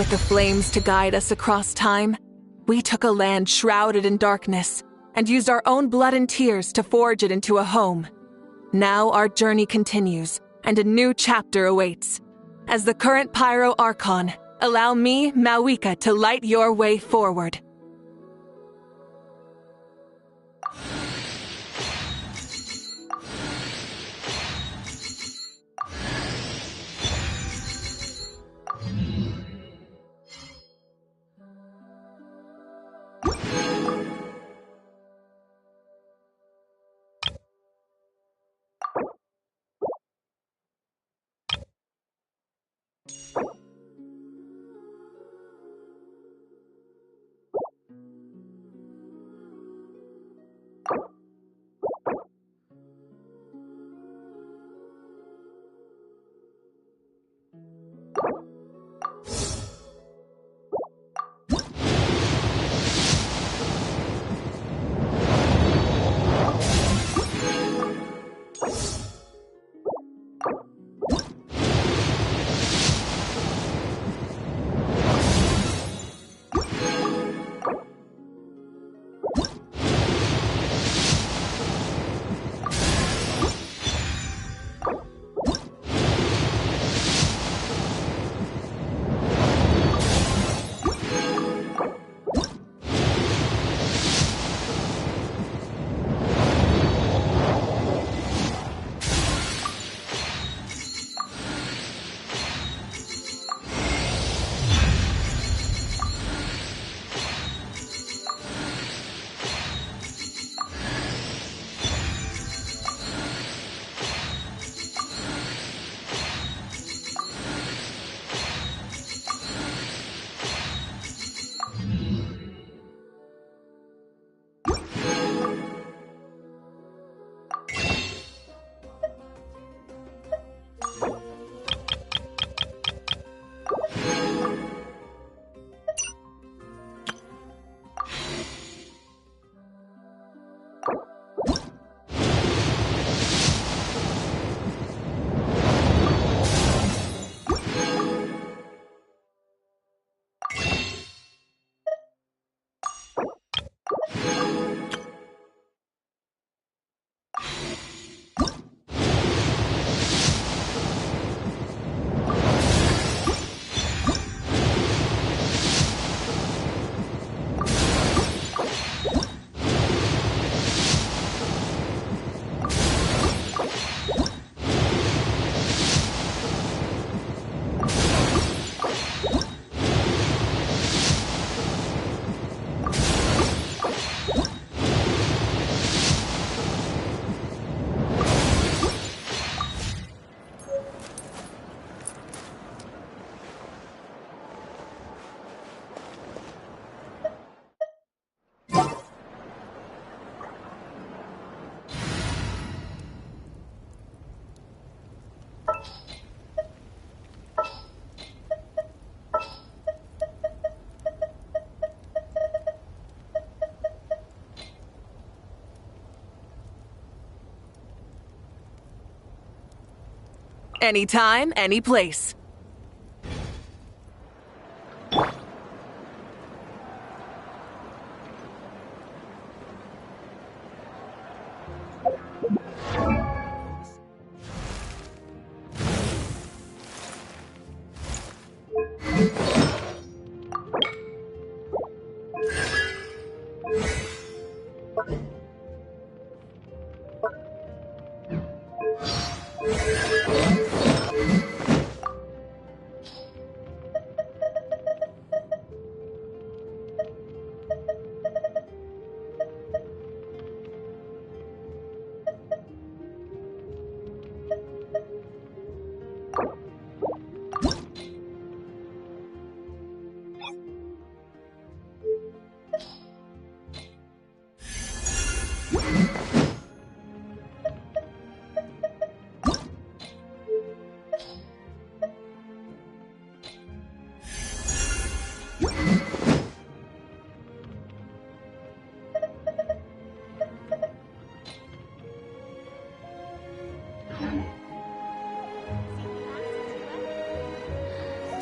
With the flames to guide us across time, we took a land shrouded in darkness and used our own blood and tears to forge it into a home. Now our journey continues, and a new chapter awaits. As the current Pyro Archon, allow me, Mawika, to light your way forward. Anytime, any place.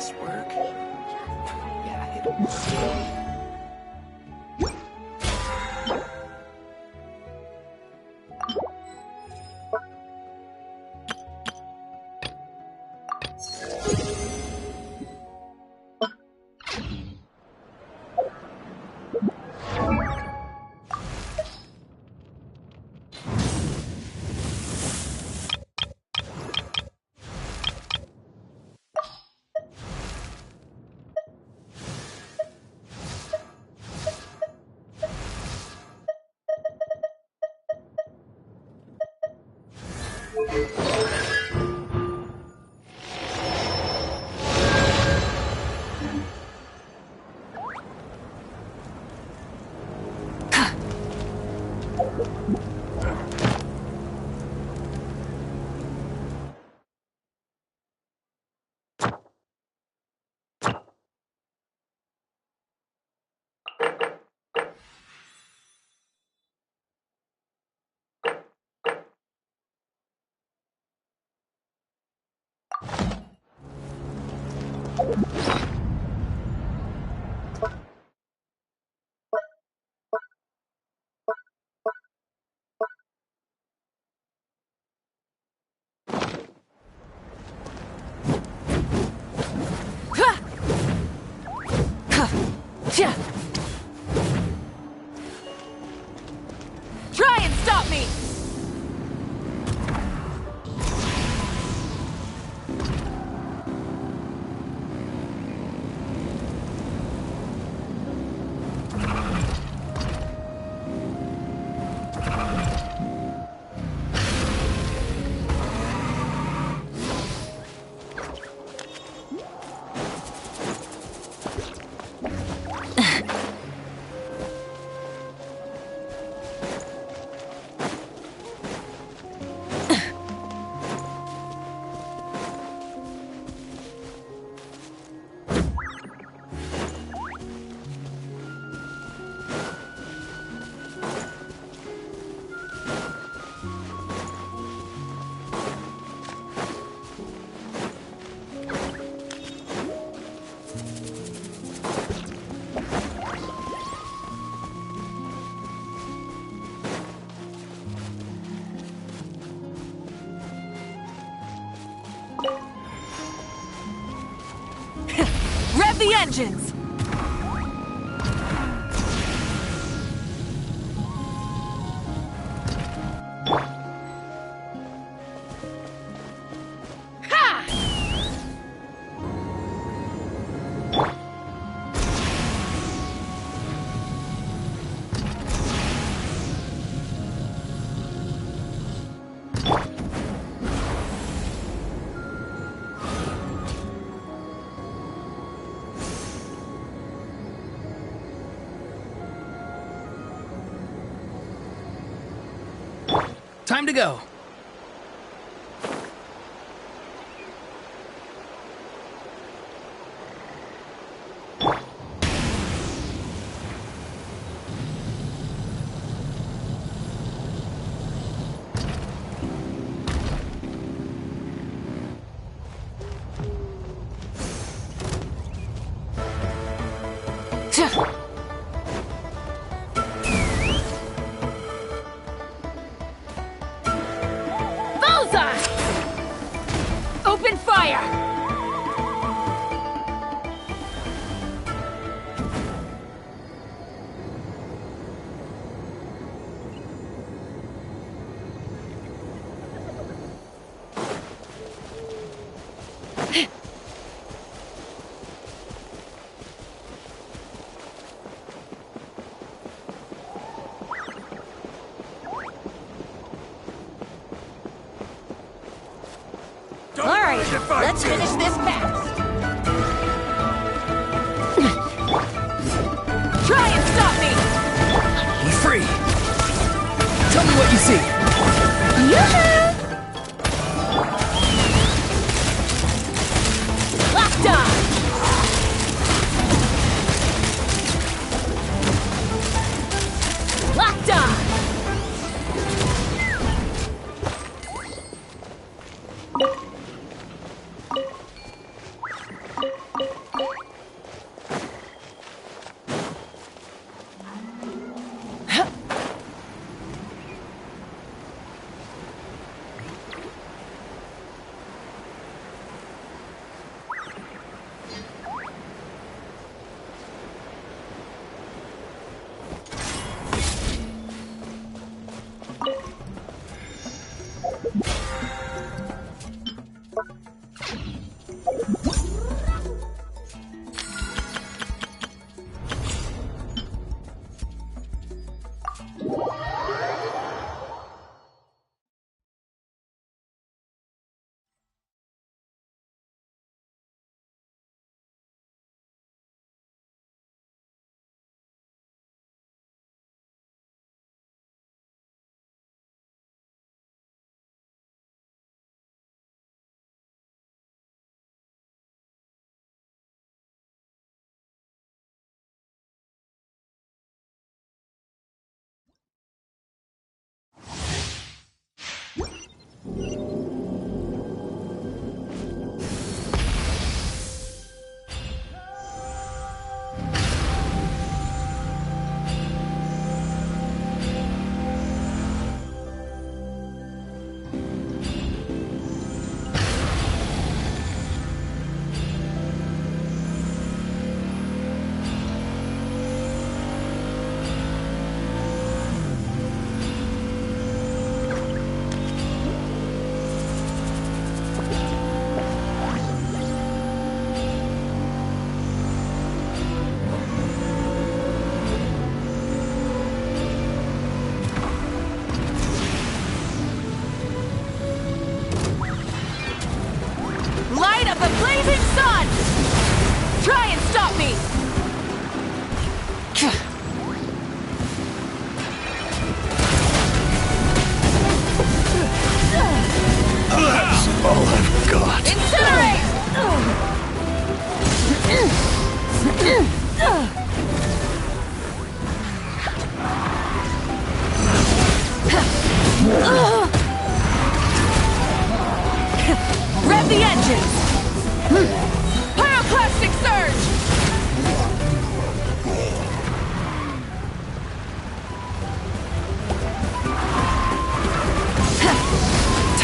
This work? Yeah, it'll. Try and stop me! Rev the engines! Time to go. Open fire! All right, let's finish this fast. Try and stop me! Be free. Tell me what you see. Yoo-hoo! Locked on! Locked on!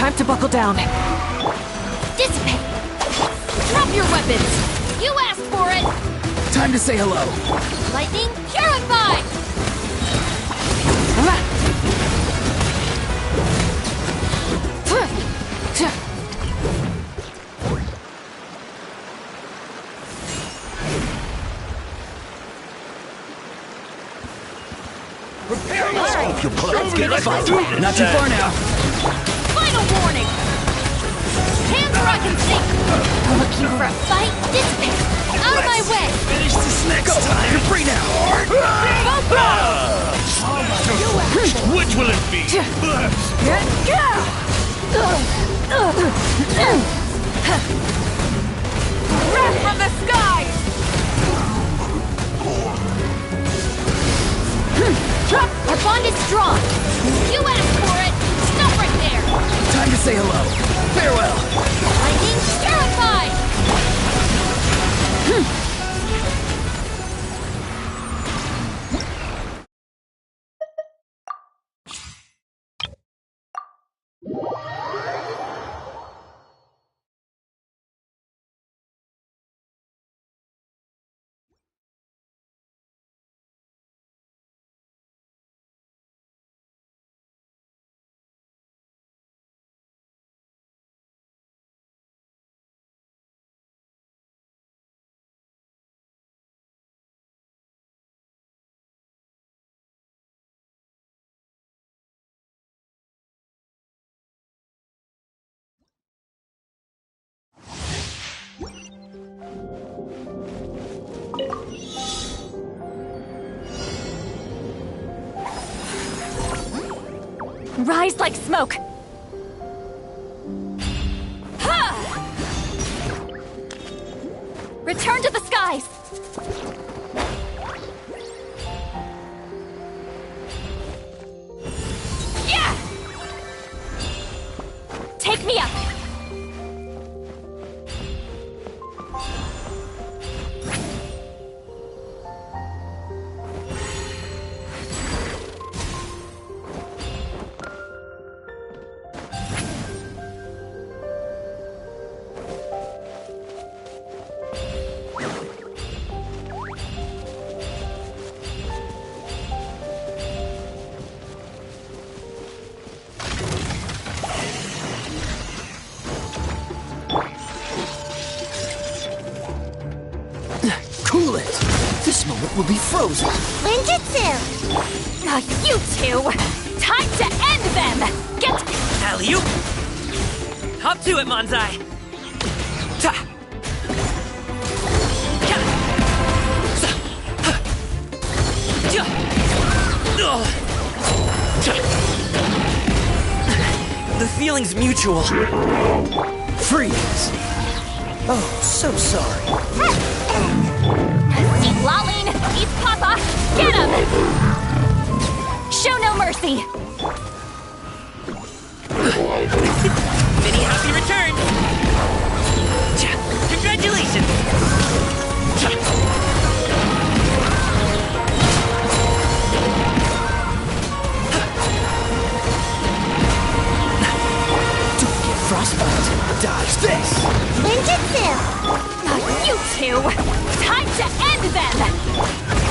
Time to buckle down. Dissipate! Drop your weapons! You asked for it! Time to say hello. Lightning, purify! Prepare Alright, Let's get fight. Not too far now. final warning! Hands where I can see! Looking for a fight? Dissipate! Out of my way! Finish this next time. You're free now. Which will it be? Wrath from the skies! Our bond is strong! You asked for it! Stop right there! Time to say hello. Farewell. Lightning, purify! Rise like smoke! Ha! Return to the skies! Yeah! Take me up! Cool it. This moment will be frozen. Ninjutsu! You two! Time to end them! Get... Alley-oop! Hop to it, Manzai! Ta! Ka! Sa! Ha! Ja! Ugh! Ta! The feeling's mutual. Freeze. Oh, so sorry. Eat Lalin! Eat Papa! Get him! Show no mercy! Many happy returns! Cha! Congratulations! Cha! Don't get frostbite. Dodge this. Ninjutsu! You two! Time to end them!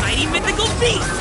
Mighty mythical beast!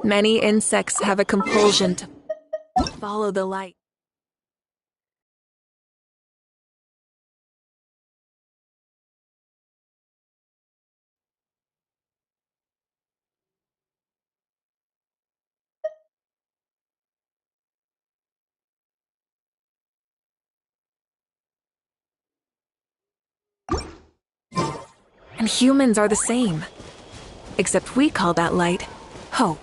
Many insects have a compulsion to follow the light. And humans are the same. Except we call that light hope.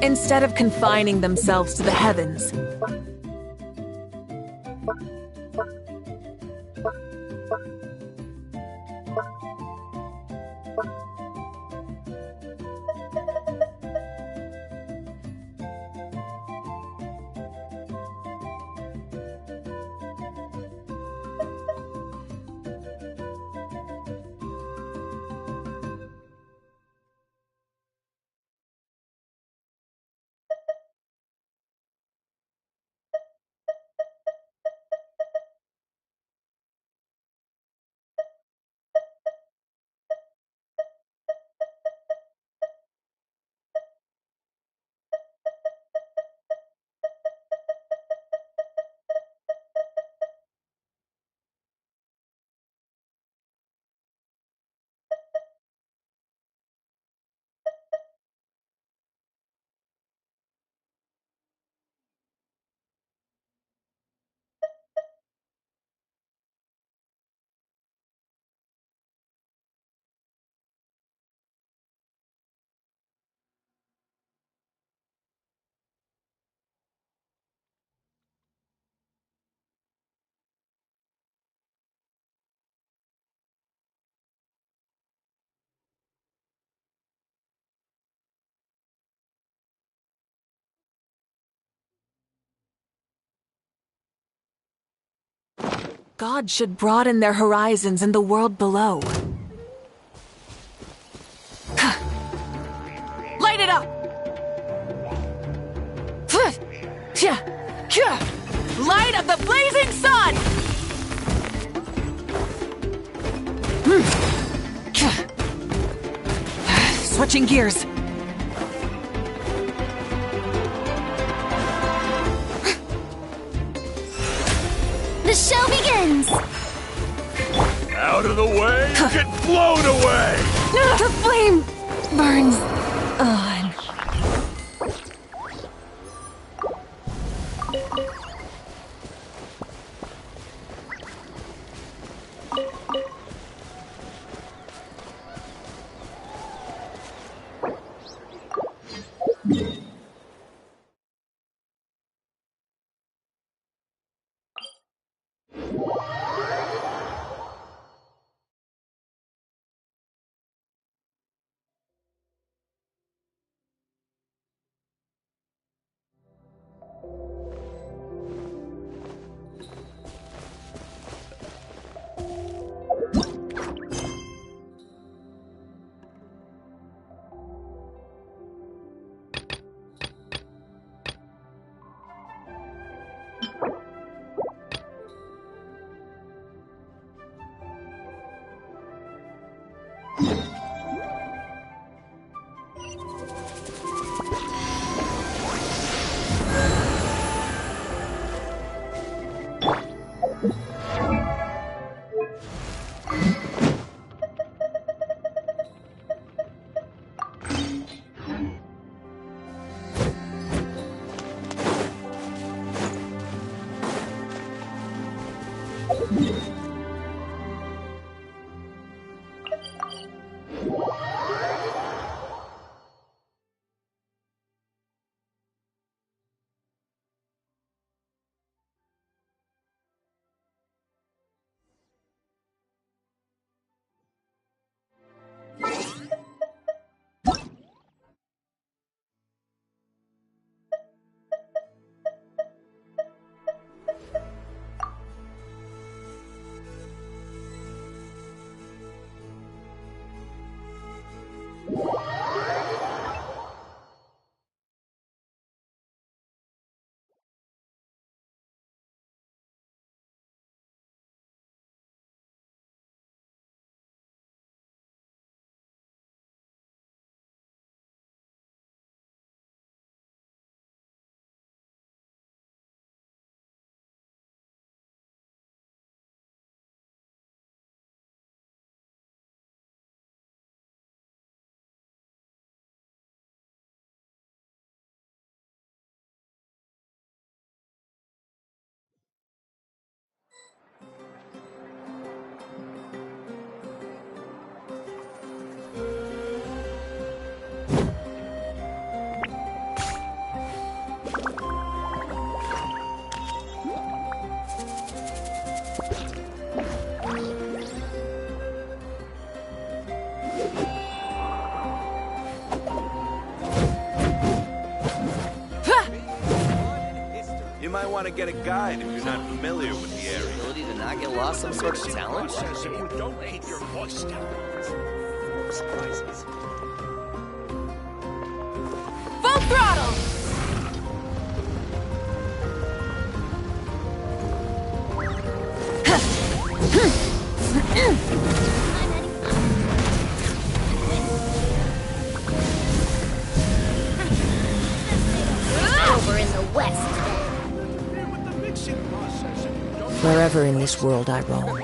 Instead of confining themselves to the heavens, God should broaden their horizons in the world below. Light it up! Light of the blazing sun! Switching gears. The show begins! Out of the way! Get blown away! The flame burns on. might want to get a guide if you're not familiar with the area. Ability to not get lost, some sort of talent? If you don't keep your voice down. Surprises. Full throttle! Over in the west. Wherever in this world I roam,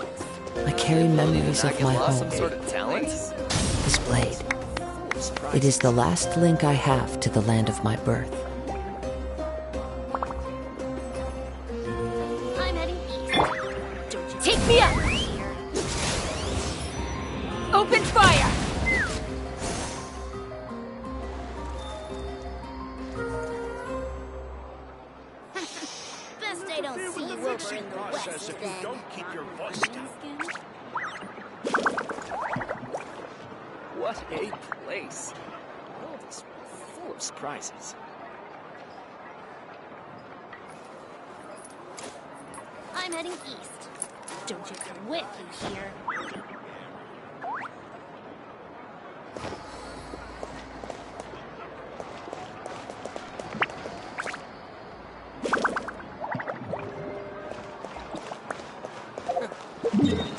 I carry memories of my home. Some sort of talent? This blade. It is the last link I have to the land of my birth. I'm heading east. Don't you take me up! Open fire! Best I don't see you over in the west, If you then. don't keep your voice down. What a place. The world is full of surprises. I'm heading east. Don't you come with, you hear?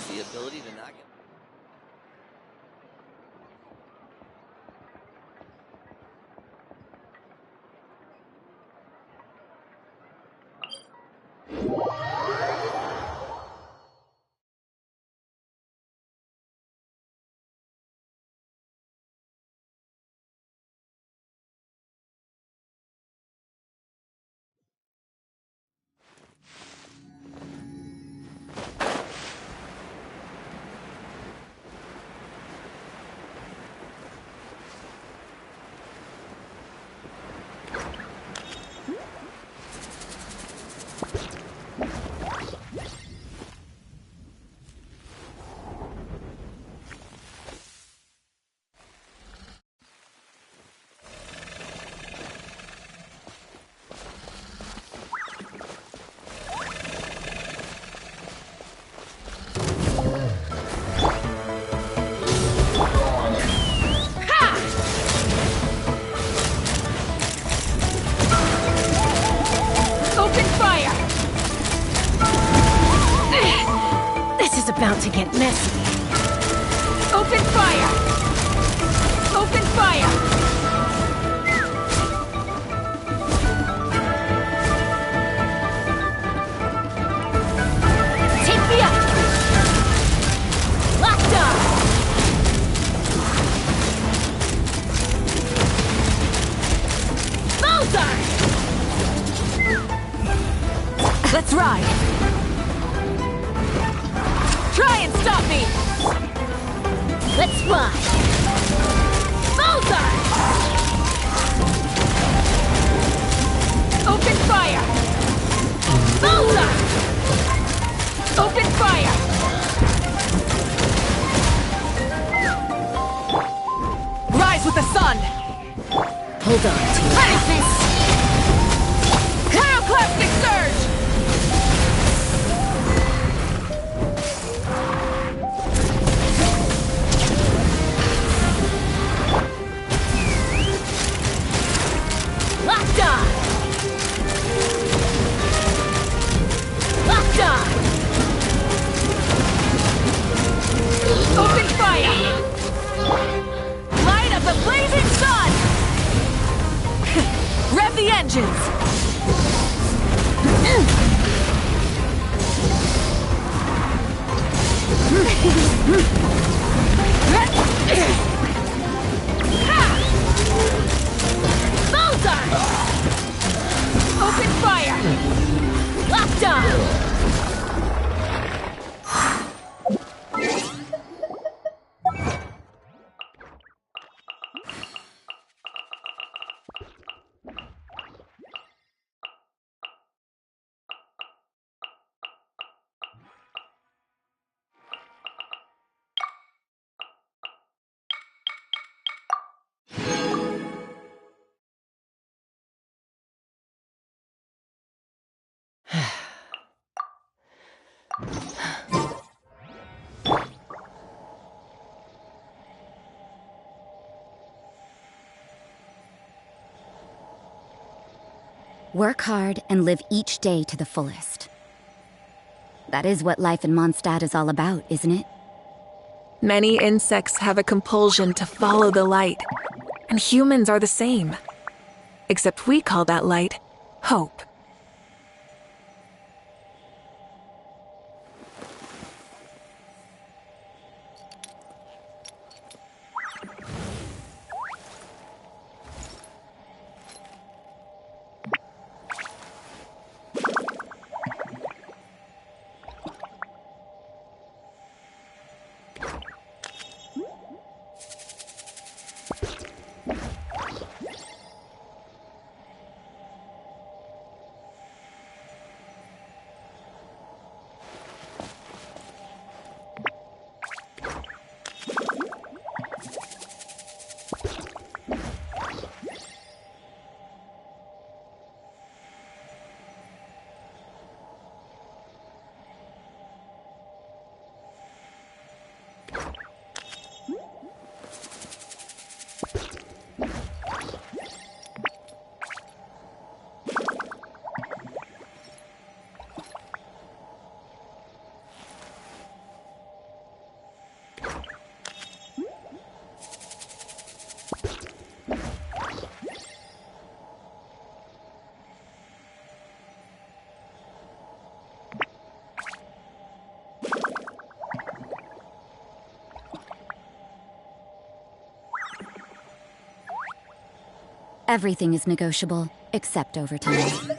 The ability to not get... Open fire! This is about to get messy. Open fire! Open fire! Take me up! Locked on! Bullseye! Let's ride! Try and stop me! Let's fly! Bullseye! Open fire! Bullseye! Open fire! Rise with the sun! Hold on to your Preface! Pyroclastic surge! Locked on! Locked on! Open fire! Light of the blazing sun! Rev the engines! Bullseye! Open fire! Locked on! Work hard and live each day to the fullest. That is what life in Mondstadt is all about, isn't it? Many insects have a compulsion to follow the light, and humans are the same. Except we call that light hope. Everything is negotiable, except overtime.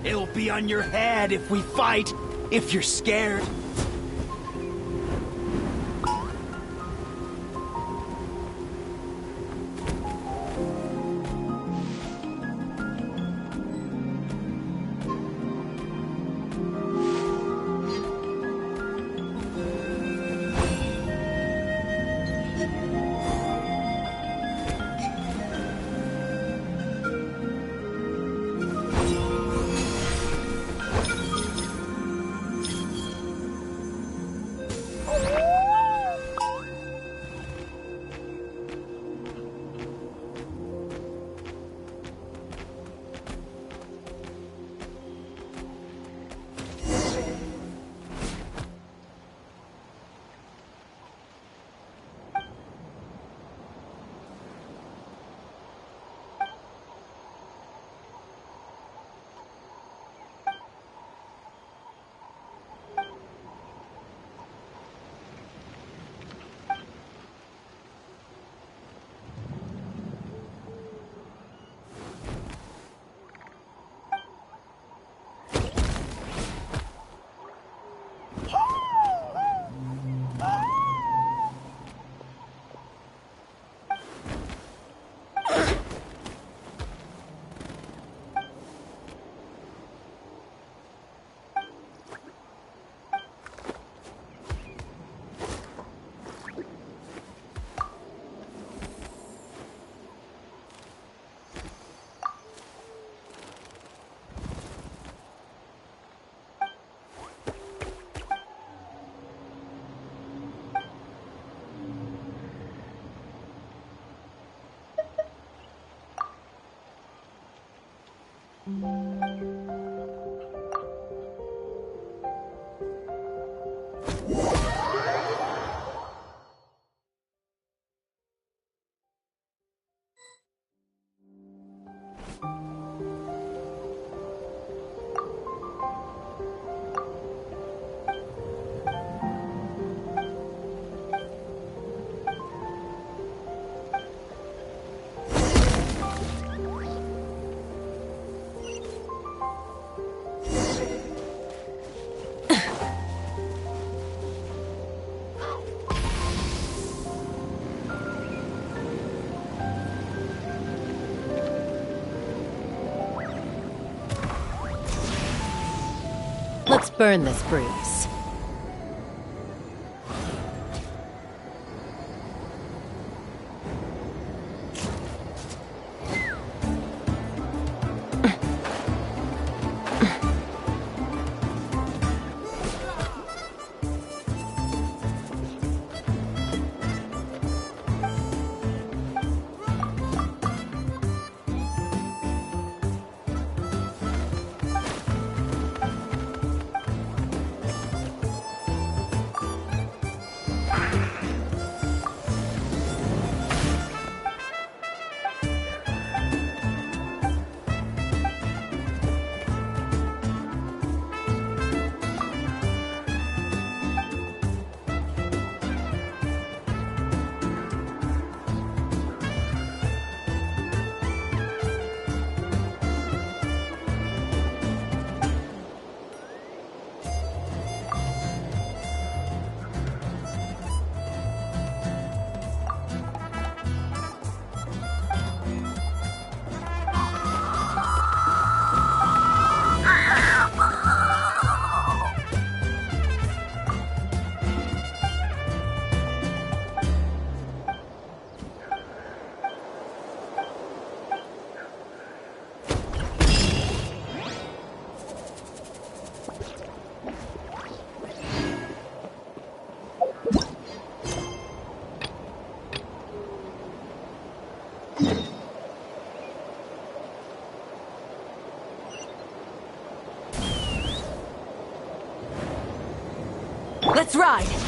It'll be on your head if we fight, if you're scared. Burn this breeze. Let's ride!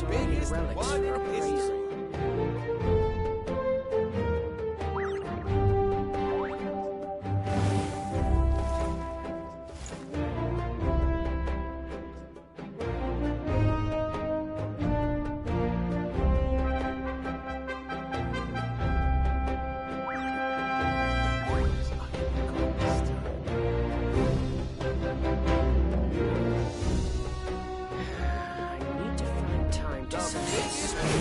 So many relics are crazy. I need to find time to send this.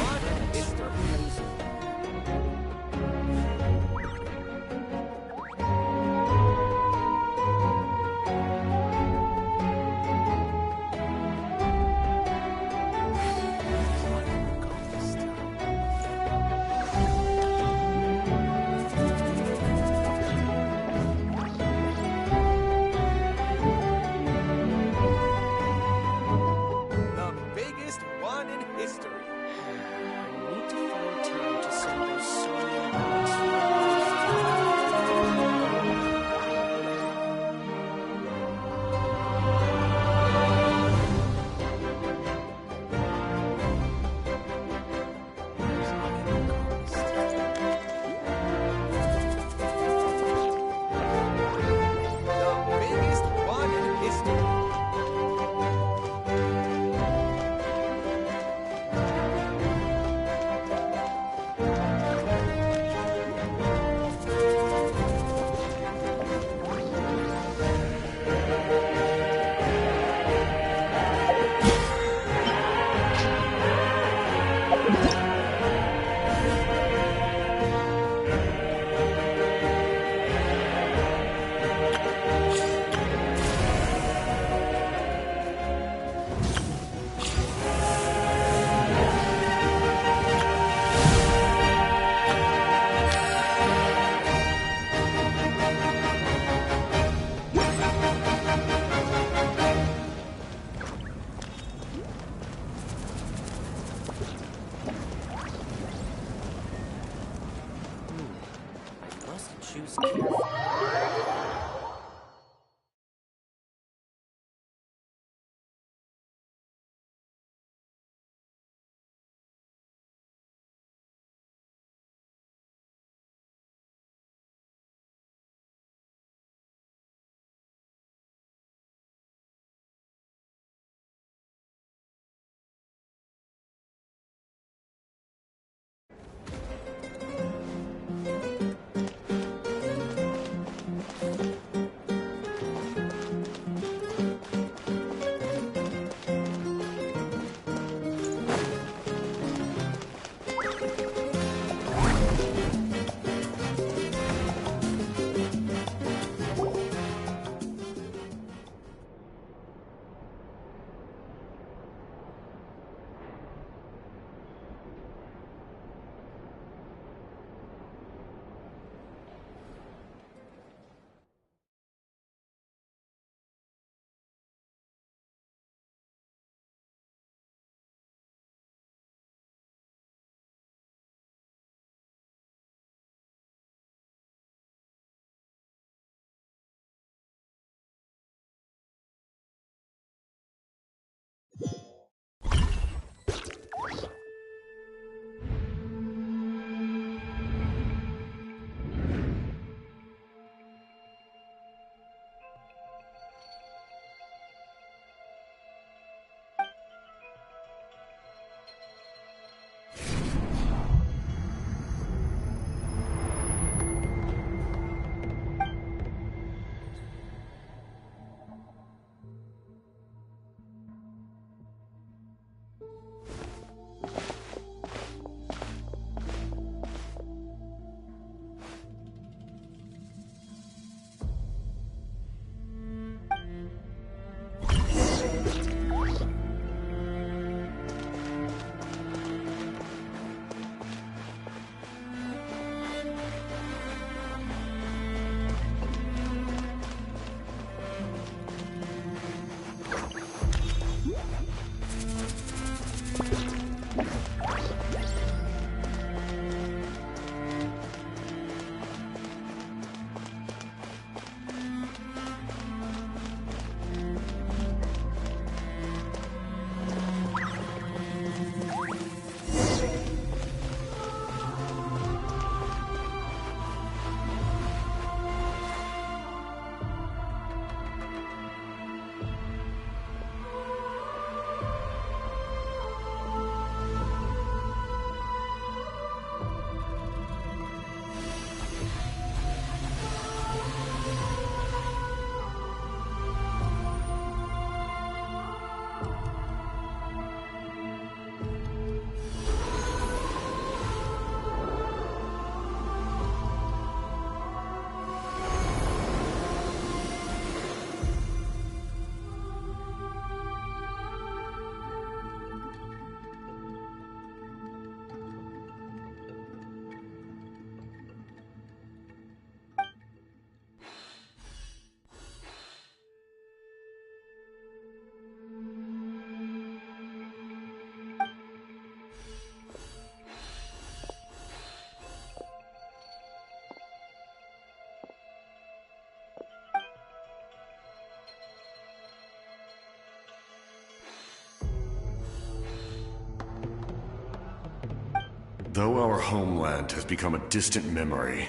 Though our homeland has become a distant memory,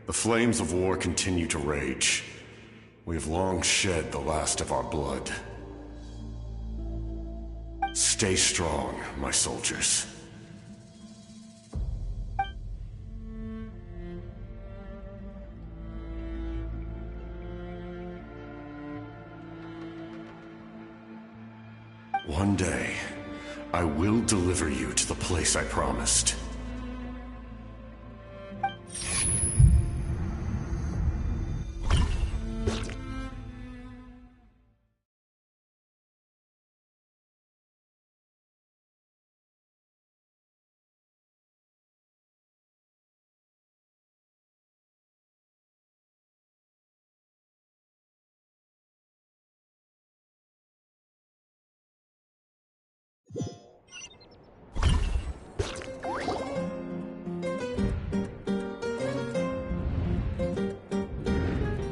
the flames of war continue to rage. We have long shed the last of our blood. Stay strong, my soldiers. One day, I will deliver you to the place I promised.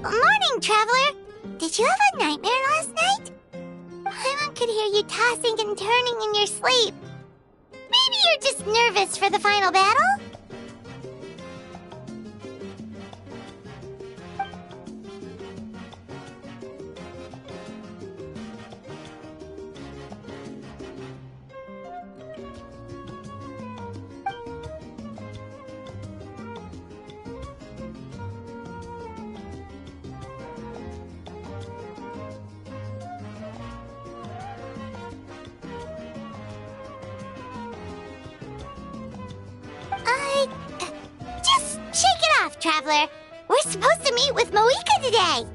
Morning, Traveler! Did you have a nightmare last night? Paimon could hear you tossing and turning in your sleep. Maybe you're just nervous for the final battle? Just shake it off, Traveler. We're supposed to meet with Moika today.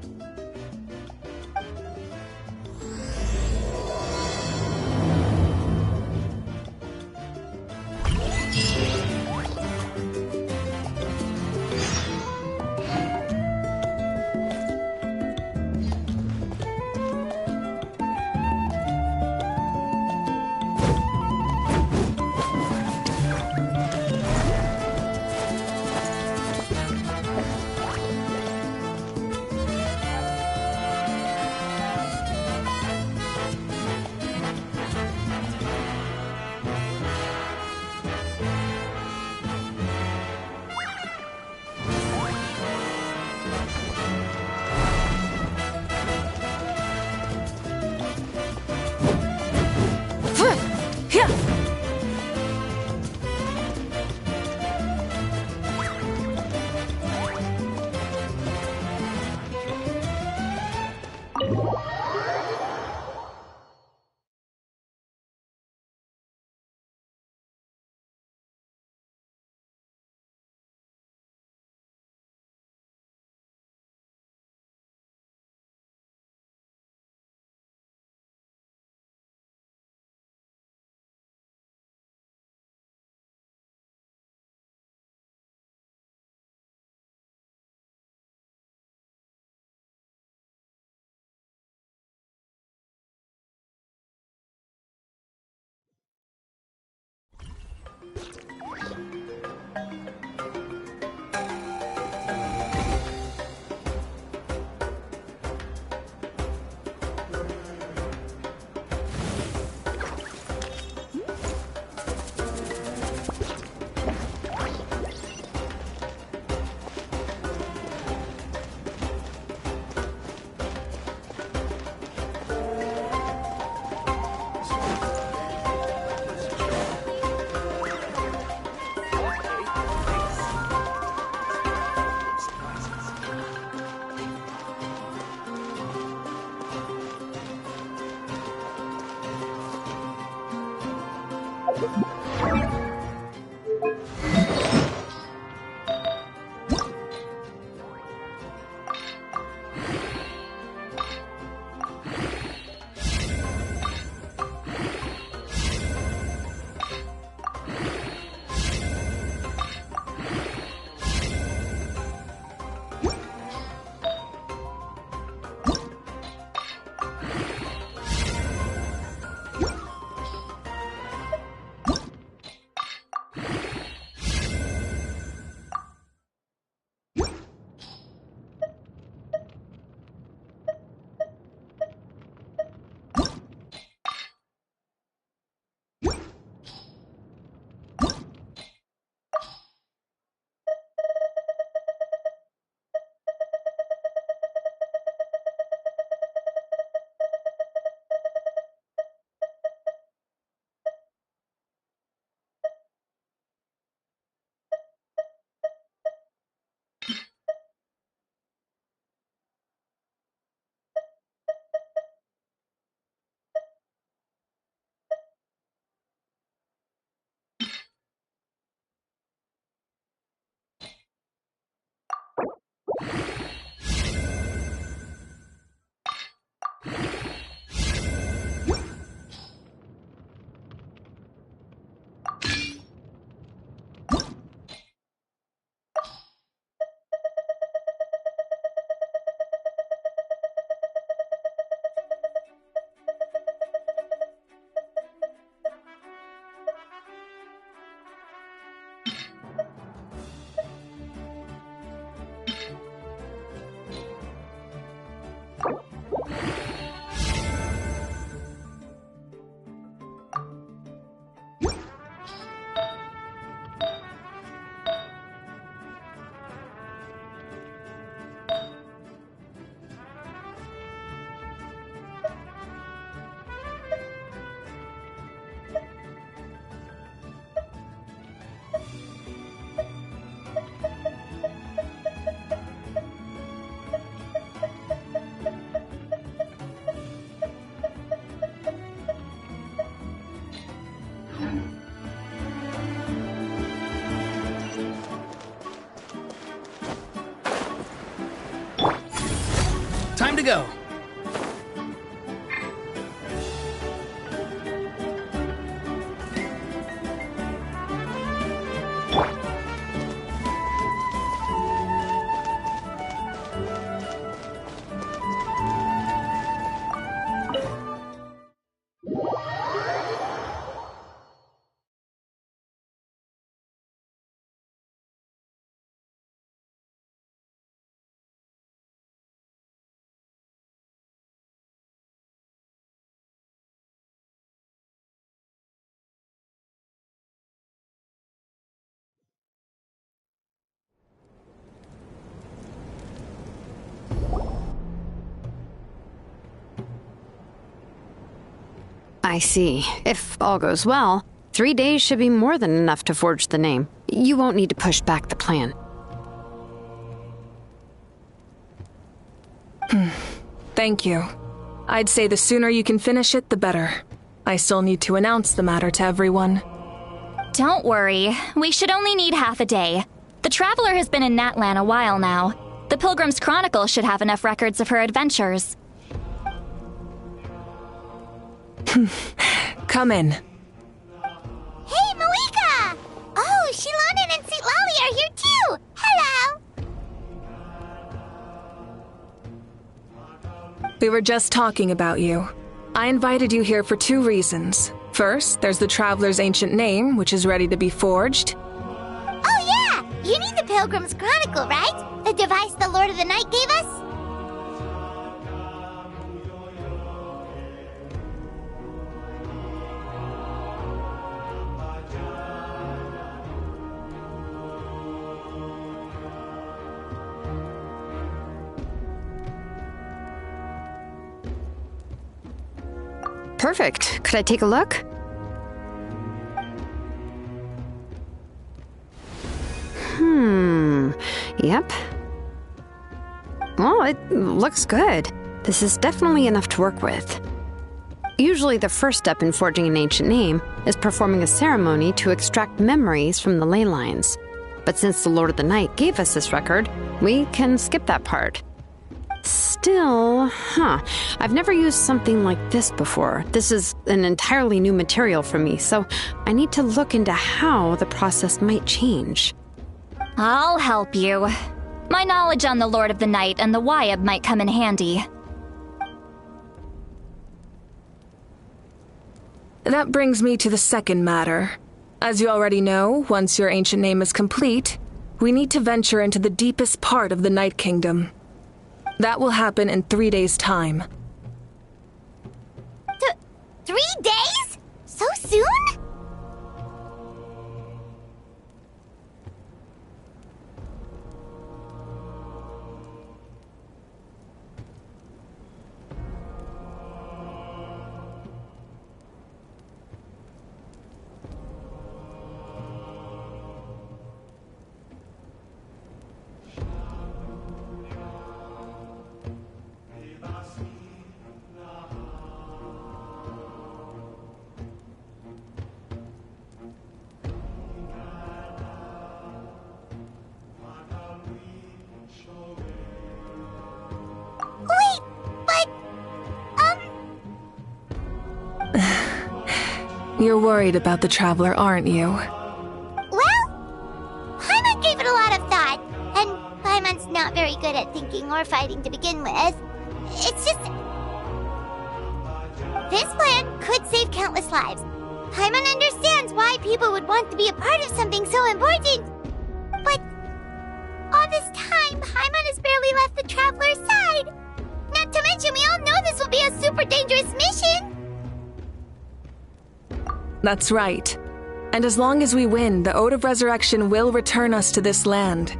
go. I see. If all goes well, 3 days should be more than enough to forge the name. You won't need to push back the plan. Thank you. I'd say the sooner you can finish it, the better. I still need to announce the matter to everyone. Don't worry. We should only need half a day. The Traveler has been in Natlan a while now. The Pilgrim's Chronicle should have enough records of her adventures. Come in. Hey, Malika! Oh, Shilonen and Citlali are here too! Hello! We were just talking about you. I invited you here for 2 reasons. First, there's the Traveler's ancient name, which is ready to be forged. Oh yeah! You need the Pilgrim's Chronicle, right? The device the Lord of the Night gave us? Perfect. Could I take a look? Yep. Well, it looks good. This is definitely enough to work with. Usually the first step in forging an ancient name is performing a ceremony to extract memories from the ley lines. But since the Lord of the Night gave us this record, we can skip that part. Still, I've never used something like this before. This is an entirely new material for me, so I need to look into how the process might change. I'll help you. My knowledge on the Lord of the Night and the Wyab might come in handy. That brings me to the second matter. As you already know, once your ancient name is complete, we need to venture into the deepest part of the Night Kingdom. That will happen in 3 days' time. 3 days? So soon? You're worried about the Traveler, aren't you? Well, Paimon gave it a lot of thought, and Paimon's not very good at thinking or fighting to begin with. It's just... This plan could save countless lives. Paimon understands why people would want to be a part of something so important. But all this time, Paimon has barely left the Traveler's side. Not to mention, we all know this will be a super dangerous mission. That's right. And as long as we win, the Ode of Resurrection will return us to this land.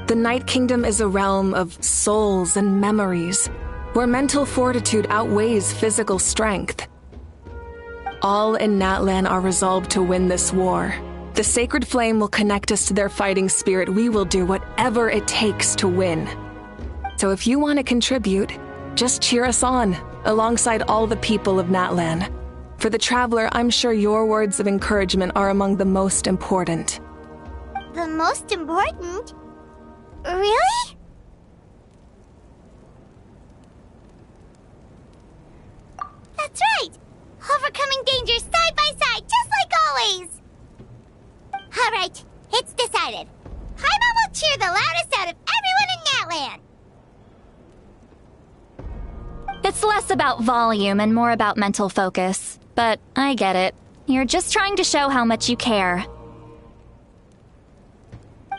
The Night Kingdom is a realm of souls and memories, where mental fortitude outweighs physical strength. All in Natlan are resolved to win this war. The sacred flame will connect us to their fighting spirit. We will do whatever it takes to win. So if you want to contribute, just cheer us on, alongside all the people of Natlan. For the Traveler, I'm sure your words of encouragement are among the most important. The most important? Really? and danger side by side, just like always! Alright, it's decided. Paimon will cheer the loudest out of everyone in Natland! It's less about volume and more about mental focus. But I get it. You're just trying to show how much you care.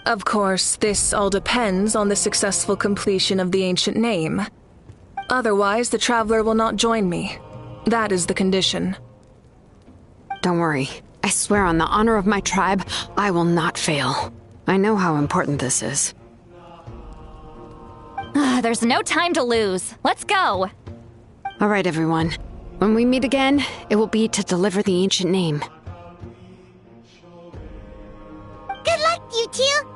Of course, this all depends on the successful completion of the ancient name. Otherwise, the Traveler will not join me. That is the condition. Don't worry. I swear on the honor of my tribe, I will not fail. I know how important this is. There's no time to lose. Let's go! All right, everyone. When we meet again, it will be to deliver the ancient name. Good luck, you two!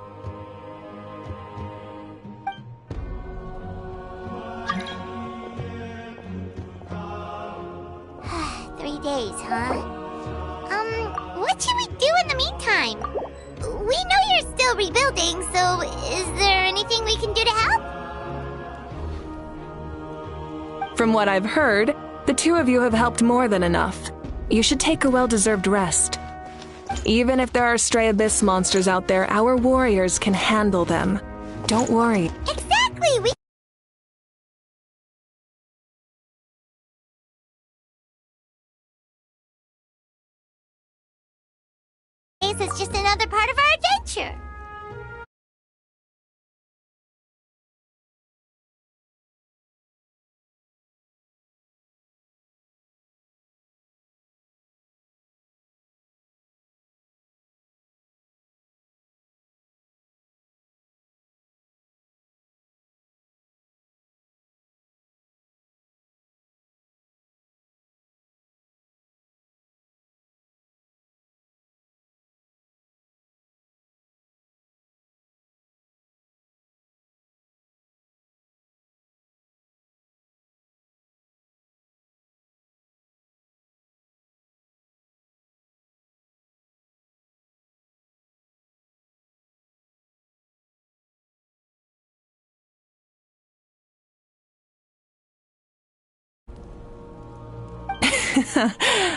Days, huh? What should we do in the meantime? We know you're still rebuilding, so is there anything we can do to help? From what I've heard, the two of you have helped more than enough. You should take a well-deserved rest. Even if there are stray abyss monsters out there, our warriors can handle them. Don't worry. Exactly! We is just another part of our adventure.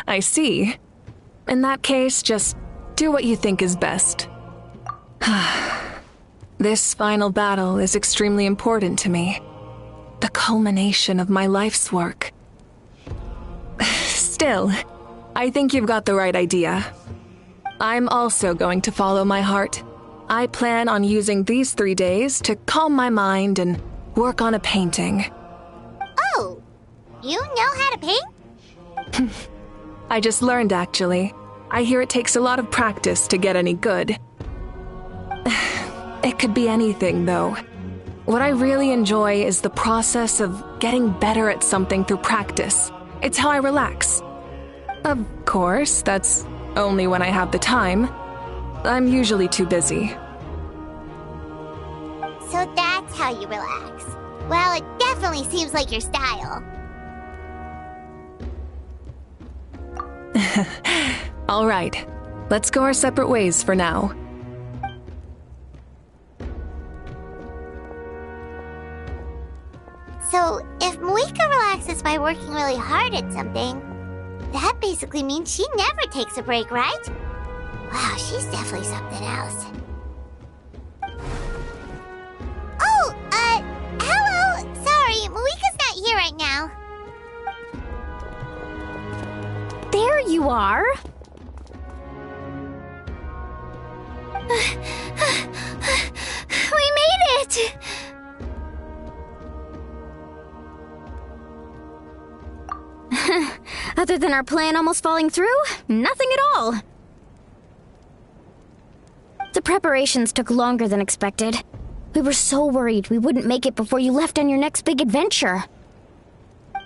I see. In that case, just do what you think is best. This final battle is extremely important to me. The culmination of my life's work. Still, I think you've got the right idea. I'm also going to follow my heart. I plan on using these 3 days to calm my mind and work on a painting. Oh, you know how to paint? I just learned, actually. I hear it takes a lot of practice to get any good. It could be anything, though. What I really enjoy is the process of getting better at something through practice. It's how I relax. Of course, that's only when I have the time. I'm usually too busy. So that's how you relax. Well, it definitely seems like your style. All right, let's go our separate ways for now. So, if Moika relaxes by working really hard at something, that basically means she never takes a break, right? Wow, she's definitely something else. Oh, hello! Sorry, Moika's not here right now. There you are! We made it! Other than our plan almost falling through, nothing at all. The preparations took longer than expected. We were so worried we wouldn't make it before you left on your next big adventure.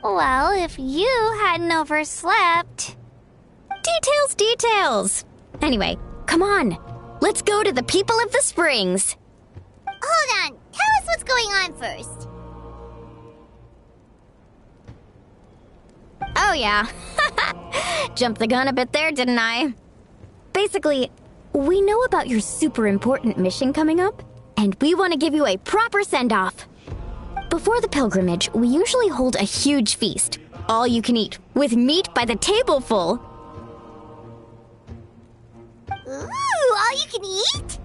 Well, if you hadn't overslept... Details! Anyway, come on. Let's go to the people of the springs. Hold on. Tell us what's going on first. Oh, yeah. Jumped the gun a bit there, didn't I? Basically, we know about your super important mission coming up, and we want to give you a proper send-off. Before the pilgrimage, we usually hold a huge feast. All you can eat, with meat by the tableful. can eat?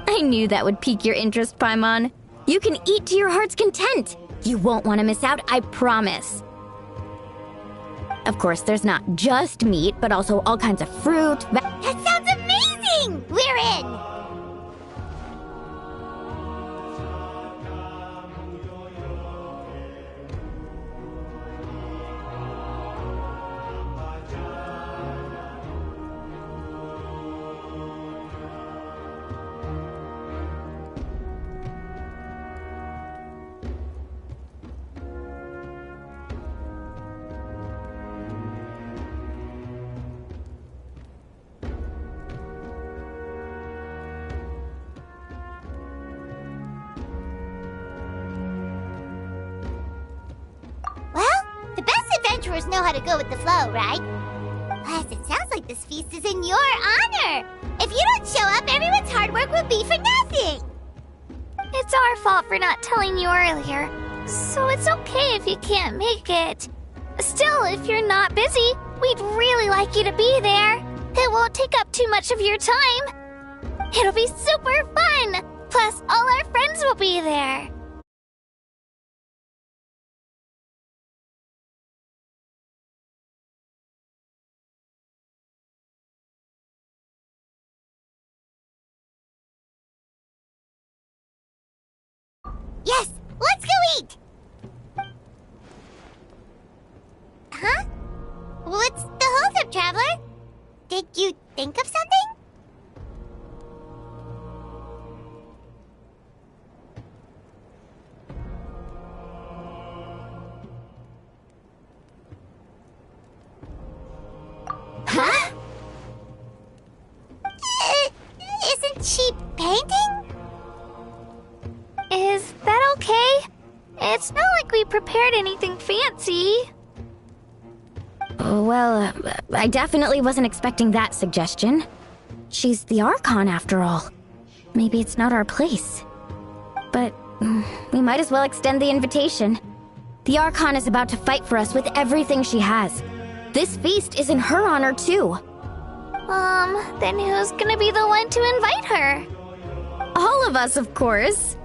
I knew that would pique your interest, Paimon. You can eat to your heart's content. You won't want to miss out, I promise. Of course, there's not just meat, but also all kinds of fruit. That sounds amazing! We're in! Adventurers know how to go with the flow, right? Plus, it sounds like this feast is in your honor. If you don't show up, everyone's hard work will be for nothing. It's our fault for not telling you earlier, so it's okay if you can't make it. Still, if you're not busy, we'd really like you to be there. It won't take up too much of your time. It'll be super fun. Plus, all our friends will be there. Yes, let's go eat! Huh? What's the holdup, Traveler? Did you think of something? Huh? Isn't she painting? Is that okay? It's not like we prepared anything fancy. Well, I definitely wasn't expecting that suggestion. She's the Archon, after all. Maybe it's not our place. But we might as well extend the invitation. The Archon is about to fight for us with everything she has. This feast is in her honor, too. Then who's gonna be the one to invite her? All of us, of course.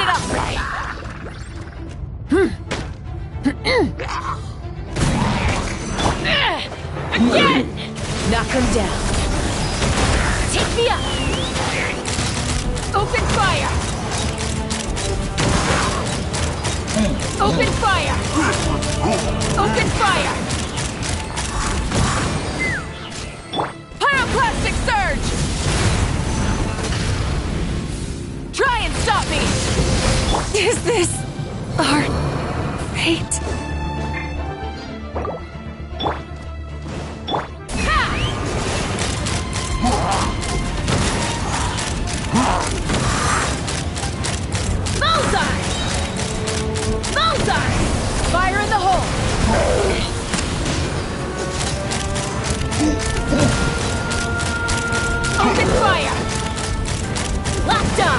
it up! Again! Knock him down. Take me up! Open fire! Open fire! Open fire! Pyroclastic surge! Try and stop me! Is this our fate? Bullseye! Bullseye! Fire in the hole! Open fire! Locked on!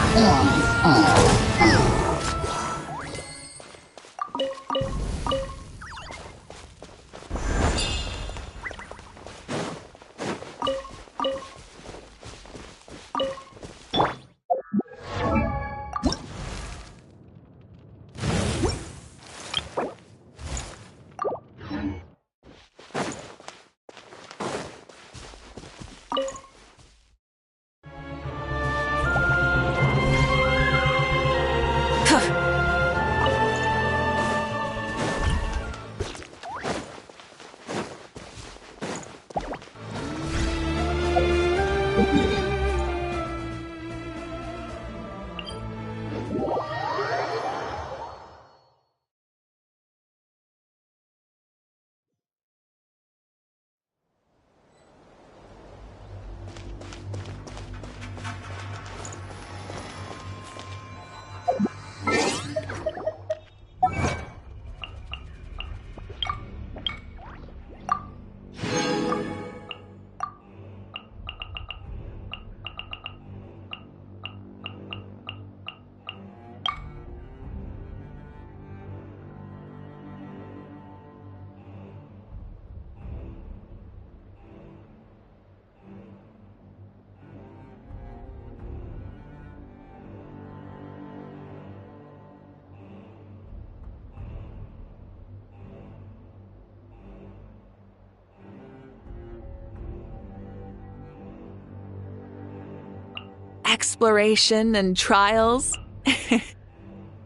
Exploration and trials.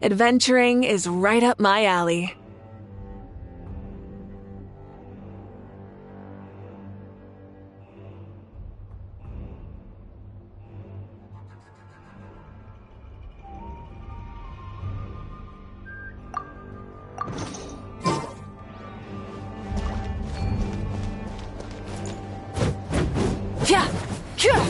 Adventuring is right up my alley. Yeah! Yeah!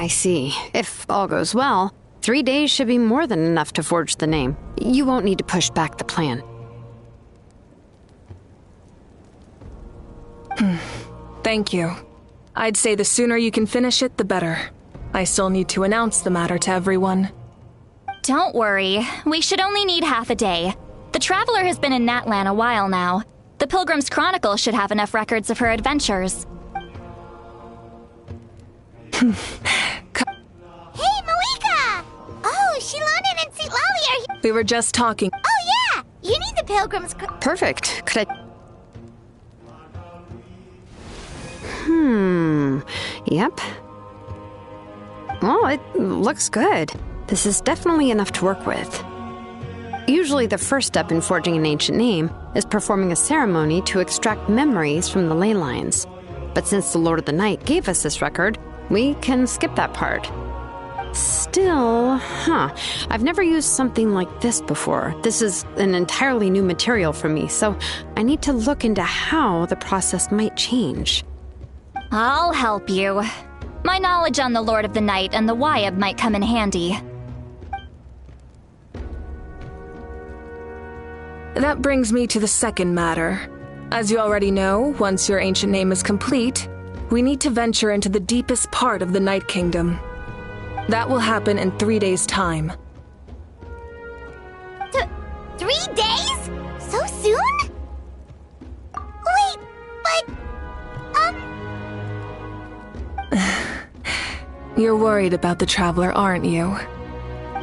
I see. If all goes well, 3 days should be more than enough to forge the name. You won't need to push back the plan. Thank you. I'd say the sooner you can finish it, the better. I still need to announce the matter to everyone. Don't worry. We should only need half a day. The Traveler has been in Natlan a while now. The Pilgrim's Chronicle should have enough records of her adventures. Hey, Malika! Oh, Shilonen and St. Lolly are here. We were just talking. Oh, yeah! You need the Pilgrim's Perfect. Could I... Yep. Well, it looks good. This is definitely enough to work with. Usually the first step in forging an ancient name is performing a ceremony to extract memories from the ley lines. But since the Lord of the Night gave us this record, we can skip that part. Still, I've never used something like this before. This is an entirely new material for me, so I need to look into how the process might change. I'll help you. My knowledge on the Lord of the Night and the Wyab might come in handy. That brings me to the second matter. As you already know, once your ancient name is complete, we need to venture into the deepest part of the Night Kingdom. That will happen in 3 days' time. 3 days? So soon? Wait, but... You're worried about the Traveler, aren't you?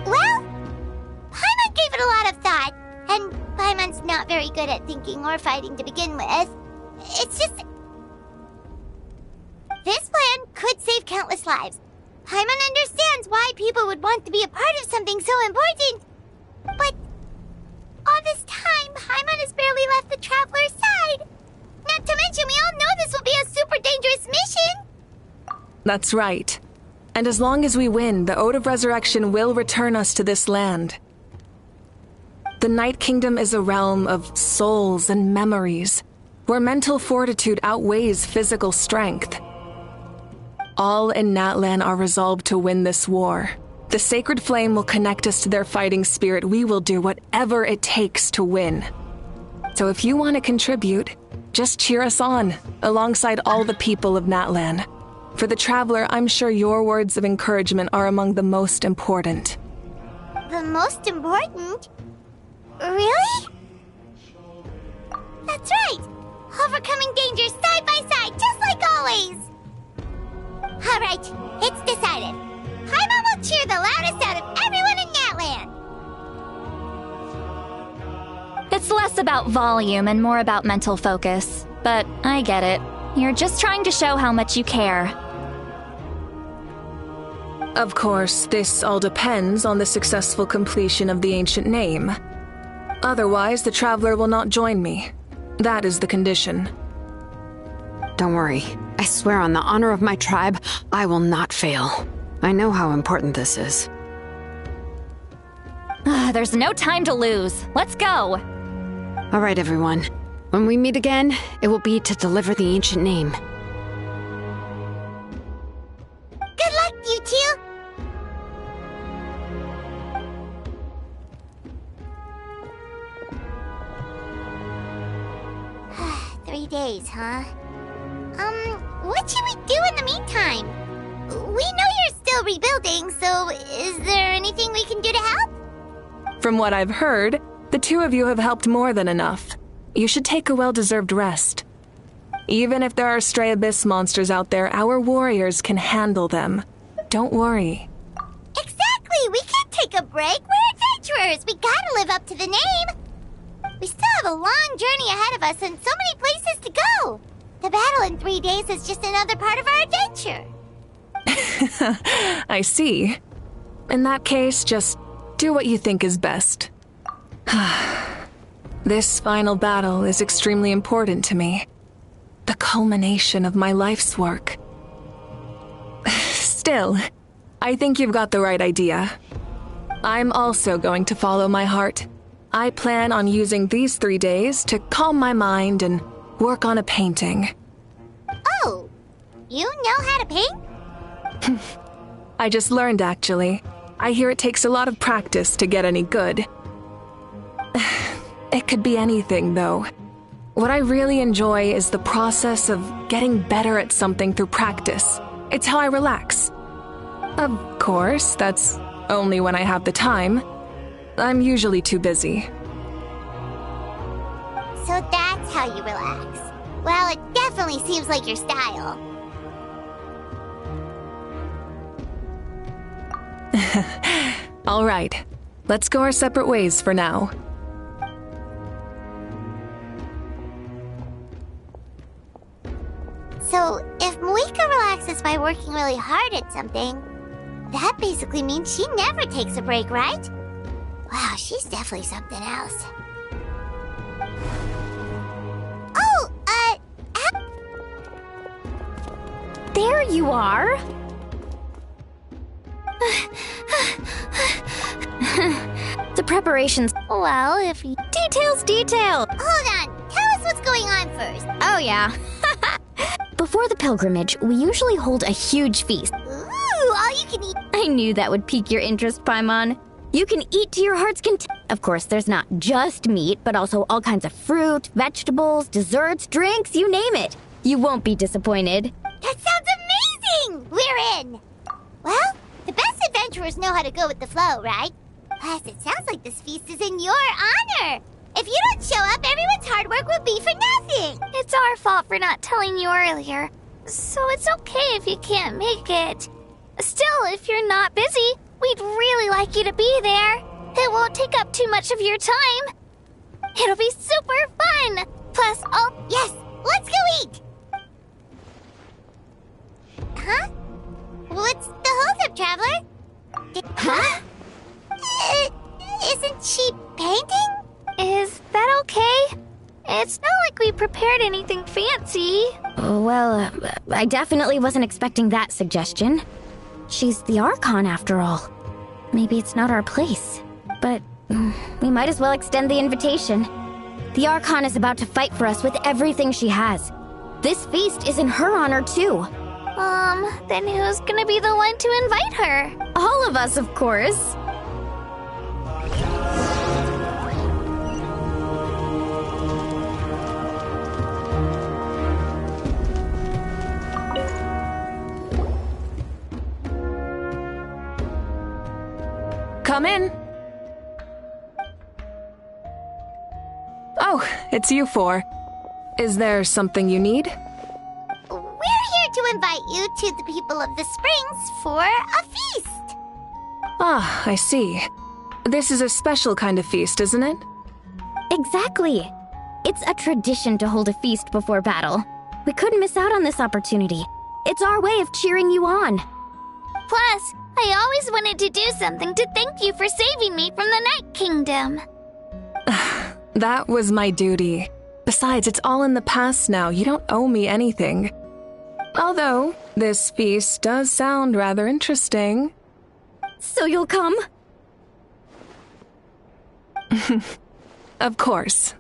Well, Paimon gave it a lot of thought, and Paimon's not very good at thinking or fighting to begin with. It's just... This plan could save countless lives. Paimon understands why people would want to be a part of something so important. But all this time, Paimon has barely left the Traveler's side. Not to mention, we all know this will be a super dangerous mission. That's right. And as long as we win, the Ode of Resurrection will return us to this land. The Night Kingdom is a realm of souls and memories, where mental fortitude outweighs physical strength. All in Natlan are resolved to win this war. The sacred flame will connect us to their fighting spirit. We will do whatever it takes to win. So if you want to contribute, just cheer us on, alongside all the people of Natlan. For the Traveler, I'm sure your words of encouragement are among the most important. The most important? Really? That's right! Overcoming dangers side by side, just like always! Alright, it's decided. Paimon will cheer the loudest out of everyone in Natlan! It's less about volume and more about mental focus. But I get it. You're just trying to show how much you care. Of course, this all depends on the successful completion of the ancient name. Otherwise, the Traveler will not join me. That is the condition. Don't worry. I swear on the honor of my tribe, I will not fail. I know how important this is. There's no time to lose. Let's go! All right, everyone. When we meet again, it will be to deliver the ancient name. Good luck, you two! 3 days, huh? What should we do in the meantime? We know you're still rebuilding, so is there anything we can do to help? From what I've heard, the two of you have helped more than enough. You should take a well-deserved rest. Even if there are stray abyss monsters out there, our warriors can handle them. Don't worry. Exactly! We can't take a break! We're adventurers! We gotta live up to the name! We still have a long journey ahead of us and so many places to go! The battle in 3 days is just another part of our adventure! I see. In that case, just do what you think is best. This final battle is extremely important to me. The culmination of my life's work. Still, I think you've got the right idea. I'm also going to follow my heart. I plan on using these 3 days to calm my mind and work on a painting. Oh, you know how to paint? I just learned, actually. I hear it takes a lot of practice to get any good. It could be anything, though. What I really enjoy is the process of getting better at something through practice. It's how I relax. Of course, that's only when I have the time. I'm usually too busy. So that's how you relax. Well, it definitely seems like your style. All right, let's go our separate ways for now. So, if Moika relaxes by working really hard at something, that basically means she never takes a break, right? Wow, she's definitely something else. Oh, There you are! The preparations. Well, if you... Detail! Hold on, tell us what's going on first. Oh, yeah. Before the pilgrimage, we usually hold a huge feast. Ooh, all you can eat. I knew that would pique your interest, Paimon. You can eat to your heart's content. Of course, there's not just meat, but also all kinds of fruit, vegetables, desserts, drinks, you name it. You won't be disappointed. That sounds amazing! We're in! Well, the best adventurers know how to go with the flow, right? Plus, it sounds like this feast is in your honor! If you don't show up, everyone's hard work will be for nothing! It's our fault for not telling you earlier. So it's okay if you can't make it. Still, if you're not busy, we'd really like you to be there. It won't take up too much of your time. It'll be super fun! Plus, Yes, let's go eat! Huh? What's the holdup, Traveler? Huh? Isn't she painting? is that okay? It's not like we prepared anything fancy. Well, I definitely wasn't expecting that suggestion. She's the Archon, after all. Maybe it's not our place. But we might as well extend the invitation. The Archon is about to fight for us with everything she has. This feast is in her honor, too. Then who's gonna be the one to invite her? All of us, of course. Come in. Oh, it's you four. Is there something you need? We're here to invite you to the people of the Springs for a feast. Ah, I see. This is a special kind of feast, isn't it? Exactly. It's a tradition to hold a feast before battle. We couldn't miss out on this opportunity. It's our way of cheering you on. Plus, I always wanted to do something to thank you for saving me from the Night Kingdom. That was my duty. Besides, it's all in the past now. You don't owe me anything. Although, this feast does sound rather interesting. So you'll come? Of course.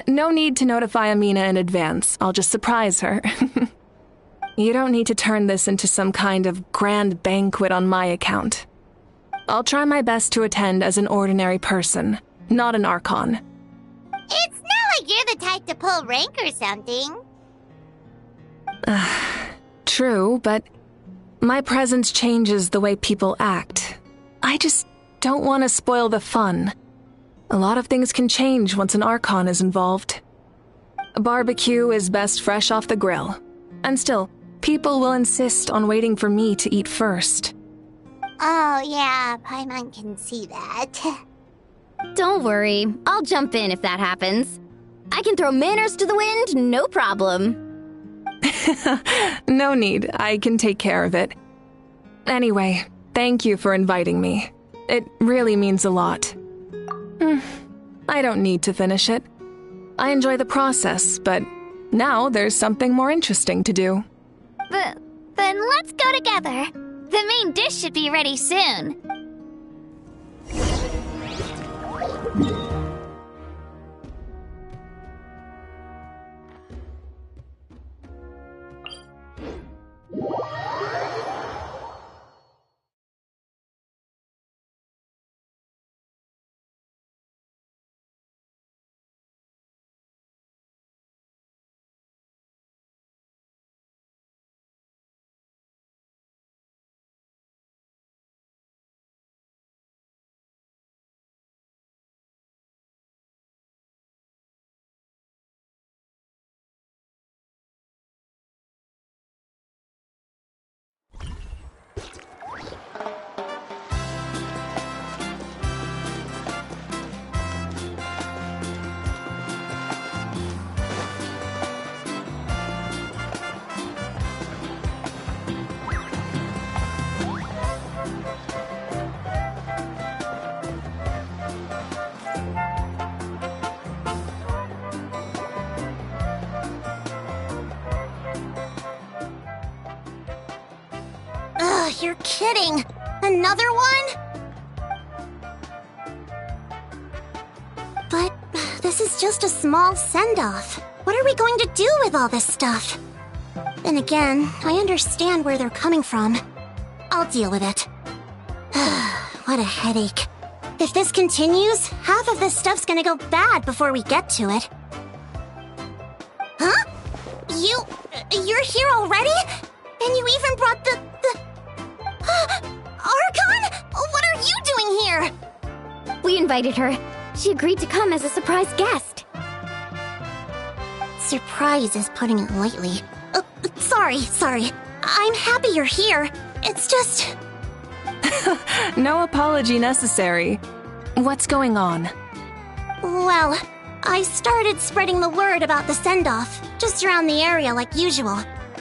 No need to notify Amina in advance. I'll just surprise her. You don't need to turn this into some kind of grand banquet on my account. I'll try my best to attend as an ordinary person, not an Archon. It's not like you're the type to pull rank or something. True, but my presence changes the way people act. I just don't want to spoil the fun. A lot of things can change once an Archon is involved. A barbecue is best fresh off the grill. And still, people will insist on waiting for me to eat first. Oh, yeah, Paimon can see that. Don't worry. I'll jump in if that happens. I can throw manners to the wind, no problem. No need. I can take care of it. Anyway, thank you for inviting me. It really means a lot. I don't need to finish it. I enjoy the process, but now there's something more interesting to do. Then let's go together. The main dish should be ready soon. kidding. Another one? But this is just a small send-off. What are we going to do with all this stuff? Then again, I understand where they're coming from. I'll deal with it. What a headache. If this continues, half of this stuff's gonna go bad before we get to it. Huh? You're here already? And you even brought the... Archon? What are you doing here? We invited her. She agreed to come as a surprise guest. Surprise is putting it lightly. Sorry. I'm happy you're here. It's just... No apology necessary. What's going on? Well, I started spreading the word about the send-off, just around the area like usual.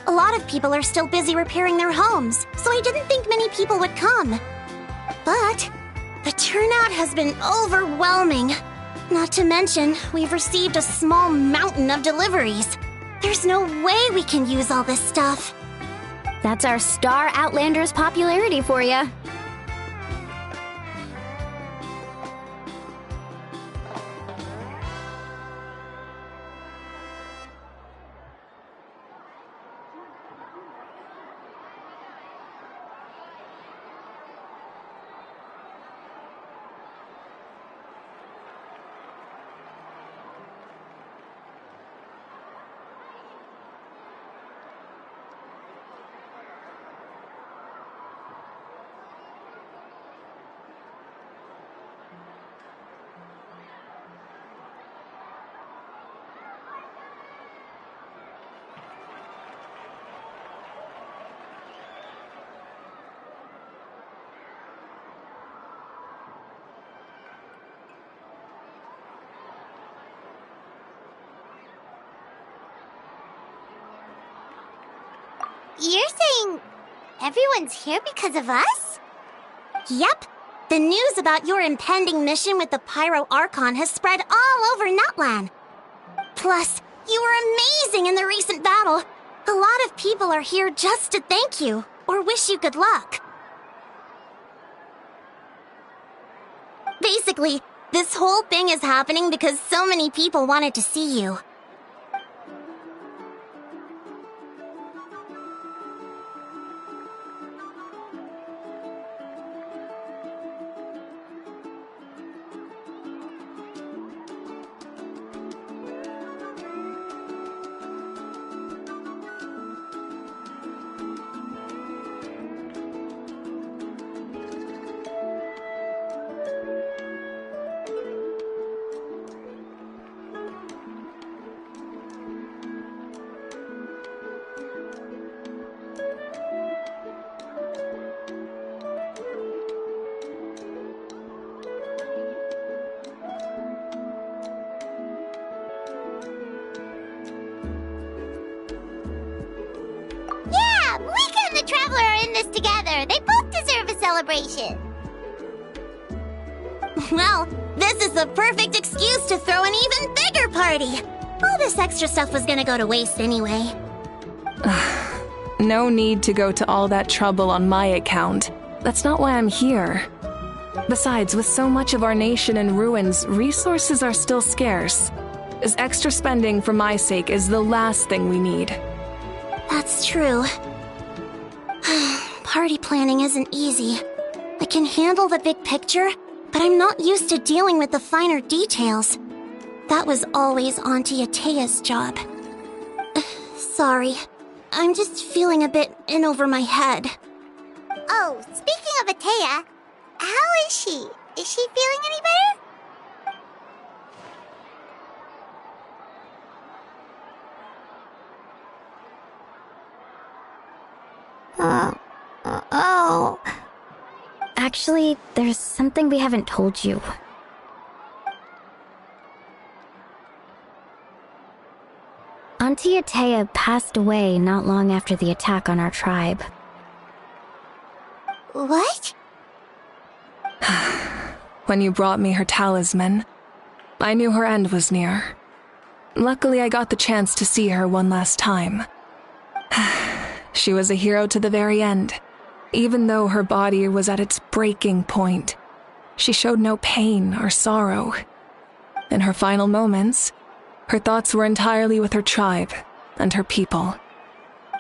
A lot of people are still busy repairing their homes, so I didn't think many people would come. But the turnout has been overwhelming. Not to mention, we've received a small mountain of deliveries. There's no way we can use all this stuff. That's our Star Outlander's popularity for you. You're saying everyone's here because of us? Yep. The news about your impending mission with the Pyro Archon has spread all over Nutland. Plus, you were amazing in the recent battle. A lot of people are here just to thank you, or wish you good luck. Basically, this whole thing is happening because so many people wanted to see you. Mika and the Traveler are in this together. They both deserve a celebration. Well, this is the perfect excuse to throw an even bigger party. All this extra stuff was gonna go to waste anyway. No need to go to all that trouble on my account. That's not why I'm here. Besides, with so much of our nation in ruins, resources are still scarce. This extra spending for my sake is the last thing we need. That's true. Party planning isn't easy. I can handle the big picture, but I'm not used to dealing with the finer details. That was always Auntie Atea's job. Sorry. I'm just feeling a bit in over my head. Oh, speaking of Atea, how is she? Is she feeling any better? Oh. Actually, there's something we haven't told you. Auntie Atea passed away not long after the attack on our tribe. What? When you brought me her talisman, I knew her end was near. Luckily, I got the chance to see her one last time. She was a hero to the very end. Even though her body was at its breaking point, she showed no pain or sorrow. In her final moments, her thoughts were entirely with her tribe and her people.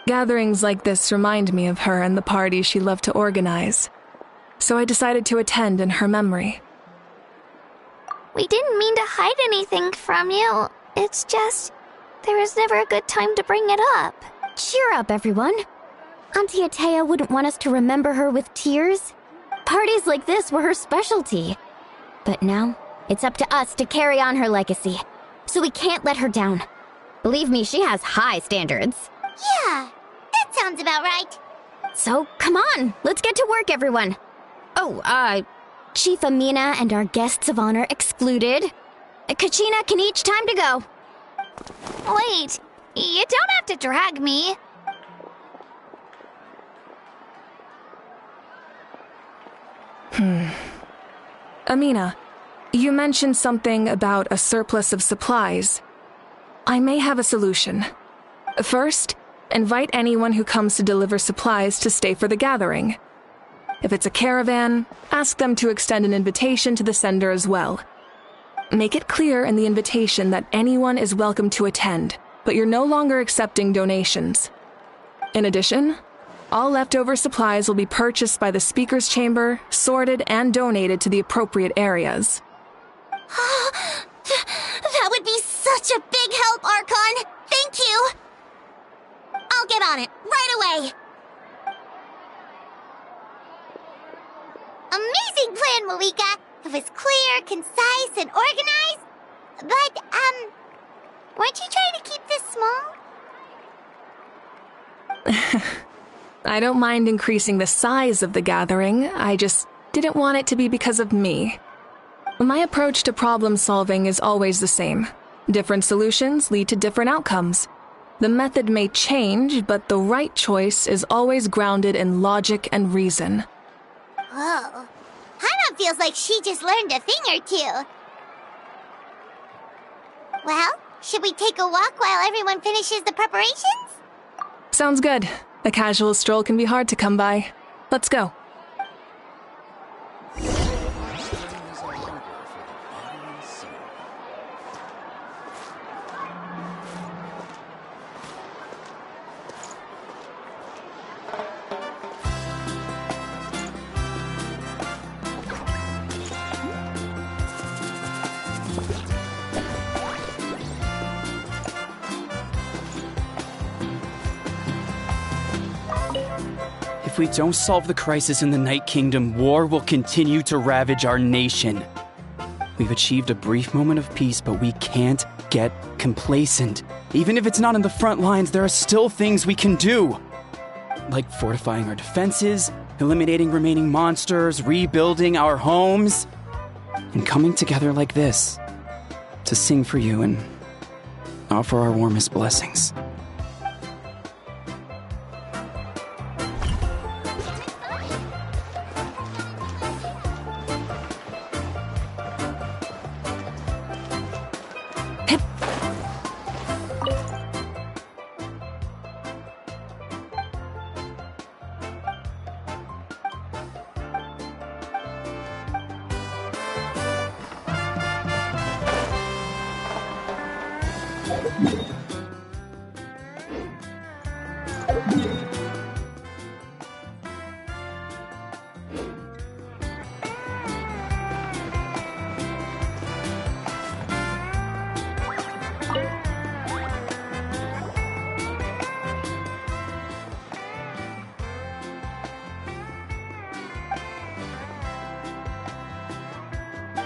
Gatherings like this remind me of her and the parties she loved to organize, so I decided to attend in her memory. We didn't mean to hide anything from you. It's just, there was never a good time to bring it up. Cheer up, everyone. Auntie Atea wouldn't want us to remember her with tears. Parties like this were her specialty. But now, it's up to us to carry on her legacy, so we can't let her down. Believe me, she has high standards. Yeah, that sounds about right. So, come on, let's get to work, everyone. Oh, Chief Amina and our guests of honor excluded. Kachina can each time to go. Wait, you don't have to drag me. Amina, you mentioned something about a surplus of supplies. I may have a solution. First, invite anyone who comes to deliver supplies to stay for the gathering. If it's a caravan, ask them to extend an invitation to the sender as well. Make it clear in the invitation that anyone is welcome to attend, but you're no longer accepting donations. In addition, all leftover supplies will be purchased by the speaker's chamber, sorted, and donated to the appropriate areas. That would be such a big help, Archon! Thank you! I'll get on it, right away! Amazing plan, Malika! It was clear, concise, and organized. But, weren't you trying to keep this small? I don't mind increasing the size of the gathering, I just didn't want it to be because of me. My approach to problem solving is always the same. Different solutions lead to different outcomes. The method may change, but the right choice is always grounded in logic and reason. Whoa. Hana feels like she just learned a thing or two. Well, should we take a walk while everyone finishes the preparations? Sounds good. A casual stroll can be hard to come by. Let's go. If we don't solve the crisis in the Night Kingdom, war will continue to ravage our nation. We've achieved a brief moment of peace, but we can't get complacent. Even if it's not in the front lines, there are still things we can do. Like fortifying our defenses, eliminating remaining monsters, rebuilding our homes, and coming together like this to sing for you and offer our warmest blessings.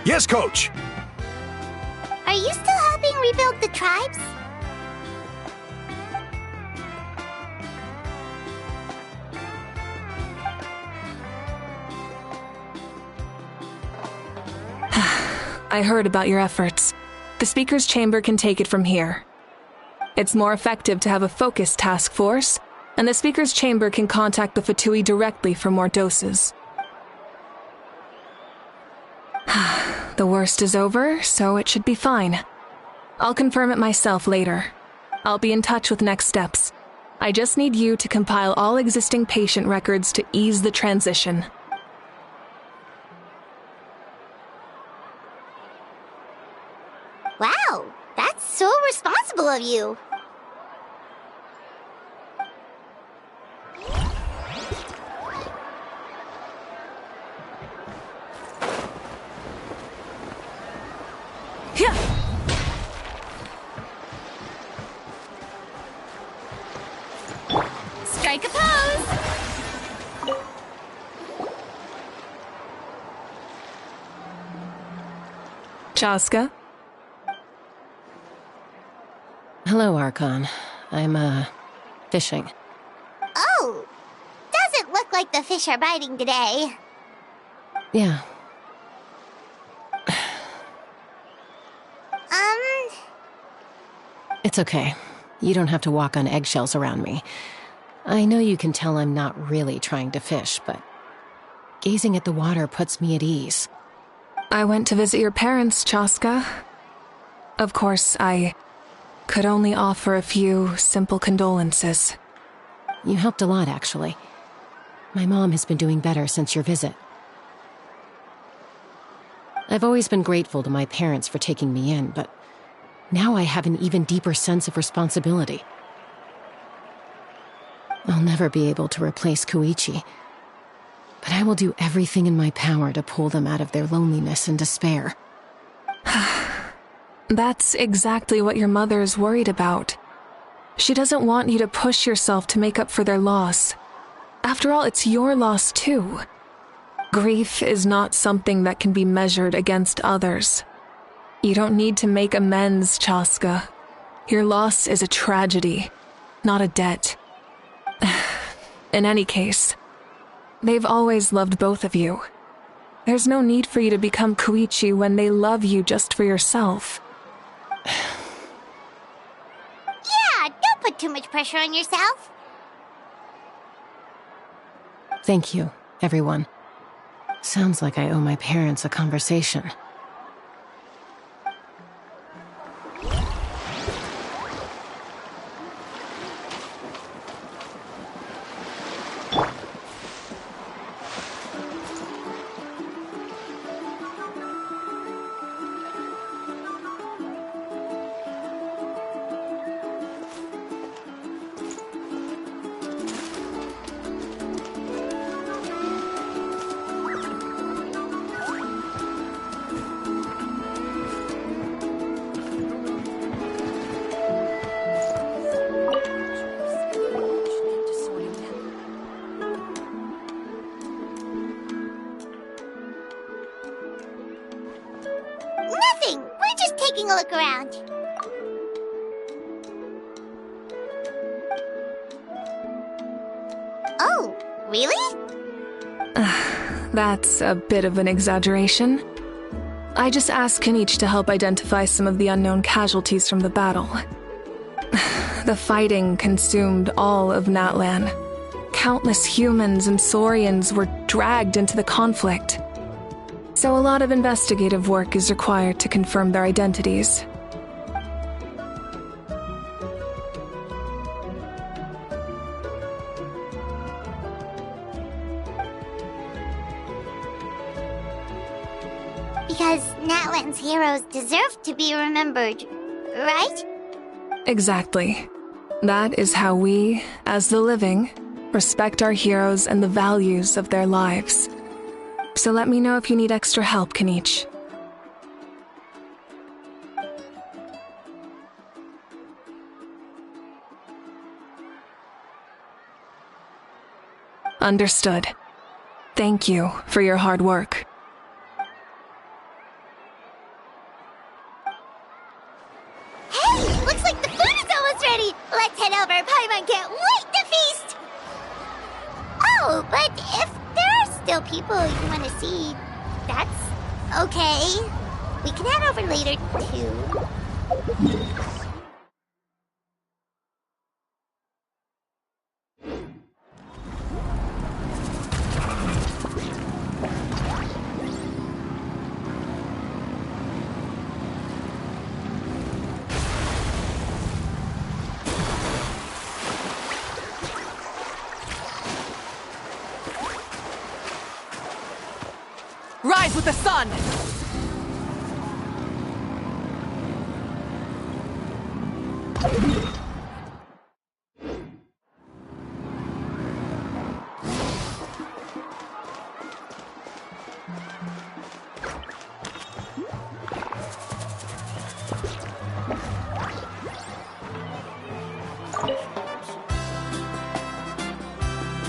Yes, Coach! Are you still helping rebuild the tribes? I heard about your efforts. The speaker's chamber can take it from here. It's more effective to have a focused task force, and the speaker's chamber can contact the Fatui directly for more doses. The worst is over, so it should be fine. I'll confirm it myself later. I'll be in touch with next steps. I just need you to compile all existing patient records to ease the transition. Wow, that's so responsible of you. Strike a pose! Chaska? Hello, Archon. I'm, fishing. Oh, doesn't look like the fish are biting today. Yeah. It's okay. You don't have to walk on eggshells around me. I know you can tell I'm not really trying to fish, but gazing at the water puts me at ease. I went to visit your parents, Chaska. Of course, I could only offer a few simple condolences. You helped a lot, actually. My mom has been doing better since your visit. I've always been grateful to my parents for taking me in, but now I have an even deeper sense of responsibility. I'll never be able to replace Koichi, but I will do everything in my power to pull them out of their loneliness and despair. That's exactly what your mother is worried about. She doesn't want you to push yourself to make up for their loss. After all, it's your loss too. Grief is not something that can be measured against others. You don't need to make amends, Chaska. Your loss is a tragedy, not a debt. In any case, they've always loved both of you. There's no need for you to become Koichi when they love you just for yourself. Yeah, don't put too much pressure on yourself. Thank you, everyone. Sounds like I owe my parents a conversation. Nothing! We're just taking a look around. Oh, really? That's a bit of an exaggeration. I just asked Kenichi to help identify some of the unknown casualties from the battle. The fighting consumed all of Natlan. Countless humans and Saurians were dragged into the conflict. So a lot of investigative work is required to confirm their identities. Because Natlan's heroes deserve to be remembered, right? Exactly. That is how we, as the living, respect our heroes and the values of their lives. So let me know if you need extra help, Kenichi. Understood. Thank you for your hard work. Hey, looks like the food is almost ready! Let's head over, Paimon can't wait to feast! Oh, but if there are still people you want to see, that's okay. We can head over later, too. Rise with the sun!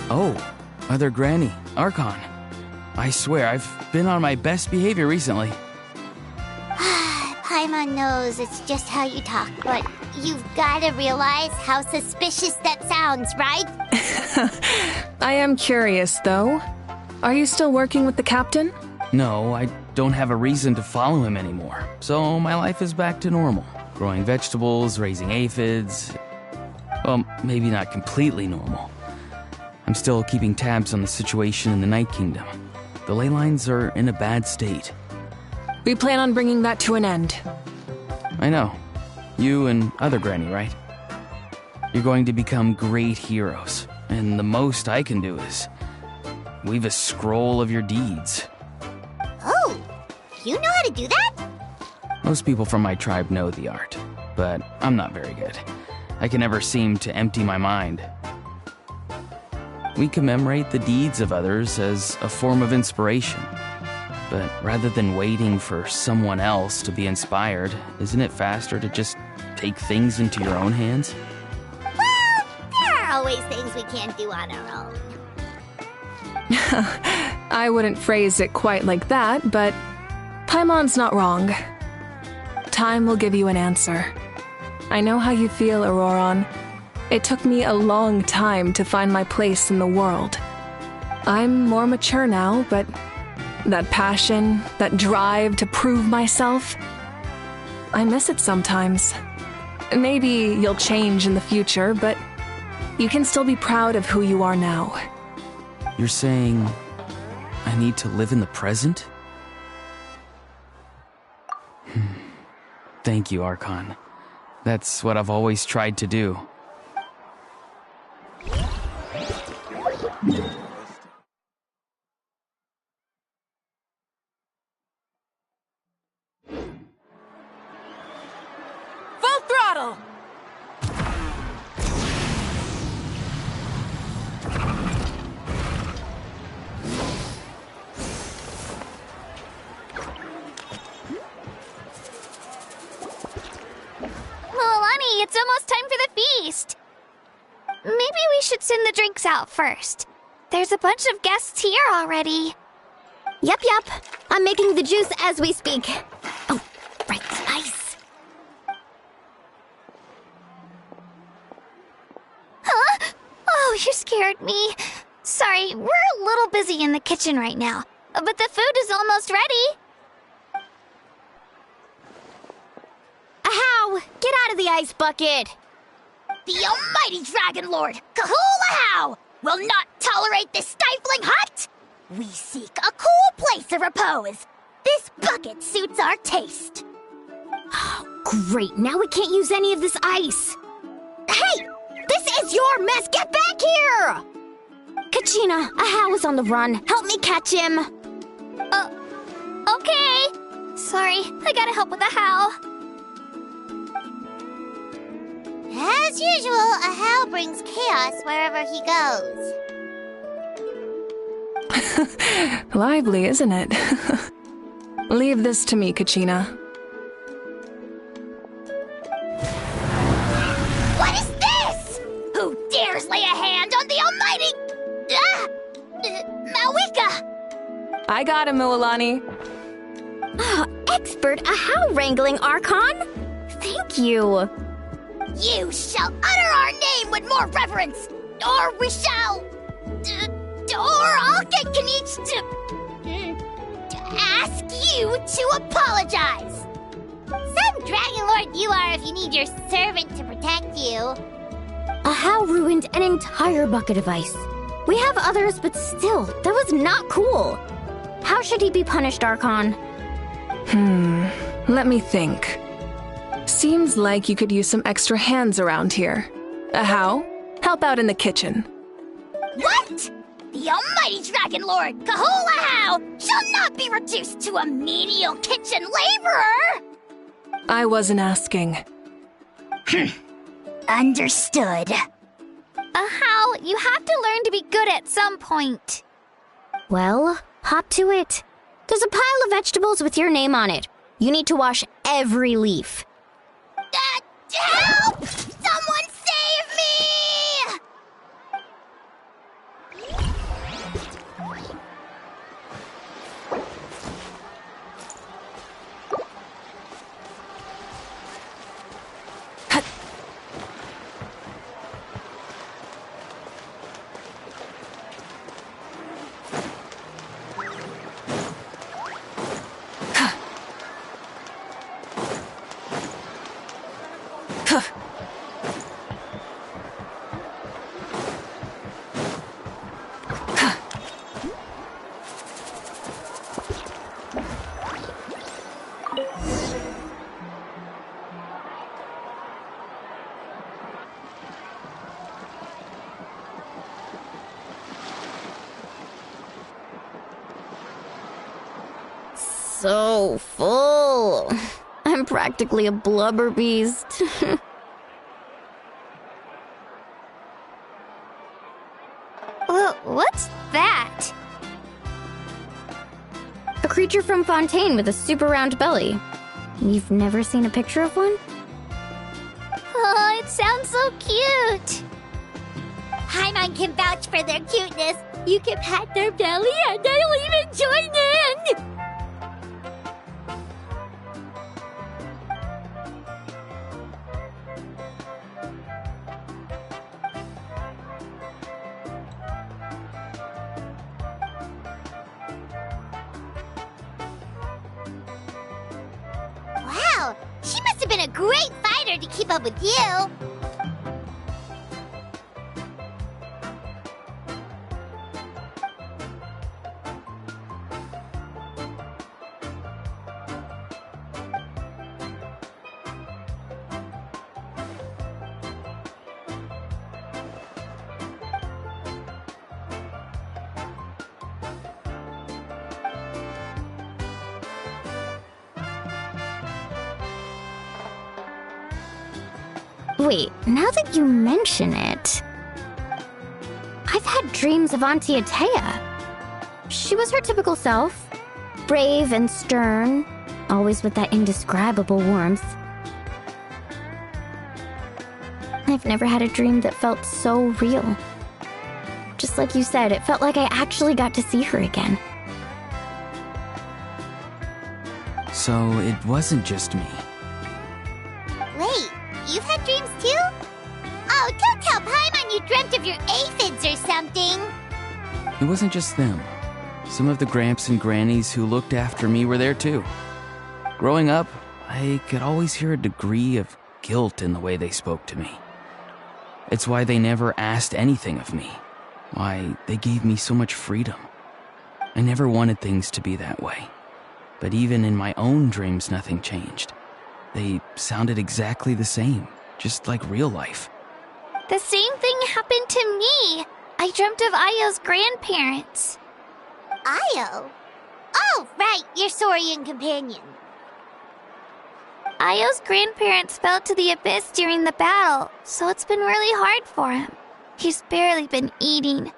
Oh, Mother Granny, Archon. I swear, I've been on my best behavior recently. Paimon knows it's just how you talk, but you've gotta realize how suspicious that sounds, right? I am curious, though. Are you still working with the captain? No, I don't have a reason to follow him anymore, so my life is back to normal. Growing vegetables, raising aphids. Well, maybe not completely normal. I'm still keeping tabs on the situation in the Night Kingdom. The ley lines are in a bad state. We plan on bringing that to an end. I know. You and other Granny, right? You're going to become great heroes, and the most I can do is weave a scroll of your deeds. Oh, you know how to do that? Most people from my tribe know the art, but I'm not very good. I can never seem to empty my mind. We commemorate the deeds of others as a form of inspiration. But rather than waiting for someone else to be inspired, isn't it faster to just take things into your own hands? Well, there are always things we can't do on our own. I wouldn't phrase it quite like that, but Paimon's not wrong. Time will give you an answer. I know how you feel, Auroron. It took me a long time to find my place in the world. I'm more mature now, but that passion, that drive to prove myself, I miss it sometimes. Maybe you'll change in the future, but you can still be proud of who you are now. You're saying I need to live in the present? Thank you, Archon. That's what I've always tried to do. Full throttle! Milani, it's almost time for the feast. Maybe we should send the drinks out first. There's a bunch of guests here already. Yep. I'm making the juice as we speak. Oh, right, ice. Huh? Oh, you scared me. Sorry, we're a little busy in the kitchen right now, but the food is almost ready. Ahow! Get out of the ice bucket! The almighty Dragon Lord, Kahulahau, will not tolerate this stifling hut! We seek a cool place of repose. This bucket suits our taste. Oh, great. Now we can't use any of this ice. Hey! This is your mess! Get back here! Kachina, Ahow is on the run. Help me catch him. Okay. Sorry, I gotta help with the how. As usual, Ahow brings chaos wherever he goes. Lively, isn't it? Leave this to me, Kachina. What is this? Who dares lay a hand on the almighty... Mawika? I got him, Milani. Expert Ahow wrangling, Archon. Thank you. You shall utter our name with more reverence, or we shall... or I'll get Kanich to ask you to apologize. Some Dragon Lord you are if you need your servant to protect you. Ahow ruined an entire bucket of ice. We have others, but still, that was not cool. How should he be punished, Archon? Let me think. Seems like you could use some extra hands around here. Ahow, help out in the kitchen. What? The almighty Dragon Lord, Kahulahau, shall You'll not be reduced to a menial kitchen laborer! I wasn't asking. Understood. How? You have to learn to be good at some point. Well, hop to it. There's a pile of vegetables with your name on it. You need to wash every leaf. Help! Someone save me! So full. I'm practically a blubber beast. What's that? A creature from Fontaine with a super round belly. You've never seen a picture of one? Oh, it sounds so cute. Paimon can vouch for their cuteness. You can pat their belly and they'll even join in. Wow, she must have been a great fighter to keep up with you. Wait, now that you mention it, I've had dreams of Auntie Atea. She was her typical self, brave and stern, always with that indescribable warmth. I've never had a dream that felt so real. Just like you said, it felt like I actually got to see her again. So it wasn't just me. Wait, you've had dreams too? Oh, don't tell Paimon you dreamt of your aphids or something. It wasn't just them. Some of the Gramps and Grannies who looked after me were there too. Growing up, I could always hear a degree of guilt in the way they spoke to me. It's why they never asked anything of me. Why they gave me so much freedom. I never wanted things to be that way. But even in my own dreams, nothing changed. They sounded exactly the same, just like real life. The same thing happened to me. I dreamt of Ayo's grandparents. Ayo? Oh, right, your Saurian companion. Ayo's grandparents fell to the abyss during the battle, so it's been really hard for him. He's barely been eating.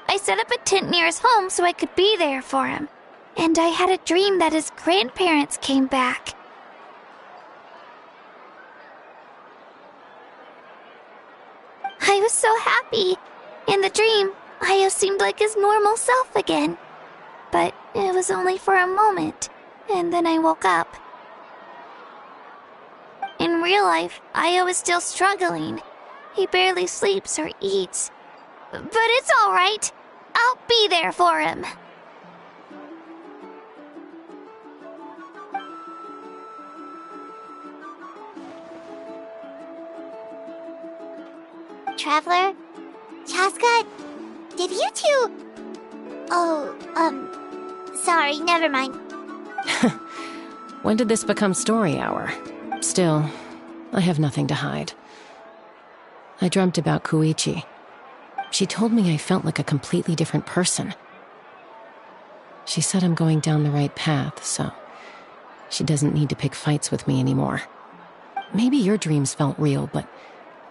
I set up a tent near his home so I could be there for him. And I had a dream that his grandparents came back. I was so happy. In the dream, Ayo seemed like his normal self again. But it was only for a moment, and then I woke up. In real life, Ayo is still struggling. He barely sleeps or eats. But it's all right. I'll be there for him. Traveler? Chaska? Did you two... Oh, sorry, never mind. When did this become story hour? Still, I have nothing to hide. I dreamt about Koichi. She told me I felt like a completely different person. She said I'm going down the right path, so she doesn't need to pick fights with me anymore. Maybe your dreams felt real, but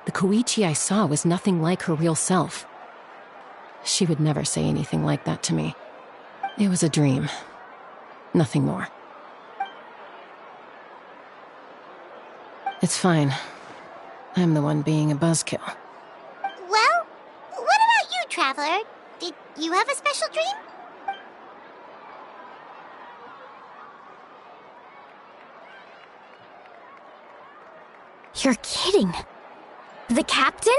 the Koichi I saw was nothing like her real self. She would never say anything like that to me. It was a dream. Nothing more. It's fine. I'm the one being a buzzkill. Well, what about you, Traveler? Did you have a special dream? You're kidding. The captain?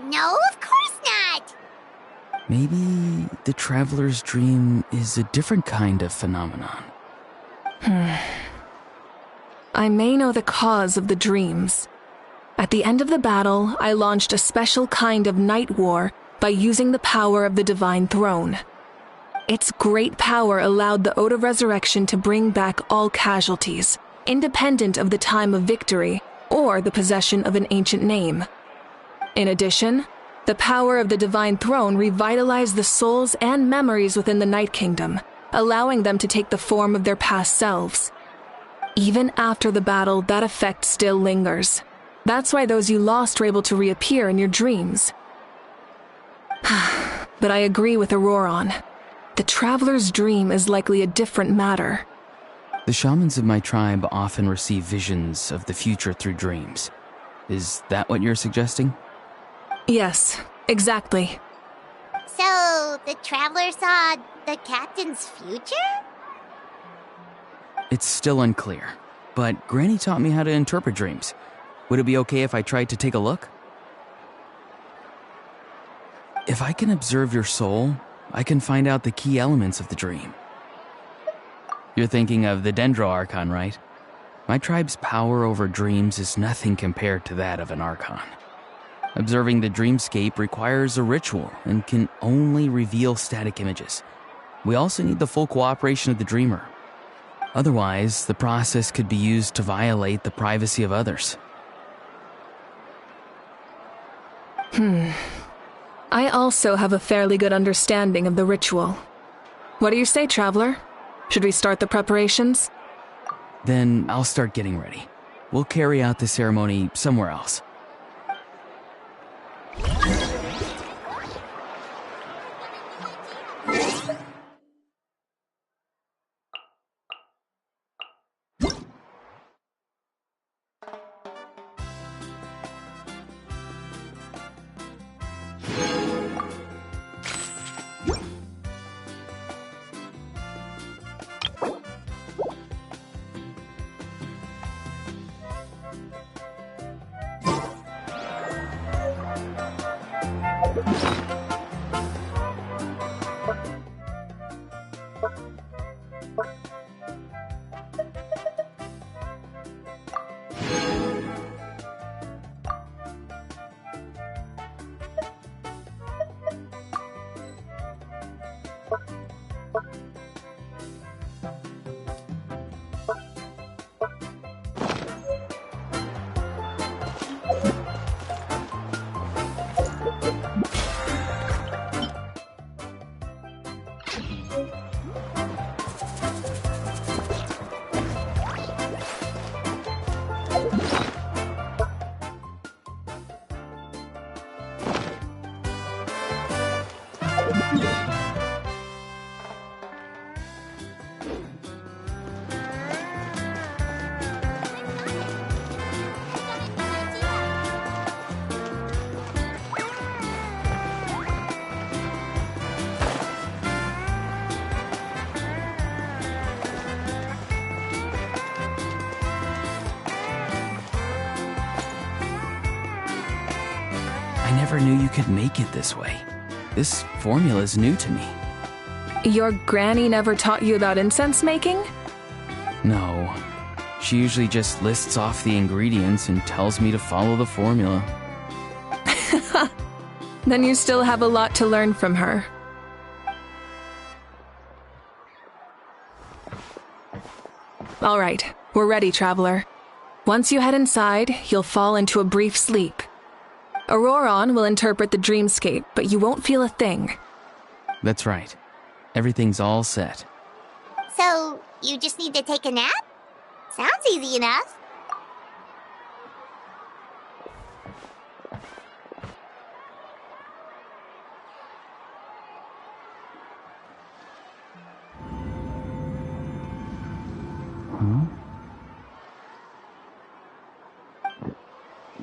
No, of course not! Maybe the traveler's dream is a different kind of phenomenon. I may know the cause of the dreams. At the end of the battle, I launched a special kind of night war by using the power of the Divine Throne. Its great power allowed the Ode of Resurrection to bring back all casualties, independent of the time of victory or the possession of an ancient name. In addition, the power of the Divine Throne revitalized the souls and memories within the Night Kingdom, allowing them to take the form of their past selves. Even after the battle, that effect still lingers. That's why those you lost were able to reappear in your dreams. But I agree with Auroron. The Traveler's dream is likely a different matter. The shamans of my tribe often receive visions of the future through dreams. Is that what you're suggesting? Yes, exactly. So, the Traveler saw the captain's future? It's still unclear, but Granny taught me how to interpret dreams. Would it be okay if I tried to take a look? If I can observe your soul, I can find out the key elements of the dream. You're thinking of the Dendro Archon, right? My tribe's power over dreams is nothing compared to that of an Archon. Observing the dreamscape requires a ritual and can only reveal static images. We also need the full cooperation of the dreamer. Otherwise, the process could be used to violate the privacy of others. I also have a fairly good understanding of the ritual. What do you say, Traveler? Should we start the preparations? Then I'll start getting ready. We'll carry out the ceremony somewhere else. I never knew you could make it this way. This formula is new to me. Your granny never taught you about incense making? No. She usually just lists off the ingredients and tells me to follow the formula. Then you still have a lot to learn from her. All right, we're ready, Traveler. Once you head inside, you'll fall into a brief sleep. Auroron will interpret the dreamscape, but you won't feel a thing. That's right. Everything's all set. So, you just need to take a nap? Sounds easy enough. Huh?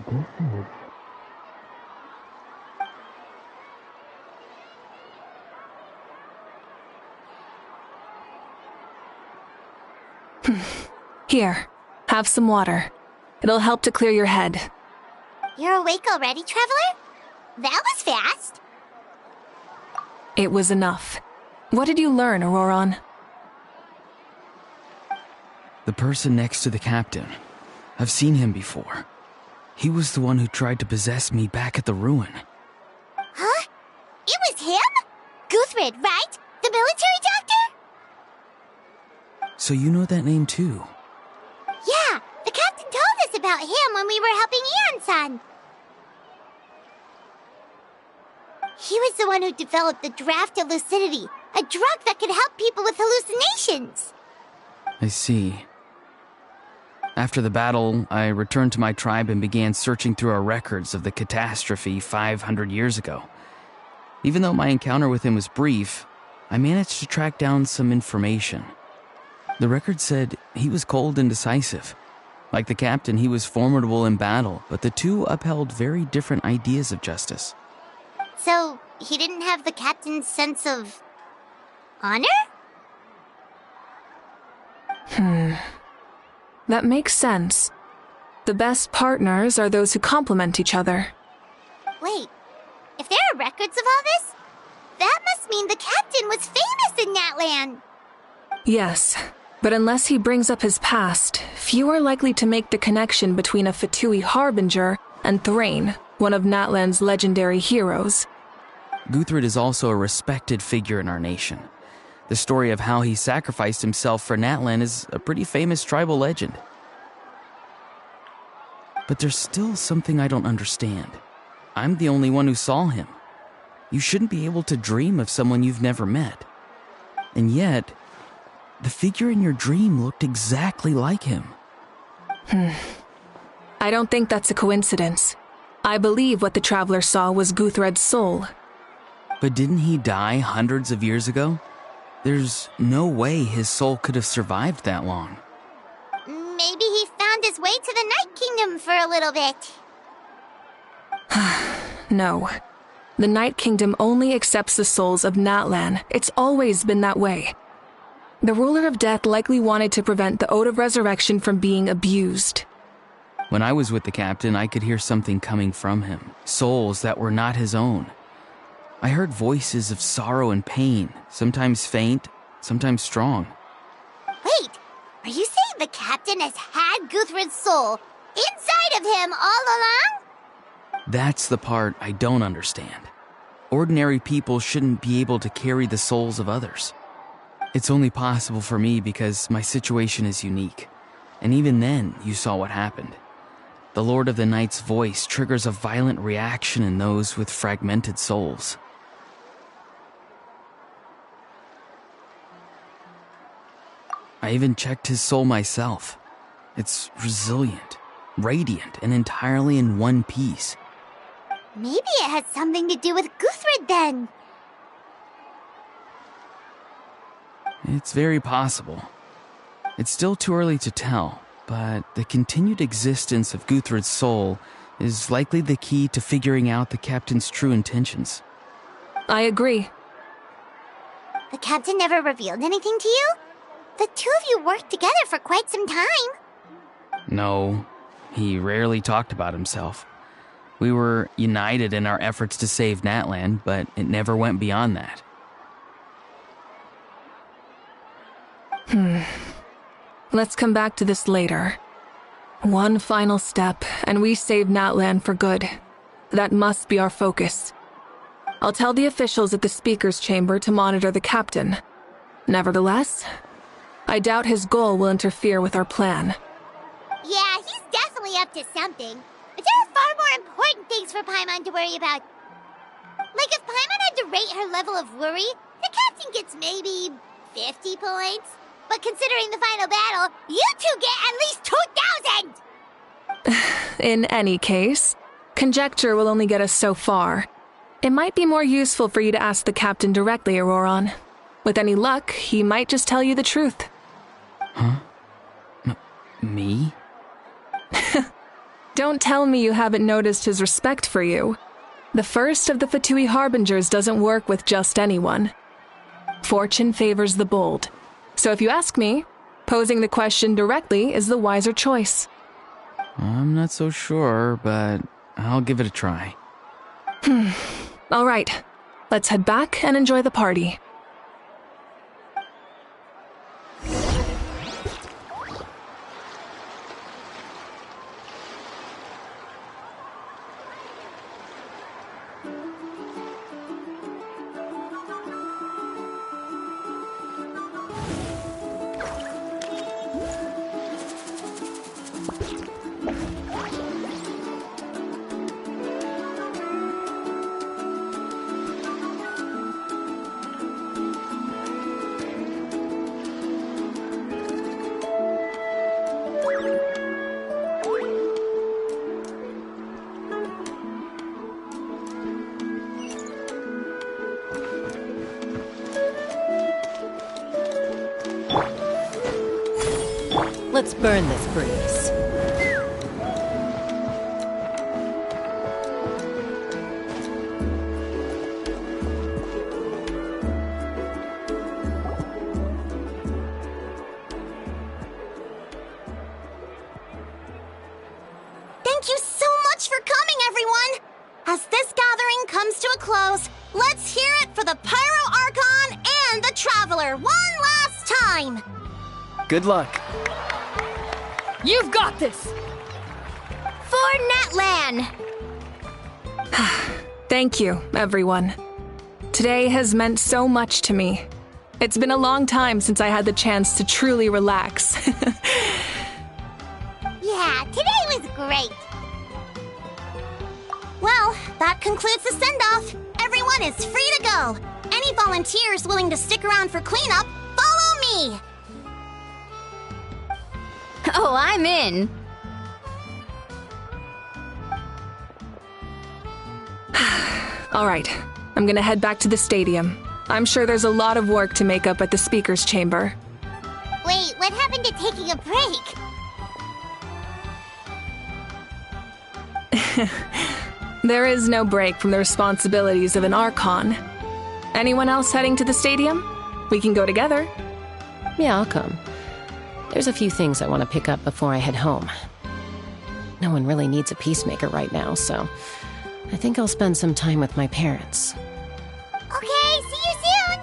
This is... Here, have some water. It'll help to clear your head. You're awake already, Traveler? That was fast. It was enough. What did you learn, Auroron? The person next to the captain. I've seen him before. He was the one who tried to possess me back at the ruin. Huh? It was him? Guthrid, right? The military doctor? So you know that name too? Yeah, the captain told us about him when we were helping Eon-san. He was the one who developed the draft of lucidity, a drug that could help people with hallucinations. I see. After the battle, I returned to my tribe and began searching through our records of the catastrophe 500 years ago. Even though my encounter with him was brief, I managed to track down some information. The record said he was cold and decisive. Like the captain, he was formidable in battle, but the two upheld very different ideas of justice. So, he didn't have the captain's sense of... honor? That makes sense. The best partners are those who complement each other. Wait, if there are records of all this, that must mean the captain was famous in Natlan. Yes, but unless he brings up his past, few are likely to make the connection between a Fatui harbinger and Thrain, one of Natlan's legendary heroes. Guthrid is also a respected figure in our nation. The story of how he sacrificed himself for Natlan is a pretty famous tribal legend. But there's still something I don't understand. I'm the only one who saw him. You shouldn't be able to dream of someone you've never met. And yet, the figure in your dream looked exactly like him. I don't think that's a coincidence. I believe what the Traveler saw was Guthred's soul. But didn't he die hundreds of years ago? There's no way his soul could have survived that long. Maybe he found his way to the Night Kingdom for a little bit. No. The Night Kingdom only accepts the souls of Natlan. It's always been that way. The Ruler of Death likely wanted to prevent the Ode of Resurrection from being abused. When I was with the captain, I could hear something coming from him. Souls that were not his own. I heard voices of sorrow and pain, sometimes faint, sometimes strong. Wait, are you saying the captain has had Guthrid's soul inside of him all along? That's the part I don't understand. Ordinary people shouldn't be able to carry the souls of others. It's only possible for me because my situation is unique. And even then, you saw what happened. The Lord of the Night's voice triggers a violent reaction in those with fragmented souls. I even checked his soul myself. It's resilient, radiant, and entirely in one piece. Maybe it has something to do with Guthrid then. It's very possible. It's still too early to tell, but the continued existence of Guthrid's soul is likely the key to figuring out the captain's true intentions. I agree. The captain never revealed anything to you? The two of you worked together for quite some time. No, he rarely talked about himself. We were united in our efforts to save Natlan, but it never went beyond that. Let's come back to this later. One final step, and we save Natlan for good. That must be our focus. I'll tell the officials at the speaker's chamber to monitor the captain. Nevertheless, I doubt his goal will interfere with our plan. Yeah, he's definitely up to something. But there are far more important things for Paimon to worry about. Like if Paimon had to rate her level of worry, the captain gets maybe 50 points. But considering the final battle, you two get at least 2,000! In any case, conjecture will only get us so far. It might be more useful for you to ask the captain directly, Auroron. With any luck, he might just tell you the truth. Huh? Me? Don't tell me you haven't noticed his respect for you. The first of the Fatui Harbingers doesn't work with just anyone. Fortune favors the bold. So if you ask me, posing the question directly is the wiser choice. I'm not so sure, but I'll give it a try. All right, let's head back and enjoy the party. Let's burn this breeze. Thank you so much for coming, everyone! As this gathering comes to a close, let's hear it for the Pyro Archon and the Traveler one last time! Good luck. You've got this! For Netlan! Thank you, everyone. Today has meant so much to me. It's been a long time since I had the chance to truly relax. Yeah, today was great. Well, that concludes the send-off. Everyone is free to go. Any volunteers willing to stick around for cleanup, follow me! Oh, I'm in. All right, I'm gonna head back to the stadium. I'm sure there's a lot of work to make up at the speaker's chamber. Wait, what happened to taking a break? There is no break from the responsibilities of an Archon. Anyone else heading to the stadium? We can go together. Yeah, I'll come. There's a few things I want to pick up before I head home. No one really needs a peacemaker right now, so I think I'll spend some time with my parents. Okay, see you soon!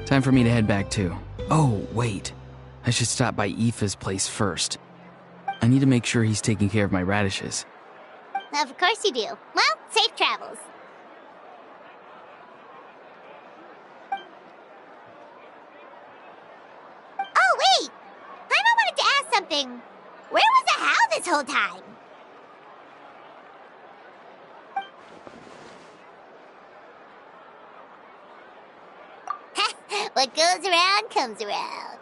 Time for me to head back too. Oh, wait. I should stop by Aoife's place first. I need to make sure he's taking care of my radishes. Of course you do. Well, safe travels. Oh, wait! Paimon wanted to ask something. Where was the How this whole time? What goes around comes around.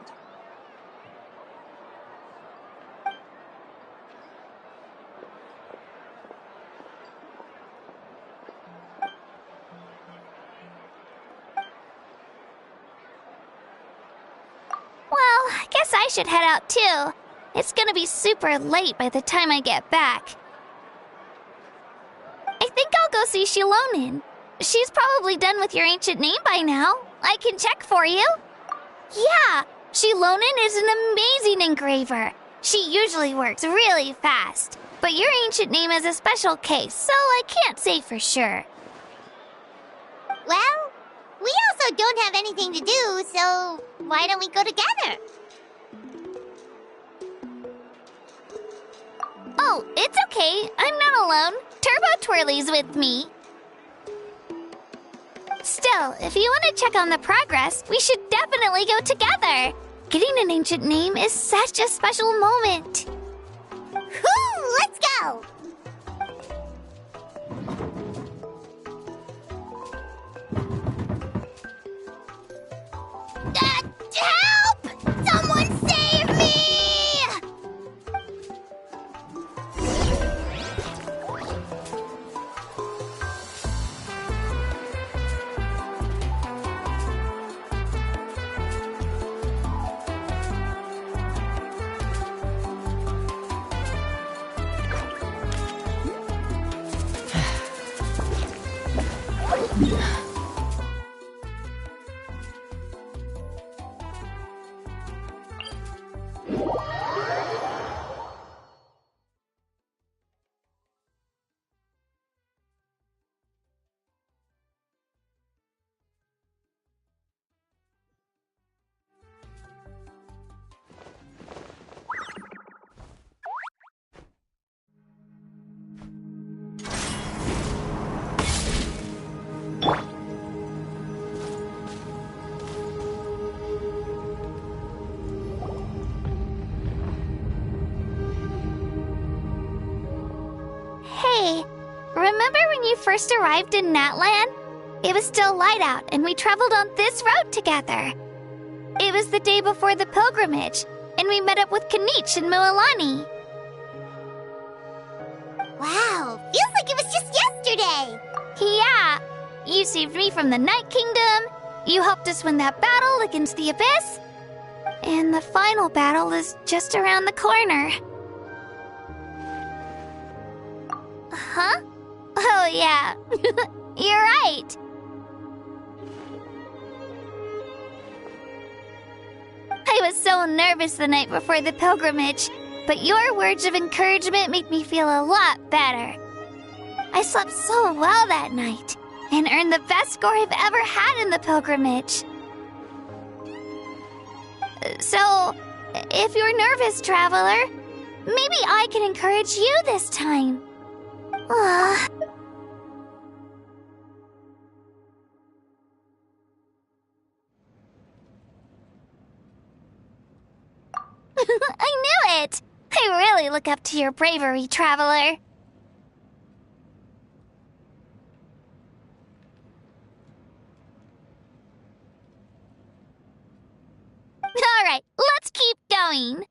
Well, I guess I should head out too. It's gonna be super late by the time I get back. I think I'll go see Shilonin. She's probably done with your ancient name by now. I can check for you. Yeah, Shilonin is an amazing engraver. She usually works really fast. But your ancient name is a special case, so I can't say for sure. Well, we also don't have anything to do, so why don't we go together? Oh, it's okay. I'm not alone. Turbo Twirly's with me. Still, if you want to check on the progress, we should definitely go together. Getting an ancient name is such a special moment. Whoo! Let's go! Help! Someone save me! Hey, remember when you first arrived in Natlan? It was still light out, and we traveled on this road together. It was the day before the pilgrimage, and we met up with Kanich and Mualani. Wow, feels like it was just yesterday. Yeah, you saved me from the Night Kingdom, you helped us win that battle against the Abyss, and the final battle is just around the corner. Huh? Oh, yeah. You're right. I was so nervous the night before the pilgrimage, but your words of encouragement made me feel a lot better. I slept so well that night and earned the best score I've ever had in the pilgrimage. So, if you're nervous, traveler, maybe I can encourage you this time. Ah. I knew it! I really look up to your bravery, traveler. Alright, let's keep going.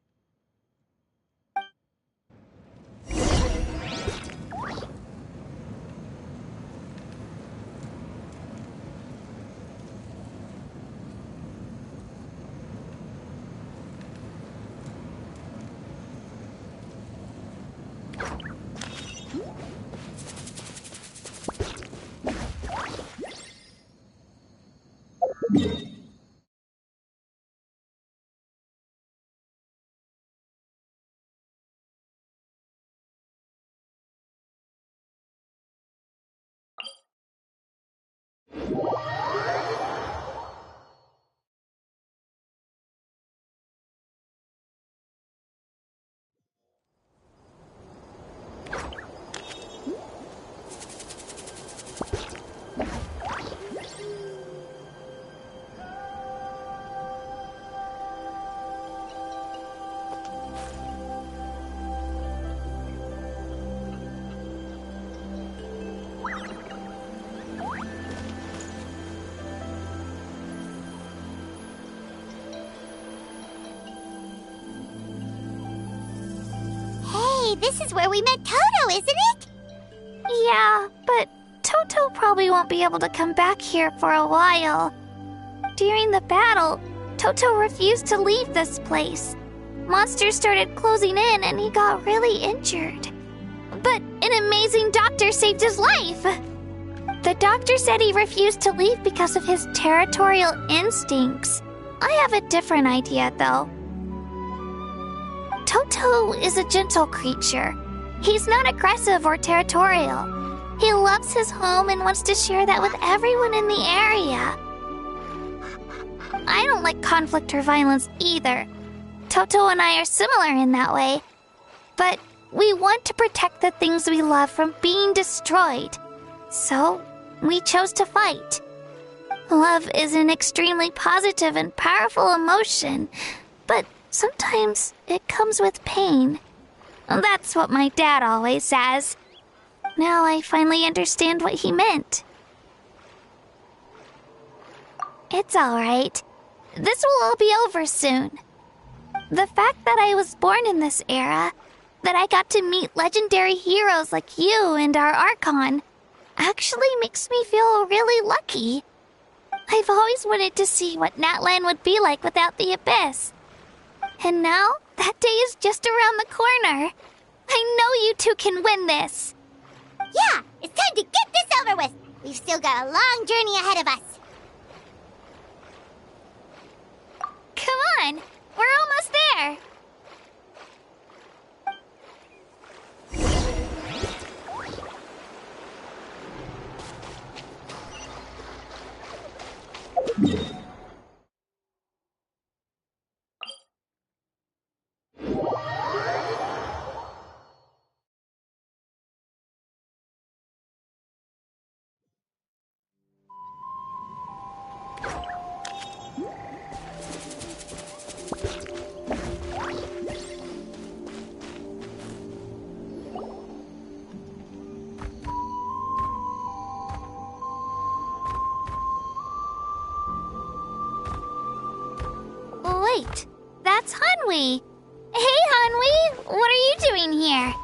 This is where we met Toto, isn't it? Yeah, but Toto probably won't be able to come back here for a while. During the battle, Toto refused to leave this place. Monsters started closing in and he got really injured. But an amazing doctor saved his life! The doctor said he refused to leave because of his territorial instincts. I have a different idea, though. Toto is a gentle creature. He's not aggressive or territorial. He loves his home and wants to share that with everyone in the area. I don't like conflict or violence either. Toto and I are similar in that way. But we want to protect the things we love from being destroyed. So, we chose to fight. Love is an extremely positive and powerful emotion, but sometimes it comes with pain. That's what my dad always says. Now I finally understand what he meant. It's alright. This will all be over soon. The fact that I was born in this era, that I got to meet legendary heroes like you and our Archon, actually makes me feel really lucky. I've always wanted to see what Natlan would be like without the Abyss. And now, that day is just around the corner. I know you two can win this. Yeah, it's time to get this over with. We've still got a long journey ahead of us. Come on, we're almost there. Wait, that's Hanwi. Hey, Hanwi, what are you doing here?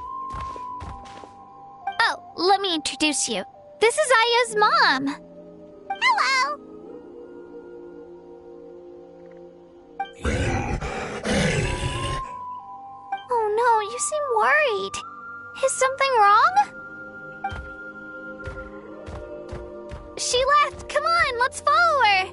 Oh, let me introduce you. This is Aya's mom. Hello. Oh no, you seem worried. Is something wrong? She left. Come on, let's follow her.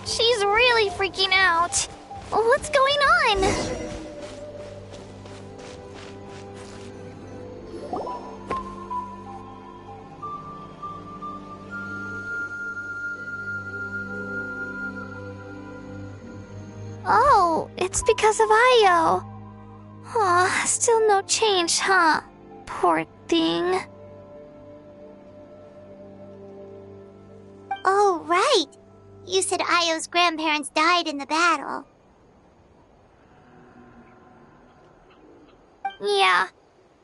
She's really freaking out. What's going on? Oh, it's because of Io. Aw, still no change, huh? Poor thing. Oh, right. You said Io's grandparents died in the battle. Yeah.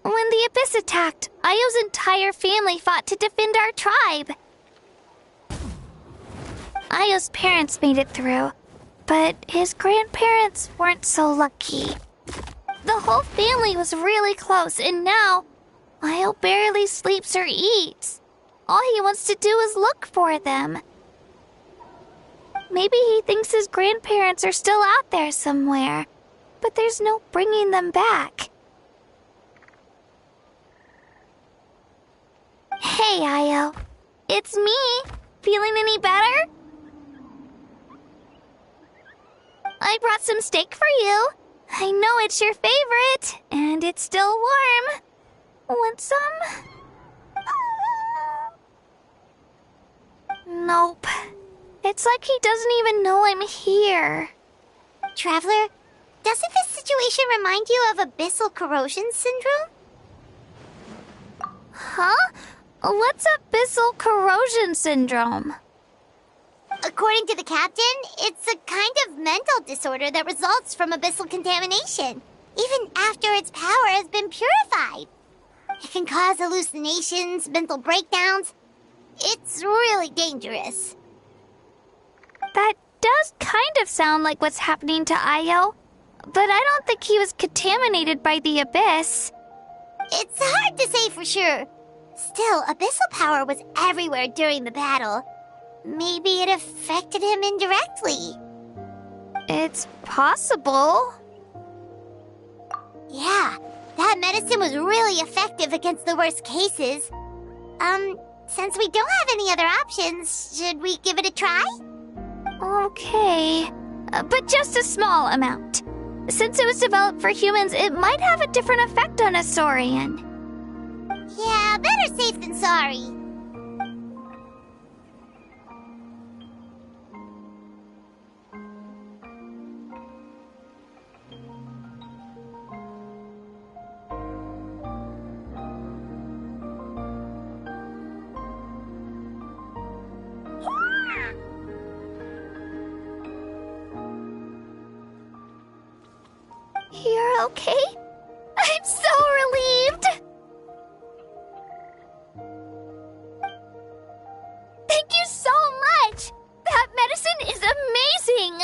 When the Abyss attacked, Io's entire family fought to defend our tribe. Io's parents made it through, but his grandparents weren't so lucky. The whole family was really close, and now Io barely sleeps or eats. All he wants to do is look for them. Maybe he thinks his grandparents are still out there somewhere, but there's no bringing them back. Hey, Io. It's me. Feeling any better? I brought some steak for you. I know it's your favorite, and it's still warm. Want some? Nope. It's like he doesn't even know I'm here. Traveler, doesn't this situation remind you of abyssal corrosion syndrome? Huh? What's abyssal corrosion syndrome? According to the captain, it's a kind of mental disorder that results from abyssal contamination, even after its power has been purified. It can cause hallucinations, mental breakdowns. It's really dangerous. That does kind of sound like what's happening to Io, but I don't think he was contaminated by the Abyss. It's hard to say for sure. Still, abyssal power was everywhere during the battle. Maybe it affected him indirectly. It's possible. Yeah, that medicine was really effective against the worst cases. Since we don't have any other options, should we give it a try? Okay, but just a small amount. Since it was developed for humans, it might have a different effect on a Saurian. Yeah, better safe than sorry. okay? I'm so relieved! Thank you so much! That medicine is amazing!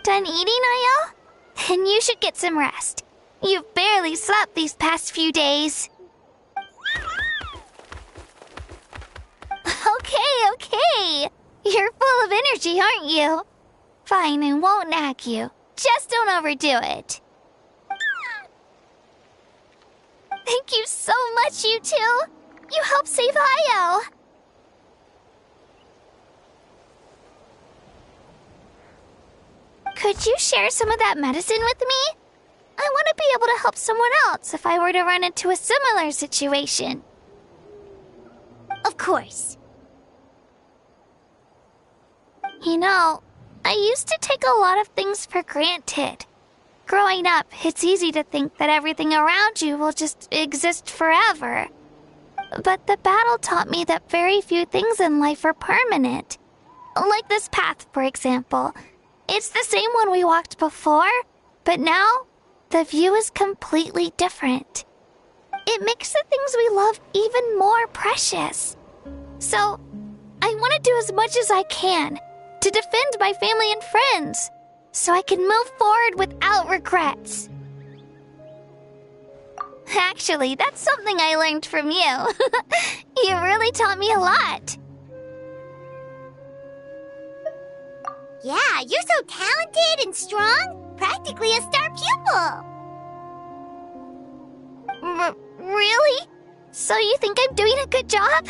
Done eating, Ayel? Then you should get some rest. You've barely slept these past few days. Okay. You're full of energy, aren't you? Fine, I won't nag you. Just don't overdo it. Thank you so much, you two. You helped save Ayel. Could you share some of that medicine with me? I want to be able to help someone else if I were to run into a similar situation. Of course. You know, I used to take a lot of things for granted. Growing up, it's easy to think that everything around you will just exist forever. But the battle taught me that very few things in life are permanent. Like this path, for example. It's the same one we walked before, but now the view is completely different. It makes the things we love even more precious. So, I want to do as much as I can to defend my family and friends, so I can move forward without regrets. Actually, that's something I learned from you. You really taught me a lot. Yeah, you're so talented and strong. Practically a star pupil. Really? So you think I'm doing a good job?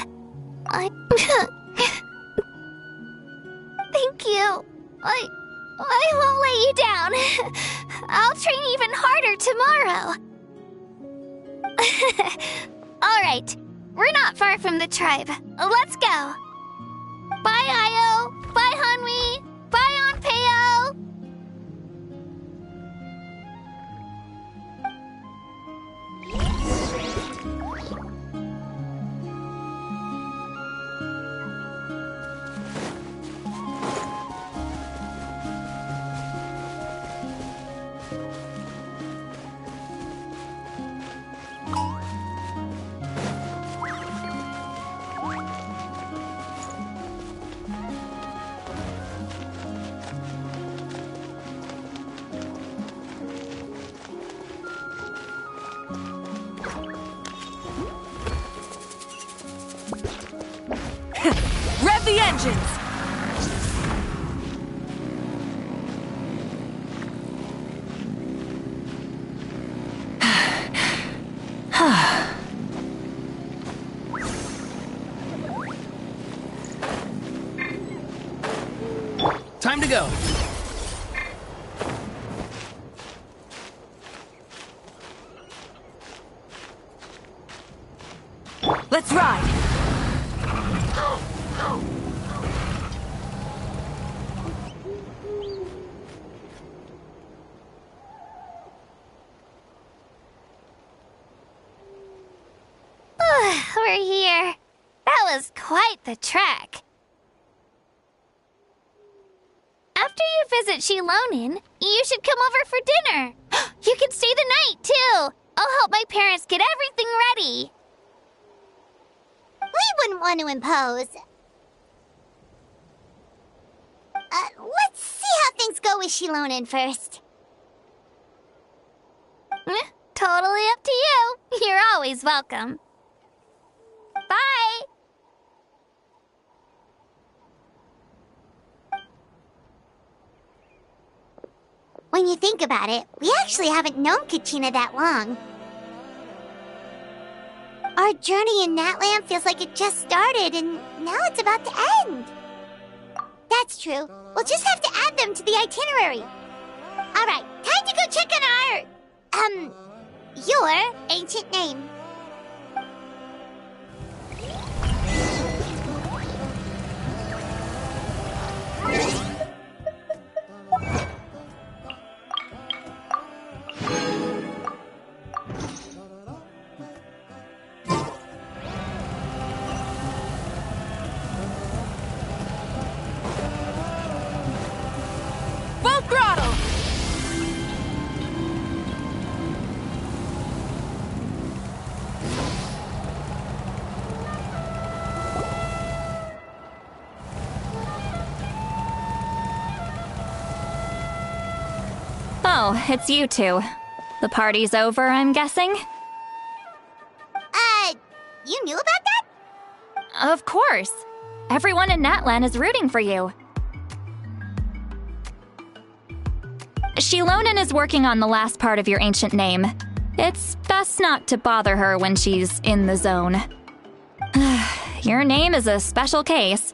Thank you. I won't let you down. I'll train even harder tomorrow. All right, we're not far from the tribe. Let's go. Bye, Io. Bye, Hanwi. Bye, Anpeo. Rev the engines! Time to go. Let's ride! We're here. That was quite the trek. After you visit Shilonin, you should come over for dinner. You can stay the night, too. I'll help my parents get everything ready. We wouldn't want to impose. Let's see how things go with Shilonin first. Totally up to you. You're always welcome. Bye! When you think about it, we actually haven't known Kachina that long. Our journey in Natland feels like it just started, and now it's about to end. That's true. We'll just have to add them to the itinerary. All right, time to go check on your ancient name. Oh, it's you two. The party's over, I'm guessing? You knew about that? Of course. Everyone in Natlan is rooting for you. Shilonen is working on the last part of your ancient name. It's best not to bother her when she's in the zone. Your name is a special case.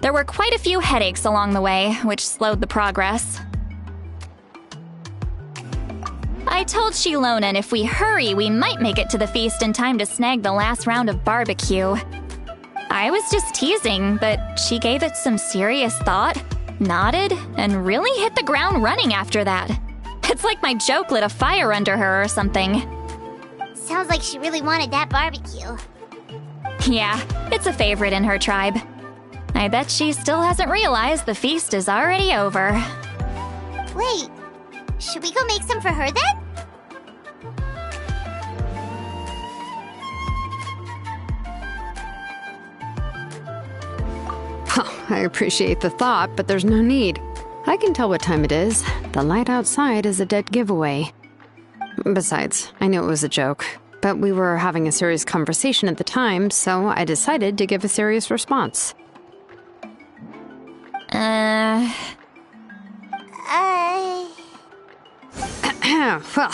There were quite a few headaches along the way, which slowed the progress. I told Shilonen if we hurry, we might make it to the feast in time to snag the last round of barbecue. I was just teasing, but she gave it some serious thought, nodded, and really hit the ground running after that. It's like my joke lit a fire under her or something. Sounds like she really wanted that barbecue. Yeah, it's a favorite in her tribe. I bet she still hasn't realized the feast is already over. Wait, should we go make some for her then? Oh, I appreciate the thought, but there's no need. I can tell what time it is. The light outside is a dead giveaway. Besides, I knew it was a joke, but we were having a serious conversation at the time, so I decided to give a serious response. Well,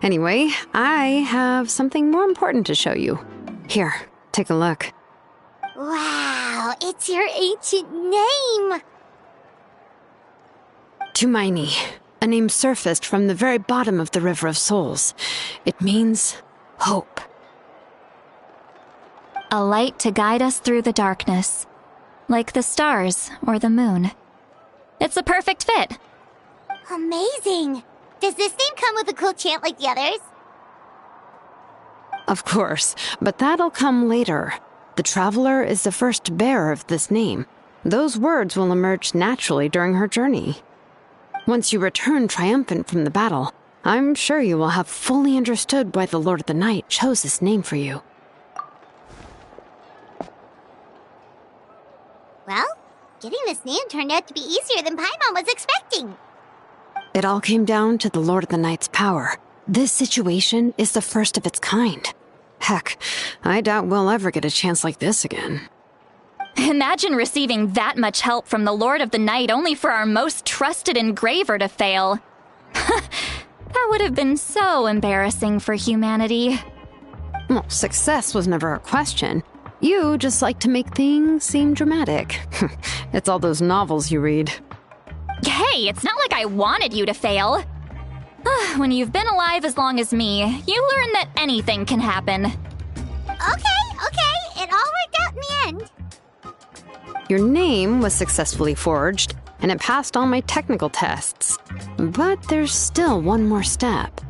anyway, I have something more important to show you. Here, take a look. Wow, it's your ancient name! Tumaini, a name surfaced from the very bottom of the River of Souls. It means hope. A light to guide us through the darkness, like the stars or the moon. It's a perfect fit. Amazing! Does this name come with a cool chant like the others? Of course, but that'll come later. The Traveler is the first bearer of this name. Those words will emerge naturally during her journey. Once you return triumphant from the battle, I'm sure you will have fully understood why the Lord of the Night chose this name for you. Well, getting this name turned out to be easier than Paimon was expecting. It all came down to the Lord of the Night's power. This situation is the first of its kind. Heck, I doubt we'll ever get a chance like this again. Imagine receiving that much help from the Lord of the Night only for our most trusted engraver to fail. That would have been so embarrassing for humanity. Well, success was never a question. You just like to make things seem dramatic. It's all those novels you read. Hey, it's not like I wanted you to fail. When you've been alive as long as me, you learn that anything can happen. Okay, it all worked out in the end. Your name was successfully forged, and it passed all my technical tests. But there's still one more step.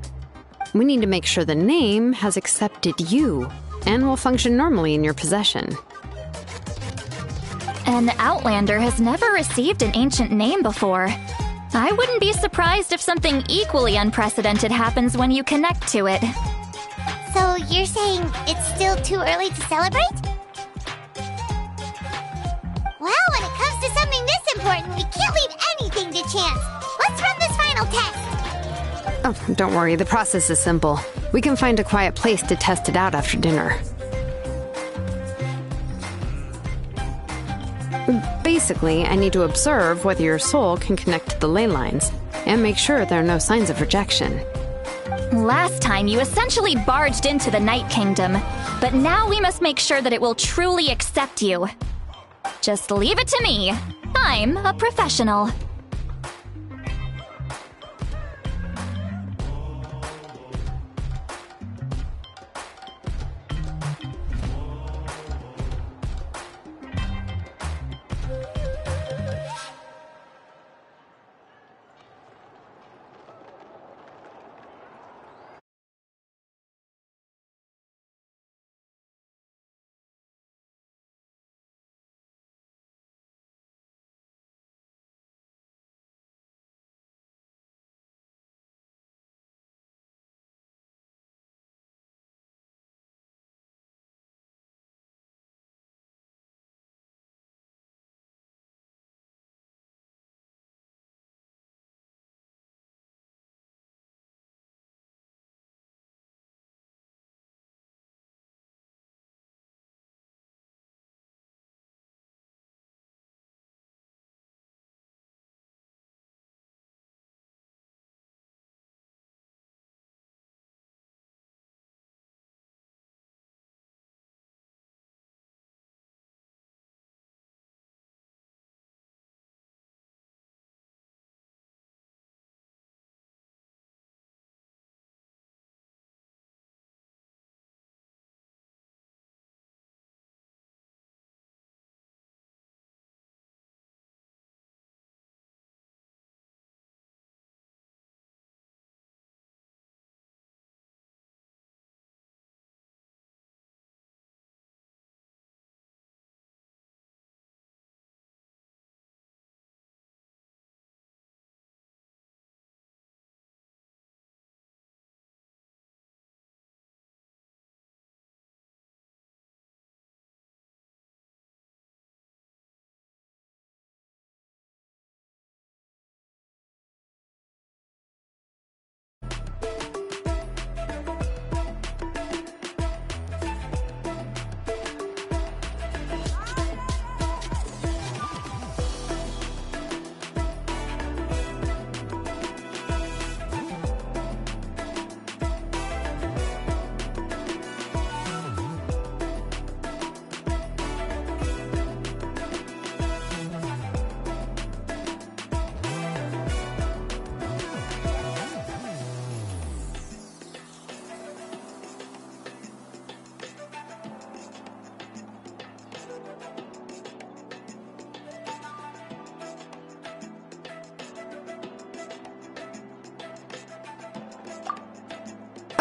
We need to make sure the name has accepted you, and will function normally in your possession. An Outlander has never received an ancient name before. I wouldn't be surprised if something equally unprecedented happens when you connect to it. So you're saying it's still too early to celebrate? Well, when it comes to something this important, we can't leave anything to chance. Let's run this final test. Oh, don't worry, the process is simple. We can find a quiet place to test it out after dinner. Basically, I need to observe whether your soul can connect to the ley lines, and make sure there are no signs of rejection. Last time, you essentially barged into the Night Kingdom, but now we must make sure that it will truly accept you. Just leave it to me. I'm a professional.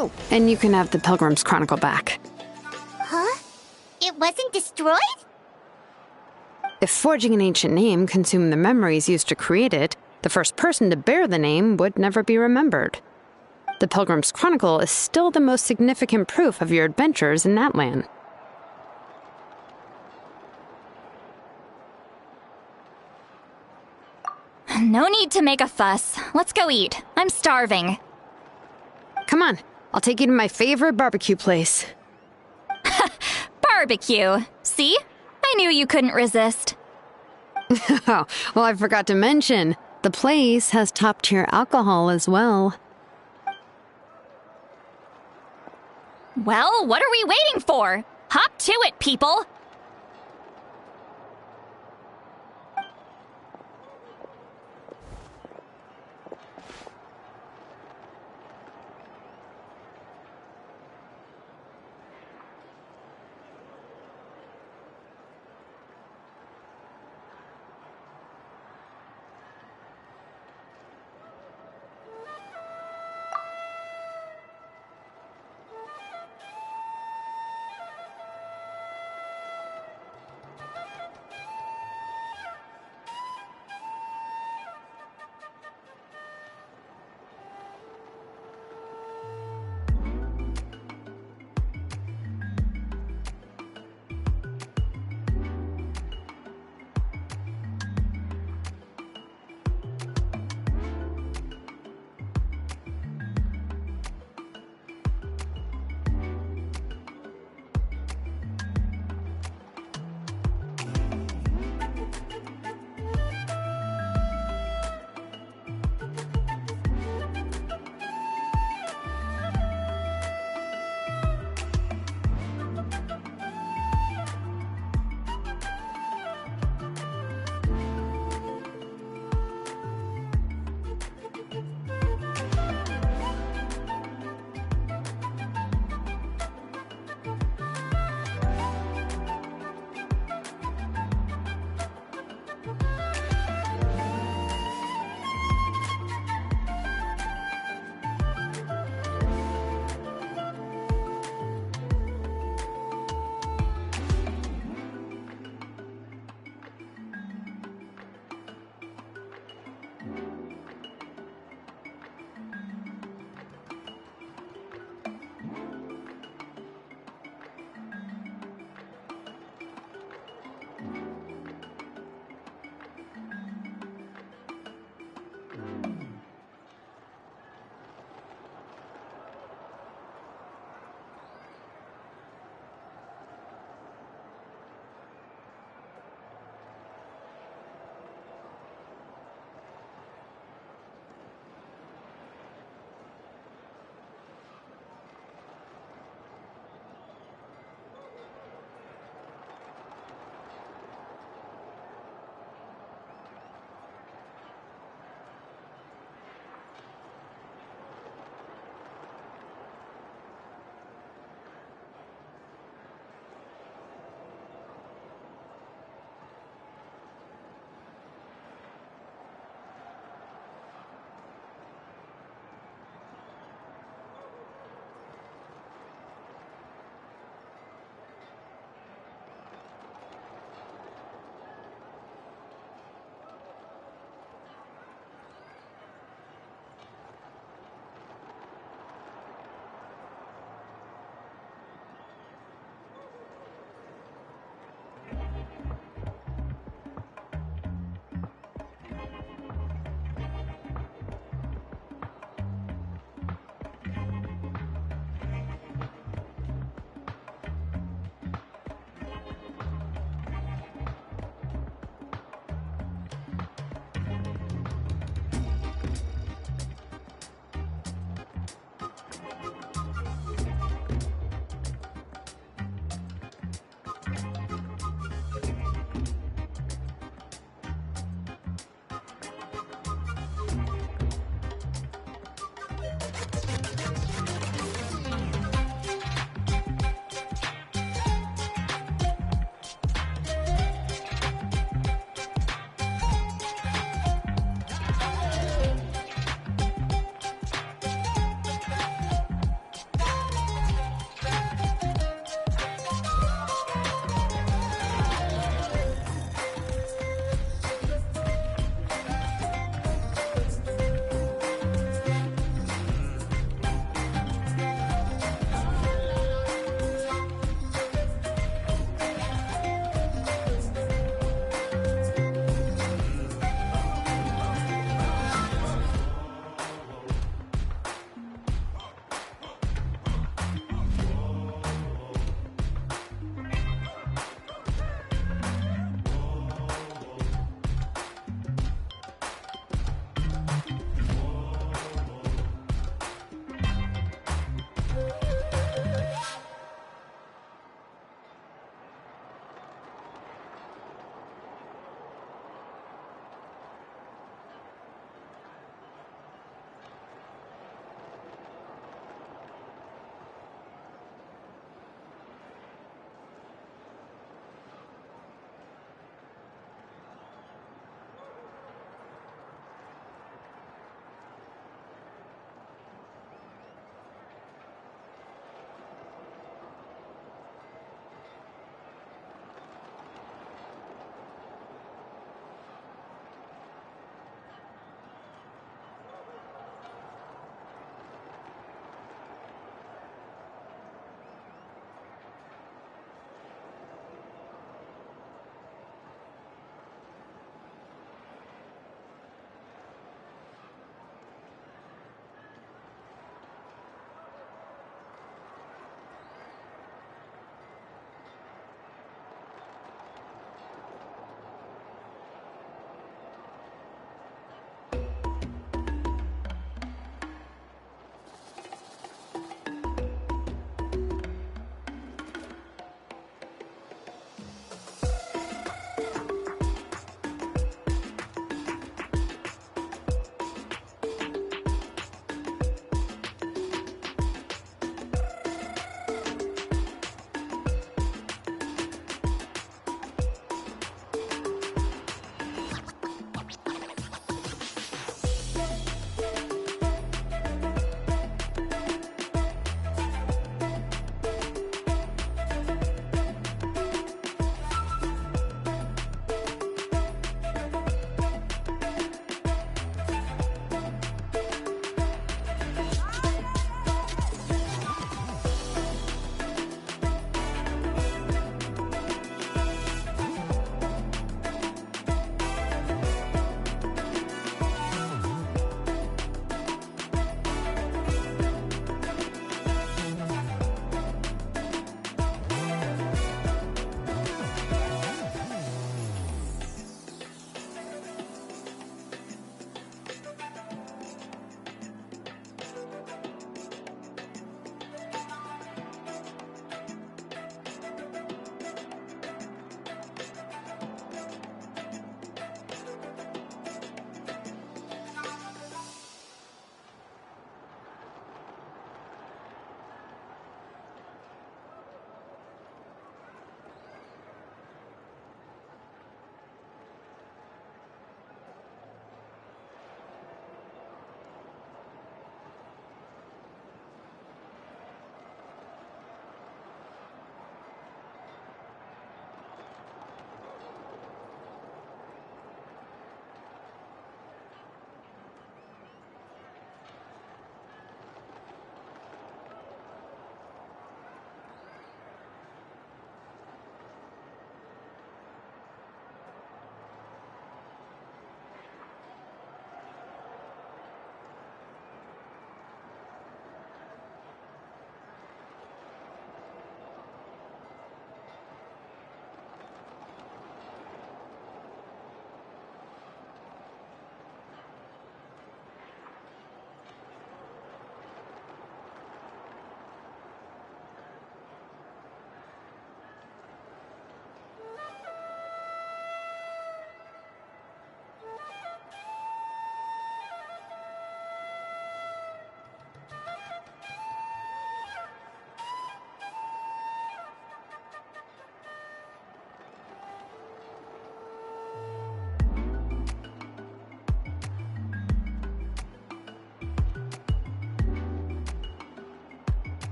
Oh, and you can have the Pilgrim's Chronicle back. Huh? It wasn't destroyed? If forging an ancient name consumed the memories used to create it, the first person to bear the name would never be remembered. The Pilgrim's Chronicle is still the most significant proof of your adventures in that land. No need to make a fuss. Let's go eat. I'm starving. Come on, I'll take you to my favorite barbecue place. Barbecue. See? I knew you couldn't resist. Oh, well, I forgot to mention, the place has top-tier alcohol as well. Well, what are we waiting for? Hop to it, people!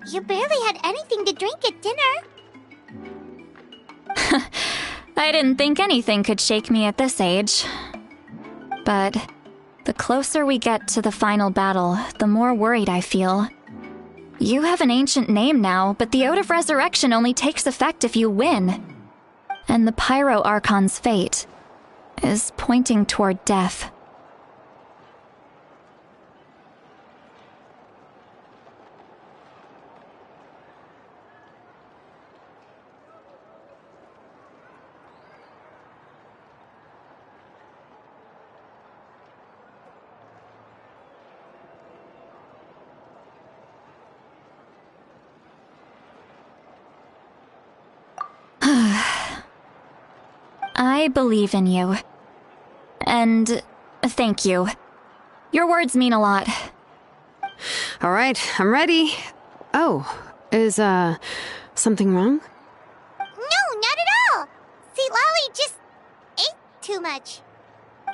You barely had anything to drink at dinner. I didn't think anything could shake me at this age. But the closer we get to the final battle, the more worried I feel. You have an ancient name now, but the Oath of Resurrection only takes effect if you win. And the Pyro Archon's fate is pointing toward death. I believe in you. And thank you. Your words mean a lot. All right, I'm ready. Oh, is, something wrong? No, not at all. See, Lolly just ate too much.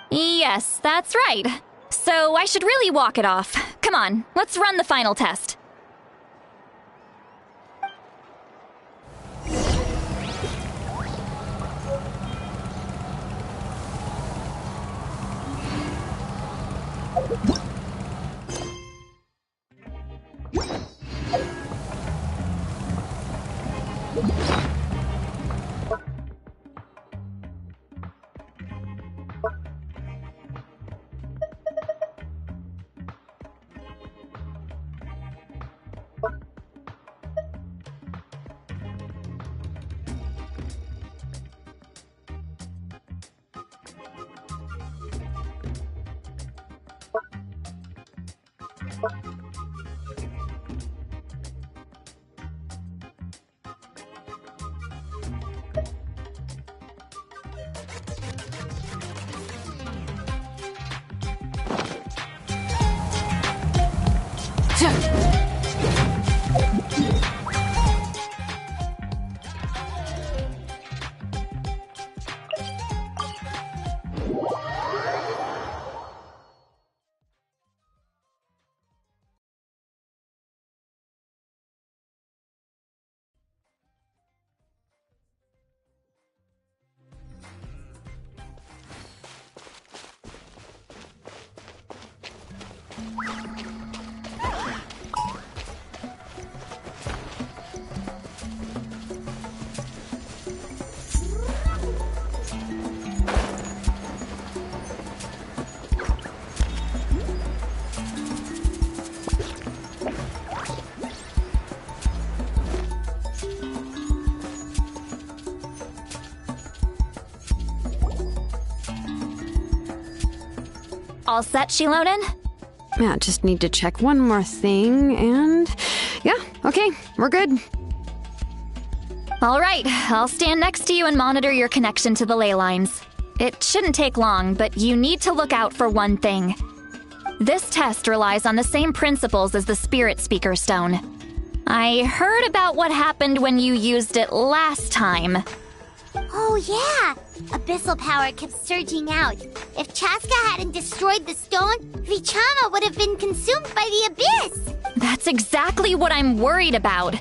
Yes, that's right. So I should really walk it off. Come on, let's run the final test. All set, Shilonen? Yeah, just need to check one more thing, and... yeah, okay, we're good. All right, I'll stand next to you and monitor your connection to the ley lines. It shouldn't take long, but you need to look out for one thing. This test relies on the same principles as the Spirit Speaker Stone. I heard about what happened when you used it last time. Oh yeah! Abyssal power kept surging out. If Chaska hadn't destroyed the stone, Vichama would have been consumed by the abyss! That's exactly what I'm worried about.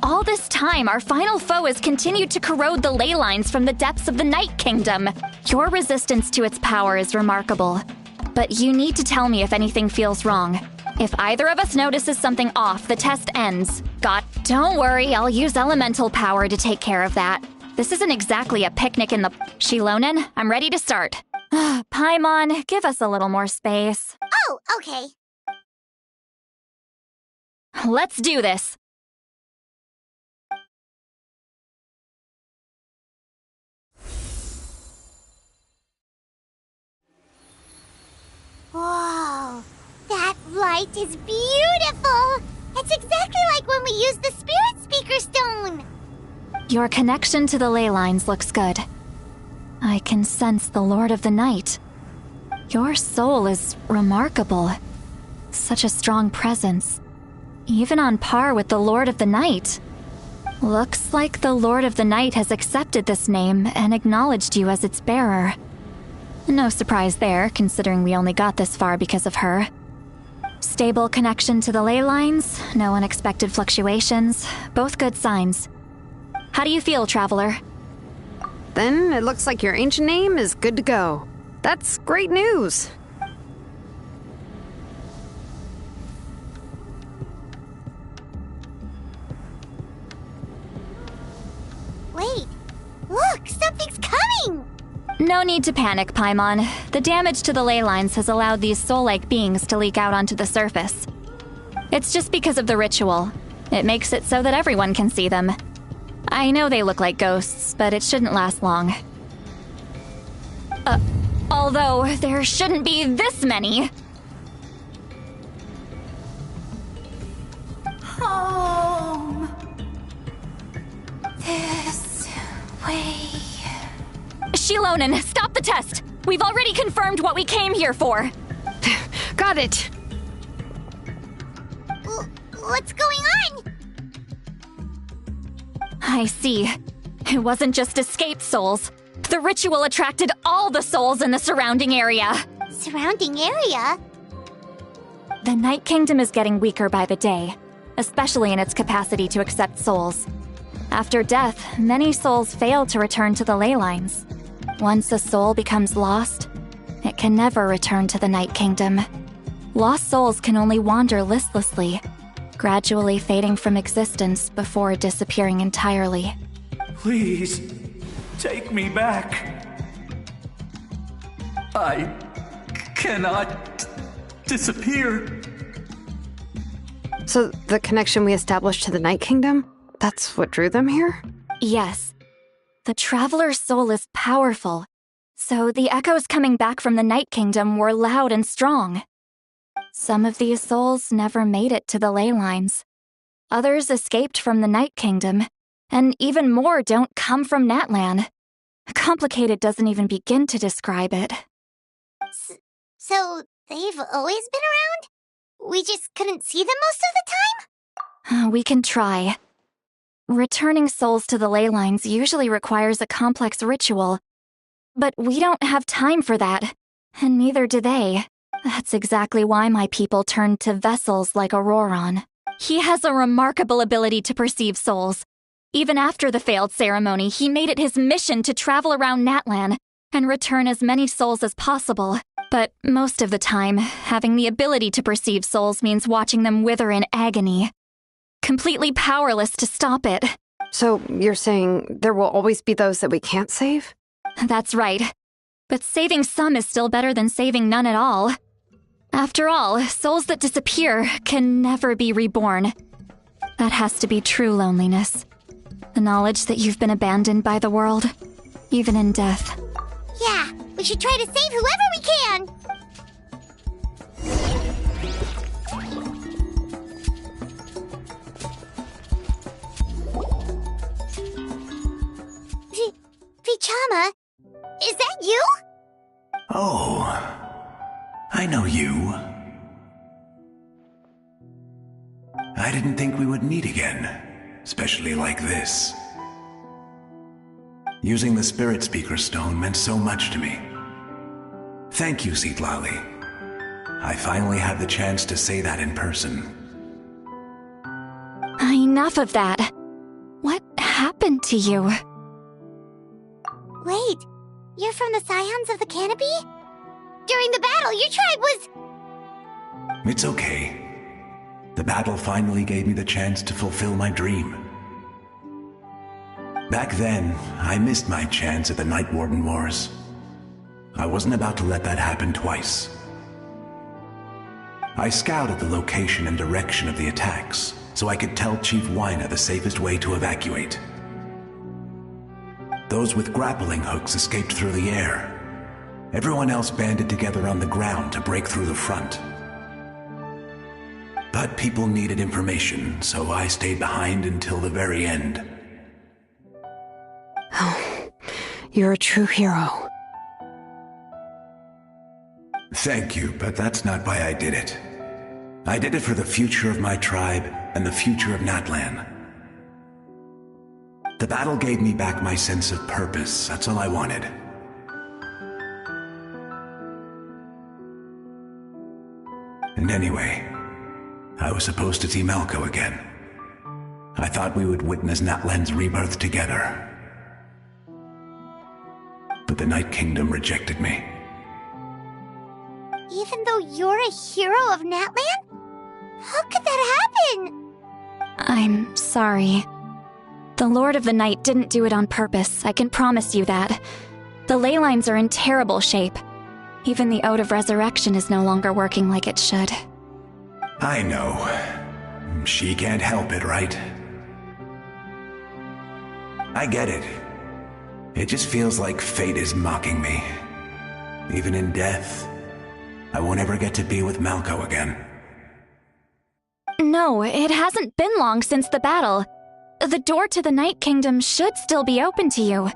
All this time, our final foe has continued to corrode the ley lines from the depths of the Night Kingdom. Your resistance to its power is remarkable. But you need to tell me if anything feels wrong. If either of us notices something off, the test ends. Don't worry, I'll use elemental power to take care of that. This isn't exactly a picnic in the... Shilonen, I'm ready to start. Paimon, give us a little more space. Oh, okay. Let's do this. Whoa, that light is beautiful! It's exactly like when we used the Spirit Speaker Stone! Your connection to the ley lines looks good. I can sense the Lord of the Night. Your soul is remarkable. Such a strong presence. Even on par with the Lord of the Night. Looks like the Lord of the Night has accepted this name and acknowledged you as its bearer. No surprise there, considering we only got this far because of her. Stable connection to the ley lines, no unexpected fluctuations, both good signs. How do you feel, Traveler? Then it looks like your ancient name is good to go. That's great news. Wait, look, something's coming! No need to panic, Paimon. The damage to the ley lines has allowed these soul-like beings to leak out onto the surface. It's just because of the ritual. It makes it so that everyone can see them. I know they look like ghosts, but it shouldn't last long. Although there shouldn't be this many. Home. This way. Shilonen, stop the test! We've already confirmed what we came here for. Got it. What's going on? I see. It wasn't just escaped souls. The ritual attracted all the souls in the surrounding area. Surrounding area? The Night Kingdom is getting weaker by the day, especially in its capacity to accept souls. After death, many souls fail to return to the ley lines. Once a soul becomes lost, it can never return to the Night Kingdom. Lost souls can only wander listlessly, gradually fading from existence before disappearing entirely. Please, take me back. I cannot disappear. So the connection we established to the Night Kingdom, that's what drew them here? Yes. The Traveler's soul is powerful, so the echoes coming back from the Night Kingdom were loud and strong. Some of these souls never made it to the ley lines. Others escaped from the Night Kingdom, and even more don't come from Natlan. Complicated doesn't even begin to describe it. So they've always been around? We just couldn't see them most of the time? We can try. Returning souls to the ley lines usually requires a complex ritual. But we don't have time for that, and neither do they. That's exactly why my people turned to vessels like Auroron. He has a remarkable ability to perceive souls. Even after the failed ceremony, he made it his mission to travel around Natlan and return as many souls as possible. But most of the time, having the ability to perceive souls means watching them wither in agony. Completely powerless to stop it. So you're saying there will always be those that we can't save? That's right. But saving some is still better than saving none at all. After all, souls that disappear can never be reborn. That has to be true loneliness. The knowledge that you've been abandoned by the world, even in death. Yeah, we should try to save whoever we can! Vichama, is that you? Oh, I know you. I didn't think we would meet again, especially like this. Using the Spirit Speaker Stone meant so much to me. Thank you, Citlali. I finally had the chance to say that in person. Enough of that. What happened to you? Wait, you're from the Scions of the Canopy? During the battle, your tribe was... It's okay. The battle finally gave me the chance to fulfill my dream. Back then, I missed my chance at the Night Warden Wars. I wasn't about to let that happen twice. I scouted the location and direction of the attacks, so I could tell Chief Wyna the safest way to evacuate. Those with grappling hooks escaped through the air. Everyone else banded together on the ground to break through the front. But people needed information, so I stayed behind until the very end. Oh, you're a true hero. Thank you, but that's not why I did it. I did it for the future of my tribe and the future of Natlan. The battle gave me back my sense of purpose, that's all I wanted. And anyway, I was supposed to see Malco again. I thought we would witness Natlan's rebirth together. But the Night Kingdom rejected me. Even though you're a hero of Natlan? How could that happen? I'm sorry. The Lord of the Night didn't do it on purpose, I can promise you that. The ley lines are in terrible shape. Even the Ode of Resurrection is no longer working like it should. I know. She can't help it, right? I get it. It just feels like fate is mocking me. Even in death, I won't ever get to be with Malco again. No, it hasn't been long since the battle. The door to the Night Kingdom should still be open to you.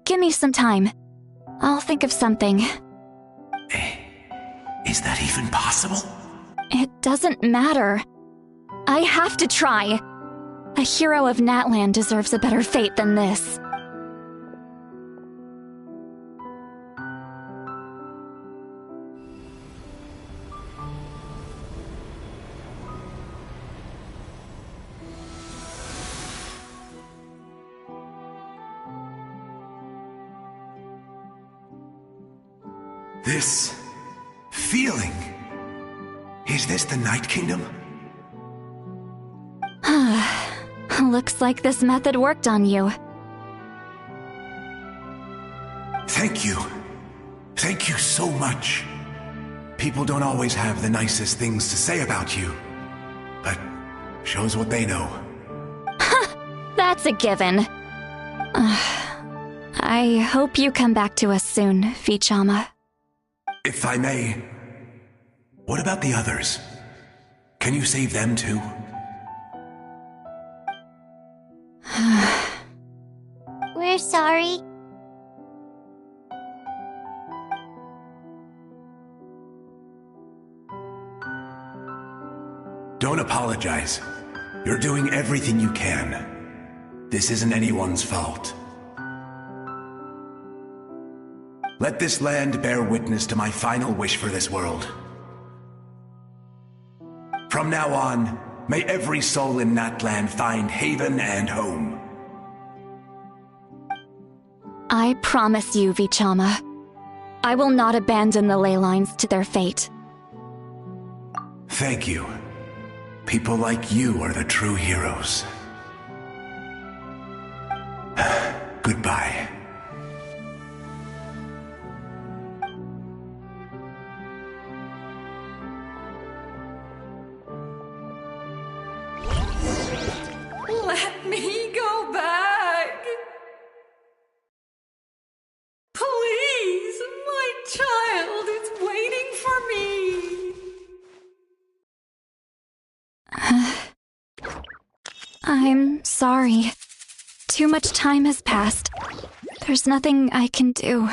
Give me some time. I'll think of something. Is that even possible? It doesn't matter. I have to try. A hero of Natlan deserves a better fate than this. This feeling. Is this the Night Kingdom? Looks like this method worked on you. Thank you. Thank you so much. People don't always have the nicest things to say about you, but shows what they know. That's a given. I hope you come back to us soon, Vichama. If I may, what about the others? Can you save them too? We're sorry. Don't apologize. You're doing everything you can. This isn't anyone's fault. Let this land bear witness to my final wish for this world. From now on, may every soul in Natlan find haven and home. I promise you, Vichama. I will not abandon the ley lines to their fate. Thank you. People like you are the true heroes. Goodbye. Let me go back. Please, my child is waiting for me. I'm sorry. Too much time has passed. There's nothing I can do.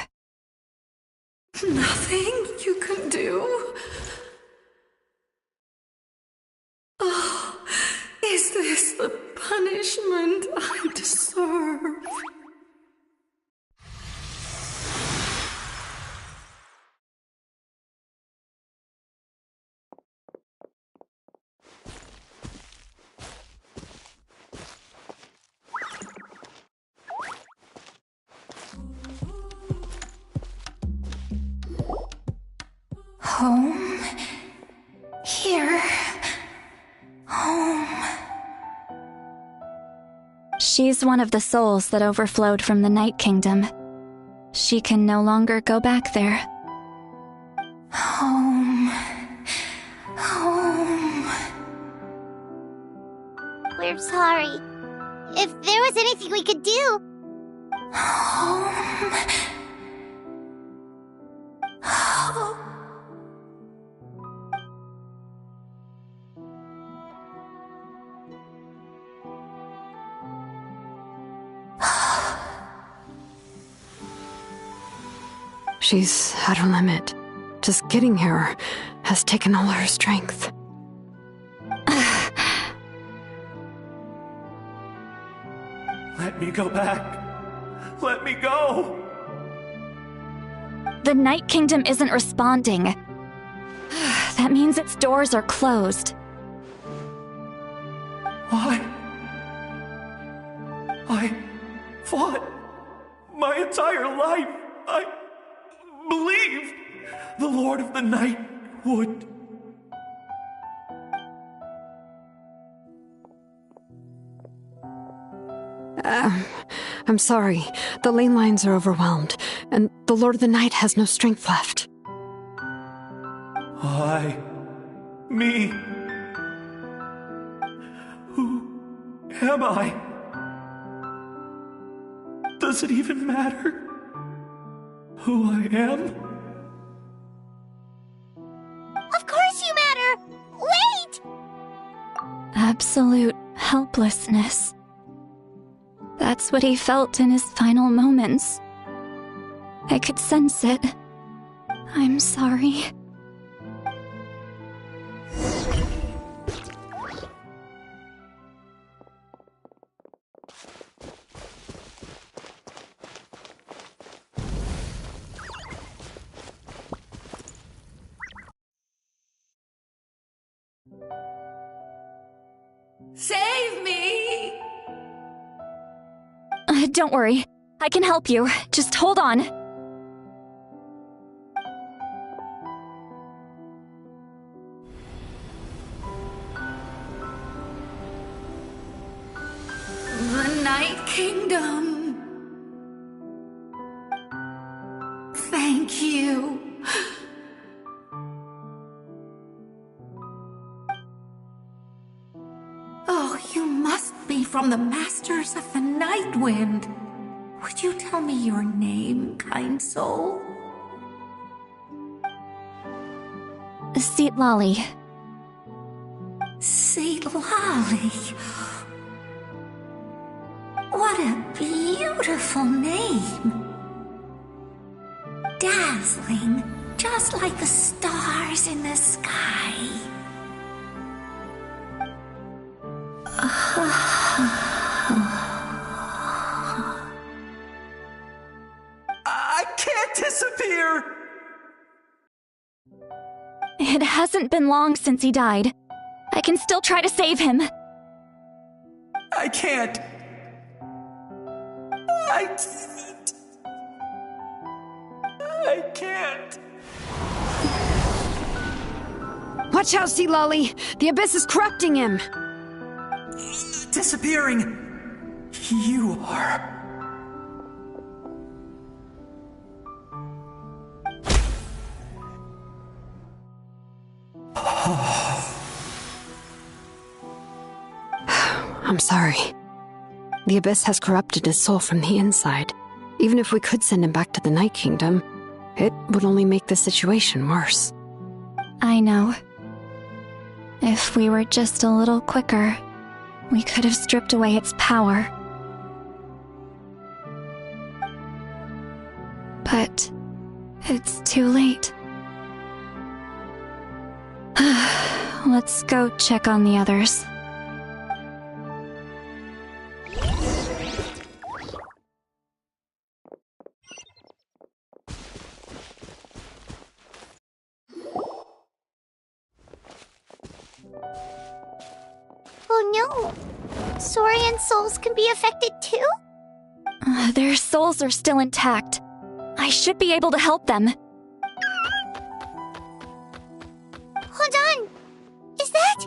Nothing you can do? Oh, is this the punishment I deserve? Home. Here. Home. She's one of the souls that overflowed from the Night Kingdom. She can no longer go back there. Home. Home. We're sorry. If there was anything we could do. Home. Home. She's at her limit. Just getting here has taken all her strength. Let me go back. Let me go. The Night Kingdom isn't responding. That means its doors are closed. I fought my entire life. I believed the Lord of the Night would. I'm sorry. The lane lines are overwhelmed, and the Lord of the Night has no strength left. Me. Who am I? Does it even matter who I am? Of course you matter! Wait! Absolute helplessness. That's what he felt in his final moments. I could sense it. I'm sorry. Save me! Don't worry. I can help you. Just hold on. The Night Kingdom. Thank you. Oh, you must be from the Masters of the Night Wind. Would you tell me your name, kind soul? Seatlali. Seatlali. What a beautiful name. Dazzling, just like the stars in the sky. I can't disappear! It hasn't been long since he died. I can still try to save him. I can't. I can't. Watch out, Seatlali! The Abyss is corrupting him! Disappearing. You are. I'm sorry. The Abyss has corrupted his soul from the inside. Even if we could send him back to the Night Kingdom, it would only make the situation worse. I know. If we were just a little quicker, we could have stripped away its power. But it's too late. Let's go check on the others. Oh no! Saurian souls can be affected too? Their souls are still intact. I should be able to help them. Hold on! Is that...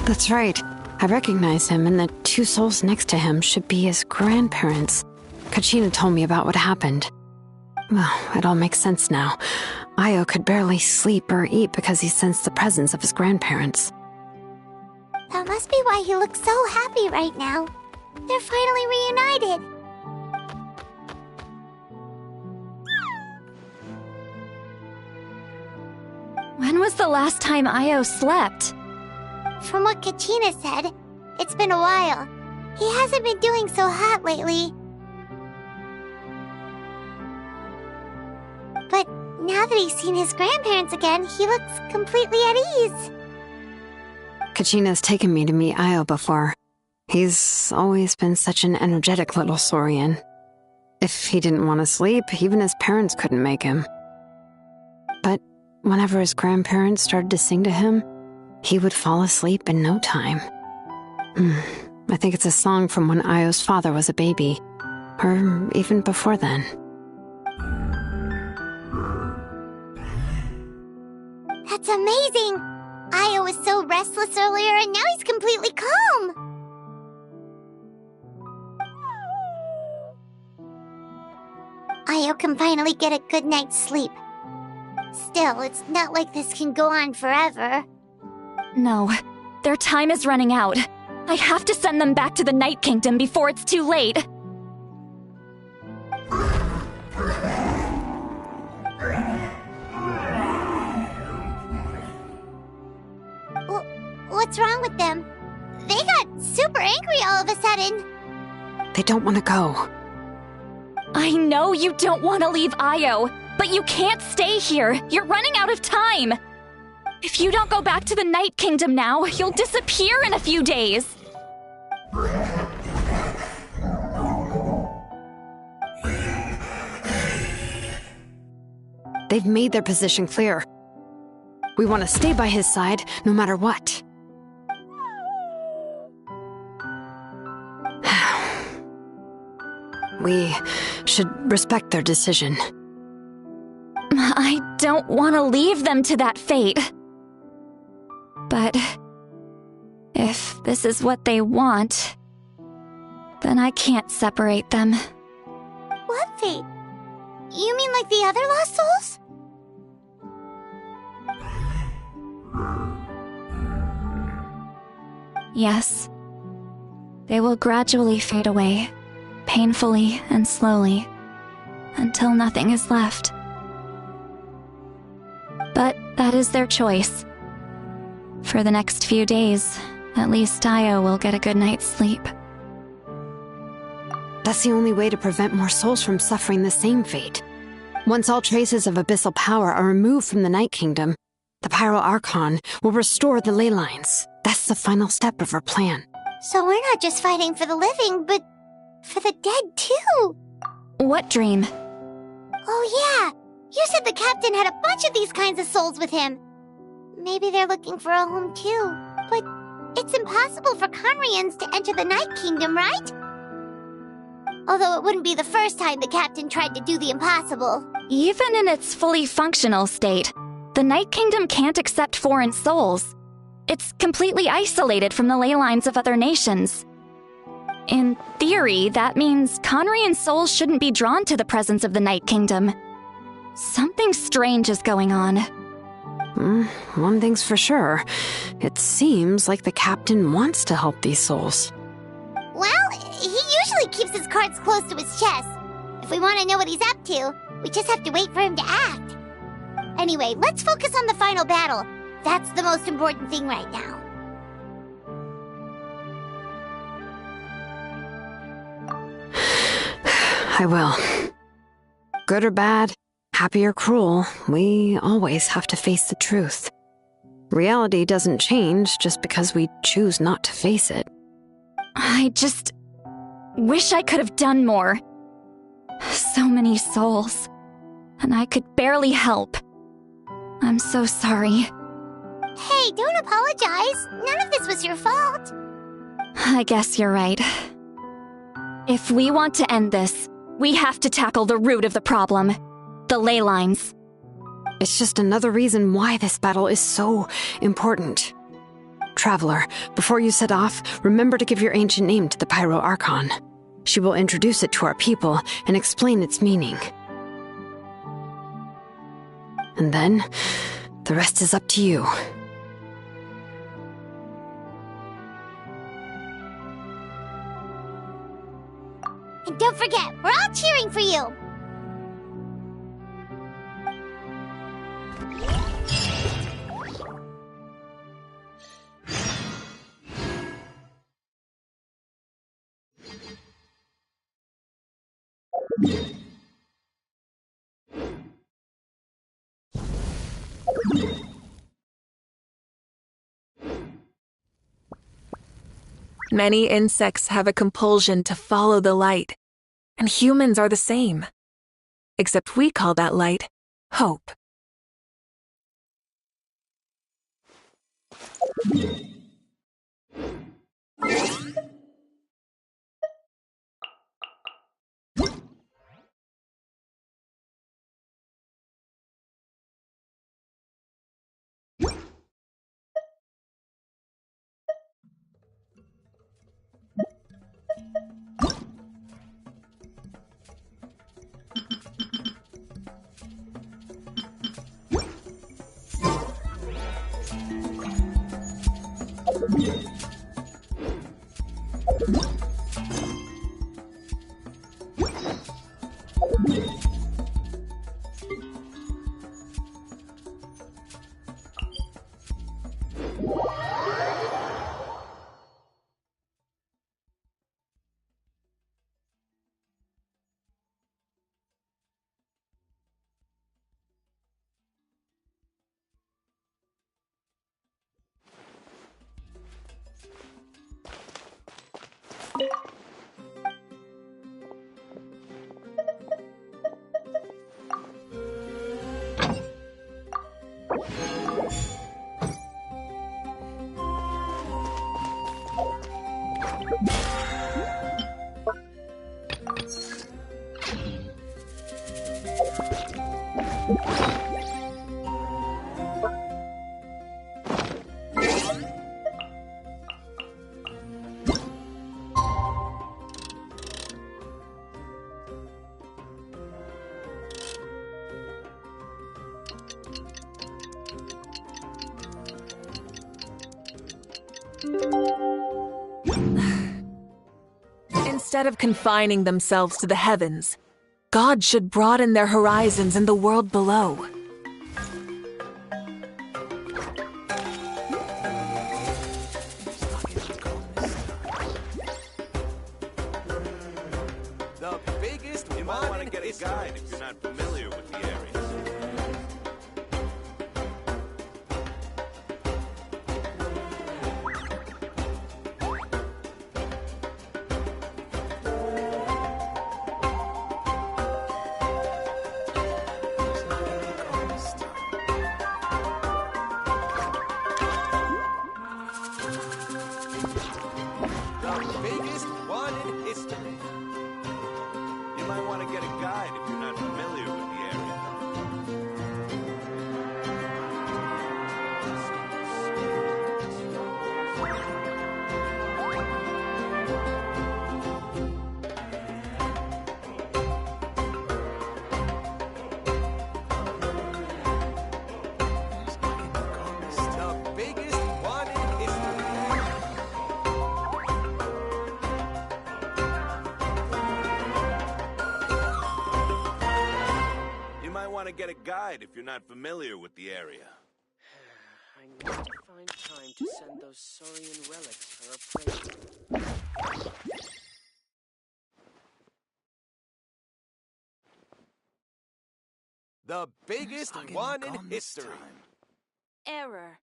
That's right. I recognize him, and the two souls next to him should be his grandparents. Kachina told me about what happened. Well, it all makes sense now. Io could barely sleep or eat because he sensed the presence of his grandparents. That must be why he looks so happy right now. They're finally reunited. When was the last time Io slept? From what Kachina said, it's been a while. He hasn't been doing so hot lately. But now that he's seen his grandparents again, he looks completely at ease. Kachina's taken me to meet Io before. He's always been such an energetic little Saurian. If he didn't want to sleep, even his parents couldn't make him. But whenever his grandparents started to sing to him, he would fall asleep in no time. I think it's a song from when Io's father was a baby, or even before then. That's amazing! Io was so restless earlier, and now he's completely calm! Io can finally get a good night's sleep. Still, it's not like this can go on forever. No, their time is running out. I have to send them back to the Night Kingdom before it's too late. What's wrong with them? They got super angry all of a sudden. They don't want to go. I know you don't want to leave Io, but you can't stay here. You're running out of time. If you don't go back to the Night Kingdom now, you'll disappear in a few days. They've made their position clear. We want to stay by his side, no matter what. We should respect their decision. I don't want to leave them to that fate. But if this is what they want, then I can't separate them. What fate? You mean like the other lost souls? Yes. They will gradually fade away, painfully and slowly, until nothing is left. But that is their choice. For the next few days, at least Io will get a good night's sleep. That's the only way to prevent more souls from suffering the same fate. Once all traces of abyssal power are removed from the Night Kingdom, the Pyro Archon will restore the ley lines. That's the final step of our plan. So we're not just fighting for the living, but for the dead too. What dream? Oh yeah, you said the captain had a bunch of these kinds of souls with him. Maybe they're looking for a home too. But it's impossible for Conrians to enter the Night Kingdom, right? Although it wouldn't be the first time the captain tried to do the impossible. Even in its fully functional state, the Night Kingdom can't accept foreign souls. It's completely isolated from the ley lines of other nations. In theory, that means Conrian souls shouldn't be drawn to the presence of the Night Kingdom. Something strange is going on. One thing's for sure. It seems like the captain wants to help these souls. Well, he usually keeps his cards close to his chest. If we want to know what he's up to, we just have to wait for him to act. Anyway, let's focus on the final battle. That's the most important thing right now. I will. Good or bad, happy or cruel, we always have to face the truth. Reality doesn't change just because we choose not to face it. I just wish I could have done more. So many souls, and I could barely help. I'm so sorry. Hey, don't apologize. None of this was your fault. I guess you're right. If we want to end this, we have to tackle the root of the problem. The ley lines. It's just another reason why this battle is so important. Traveler, before you set off, remember to give your ancient name to the Pyro Archon. She will introduce it to our people and explain its meaning. And then, the rest is up to you. And don't forget, we're all cheering for you! Many insects have a compulsion to follow the light. and humans are the same. Except we call that light hope. Instead of confining themselves to the heavens, God should broaden their horizons in the world below. The biggest you might want to get a guide if you're not familiar with the area. Get a guide if you're not familiar with the area. I need to find time to send those Saurian relics for appraisal. The biggest one in history. Error.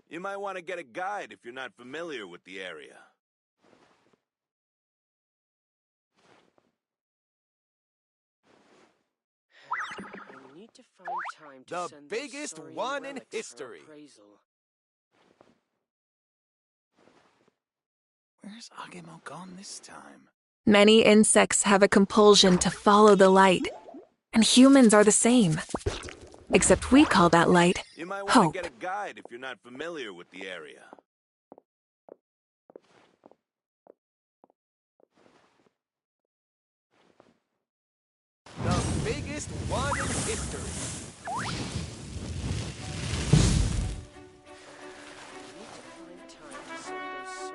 You might want to get a guide if you're not familiar with the area. I need to find time to the send biggest those Saurian one in relics history. for appraisal. Where's Agemo gone this time? Many insects have a compulsion to follow the light, and humans are the same. Except we call that light You might want hope. to get a guide if you're not familiar with the area. The biggest one in history.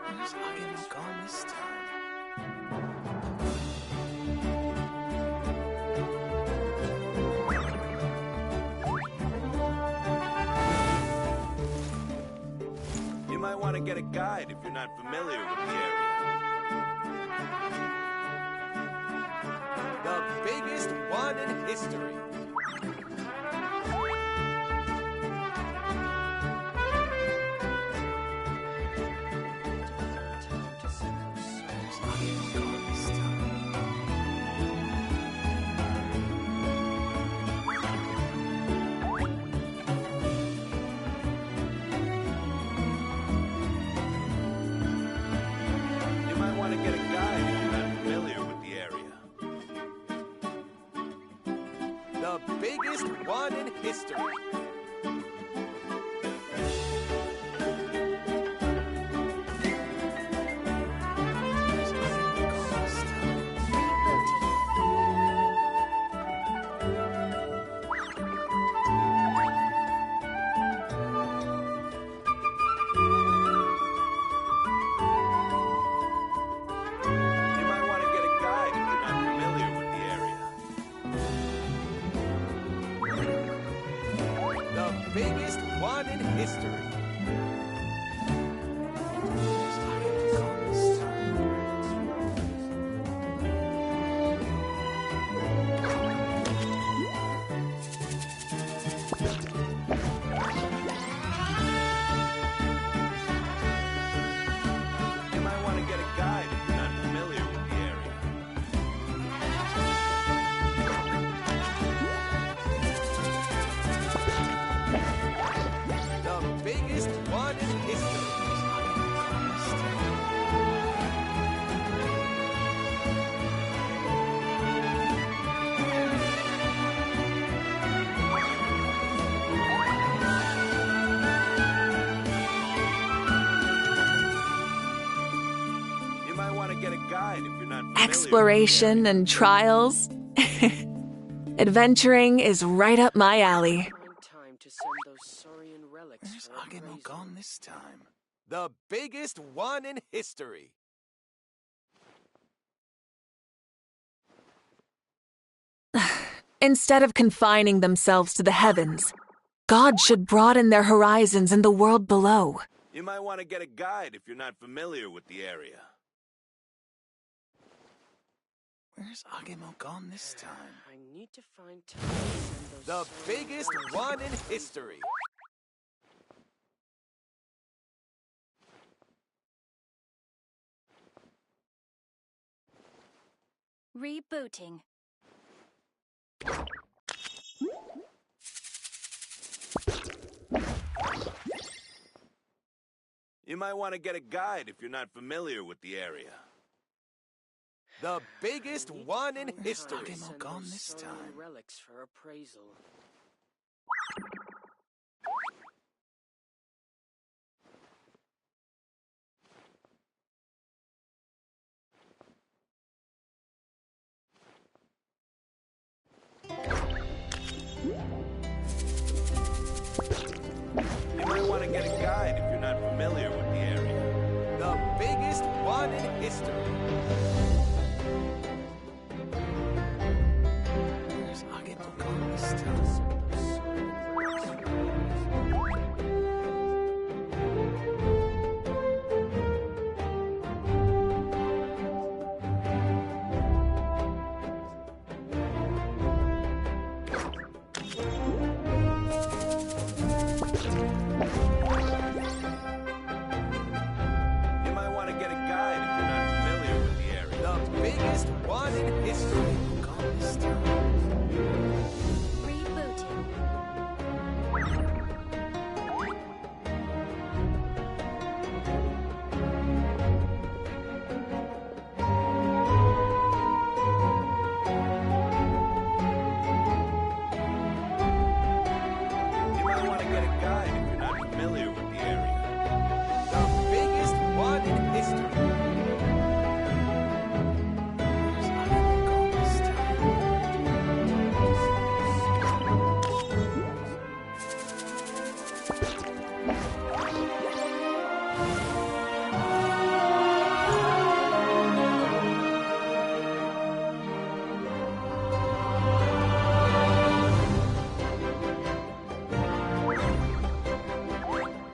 Where's Agemo gone this time? You might want to get a guide if you're not familiar with the area. The biggest one in history. one in history. Biggest one in history. You might want to get a guide if you're not familiar with the area. The biggest one in history. You might want to get a guide if you're not familiar. Exploration and trials. Adventuring is right up my alley. Where's Agemo gone this time? The biggest one in history. Instead of confining themselves to the heavens, God should broaden their horizons in the world below. You might want to get a guide if you're not familiar with the area. Where's Agemo gone this time? I need to find time to send those The biggest one in history. Rebooting. You might want to get a guide if you're not familiar with the area. The biggest one in history. Agemo gone this time. Relics for appraisal. You might want to get a guide if you're not familiar with the area. The biggest one in history. Where's Agemo gone this time? You might want to get a guide if you're not familiar with the area. The biggest one in history. Gone this time. You might want to get a guide if you're not familiar with the area. The biggest one in history. Where's Agemo gone this time?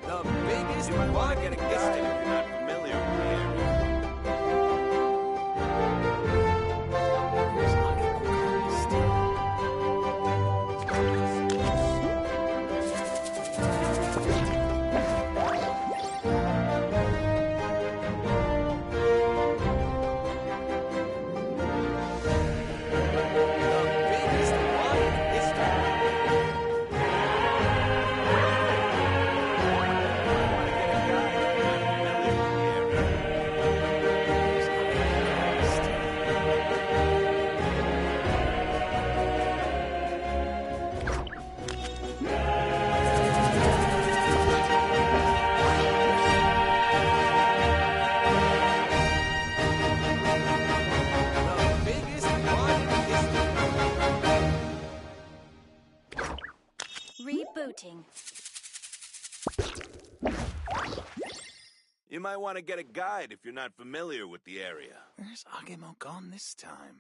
The biggest you might want to get a guide if you're not familiar with the area. Where's Agemo gone this time? The biggest one in history. You might want to get a guide if you're not familiar with the area. Where's Agemo gone this time?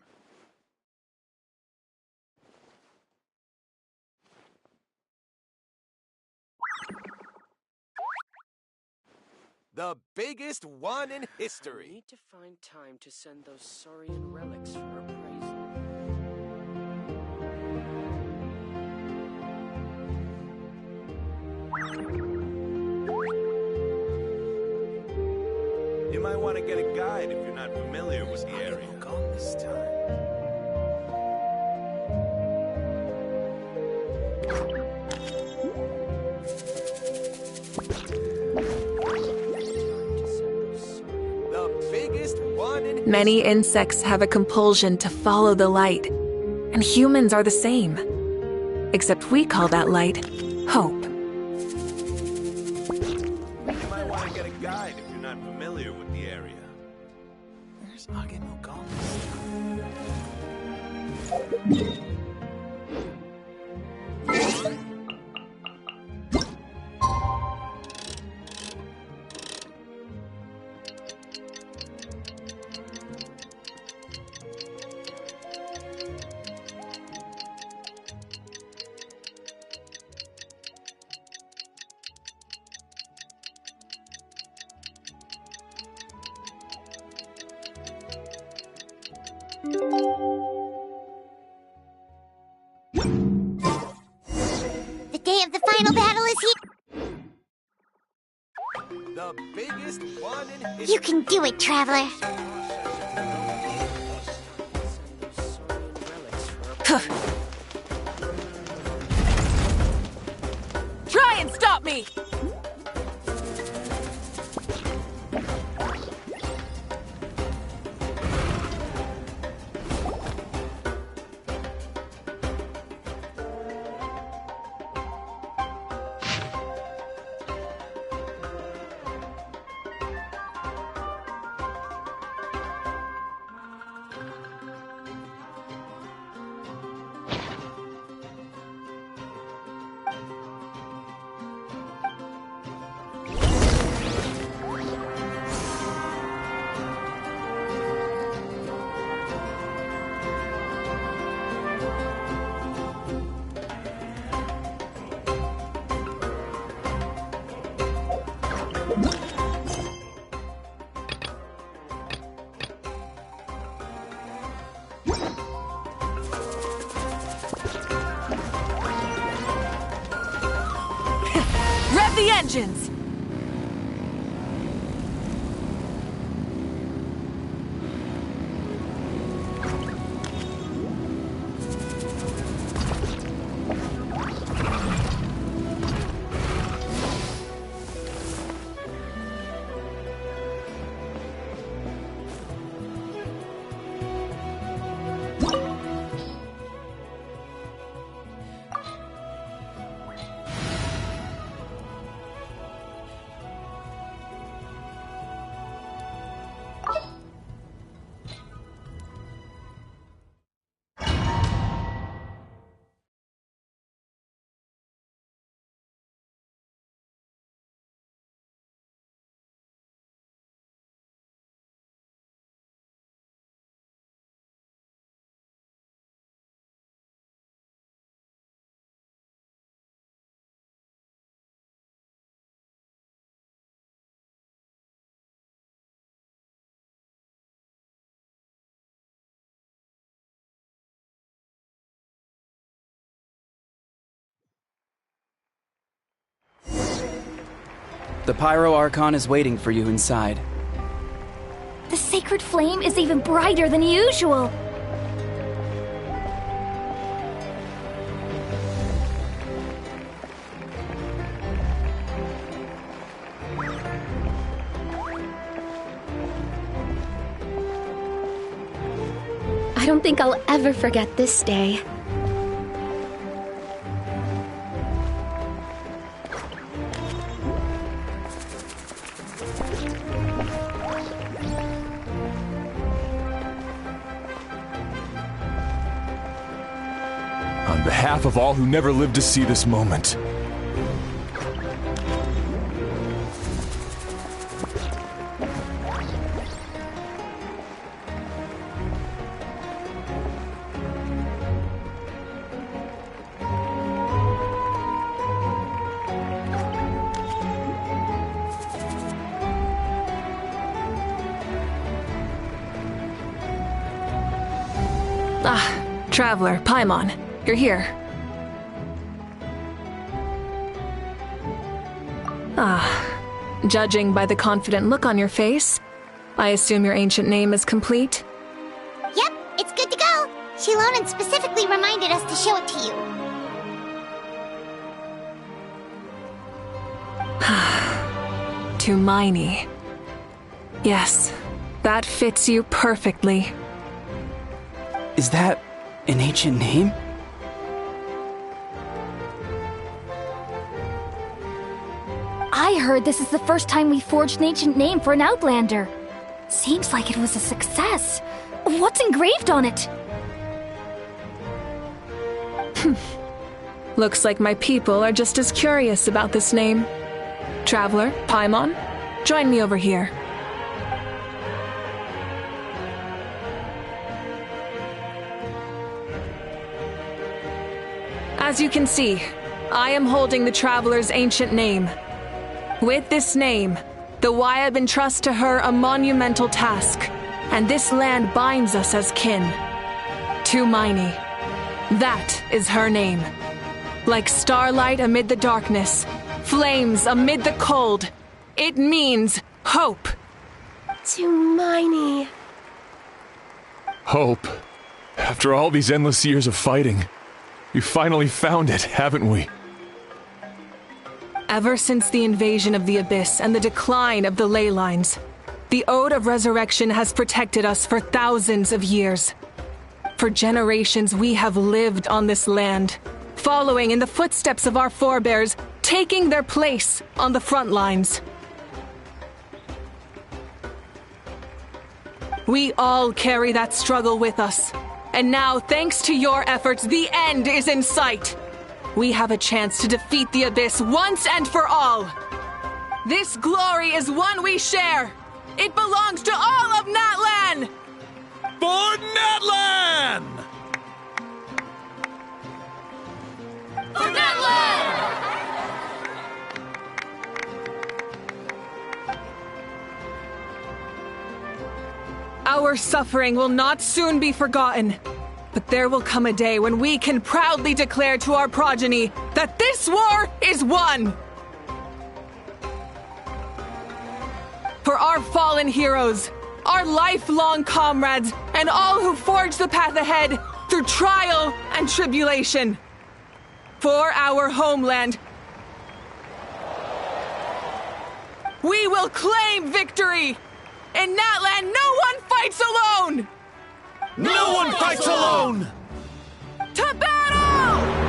The biggest one in history. I need to find time to send those Saurian relics for appraisal. You might want to get a guide if you're not familiar with the area. Gone this time. The biggest one in Many insects have a compulsion to follow the light, and humans are the same. Except we call that light hope. You might want to get a guide if you're not familiar with the area. Where's Agemo gone this time? The day of the final battle is here. The biggest one in history. You can do it, Traveler. Try and stop me! Rev the engines! The Pyro Archon is waiting for you inside. The sacred flame is even brighter than usual. I don't think I'll ever forget this day. On behalf of all who never lived to see this moment, Ah, Traveler, Paimon, you're here. Ah, judging by the confident look on your face, I assume your ancient name is complete? Yep, it's good to go. Shilonan specifically reminded us to show it to you. Tumaini. Yes, that fits you perfectly. Is that an ancient name? I heard this is the first time we forged an ancient name for an Outlander. Seems like it was a success. What's engraved on it? Looks like my people are just as curious about this name. Traveler, Paimon, join me over here. As you can see, I am holding the Traveler's ancient name. With this name, the Wayab entrusts to her a monumental task, and this land binds us as kin. Tumaini. That is her name. Like starlight amid the darkness, flames amid the cold, it means hope. Tumaini. Hope. After all these endless years of fighting, we finally found it, haven't we? Ever since the invasion of the Abyss and the decline of the ley lines, the Ode of Resurrection has protected us for thousands of years. For generations we have lived on this land, following in the footsteps of our forebears, taking their place on the front lines. We all carry that struggle with us, and now, thanks to your efforts, the end is in sight. We have a chance to defeat the Abyss once and for all. This glory is one we share. It belongs to all of Natlan! For Natlan! For Natlan! Our suffering will not soon be forgotten. But there will come a day when we can proudly declare to our progeny that this war is won! For our fallen heroes, our lifelong comrades, and all who forge the path ahead through trial and tribulation. For our homeland, we will claim victory! In Natlan, no one fights alone! No one fights alone! To battle!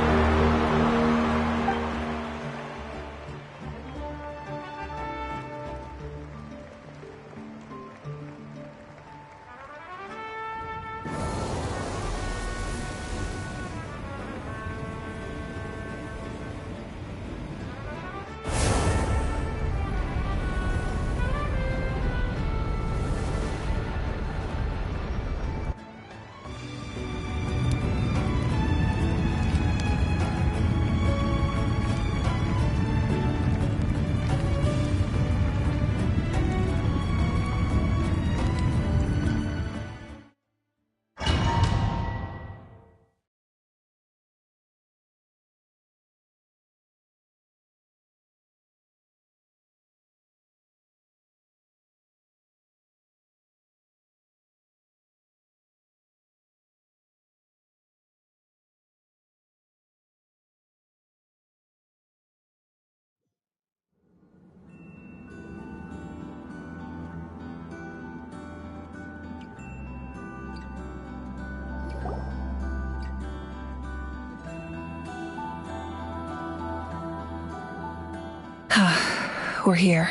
We're here.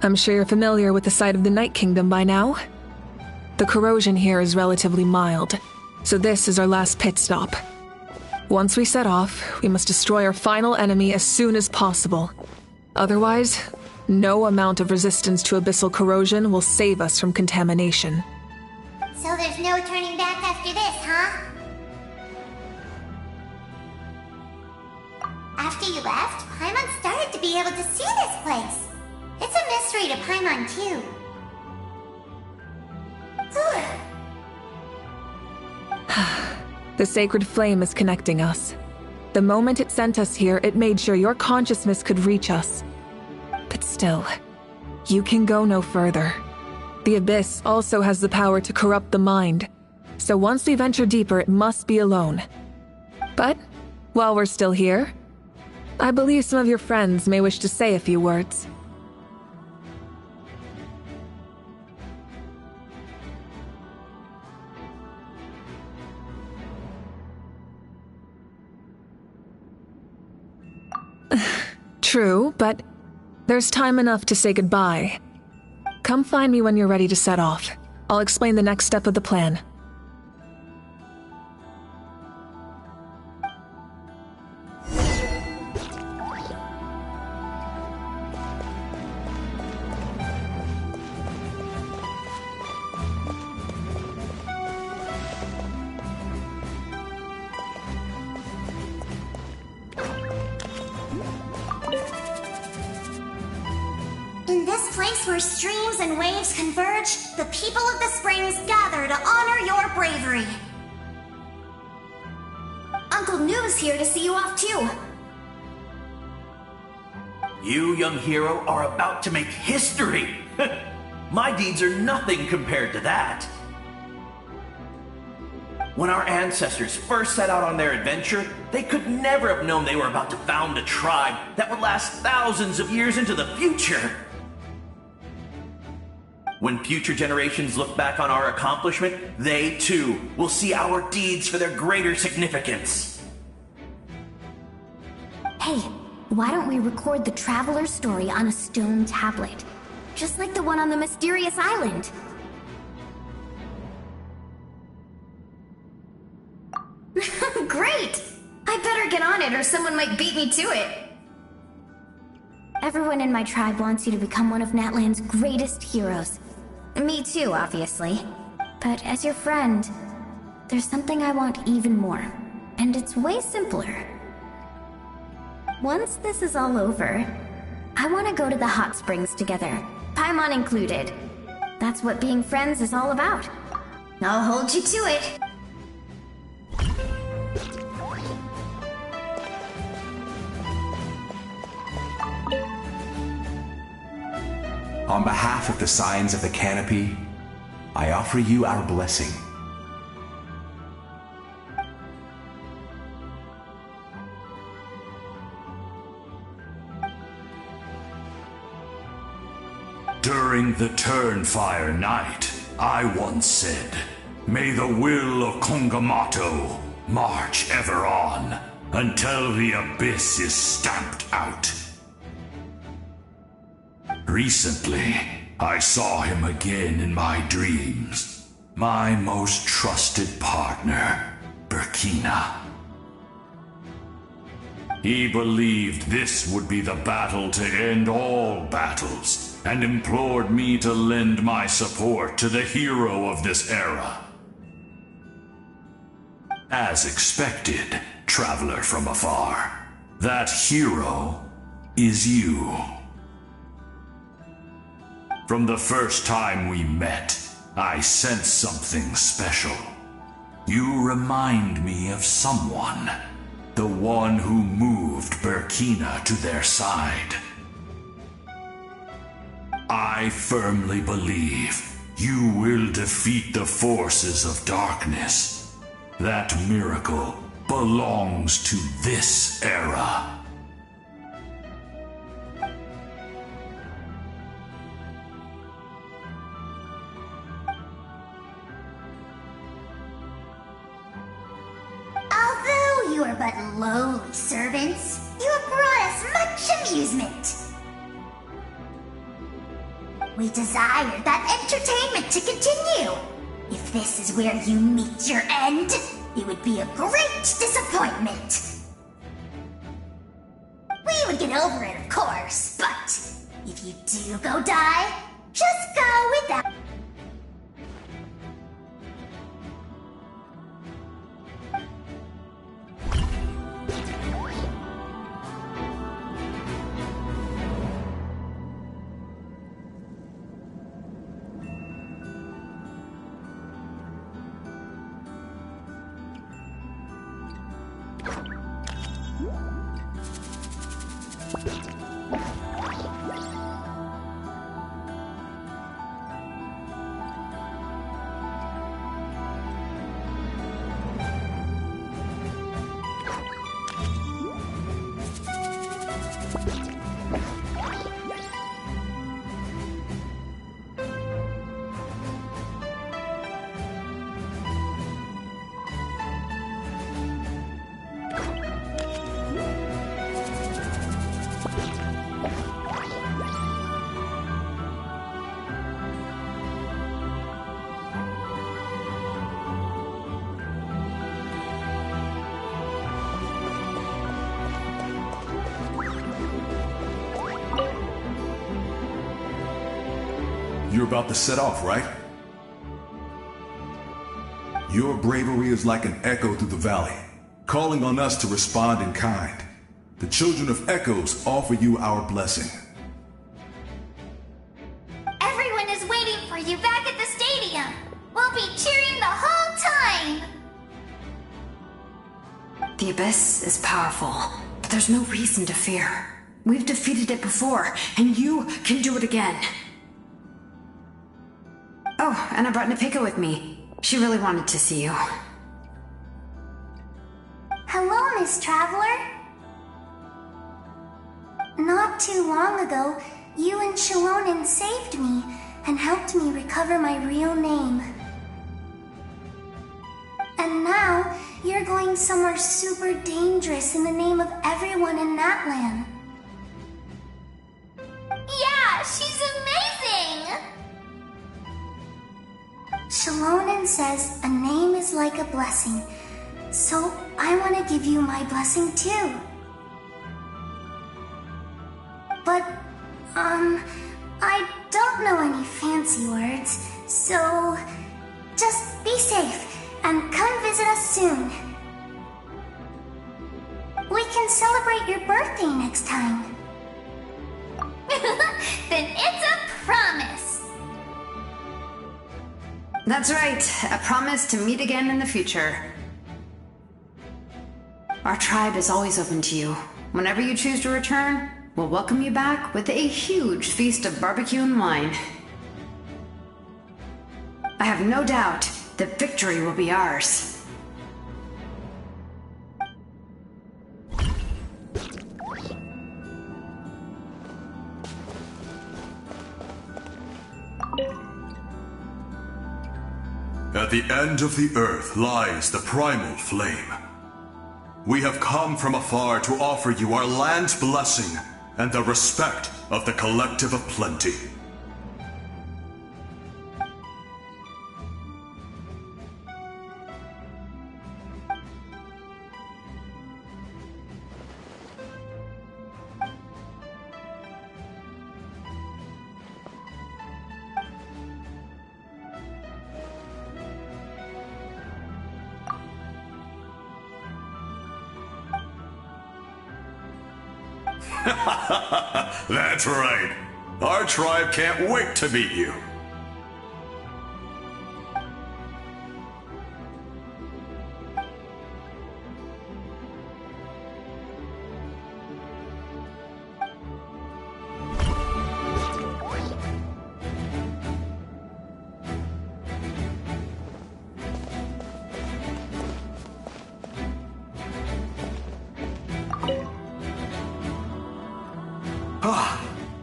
I'm sure you're familiar with the site of the Night Kingdom by now. The corrosion here is relatively mild, so this is our last pit stop. Once we set off, we must destroy our final enemy as soon as possible. Otherwise, no amount of resistance to abyssal corrosion will save us from contamination. So there's no turning back after this, huh? After you left, Paimon started to be able to see this place. It's a mystery to Paimon, too. The sacred flame is connecting us. The moment it sent us here, it made sure your consciousness could reach us. But still, you can go no further. The Abyss also has the power to corrupt the mind, so once we venture deeper, it must be alone. But, while we're still here, I believe some of your friends may wish to say a few words. True, but there's time enough to say goodbye. Come find me when you're ready to set off. I'll explain the next step of the plan. In this place where streams and waves converge, the people of the springs gather to honor your bravery. Uncle Noo's here to see you off too. You, young hero, are about to make history. My deeds are nothing compared to that. When our ancestors first set out on their adventure, they could never have known they were about to found a tribe that would last thousands of years into the future. When future generations look back on our accomplishment, they too will see our deeds for their greater significance. Hey, why don't we record the traveler's story on a stone tablet? Just like the one on the mysterious island. Great! I better get on it or someone might beat me to it. Everyone in my tribe wants you to become one of Natlan's greatest heroes. Me too, obviously. But as your friend, there's something I want even more. And it's way simpler. Once this is all over, I want to go to the hot springs together, Paimon included. That's what being friends is all about. I'll hold you to it. On behalf of the Signs of the Canopy, I offer you our blessing. During the Turnfire Night, I once said, "May the will of Kongamato march ever on until the abyss is stamped out." Recently, I saw him again in my dreams. My most trusted partner, Burkina. He believed this would be the battle to end all battles, and implored me to lend my support to the hero of this era. As expected, traveler from afar, that hero is you. From the first time we met, I sensed something special. You remind me of someone. The one who moved Burkina to their side. I firmly believe you will defeat the forces of darkness. That miracle belongs to this era. Although you are but lowly servants, you have brought us much amusement. We desire that entertainment to continue. If this is where you meet your end, it would be a great disappointment. We would get over it, of course, but if you do go die, just go without. You're about to set off, right? Your bravery is like an echo through the valley, calling on us to respond in kind. The children of Echoes offer you our blessing. Everyone is waiting for you back at the stadium. We'll be cheering the whole time. The Abyss is powerful, but there's no reason to fear. We've defeated it before, and you can do it again. Oh, and I brought Nepika with me. She really wanted to see you. Hello, Miss Traveler. Not too long ago, you and Shilonen saved me and helped me recover my real name. And now, you're going somewhere super dangerous in the name of everyone in that land. Yeah, she's amazing! Shilonen says a name is like a blessing, so I want to give you my blessing too. But, I don't know any fancy words, so just be safe and come visit us soon. We can celebrate your birthday next time. Then it's a promise. That's right, a promise to meet again in the future. Our tribe is always open to you. Whenever you choose to return, we'll welcome you back with a huge feast of barbecue and wine. I have no doubt that victory will be ours. At the end of the earth lies the primal flame. We have come from afar to offer you our land's blessing and the respect of the Collective of Plenty. That's right. Our tribe can't wait to meet you.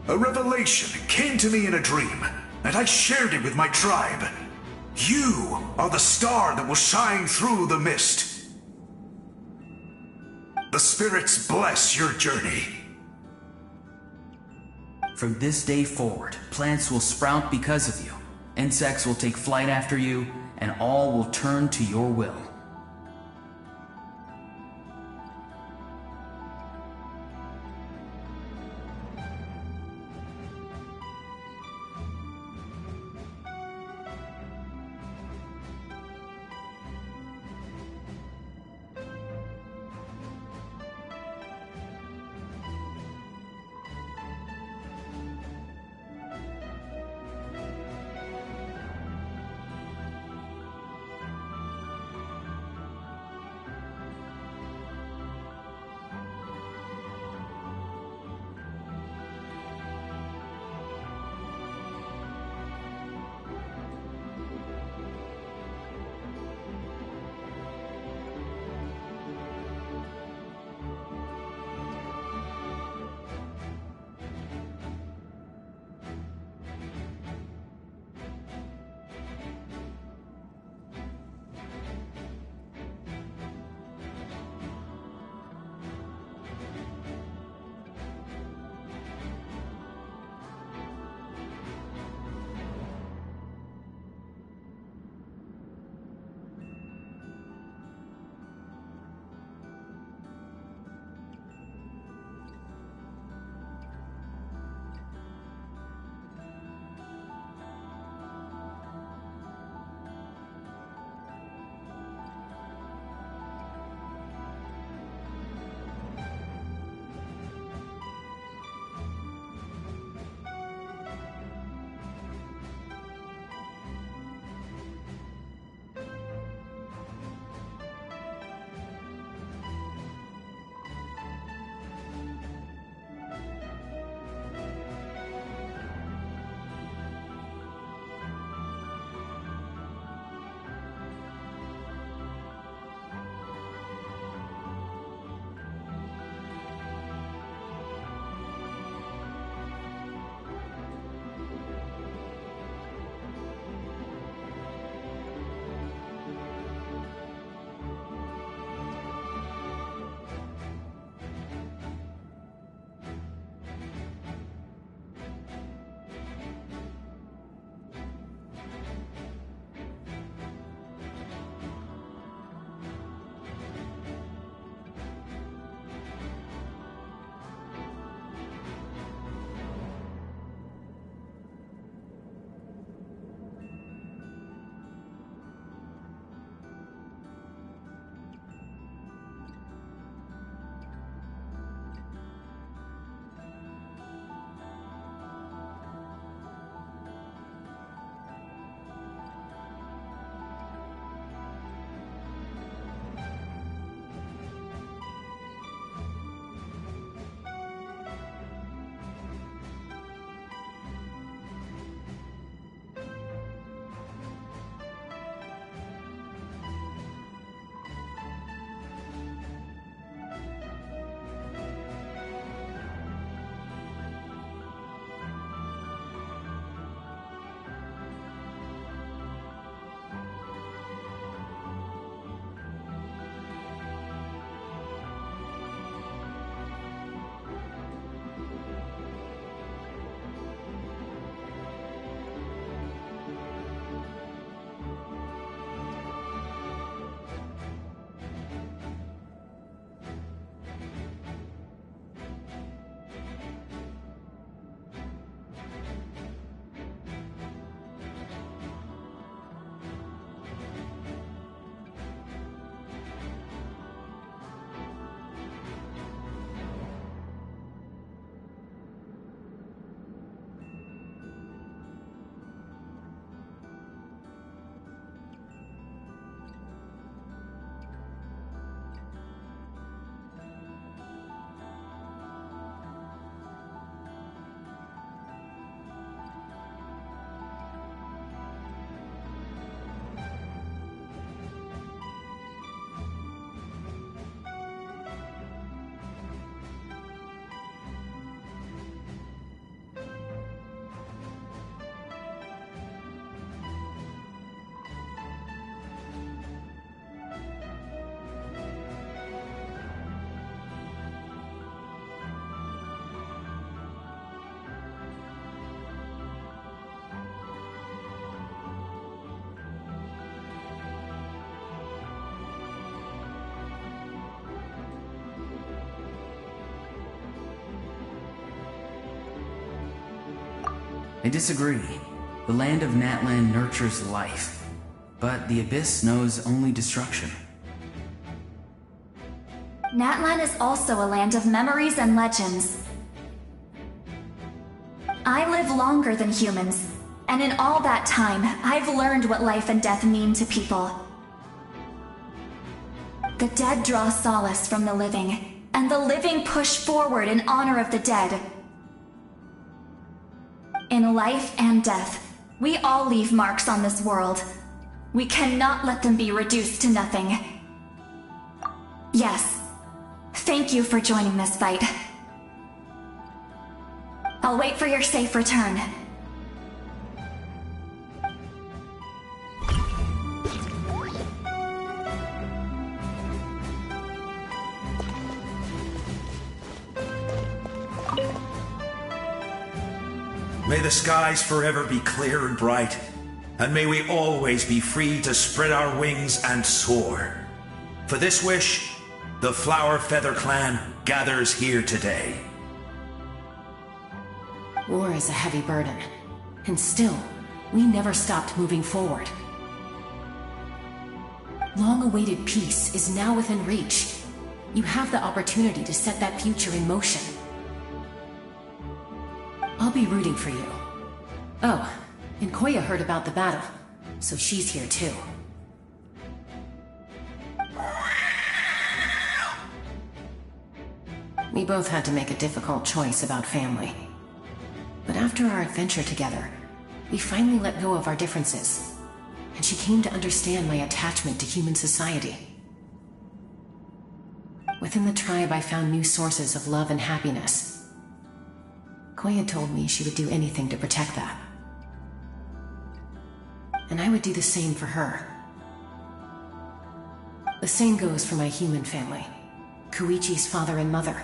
A revelation came to me in a dream, and I shared it with my tribe. You are the star that will shine through the mist. The spirits bless your journey. From this day forward, plants will sprout because of you, insects will take flight after you, and all will turn to your will. I disagree. The land of Natlan nurtures life, but the Abyss knows only destruction. Natlan is also a land of memories and legends. I live longer than humans, and in all that time, I've learned what life and death mean to people. The dead draw solace from the living, and the living push forward in honor of the dead. In life and death, we all leave marks on this world. We cannot let them be reduced to nothing. Yes, thank you for joining this fight. I'll wait for your safe return. May the skies forever be clear and bright, and may we always be free to spread our wings and soar. For this wish, the Flower Feather Clan gathers here today. War is a heavy burden, and still, we never stopped moving forward. Long-awaited peace is now within reach. You have the opportunity to set that future in motion. I'll be rooting for you. Oh, and Koya heard about the battle, so she's here too. We both had to make a difficult choice about family. But after our adventure together, we finally let go of our differences, and she came to understand my attachment to human society. Within the tribe, I found new sources of love and happiness. Koya told me she would do anything to protect that. And I would do the same for her. The same goes for my human family, Koichi's father and mother.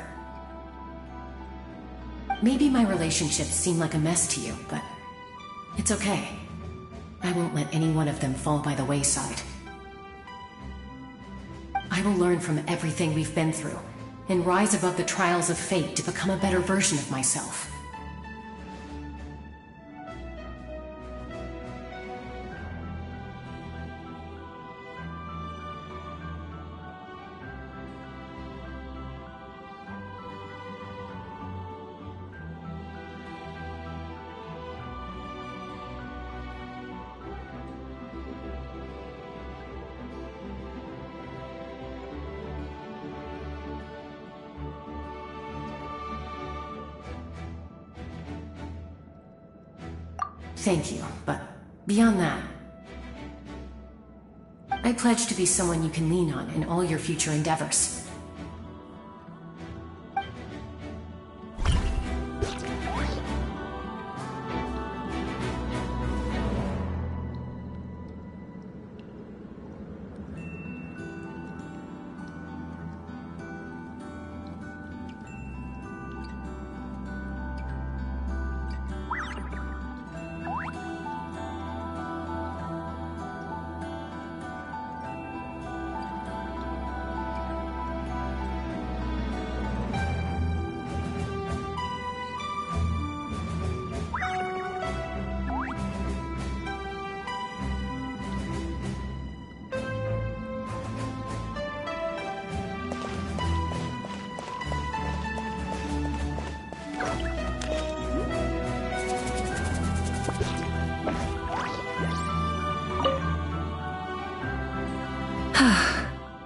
Maybe my relationships seem like a mess to you, but it's okay. I won't let any one of them fall by the wayside. I will learn from everything we've been through, and rise above the trials of fate to become a better version of myself. Thank you, but beyond that, I pledge to be someone you can lean on in all your future endeavors.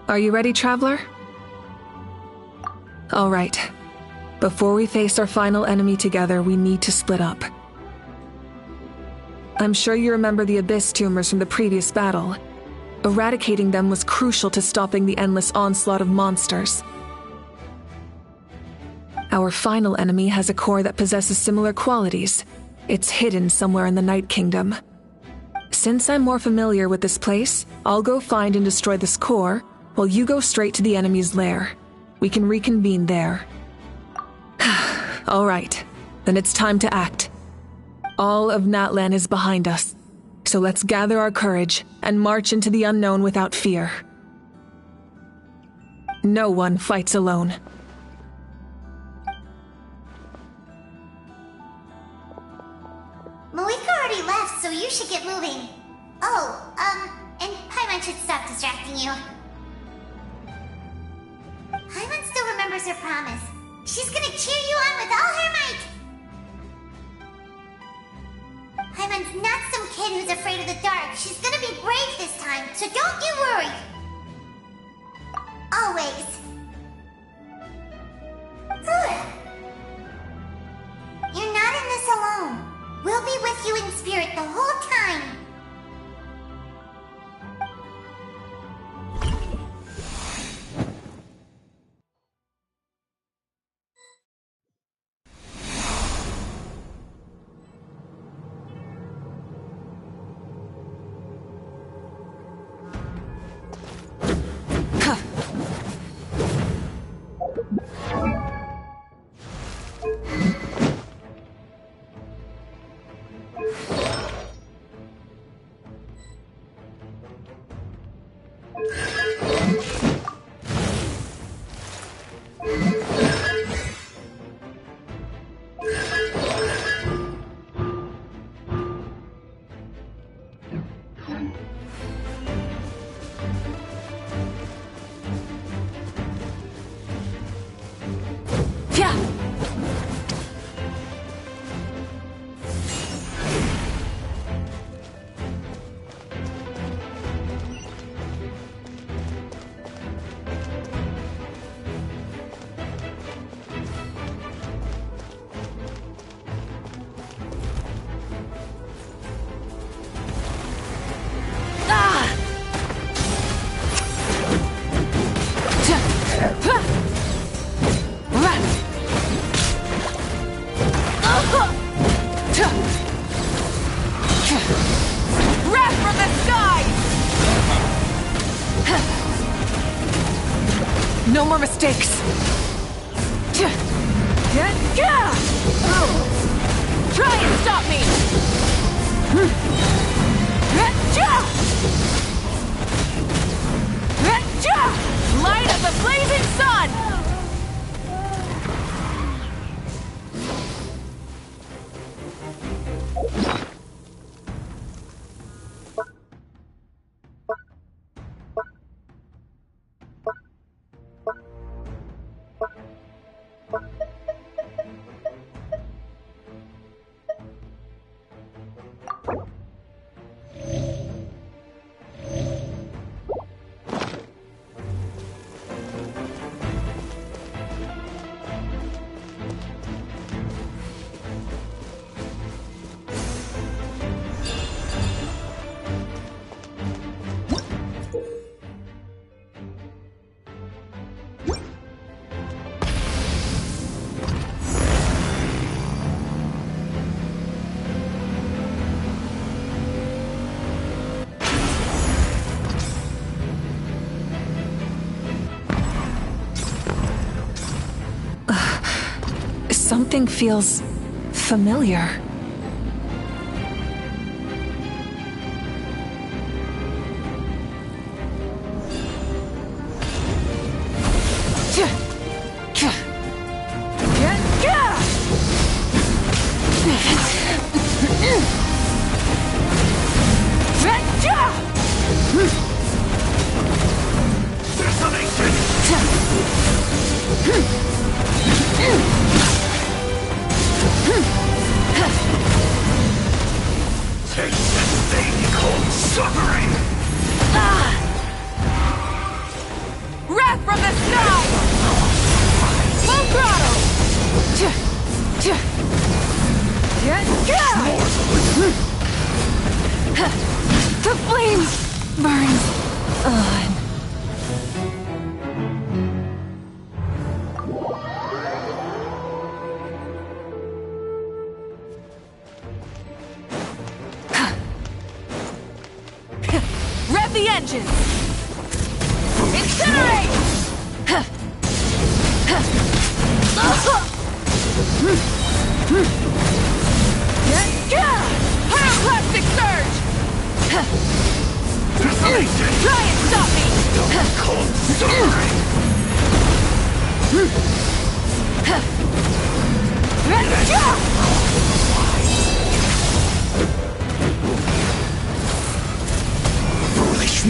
Are you ready, Traveler? All right. Before we face our final enemy together, we need to split up. I'm sure you remember the Abyss tumors from the previous battle. Eradicating them was crucial to stopping the endless onslaught of monsters. Our final enemy has a core that possesses similar qualities. It's hidden somewhere in the Night Kingdom. Since I'm more familiar with this place, I'll go find and destroy this core, while you go straight to the enemy's lair. We can reconvene there. All right, then it's time to act. All of Natlan is behind us, so let's gather our courage and march into the unknown without fear. No one fights alone. Malika already left, so you should get moving. Oh, and Paimon should stop distracting you. Paimon still remembers her promise. She's gonna cheer you on with all her might! Paimon's not some kid who's afraid of the dark. She's gonna be brave this time, so don't you worry! Always. You're not in this alone. We'll be with you in spirit the whole time. No more mistakes! Try and stop me! Light of the blazing sun! Something feels familiar. The flames burn on. Rev the engines! Incinerate! Pyroclastic surge! Try and stop me!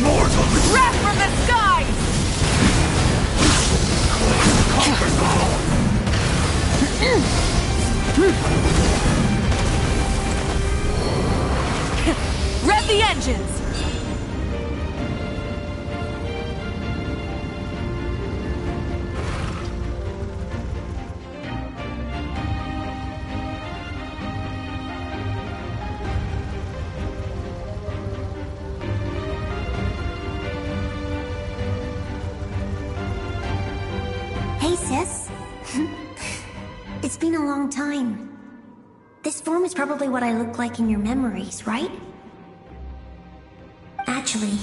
mortal! Wrath from the skies! Rev the engines! Hey, sis. It's been a long time. This form is probably what I look like in your memories, right? Actually,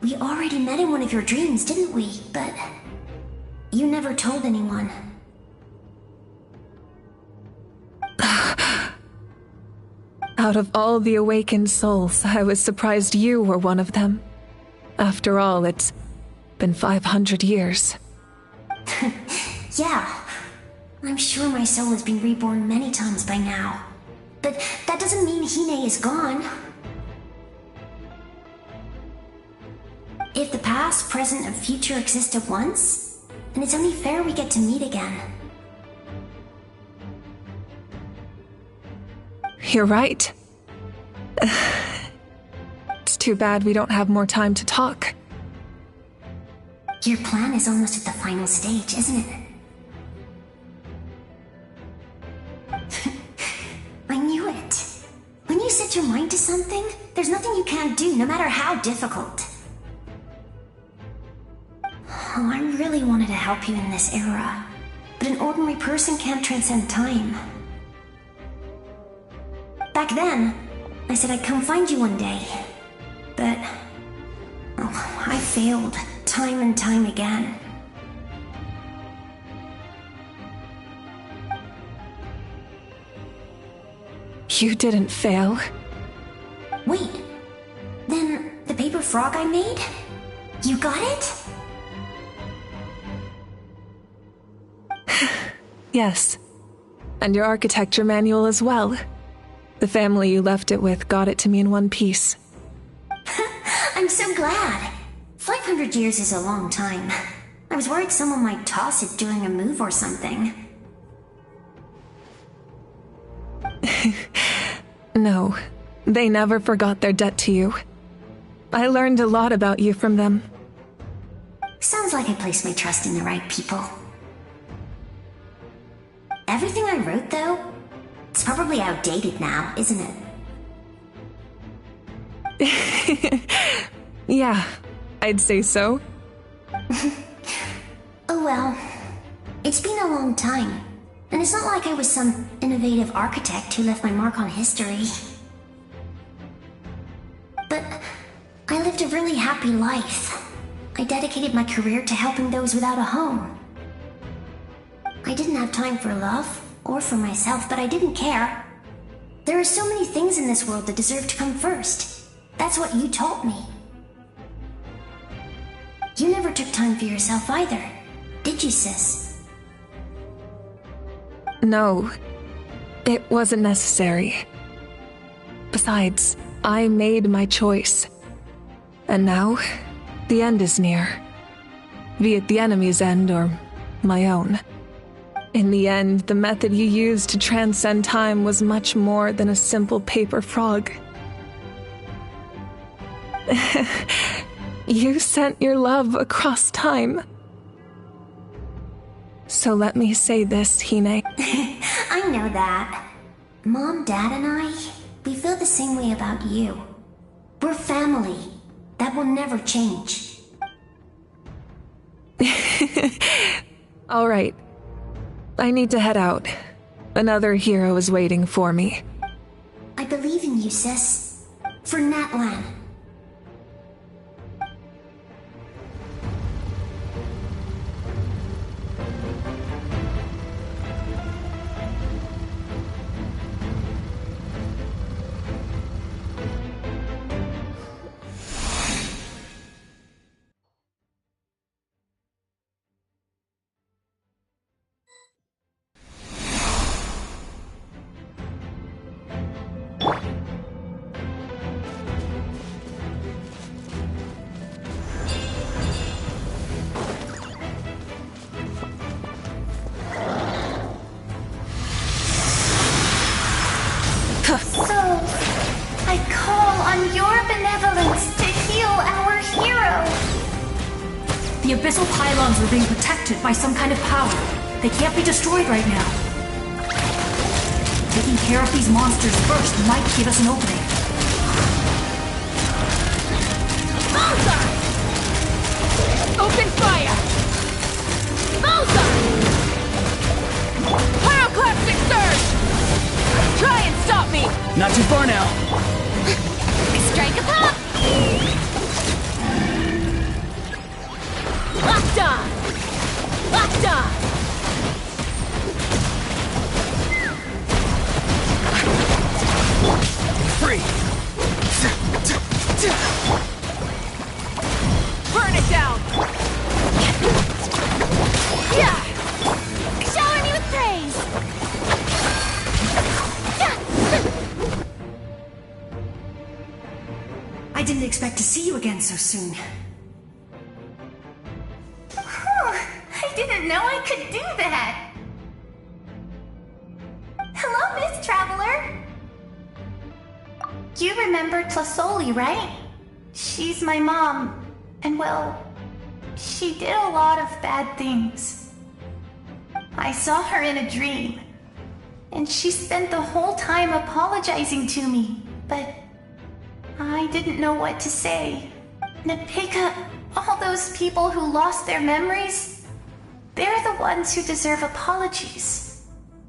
we already met in one of your dreams, didn't we? But you never told anyone. Out of all the awakened souls, I was surprised you were one of them. After all, it's been 500 years. Yeah. I'm sure my soul has been reborn many times by now. But that doesn't mean Hine is gone. If the past, present, and future exist at once, then it's only fair we get to meet again. You're right. It's too bad we don't have more time to talk. Your plan is almost at the final stage, isn't it? I knew it. When you set your mind to something, there's nothing you can't do, no matter how difficult. Oh, I really wanted to help you in this era, but an ordinary person can't transcend time. Back then, I said I'd come find you one day, but I failed time and time again. You didn't fail. Wait, then the paper frog I made? You got it? Yes. And your architecture manual as well. The family you left it with got it to me in one piece. I'm so glad. 500 years is a long time. I was worried someone might toss it during a move or something. No, they never forgot their debt to you. I learned a lot about you from them. Sounds like I placed my trust in the right people. Everything I wrote, though, it's probably outdated now, isn't it? Yeah, I'd say so. Oh well. It's been a long time. And it's not like I was some innovative architect who left my mark on history. But I lived a really happy life. I dedicated my career to helping those without a home. I didn't have time for love, or for myself, but I didn't care. There are so many things in this world that deserve to come first. That's what you taught me. You never took time for yourself either, did you, sis? No, it wasn't necessary. Besides, I made my choice. And now, the end is near. Be it the enemy's end or my own. In the end, the method you used to transcend time was much more than a simple paper frog. You sent your love across time. So let me say this, Hine. I know that. Mom, Dad, and I, we feel the same way about you. We're family. That will never change. All right. I need to head out. Another hero is waiting for me. I believe in you, sis. For Natlan. The abyssal pylons are being protected by some kind of power. They can't be destroyed right now. Taking care of these monsters first might give us an opening. Bowser! Open fire! Bowser! Pyroclastic surge! Try and stop me! Not too far now. Strike a pop! Locked on! Locked on! Free! Burn it down! Yeah! Shower me with praise! I didn't expect to see you again so soon. I didn't know I could do that! Hello, Miss Traveler! You remember Tlasoli, right? She's my mom, and well, she did a lot of bad things. I saw her in a dream, and she spent the whole time apologizing to me, but I didn't know what to say. Napika, all those people who lost their memories, they're the ones who deserve apologies,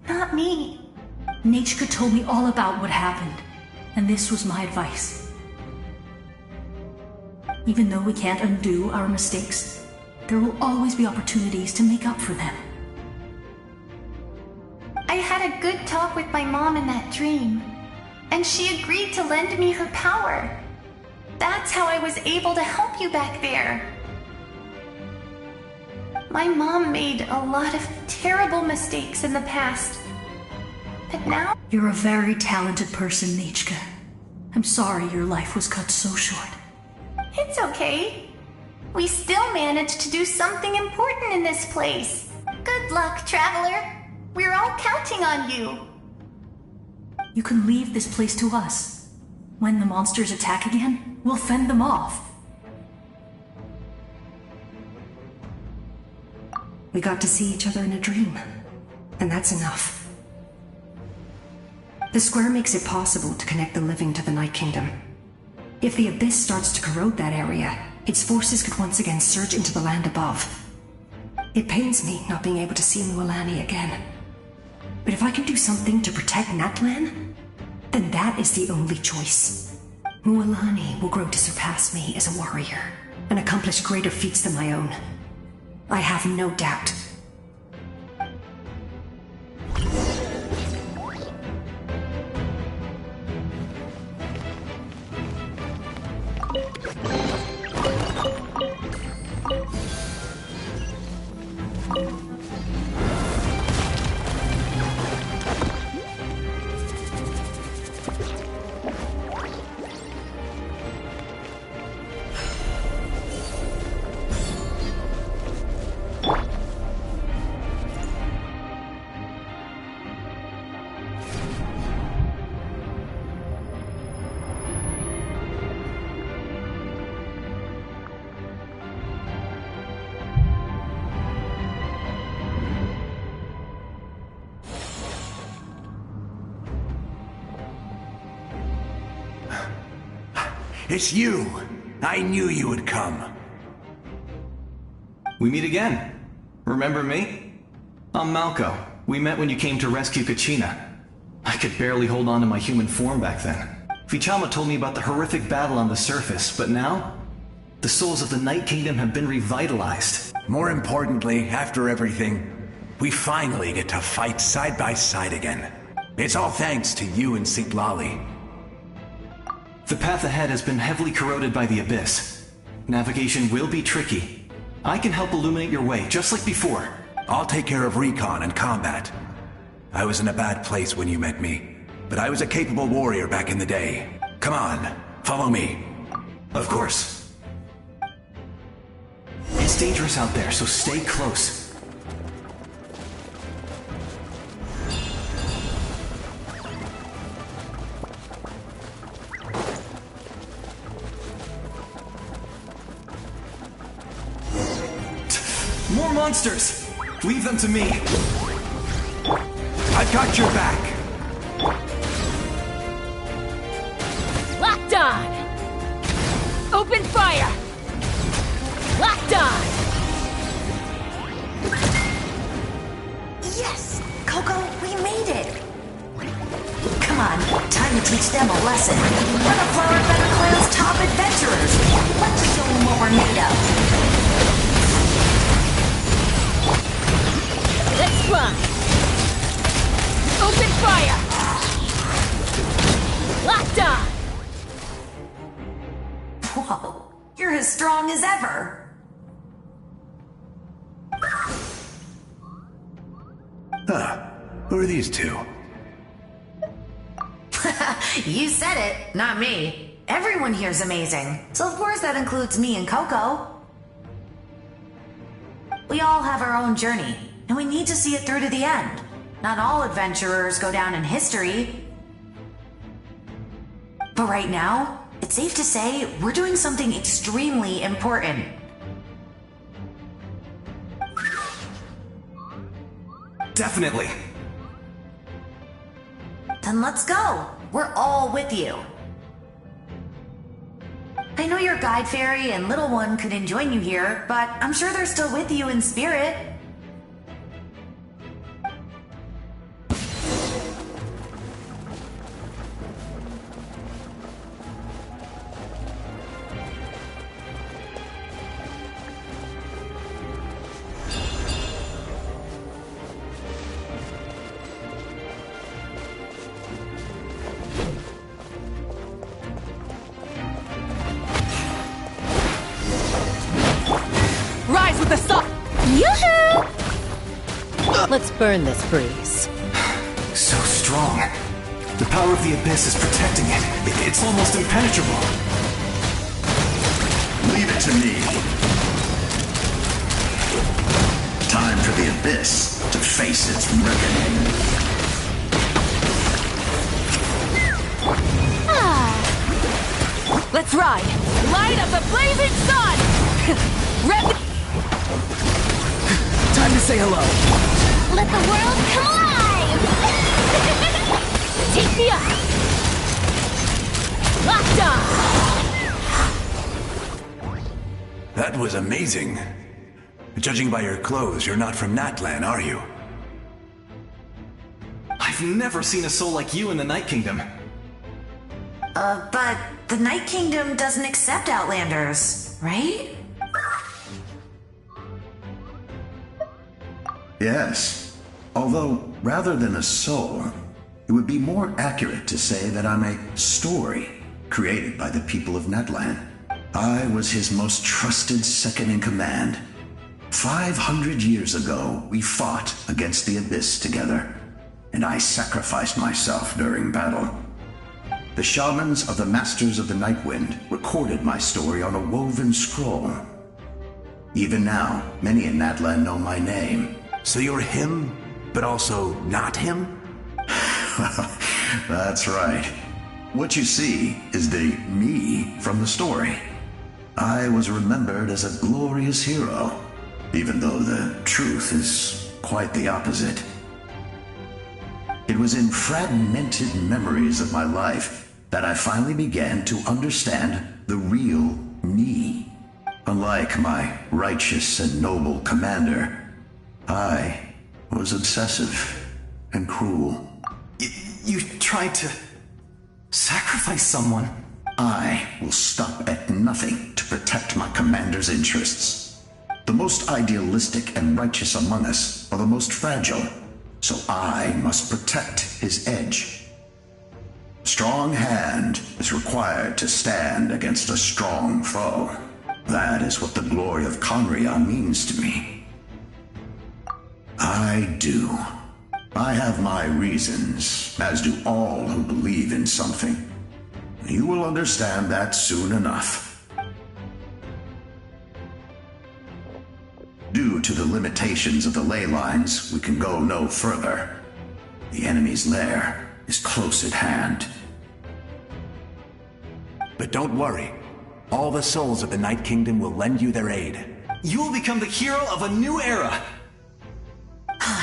not me. Nachika told me all about what happened, and this was my advice. Even though we can't undo our mistakes, there will always be opportunities to make up for them. I had a good talk with my mom in that dream, and she agreed to lend me her power. That's how I was able to help you back there. My mom made a lot of terrible mistakes in the past, but now... You're a very talented person, Nachika. I'm sorry your life was cut so short. It's okay. We still managed to do something important in this place. Good luck, Traveler. We're all counting on you. You can leave this place to us. When the monsters attack again, we'll fend them off. We got to see each other in a dream, and that's enough. The square makes it possible to connect the living to the Night Kingdom. If the abyss starts to corrode that area, its forces could once again surge into the land above. It pains me not being able to see Mualani again. But if I can do something to protect Natlan, then that is the only choice. Mualani will grow to surpass me as a warrior and accomplish greater feats than my own. I have no doubt. It's you! I knew you would come. We meet again. Remember me? I'm Malco. We met when you came to rescue Kachina. I could barely hold on to my human form back then. Vichama told me about the horrific battle on the surface, but now? The souls of the Night Kingdom have been revitalized. More importantly, after everything, we finally get to fight side by side again. It's all thanks to you and Sitlali. The path ahead has been heavily corroded by the abyss. Navigation will be tricky. I can help illuminate your way, just like before. I'll take care of recon and combat. I was in a bad place when you met me, but I was a capable warrior back in the day. Come on, follow me. Of course. It's dangerous out there, so stay close. More monsters! Leave them to me. I've got your back. Locked on! Open fire! Locked on! Yes! Coco, we made it! Come on, time to teach them a lesson. We're the Flower Feather Clan's top adventurers. Let's show them what we're made of. Let's run! Open fire! Locked on! Whoa, you're as strong as ever. Huh. Who are these two? You said it, not me. Everyone here's amazing, so of course that includes me and Coco. We all have our own journey, and we need to see it through to the end. Not all adventurers go down in history. But right now, it's safe to say we're doing something extremely important. Definitely. Then let's go. We're all with you. I know your guide fairy and little one couldn't join you here, but I'm sure they're still with you in spirit. Rise with the sun! Yoo-hoo! Let's burn this breeze. So strong. The power of the Abyss is protecting it. It's almost impenetrable. Leave it to me. Time for the Abyss to face its reckoning. Let's ride! Light of the blazing sun! Time to say hello. Let the world come alive! Take me up! Locked on! That was amazing. Judging by your clothes, you're not from Natlan, are you? I've never seen a soul like you in the Night Kingdom. But the Night Kingdom doesn't accept Outlanders, right? Yes. Although, rather than a soul, it would be more accurate to say that I'm a story created by the people of Natlan. I was his most trusted second-in-command. 500 years ago, we fought against the Abyss together, and I sacrificed myself during battle. The shamans of the Masters of the Nightwind recorded my story on a woven scroll. Even now, many in Natlan know my name. So you're him, but also not him? That's right. What you see is the me from the story. I was remembered as a glorious hero, even though the truth is quite the opposite. It was in fragmented memories of my life that I finally began to understand the real me. Unlike my righteous and noble commander, I was obsessive and cruel. You tried to sacrifice someone. I will stop at nothing to protect my commander's interests. The most idealistic and righteous among us are the most fragile, so I must protect his edge. Strong hand is required to stand against a strong foe. That is what the glory of Conria means to me. I do. I have my reasons, as do all who believe in something. You will understand that soon enough. Due to the limitations of the ley lines, we can go no further. The enemy's lair is close at hand. But don't worry. All the souls of the Night Kingdom will lend you their aid. You will become the hero of a new era.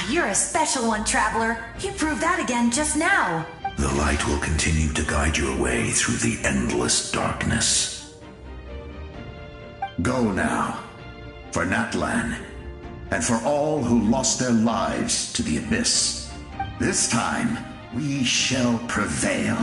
You're a special one, Traveler. You proved that again just now. The light will continue to guide your way through the endless darkness. Go now, for Natlan, and for all who lost their lives to the Abyss. This time, we shall prevail.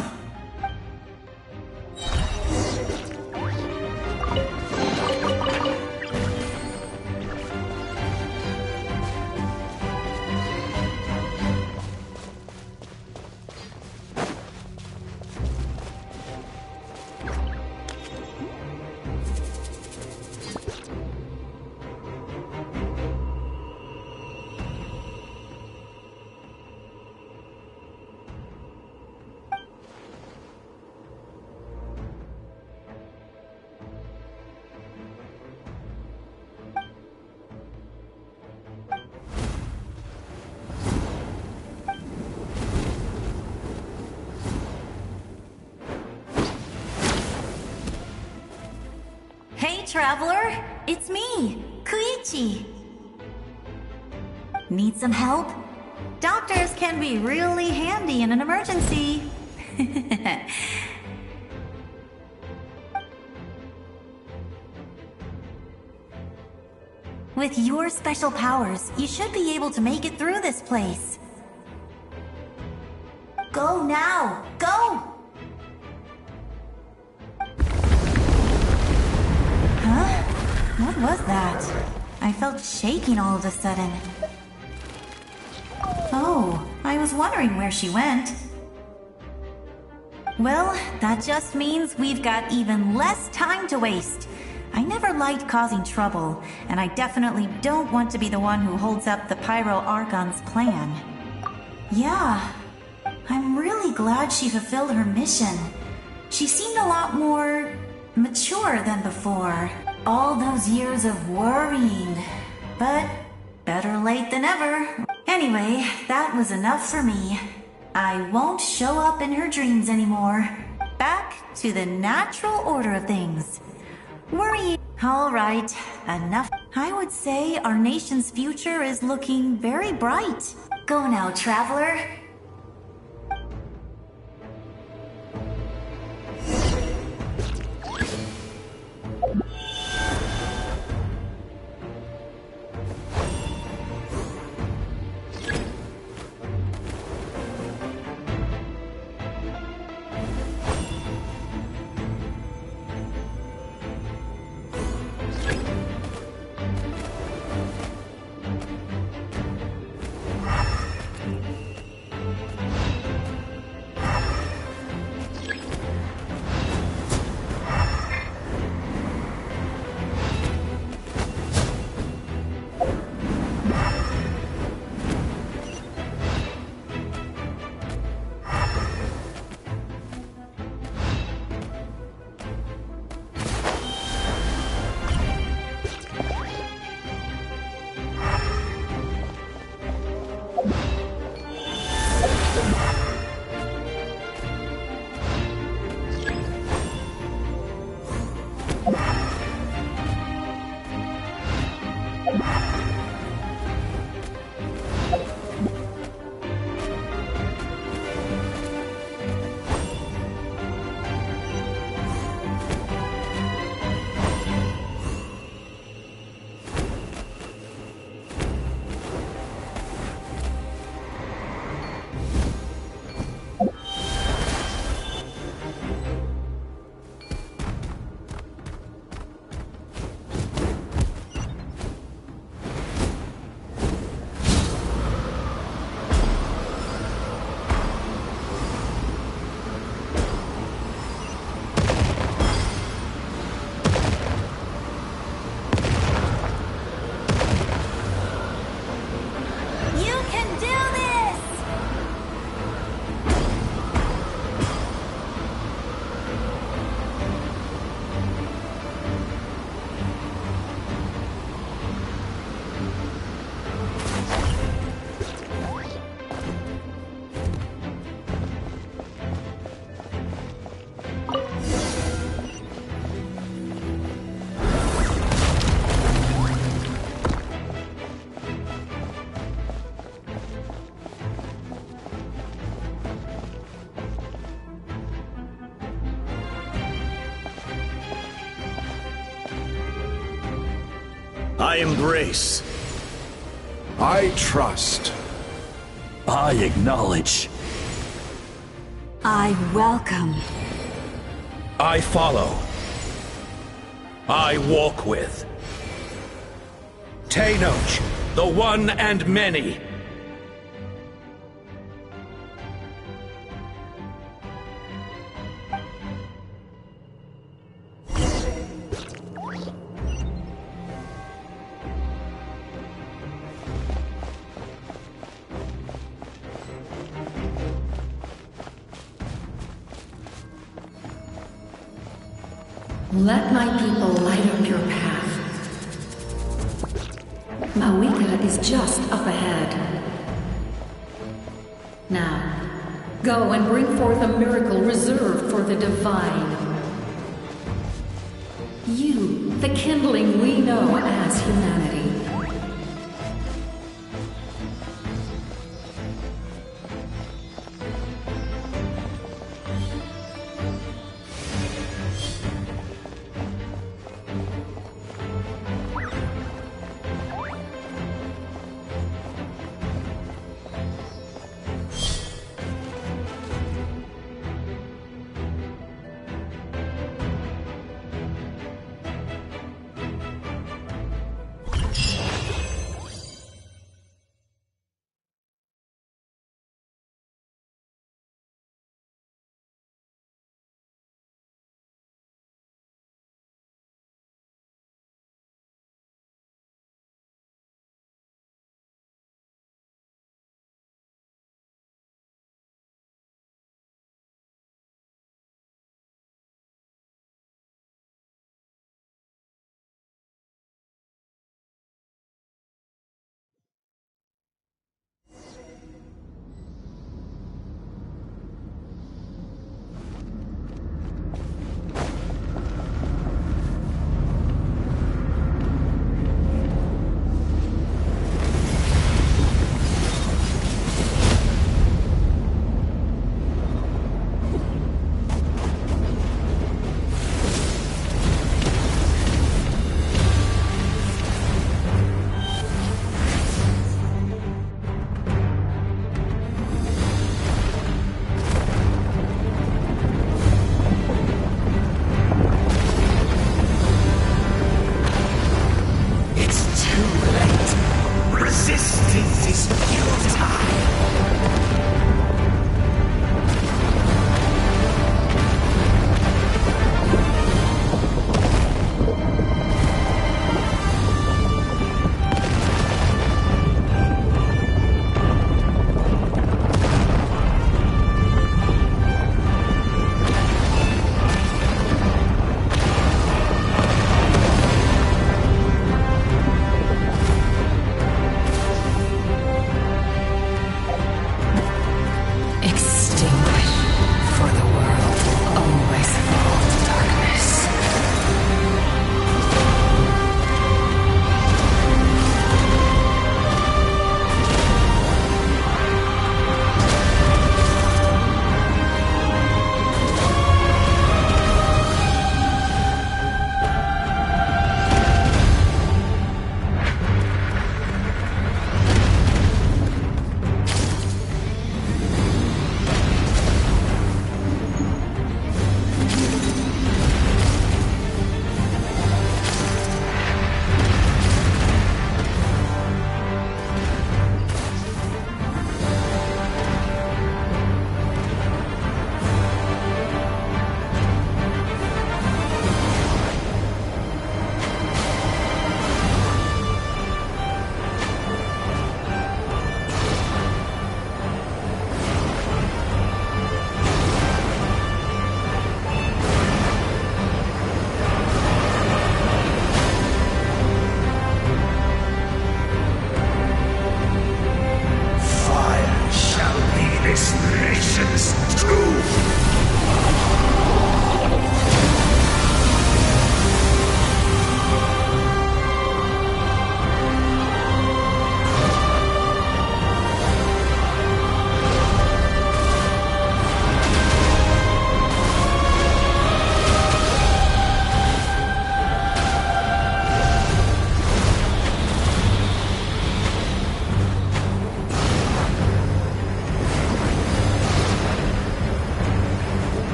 Hey, Traveler! It's me, Koichi! Need some help? Doctors can be really handy in an emergency. With your special powers, you should be able to make it through this place. Go now! Go! Huh? What was that? I felt shaking all of a sudden. Oh, I was wondering where she went. Well, that just means we've got even less time to waste. I never liked causing trouble, and I definitely don't want to be the one who holds up the Pyro Archon's plan. Yeah, I'm really glad she fulfilled her mission. She seemed a lot more mature than before. All those years of worrying. But better late than ever. Anyway, that was enough for me. I won't show up in her dreams anymore. Back to the natural order of things. Worrying. All right, enough. I would say our nation's future is looking very bright. Go now, Traveler. I embrace. I trust. I acknowledge. I welcome. I follow. I walk with. Tenoch, the one and many. Let my people light up your path. Mawika is just up ahead. Now, go and bring forth a miracle reserved for the divine. You, the kindling we know as humanity.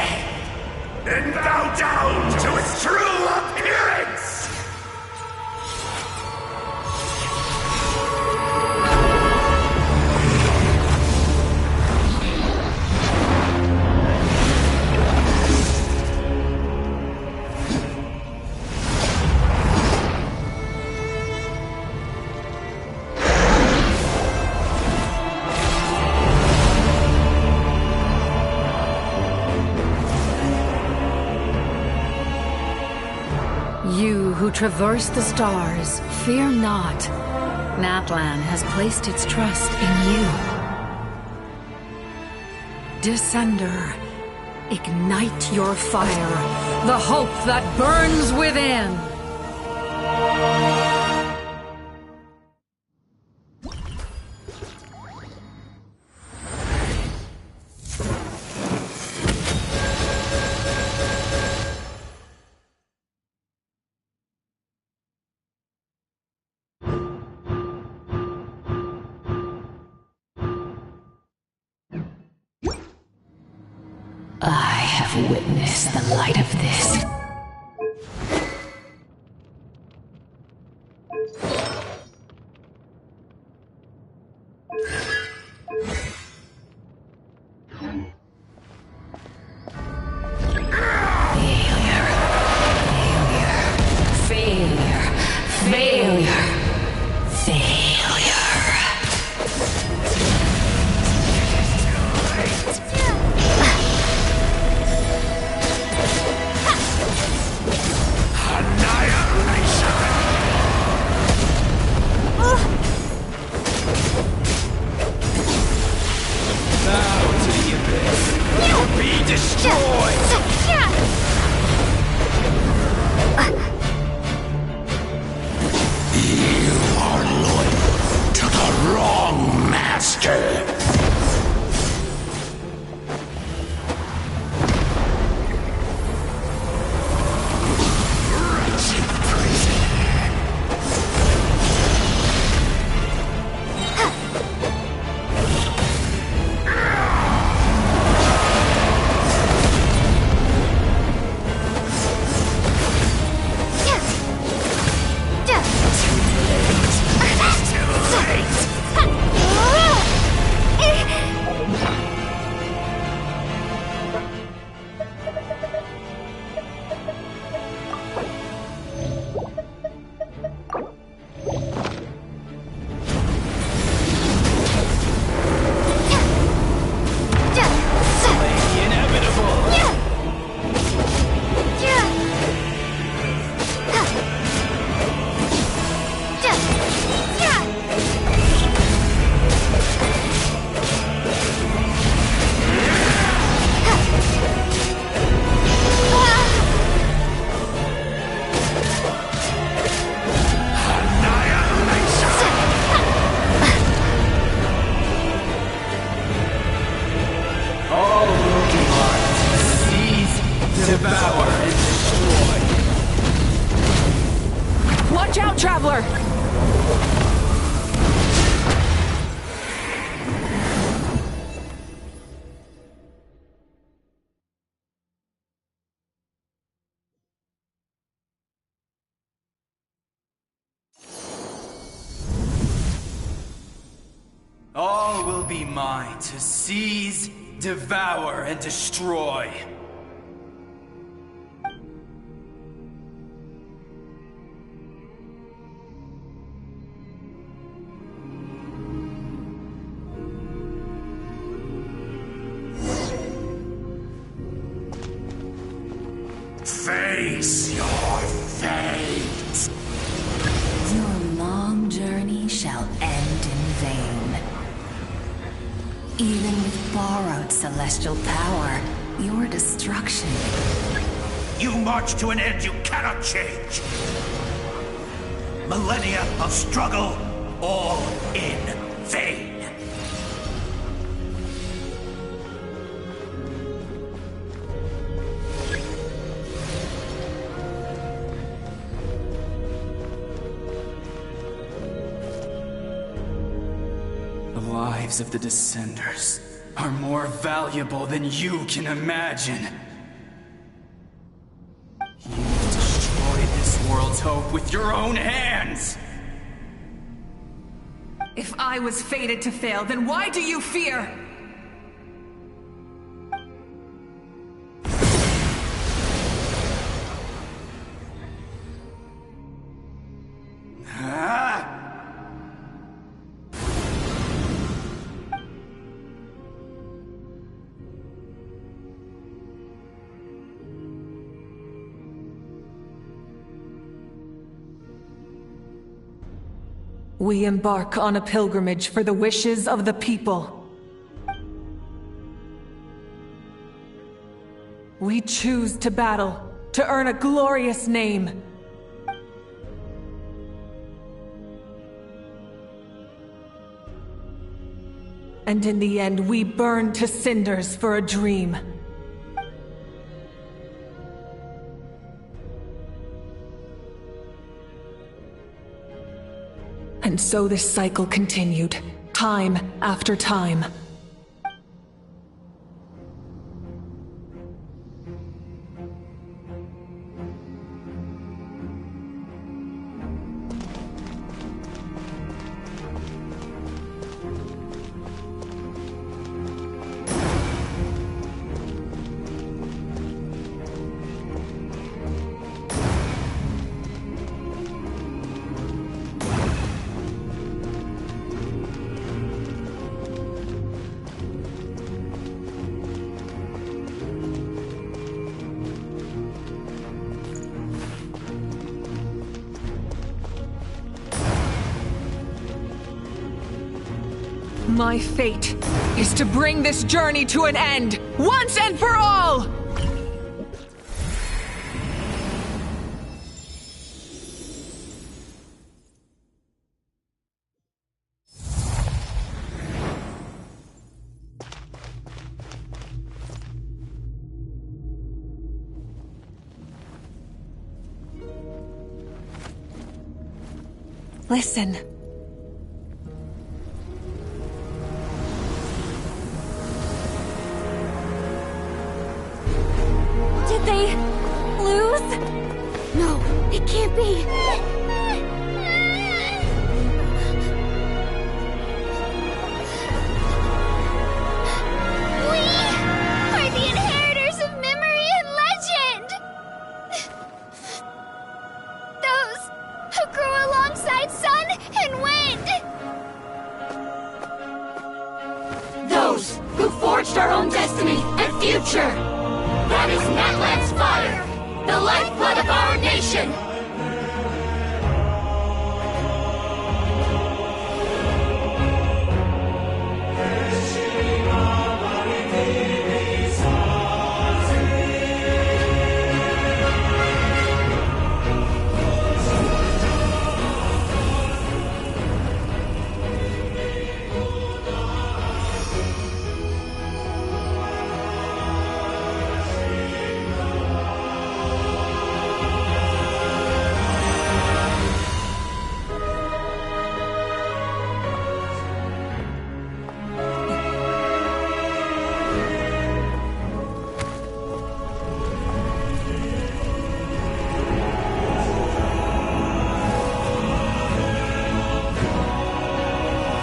death, and bow down to its true appearance! You who traverse the stars, fear not. Natlan has placed its trust in you. Descender, ignite your fire, the hope that burns within! I have witnessed the light of this. All will be mine to seize, devour, and destroy. Face your fate! Your long journey shall end in vain. Even with borrowed celestial power, your destruction... You march to an end you cannot change. Millennia of struggle, all in vain. The lives of the Descenders are more valuable than you can imagine. world's hope with your own hands! If I was fated to fail, then why do you fear? We embark on a pilgrimage for the wishes of the people. We choose to battle, to earn a glorious name. And in the end, we burn to cinders for a dream. And so this cycle continued, time after time. My fate is to bring this journey to an end, once and for all! Listen. Did they lose? No, it can't be. We are the inheritors of memory and legend! Those who grew alongside sun and wind! Those who forged our own destiny and future! That is Natlan's fire, the lifeblood of our nation!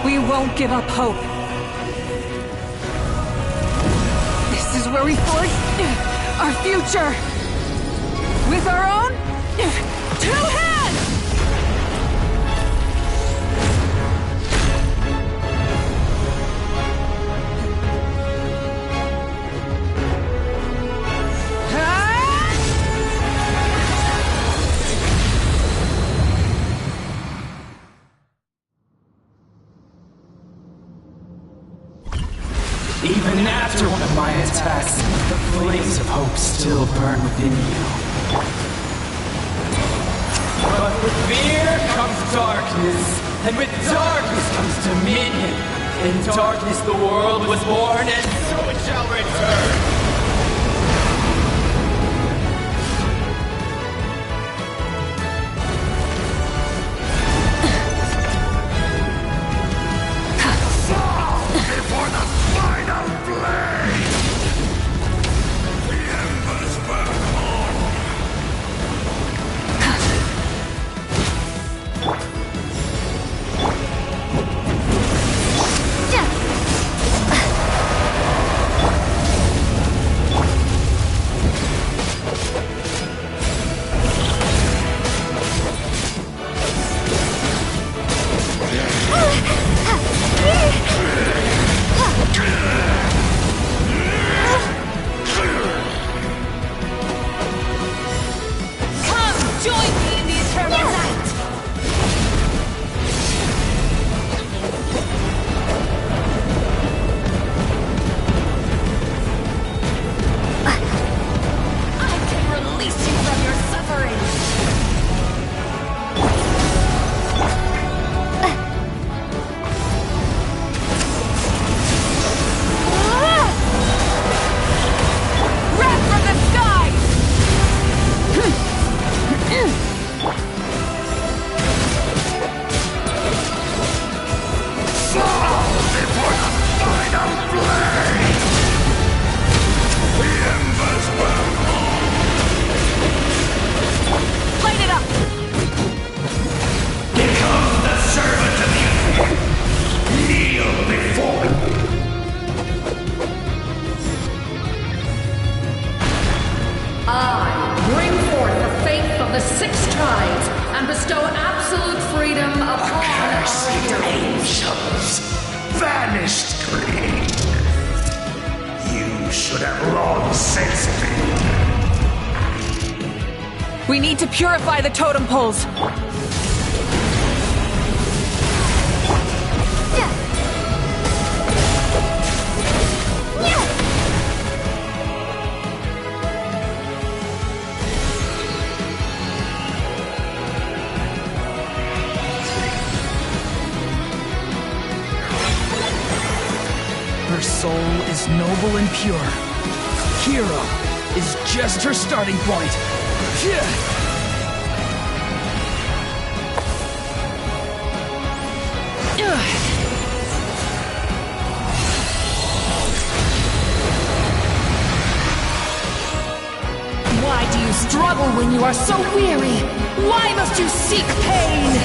We won't give up hope. This is where we forge our future. With our own 2 hands! Even after one of my attacks, the flames of hope still burn within you. But with fear comes darkness, and with darkness comes dominion. In darkness the world was born, and so it shall return. the 6 tribes and bestow absolute freedom upon Accursed our angels! Vanished clean! You should have long since been. We need to purify the totem poles. Her soul is noble and pure. Hero is just her starting point. Why do you struggle when you are so weary? Why must you seek pain?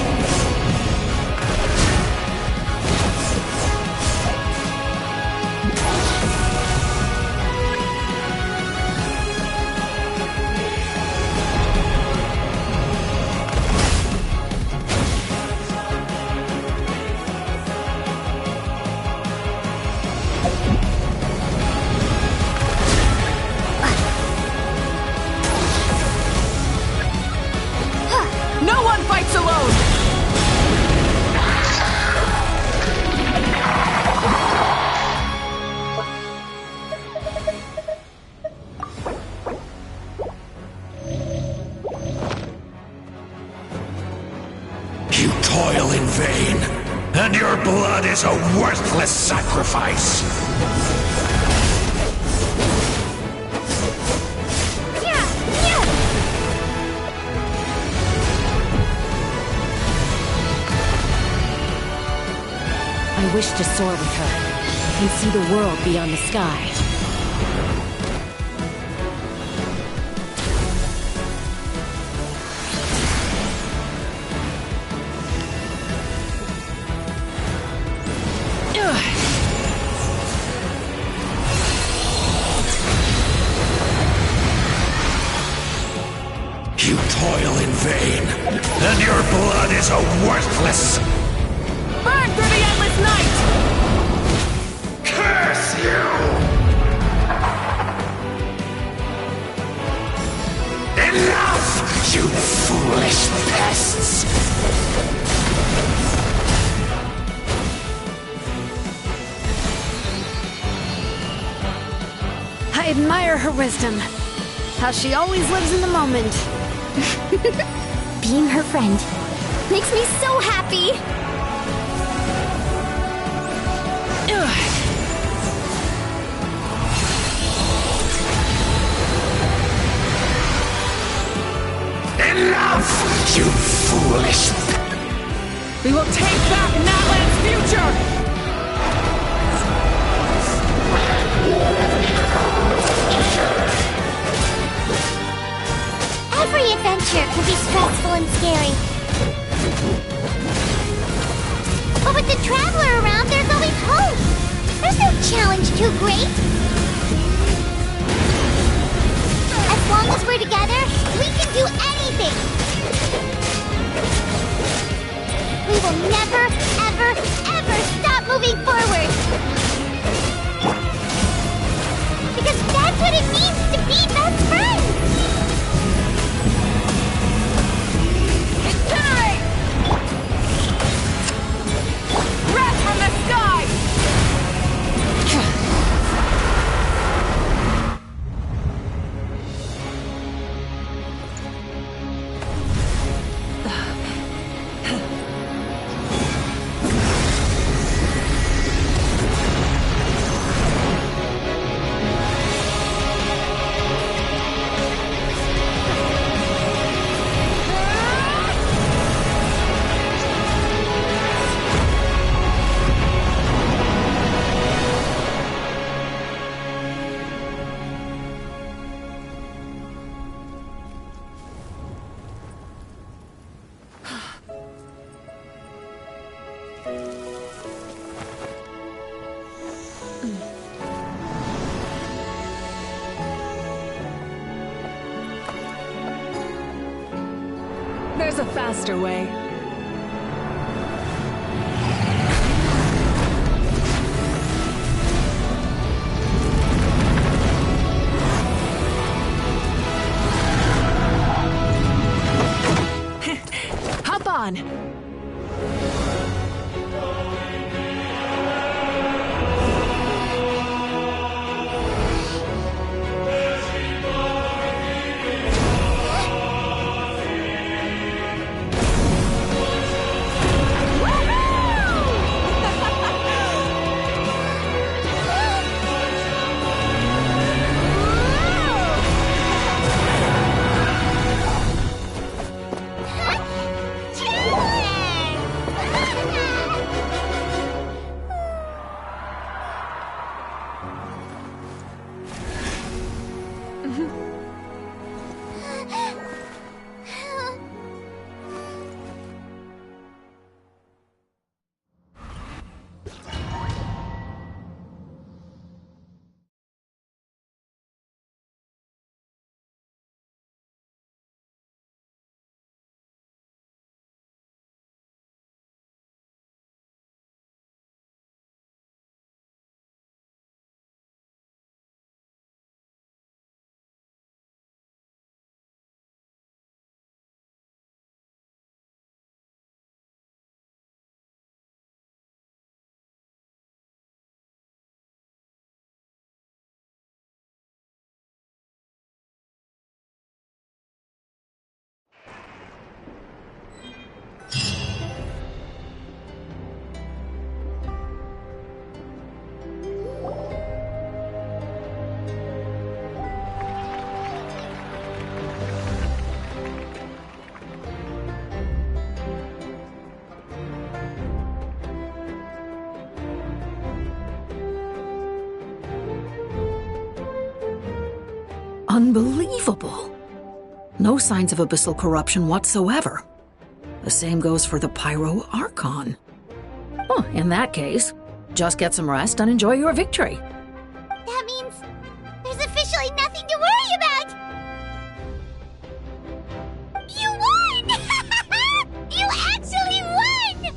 No one fights alone! You toil in vain, and your blood is a worthless sacrifice. I wish to soar with her and see the world beyond the sky. You toil in vain, and your blood is a worthless... Burn through the endless night! Curse you! Enough, you foolish pests! I admire her wisdom. How she always lives in the moment. Being her friend makes me so happy. Enough, you foolish... We will take back Natlan's future! Every adventure can be stressful and scary. But with the Traveler around, there's always hope. There's no challenge too great. As long as we're together, we can do anything. We will never, ever, ever stop moving forward. Because that's what it means to be best friends. Incinerate! Breath from the sky! There's a faster way. Hop on! Unbelievable. No signs of abyssal corruption whatsoever. The same goes for the Pyro Archon. Oh, in that case, just get some rest and enjoy your victory. That means there's officially nothing to worry about! You won! You actually won!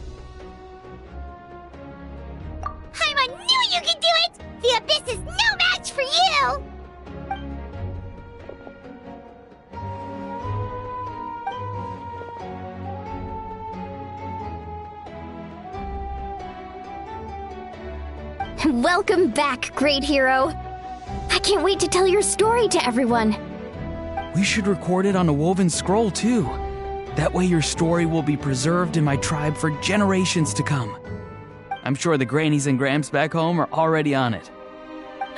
Paimon knew you could do it! The Abyss is no match for you! Welcome back, great hero. I can't wait to tell your story to everyone. We should record it on a woven scroll, too. That way your story will be preserved in my tribe for generations to come. I'm sure the grannies and gramps back home are already on it.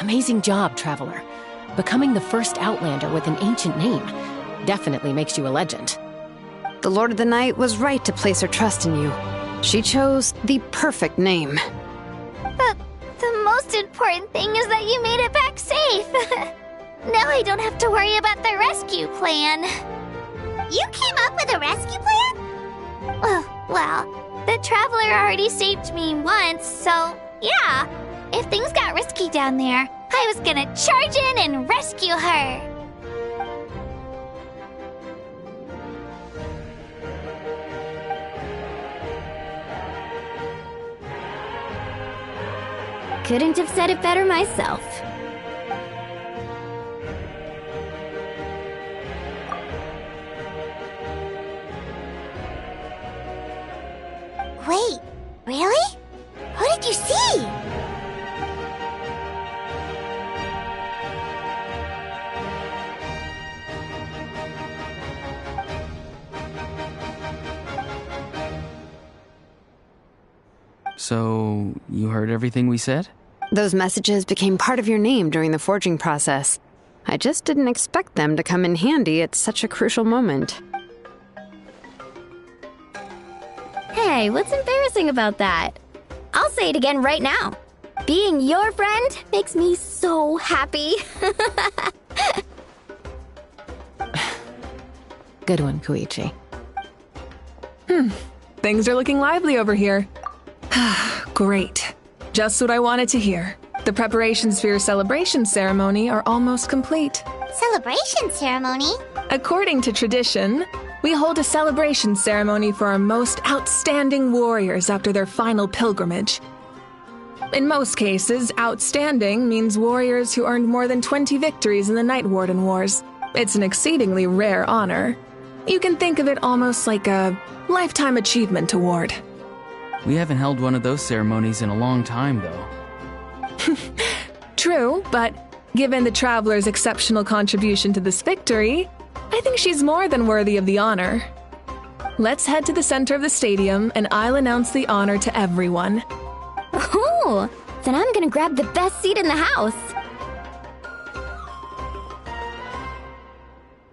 Amazing job, Traveler. Becoming the first Outlander with an ancient name definitely makes you a legend. The Lord of the Night was right to place her trust in you. She chose the perfect name. The most important thing is that you made it back safe. Now I don't have to worry about the rescue plan. You came up with a rescue plan? Well, the Traveler already saved me once, so yeah. If things got risky down there, I was gonna charge in and rescue her. Couldn't have said it better myself. Wait, really? What did you see? So, you heard everything we said? Those messages became part of your name during the forging process. I just didn't expect them to come in handy at such a crucial moment. Hey, what's embarrassing about that? I'll say it again right now. Being your friend makes me so happy. Good one, Koichi. Things are looking lively over here. Great. Just what I wanted to hear. The preparations for your celebration ceremony are almost complete. Celebration ceremony? According to tradition, we hold a celebration ceremony for our most outstanding warriors after their final pilgrimage. In most cases, outstanding means warriors who earned more than 20 victories in the Night Warden Wars. It's an exceedingly rare honor. You can think of it almost like a lifetime achievement award. We haven't held one of those ceremonies in a long time, though. True, but given the Traveler's exceptional contribution to this victory, I think she's more than worthy of the honor. Let's head to the center of the stadium, and I'll announce the honor to everyone. Oh, then I'm gonna grab the best seat in the house.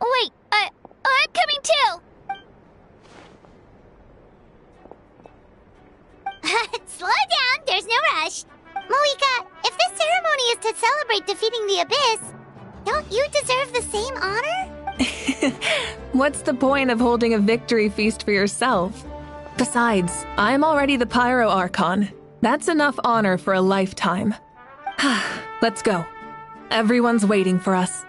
Wait, I'm coming too! Slow down, there's no rush. Moika, if this ceremony is to celebrate defeating the Abyss, don't you deserve the same honor? What's the point of holding a victory feast for yourself? Besides, I'm already the Pyro Archon. That's enough honor for a lifetime. Let's go. Everyone's waiting for us.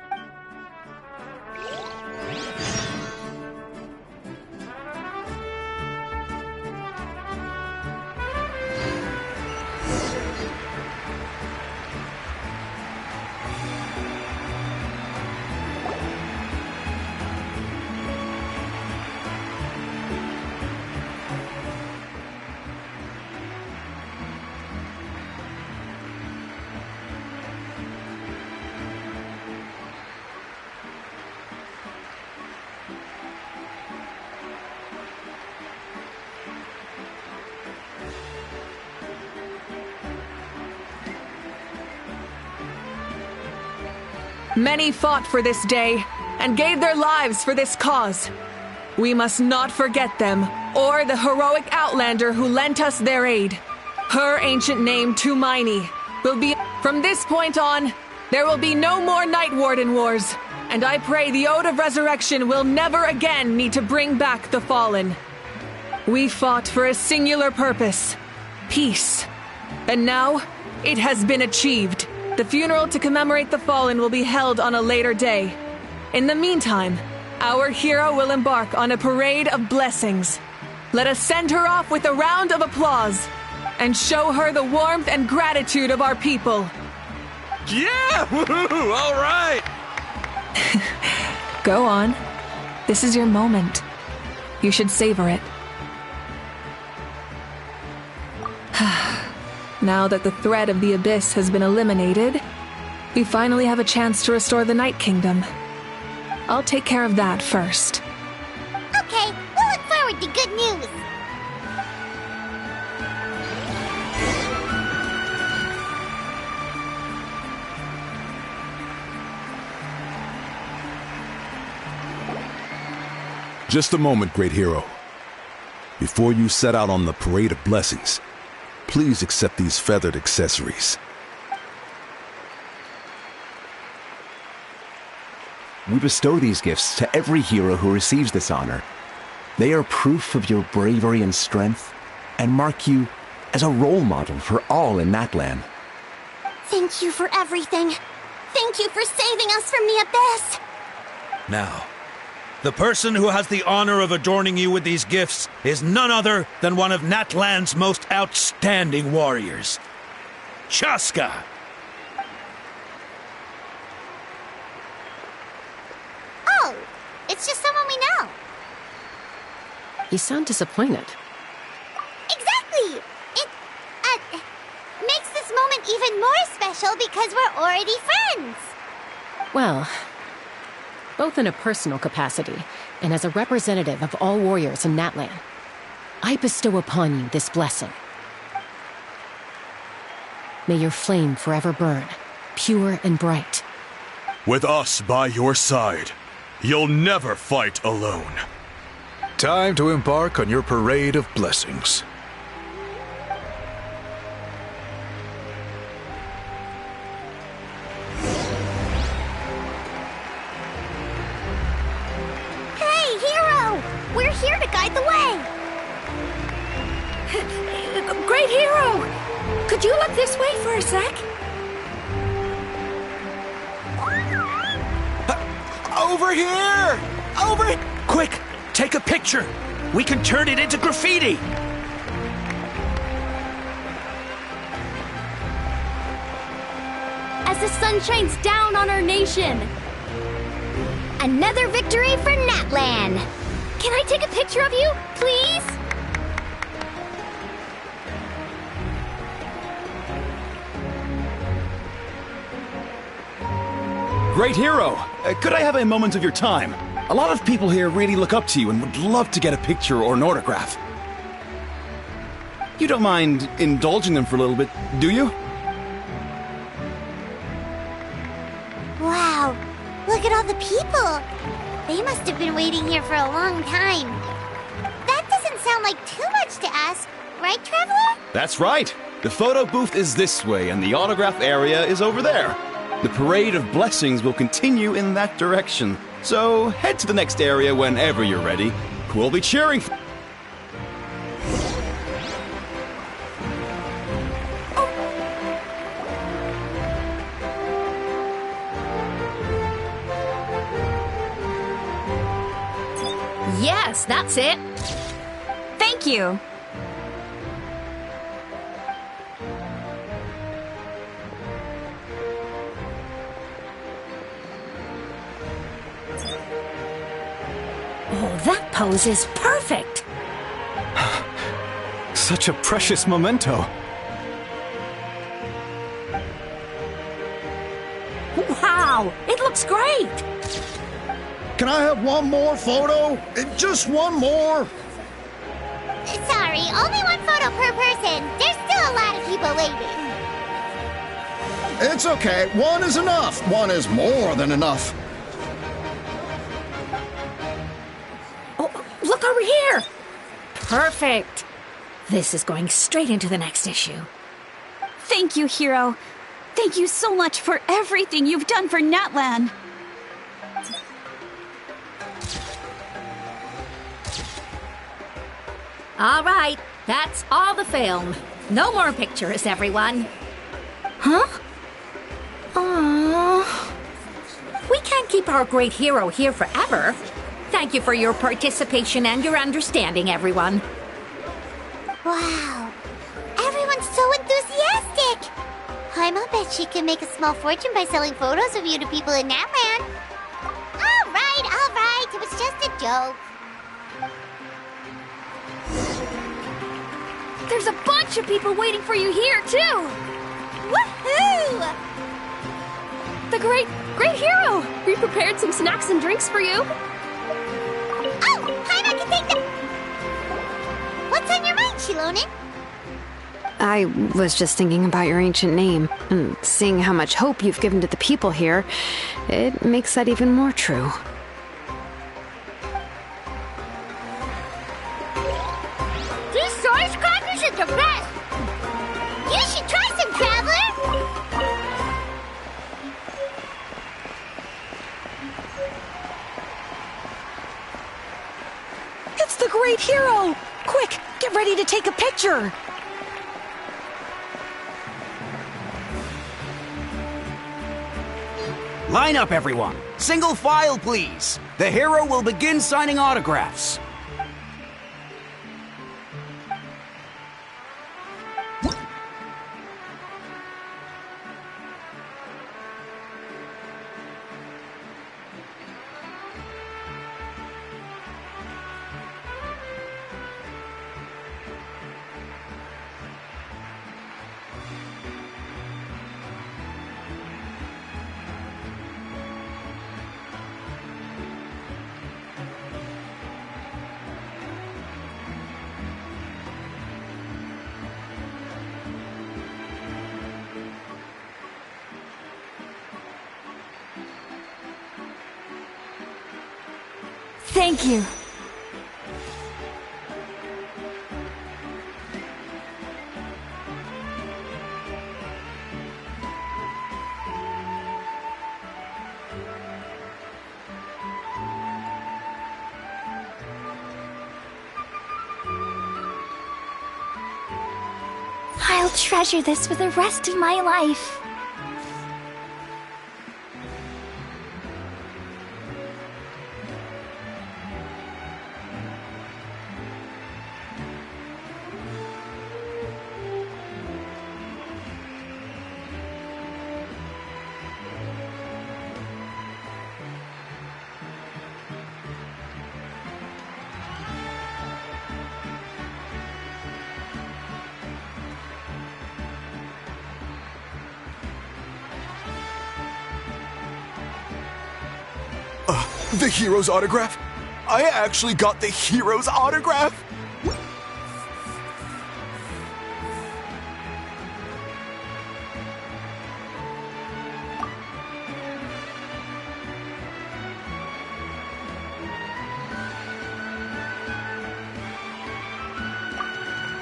Many fought for this day and gave their lives for this cause. We must not forget them or the heroic Outlander who lent us their aid. Her ancient name, Tumaini, will be... From this point on, there will be no more Night Warden Wars, and I pray the Ode of Resurrection will never again need to bring back the fallen. We fought for a singular purpose, peace. And now, it has been achieved. The funeral to commemorate the fallen will be held on a later day. In the meantime, our hero will embark on a parade of blessings. Let us send her off with a round of applause and show her the warmth and gratitude of our people. Yeah! Woohoo! All right! Go on. This is your moment. You should savor it. Now that the threat of the Abyss has been eliminated, we finally have a chance to restore the Night Kingdom. I'll take care of that first. Okay, we'll look forward to good news. Just a moment, great hero. Before you set out on the parade of blessings, please accept these feathered accessories. We bestow these gifts to every hero who receives this honor. They are proof of your bravery and strength, and mark you as a role model for all in Natlan. Thank you for everything. Thank you for saving us from the Abyss. Now, the person who has the honor of adorning you with these gifts is none other than one of Natlan's most outstanding warriors, Chaska. Oh, it's just someone we know. You sound disappointed. Exactly! It makes this moment even more special because we're already friends. Well, both in a personal capacity and as a representative of all warriors in Natlan, I bestow upon you this blessing. May your flame forever burn, pure and bright. With us by your side, you'll never fight alone. Time to embark on your parade of blessings. Hey, hero! We're here to guide the way. Great hero! Could you look this way for a sec? Over here! Quick, take a picture. We can turn it into graffiti. As the sun shines down on our nation. Another victory for Natlan. Can I take a picture of you, please? Great hero! Could I have a moment of your time? A lot of people here really look up to you and would love to get a picture or an autograph. You don't mind indulging them for a little bit, do you? Wow, look at all the people. They must have been waiting here for a long time. That doesn't sound like too much to ask, right, Traveler? That's right. The photo booth is this way and the autograph area is over there. The parade of blessings will continue in that direction. So head to the next area whenever you're ready. We'll be cheering for Yes, that's it. Thank you. Oh, that pose is perfect. such a precious memento. Wow, it looks great. Can I have one more photo? Just one more. Sorry, only one photo per person. There's still a lot of people waiting. It's okay. One is enough. One is more than enough. Oh, look over here. Perfect. This is going straight into the next issue. Thank you, Hero. Thank you so much for everything you've done for Natlan. All right, that's all the film. No more pictures, everyone. Huh? Aww. We can't keep our great hero here forever. Thank you for your participation and your understanding, everyone. Wow. Everyone's so enthusiastic. I'll bet she can make a small fortune by selling photos of you to people in Natlan. All right. It was just a joke. There's a bunch of people waiting for you here, too! Woohoo! The great hero! We prepared some snacks and drinks for you. Oh, Paimon can take that! What's on your mind, Shilonen? I was just thinking about your ancient name, and seeing how much hope you've given to the people here, it makes that even more true. These source crackers are the best! You should try some, Traveler! It's the great hero! Quick, get ready to take a picture! Line up, everyone. Single file, please. The hero will begin signing autographs. Thank you. I'll treasure this for the rest of my life. The hero's autograph? I actually got the hero's autograph?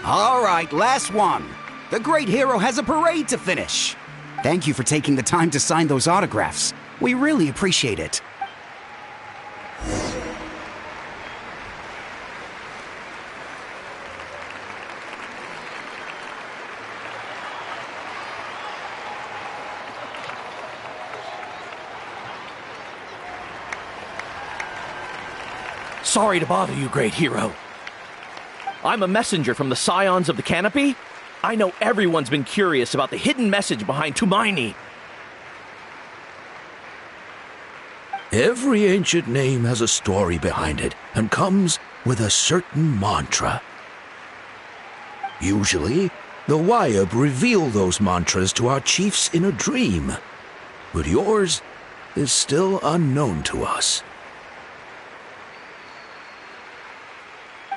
All right, last one. The great hero has a parade to finish. Thank you for taking the time to sign those autographs. We really appreciate it. Sorry to bother you, great hero. I'm a messenger from the Scions of the Canopy. I know everyone's been curious about the hidden message behind Tumaini. Every ancient name has a story behind it and comes with a certain mantra. Usually, the Wayab reveal those mantras to our chiefs in a dream, but yours is still unknown to us.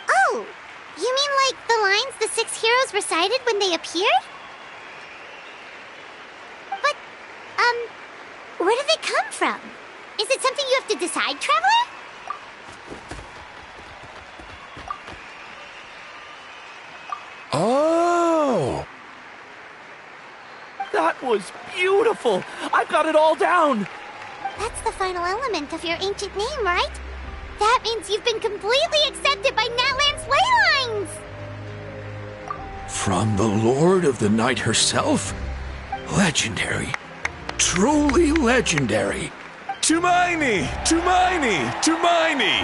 Oh, you mean like the lines the 6 heroes recited when they appeared? But, where do they come from? Is it something you have to decide, Traveler? Oh! That was beautiful! I've got it all down! That's the final element of your ancient name, right? That means you've been completely accepted by Natlan's ley lines! From the Lord of the Night herself? Legendary. Truly legendary. Tumaini! Tumaini! Tumaini!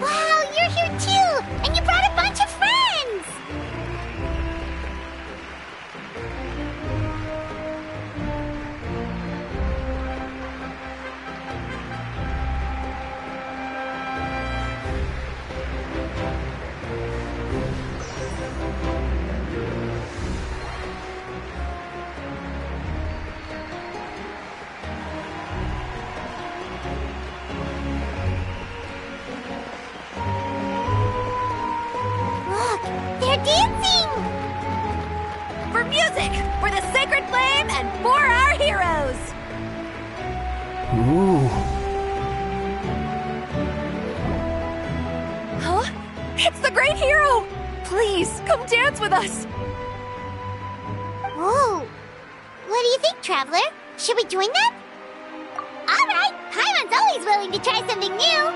Wow, you're here too! And you brought a bunch of friends! Look, they're dancing! For music, for the sacred flame, and for our heroes! Ooh. Huh? It's the great hero! Please, come dance with us! Whoa! What do you think, Traveler? Should we join them? Alright! Paimon's always willing to try something new!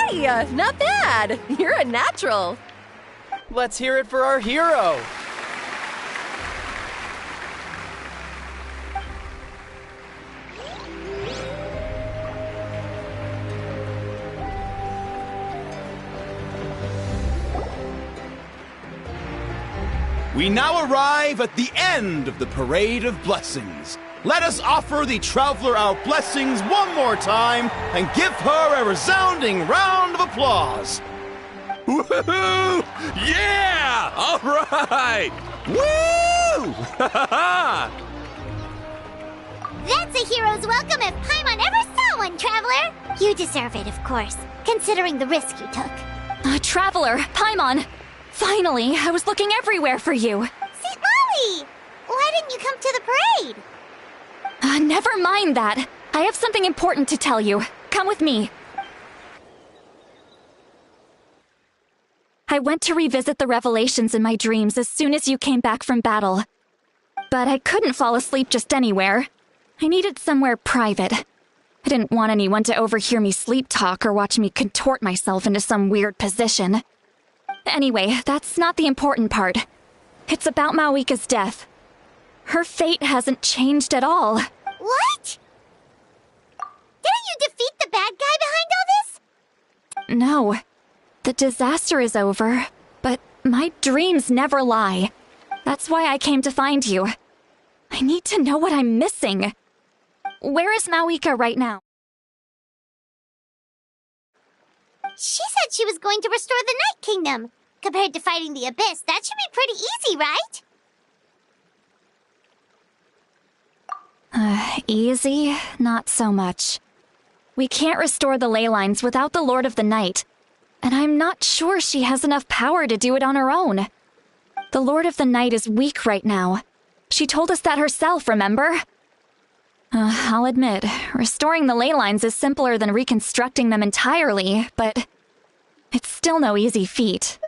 Hey, not bad! You're a natural! Let's hear it for our hero! We now arrive at the end of the Parade of Blessings. Let us offer the Traveler our blessings one more time and give her a resounding round of applause. Woohoo! Yeah! All right! Woo! That's a hero's welcome if Paimon ever saw one, Traveler! You deserve it, of course, considering the risk you took. Traveler, Paimon! Finally, I was looking everywhere for you! St. Molly! Why didn't you come to the parade? Never mind that. I have something important to tell you. Come with me. I went to revisit the revelations in my dreams as soon as you came back from battle. But I couldn't fall asleep just anywhere. I needed somewhere private. I didn't want anyone to overhear me sleep talk or watch me contort myself into some weird position. Anyway, that's not the important part. It's about Mawika's death. Her fate hasn't changed at all. What? Didn't you defeat the bad guy behind all this? No. The disaster is over, but my dreams never lie. That's why I came to find you. I need to know what I'm missing. Where is Mawika right now? She said she was going to restore the Night Kingdom. Compared to fighting the Abyss, that should be pretty easy, right? Easy? Not so much. We can't restore the ley lines without the Lord of the Night, and I'm not sure she has enough power to do it on her own. The Lord of the Night is weak right now. She told us that herself, remember? I'll admit, restoring the ley lines is simpler than reconstructing them entirely, but it's still no easy feat.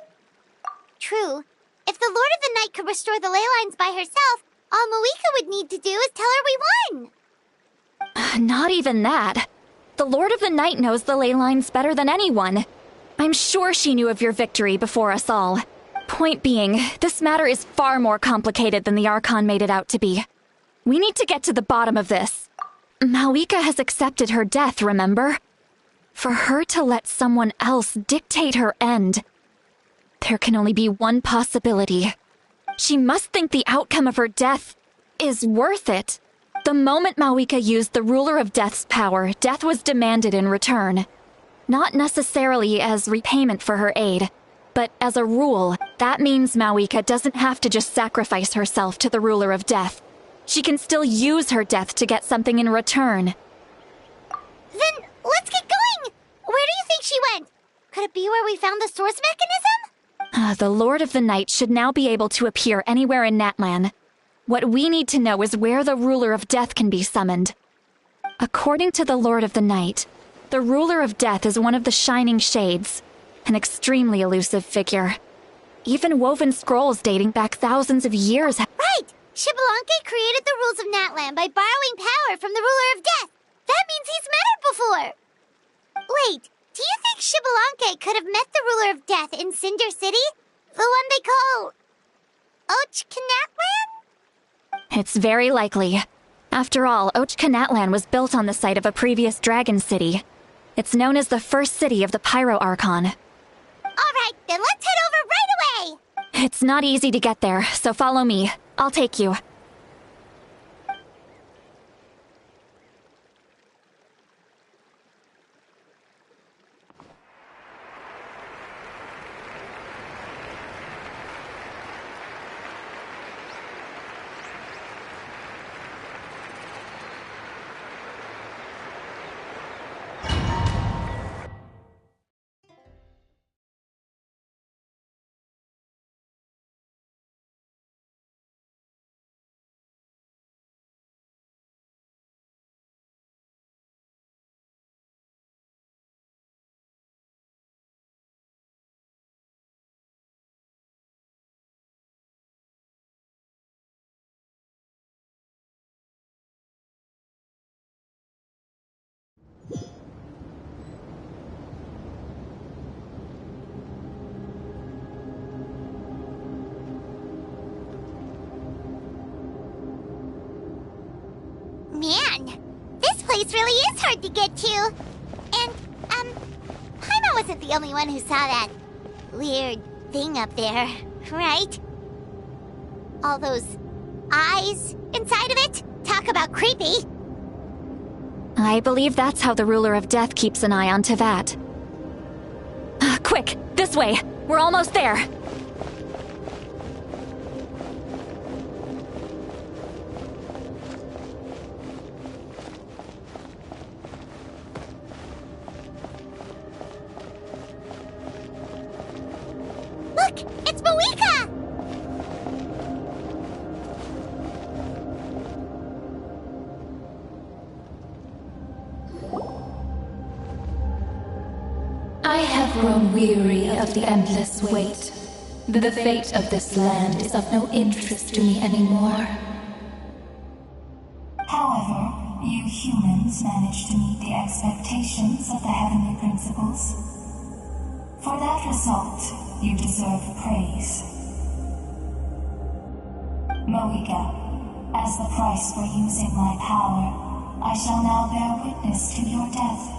True. If the Lord of the Night could restore the ley lines by herself, all Mawika would need to do is tell her we won. Not even that. The Lord of the Night knows the ley lines better than anyone. I'm sure she knew of your victory before us all. Point being, this matter is far more complicated than the Archon made it out to be. We need to get to the bottom of this. Mawika has accepted her death, remember? For her to let someone else dictate her end, there can only be one possibility. She must think the outcome of her death is worth it. The moment Mawika used the Ruler of Death's power, death was demanded in return. Not necessarily as repayment for her aid, but as a rule, that means Mawika doesn't have to just sacrifice herself to the Ruler of Death. She can still use her death to get something in return. Then let's get going! Where do you think she went? Could it be where we found the source mechanism? The Lord of the Night should now be able to appear anywhere in Natlan. What we need to know is where the Ruler of Death can be summoned. According to the Lord of the Night, the Ruler of Death is one of the Shining Shades, an extremely elusive figure. Even woven scrolls dating back thousands of years Right! Xbalanque created the rules of Natlan by borrowing power from the Ruler of Death. That means he's met her before. Wait, do you think Xbalanque could have met the Ruler of Death in Cinder City? The one they call... Ochkanatlan? It's very likely. After all, Ochkanatlan was built on the site of a previous dragon city. It's known as the first city of the Pyro Archon. Alright, then let's head over right away! It's not easy to get there, so follow me. I'll take you. Man, this place really is hard to get to. And, Paimon wasn't the only one who saw that weird thing up there, right? All those eyes inside of it? Talk about creepy. I believe that's how the Ruler of Death keeps an eye on Tevat. Quick, this way! We're almost there! Look! It's Mawika! I have grown weary of the endless wait. The fate of this land is of no interest to me anymore. However, humans managed to meet the expectations of the heavenly principles. For that result, you deserve praise. Moika, as the price for using my power, I shall now bear witness to your death.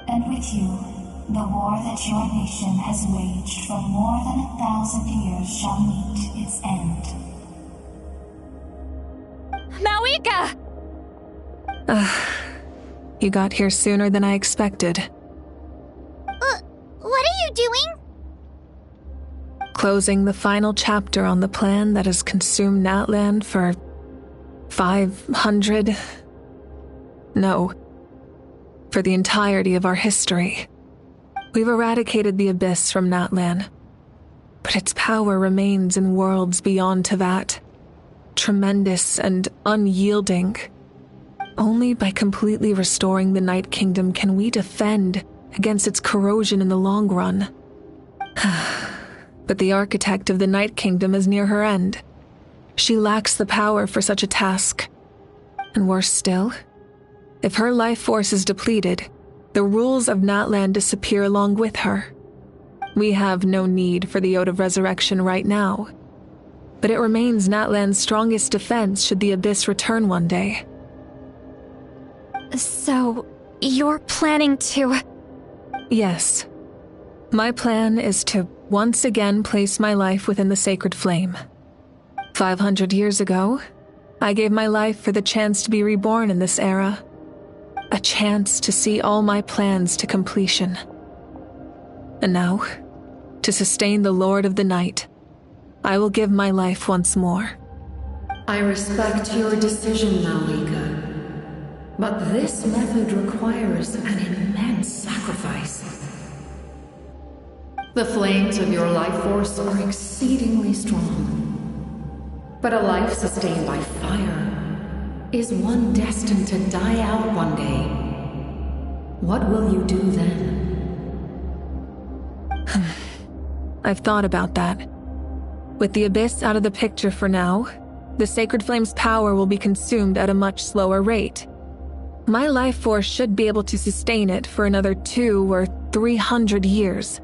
And with you, the war that your nation has waged for more than 1,000 years shall meet its end. Mawika! You got here sooner than I expected. What are you doing? Closing the final chapter on the plan that has consumed Natland for 500... No. For the entirety of our history. We've eradicated the Abyss from Natlan, but its power remains in worlds beyond Tevat, tremendous and unyielding. Only by completely restoring the Night Kingdom can we defend against its corrosion in the long run. But the architect of the Night Kingdom is near her end. She lacks the power for such a task. And worse still, if her life force is depleted, the rules of Natlan disappear along with her. We have no need for the Ode of Resurrection right now, but it remains Natlan's strongest defense should the Abyss return one day. So, you're planning to... Yes. My plan is to once again place my life within the sacred flame. 500 years ago, I gave my life for the chance to be reborn in this era. A chance to see all my plans to completion. And now, to sustain the Lord of the Night, I will give my life once more. I respect your decision, Malika. But this method requires an immense sacrifice. The flames of your life force are exceedingly strong. But a life sustained by fire is one destined to die out one day. What will you do then? I've thought about that. With the Abyss out of the picture for now, the Sacred Flame's power will be consumed at a much slower rate. My life force should be able to sustain it for another 200 or 300 years.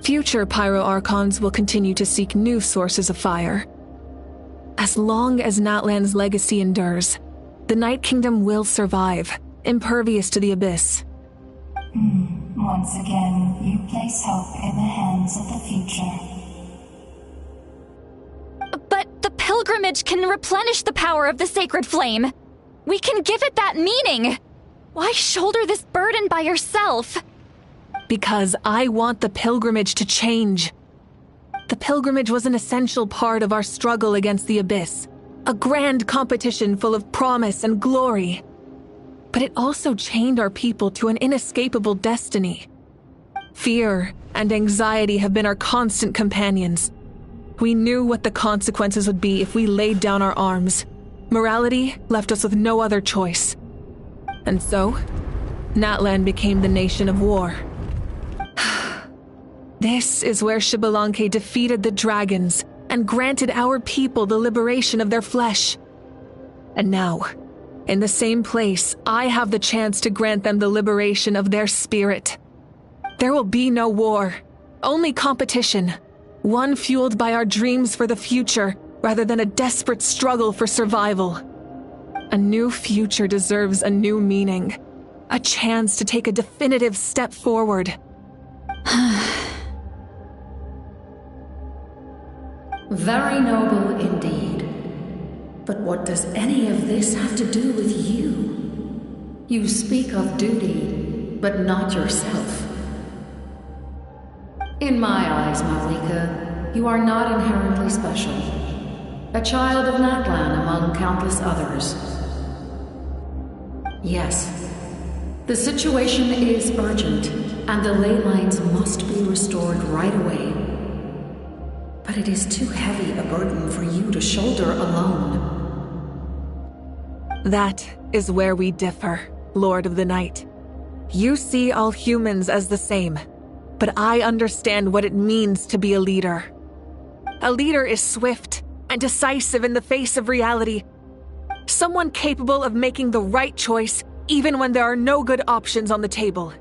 Future Pyro Archons will continue to seek new sources of fire. As long as Natlan's legacy endures, the Night Kingdom will survive, impervious to the Abyss. Once again, you place hope in the hands of the future. But the pilgrimage can replenish the power of the sacred flame. We can give it that meaning. Why shoulder this burden by yourself? Because I want the pilgrimage to change. The pilgrimage was an essential part of our struggle against the Abyss, a grand competition full of promise and glory. But it also chained our people to an inescapable destiny. Fear and anxiety have been our constant companions. We knew what the consequences would be if we laid down our arms. Morality left us with no other choice. And so, Natlan became the nation of war. This is where Xbalanque defeated the dragons and granted our people the liberation of their flesh. And now, in the same place, I have the chance to grant them the liberation of their spirit. There will be no war, only competition, one fueled by our dreams for the future rather than a desperate struggle for survival. A new future deserves a new meaning, a chance to take a definitive step forward. Very noble indeed. But what does any of this have to do with you? You speak of duty, but not yourself. In my eyes, Malika, you are not inherently special. A child of Natlan among countless others. Yes, the situation is urgent, and the ley lines must be restored right away. But it is too heavy a burden for you to shoulder alone. That is where we differ, Lord of the Night. You see all humans as the same, but I understand what it means to be a leader. A leader is swift and decisive in the face of reality. Someone capable of making the right choice even when there are no good options on the table.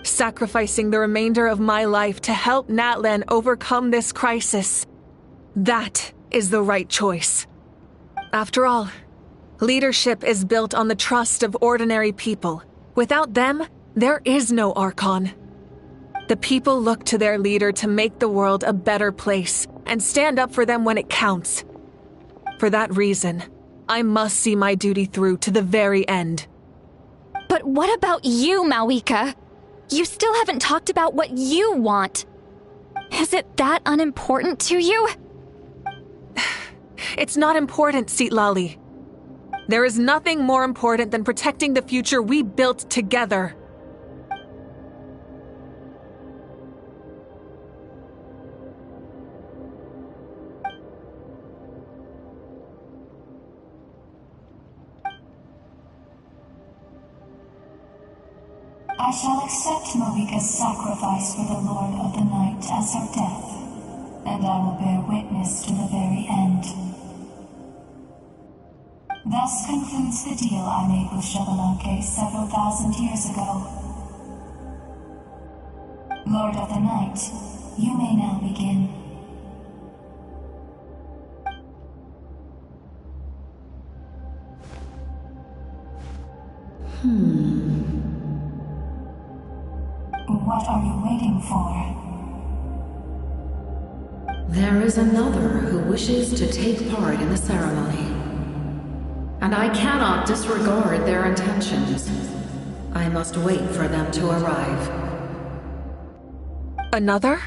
Sacrificing the remainder of my life to help Natlan overcome this crisis. That is the right choice. After all, leadership is built on the trust of ordinary people. Without them, there is no Archon. The people look to their leader to make the world a better place and stand up for them when it counts. For that reason, I must see my duty through to the very end. But what about you, Malwika? You still haven't talked about what you want. Is it that unimportant to you? It's not important, Citlali. There is nothing more important than protecting the future we built together. I shall accept Malwika's sacrifice for the Lord of the Night as her death, and I will bear witness to the very end. Thus concludes the deal I made with Xbalanque several thousand years ago. Lord of the Night, you may now begin. What are you waiting for? There is another who wishes to take part in the ceremony. And I cannot disregard their intentions. I must wait for them to arrive. Another?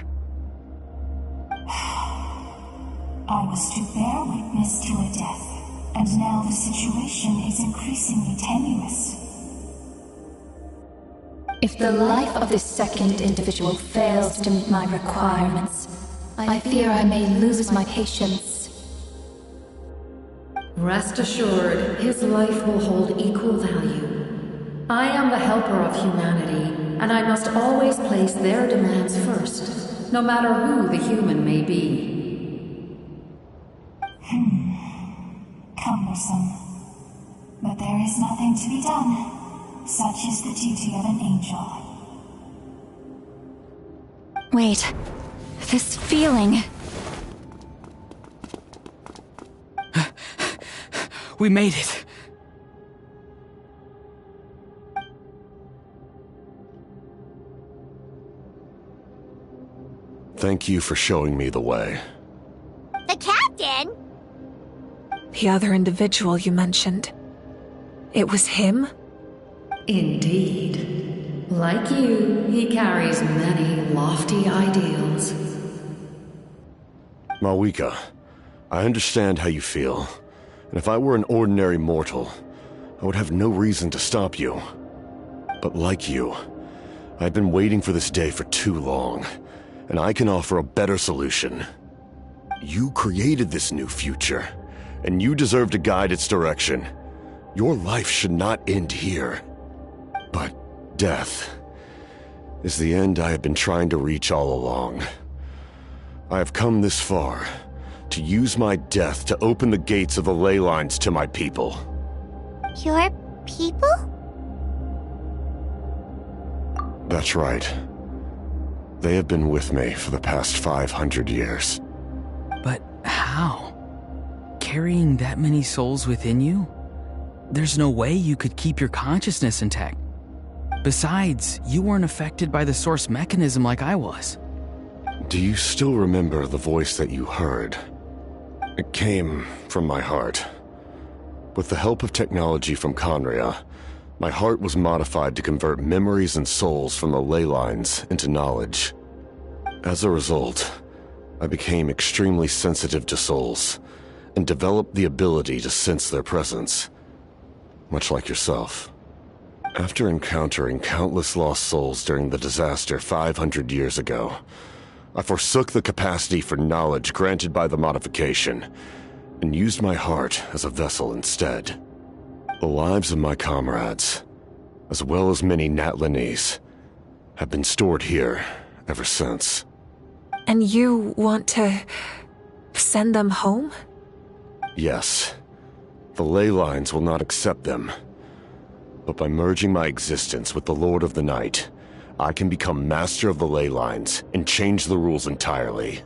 I was to bear witness to a death, and now the situation is increasingly tenuous. If the life of this second individual fails to meet my requirements, I fear I may lose my patience. Rest assured, his life will hold equal value. I am the helper of humanity, and I must always place their demands first, no matter who the human may be. Cumbersome. But there is nothing to be done. Such is the duty of an angel. Wait. This feeling. We made it. Thank you for showing me the way. The captain? The other individual you mentioned. It was him? Indeed. Like you, he carries many lofty ideals. Malwika, I understand how you feel. And if I were an ordinary mortal, I would have no reason to stop you. But like you, I've been waiting for this day for too long, and I can offer a better solution. You created this new future, and you deserve to guide its direction. Your life should not end here. But death is the end I have been trying to reach all along. I have come this far to use my death to open the gates of the ley lines to my people. Your people? That's right. They have been with me for the past 500 years. But how? Carrying that many souls within you? There's no way you could keep your consciousness intact. Besides, you weren't affected by the source mechanism like I was. Do you still remember the voice that you heard? It came from my heart. With the help of technology from Conria, my heart was modified to convert memories and souls from the ley lines into knowledge. As a result, I became extremely sensitive to souls, and developed the ability to sense their presence, much like yourself. After encountering countless lost souls during the disaster 500 years ago, I forsook the capacity for knowledge granted by the modification, and used my heart as a vessel instead. The lives of my comrades, as well as many Natlanese, have been stored here ever since. And you want to send them home? Yes. The ley lines will not accept them. But by merging my existence with the Lord of the Night, I can become master of the ley lines and change the rules entirely.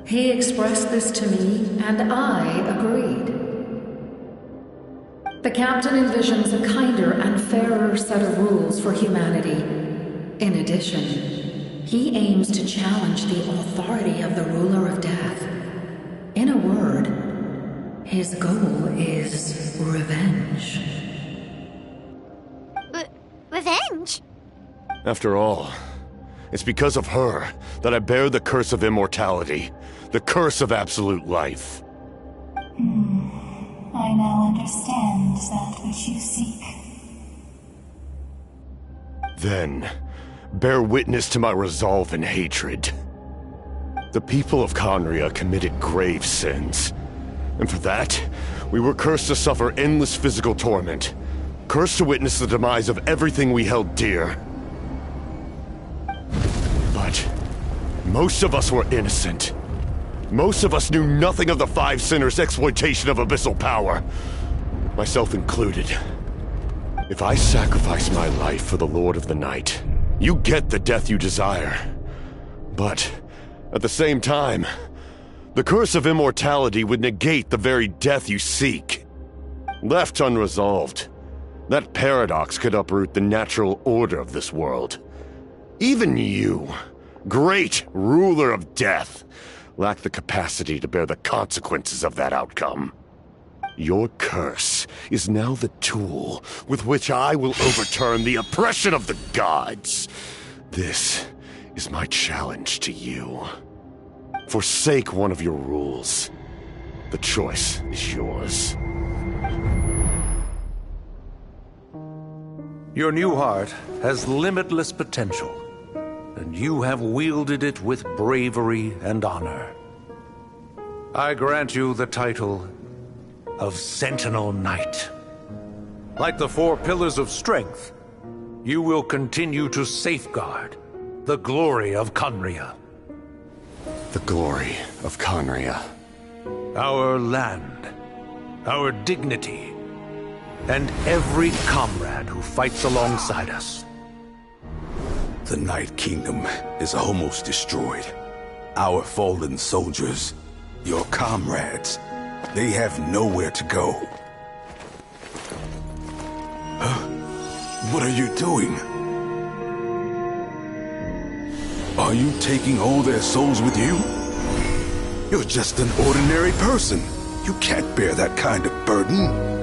He expressed this to me, and I agreed. The captain envisions a kinder and fairer set of rules for humanity. In addition, he aims to challenge the authority of the ruler of death. In a word, his goal is revenge. Revenge? After all, it's because of her that I bear the curse of immortality, the curse of absolute life. I now understand that which you seek. Then, bear witness to my resolve and hatred. The people of Conria committed grave sins, and for that, we were cursed to suffer endless physical torment, cursed to witness the demise of everything we held dear. But most of us were innocent. Most of us knew nothing of the Five Sinners' exploitation of abyssal power, myself included. If I sacrifice my life for the Lord of the Night, you get the death you desire. But, at the same time, the curse of immortality would negate the very death you seek. Left unresolved, that paradox could uproot the natural order of this world. Even you, great ruler of death, lack the capacity to bear the consequences of that outcome. Your curse is now the tool with which I will overturn the oppression of the gods. This is my challenge to you. Forsake one of your rules. The choice is yours. Your new heart has limitless potential, and you have wielded it with bravery and honor. I grant you the title of Sentinel Knight. Like the four pillars of strength, you will continue to safeguard the glory of Conria. The glory of Conria. Our land, our dignity, and every comrade who fights alongside us. The Night Kingdom is almost destroyed. Our fallen soldiers, your comrades, they have nowhere to go. What are you doing? Are you taking all their souls with you? You're just an ordinary person. You can't bear that kind of burden.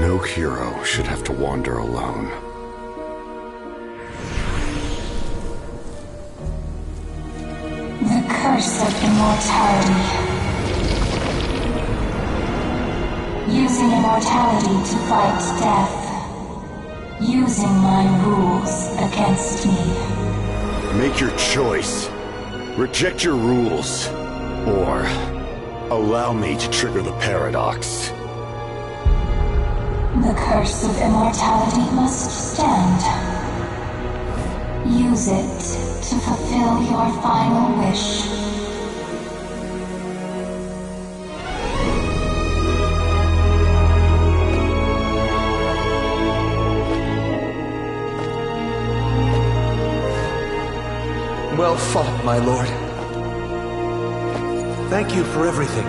No hero should have to wander alone. The curse of immortality. Using immortality to fight death. Using my rules against me. Make your choice. Reject your rules. Or allow me to trigger the paradox. The curse of immortality must stand. Use it to fulfill your final wish. Well fought, my lord. Thank you for everything.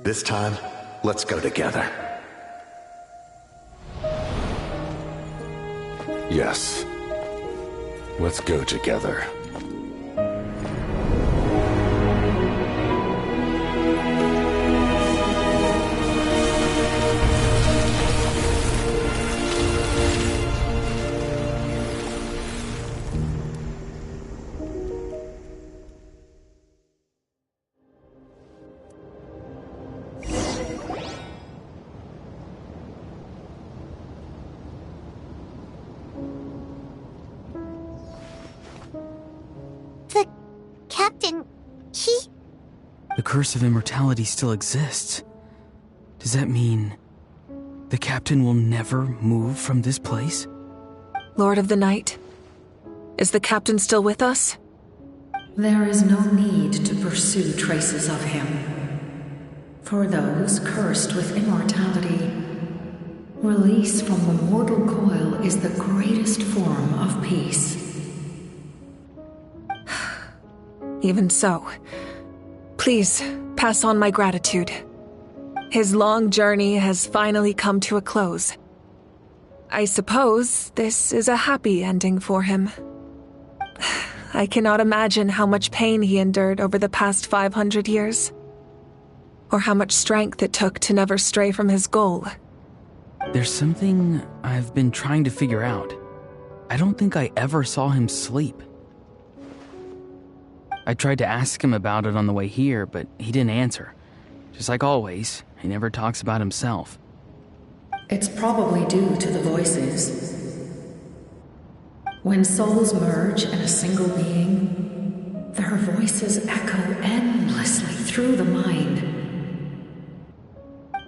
This time, let's go together. Yes. Let's go together. The curse of immortality still exists. Does that mean the captain will never move from this place? Lord of the Night, is the captain still with us? There is no need to pursue traces of him. For those cursed with immortality, release from the mortal coil is the greatest form of peace. Even so, please pass on my gratitude. His long journey has finally come to a close. I suppose this is a happy ending for him. I cannot imagine how much pain he endured over the past 500 years, or how much strength it took to never stray from his goal. There's something I've been trying to figure out. I don't think I ever saw him sleep. I tried to ask him about it on the way here, but he didn't answer. Just like always, he never talks about himself. It's probably due to the voices. When souls merge in a single being, their voices echo endlessly through the mind.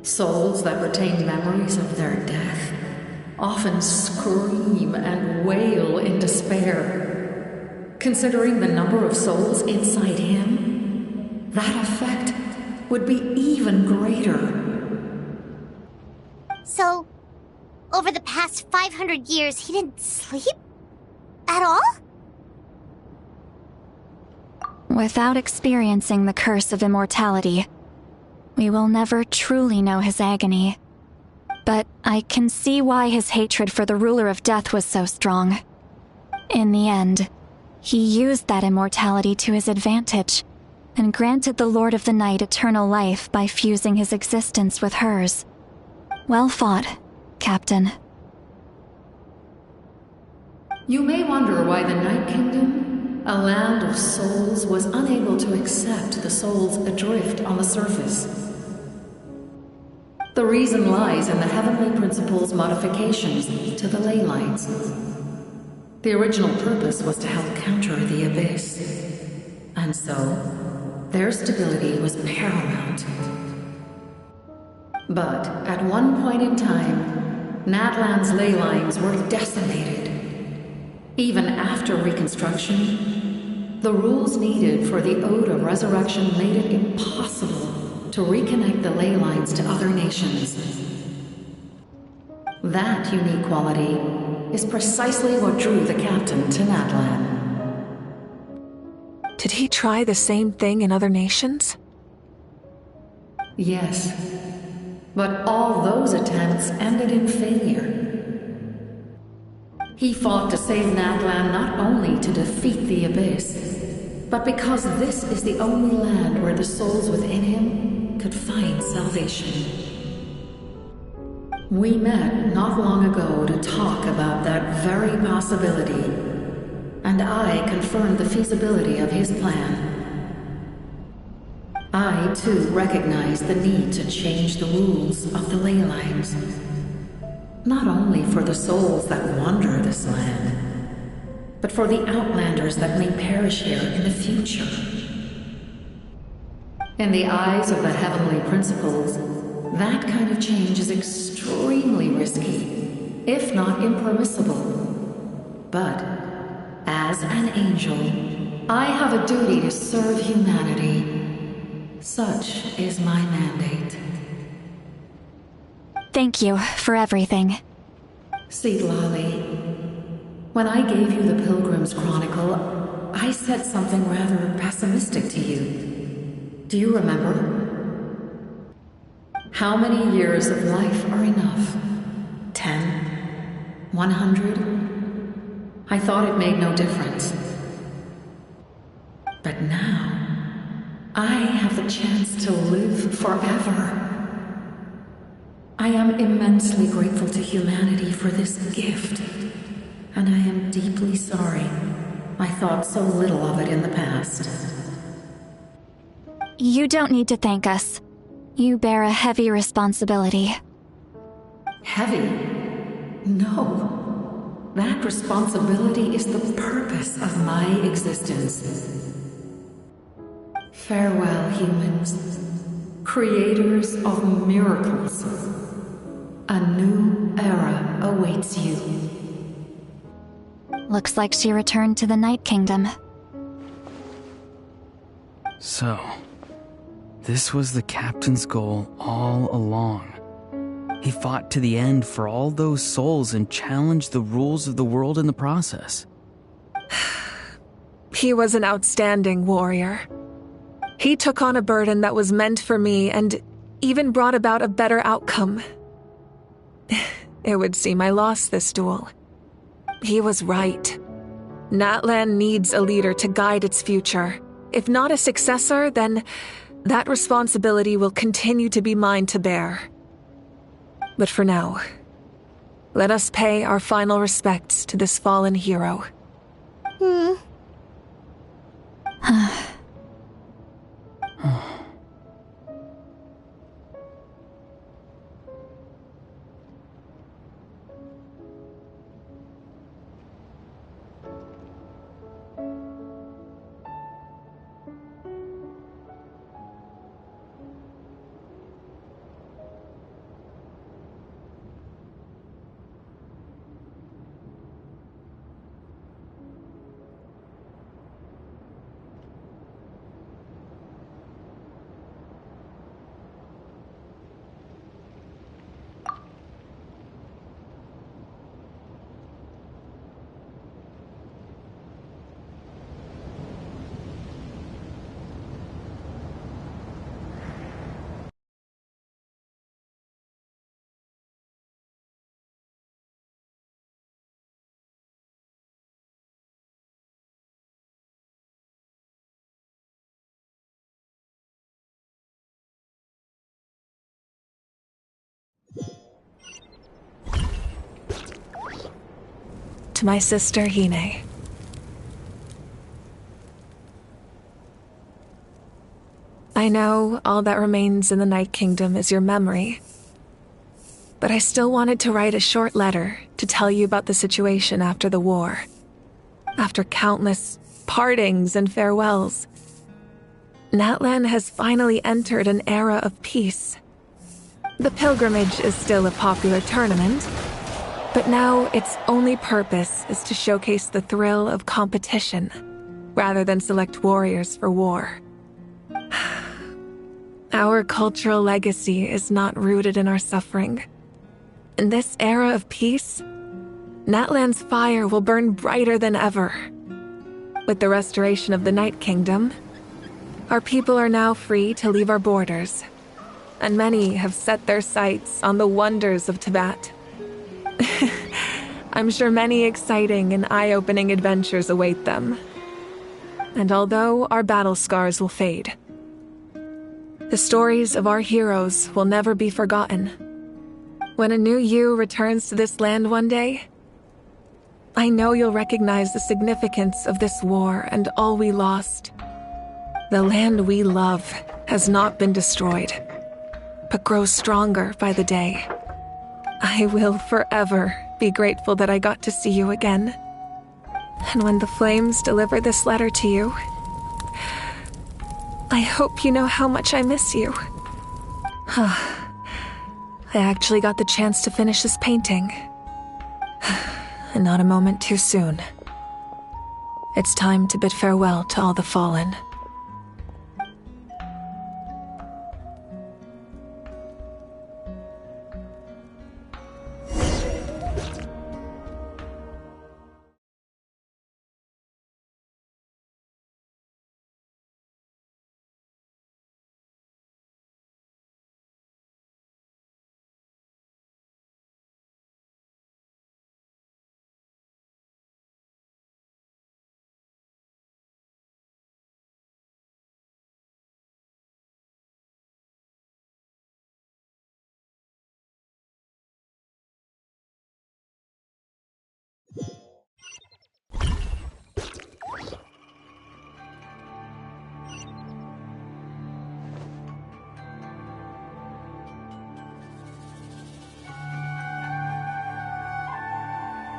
Souls that retain memories of their death often scream and wail in despair. Considering the number of souls inside him, that effect would be even greater. So, over the past 500 years, he didn't sleep? At all? Without experiencing the curse of immortality, we will never truly know his agony. But I can see why his hatred for the ruler of death was so strong. In the end, he used that immortality to his advantage, and granted the Lord of the Night eternal life by fusing his existence with hers. Well fought, Captain. You may wonder why the Night Kingdom, a land of souls, was unable to accept the souls adrift on the surface. The reason lies in the Heavenly Principle's modifications to the ley lines. The original purpose was to help counter the Abyss, and so their stability was paramount. But at one point in time, Natlan's ley lines were decimated. Even after reconstruction, the rules needed for the Ode of Resurrection made it impossible to reconnect the ley lines to other nations. That unique quality is precisely what drew the captain to Natlan. Did he try the same thing in other nations? Yes, but all those attempts ended in failure. He fought to save Natlan not only to defeat the Abyss, but because this is the only land where the souls within him could find salvation. We met not long ago to talk about that very possibility, and I confirmed the feasibility of his plan. I, too, recognize the need to change the rules of the ley lines. Not only for the souls that wander this land, but for the outlanders that may perish here in the future. In the eyes of the Heavenly Principles, that kind of change is extremely risky, if not impermissible. But, as an angel, I have a duty to serve humanity. Such is my mandate. Thank you for everything. Seedlolly, when I gave you the Pilgrim's Chronicle, I said something rather pessimistic to you. Do you remember? How many years of life are enough? 10? 100? I thought it made no difference. But now, I have the chance to live forever. I am immensely grateful to humanity for this gift, and I am deeply sorry I thought so little of it in the past. You don't need to thank us. You bear a heavy responsibility. Heavy? No. That responsibility is the purpose of my existence. Farewell, humans. Creators of miracles. A new era awaits you. Looks like she returned to the Night Kingdom. So, this was the captain's goal all along. He fought to the end for all those souls and challenged the rules of the world in the process. He was an outstanding warrior. He took on a burden that was meant for me and even brought about a better outcome. It would seem I lost this duel. He was right. Natlan needs a leader to guide its future. If not a successor, then that responsibility will continue to be mine to bear. But for now, let us pay our final respects to this fallen hero. To my sister, Hine. I know all that remains in the Night Kingdom is your memory, but I still wanted to write a short letter to tell you about the situation after the war. After countless partings and farewells, Natlan has finally entered an era of peace. The pilgrimage is still a popular tournament, but now its only purpose is to showcase the thrill of competition, rather than select warriors for war. Our cultural legacy is not rooted in our suffering. In this era of peace, Natlan's fire will burn brighter than ever. With the restoration of the Night Kingdom, our people are now free to leave our borders, and many have set their sights on the wonders of Tibet. I'm sure many exciting and eye-opening adventures await them. And although our battle scars will fade, the stories of our heroes will never be forgotten. When a new you returns to this land one day, I know you'll recognize the significance of this war and all we lost. The land we love has not been destroyed, but grows stronger by the day. I will forever be grateful that I got to see you again. And when the flames deliver this letter to you, I hope you know how much I miss you. I actually got the chance to finish this painting. And not a moment too soon. It's time to bid farewell to all the fallen.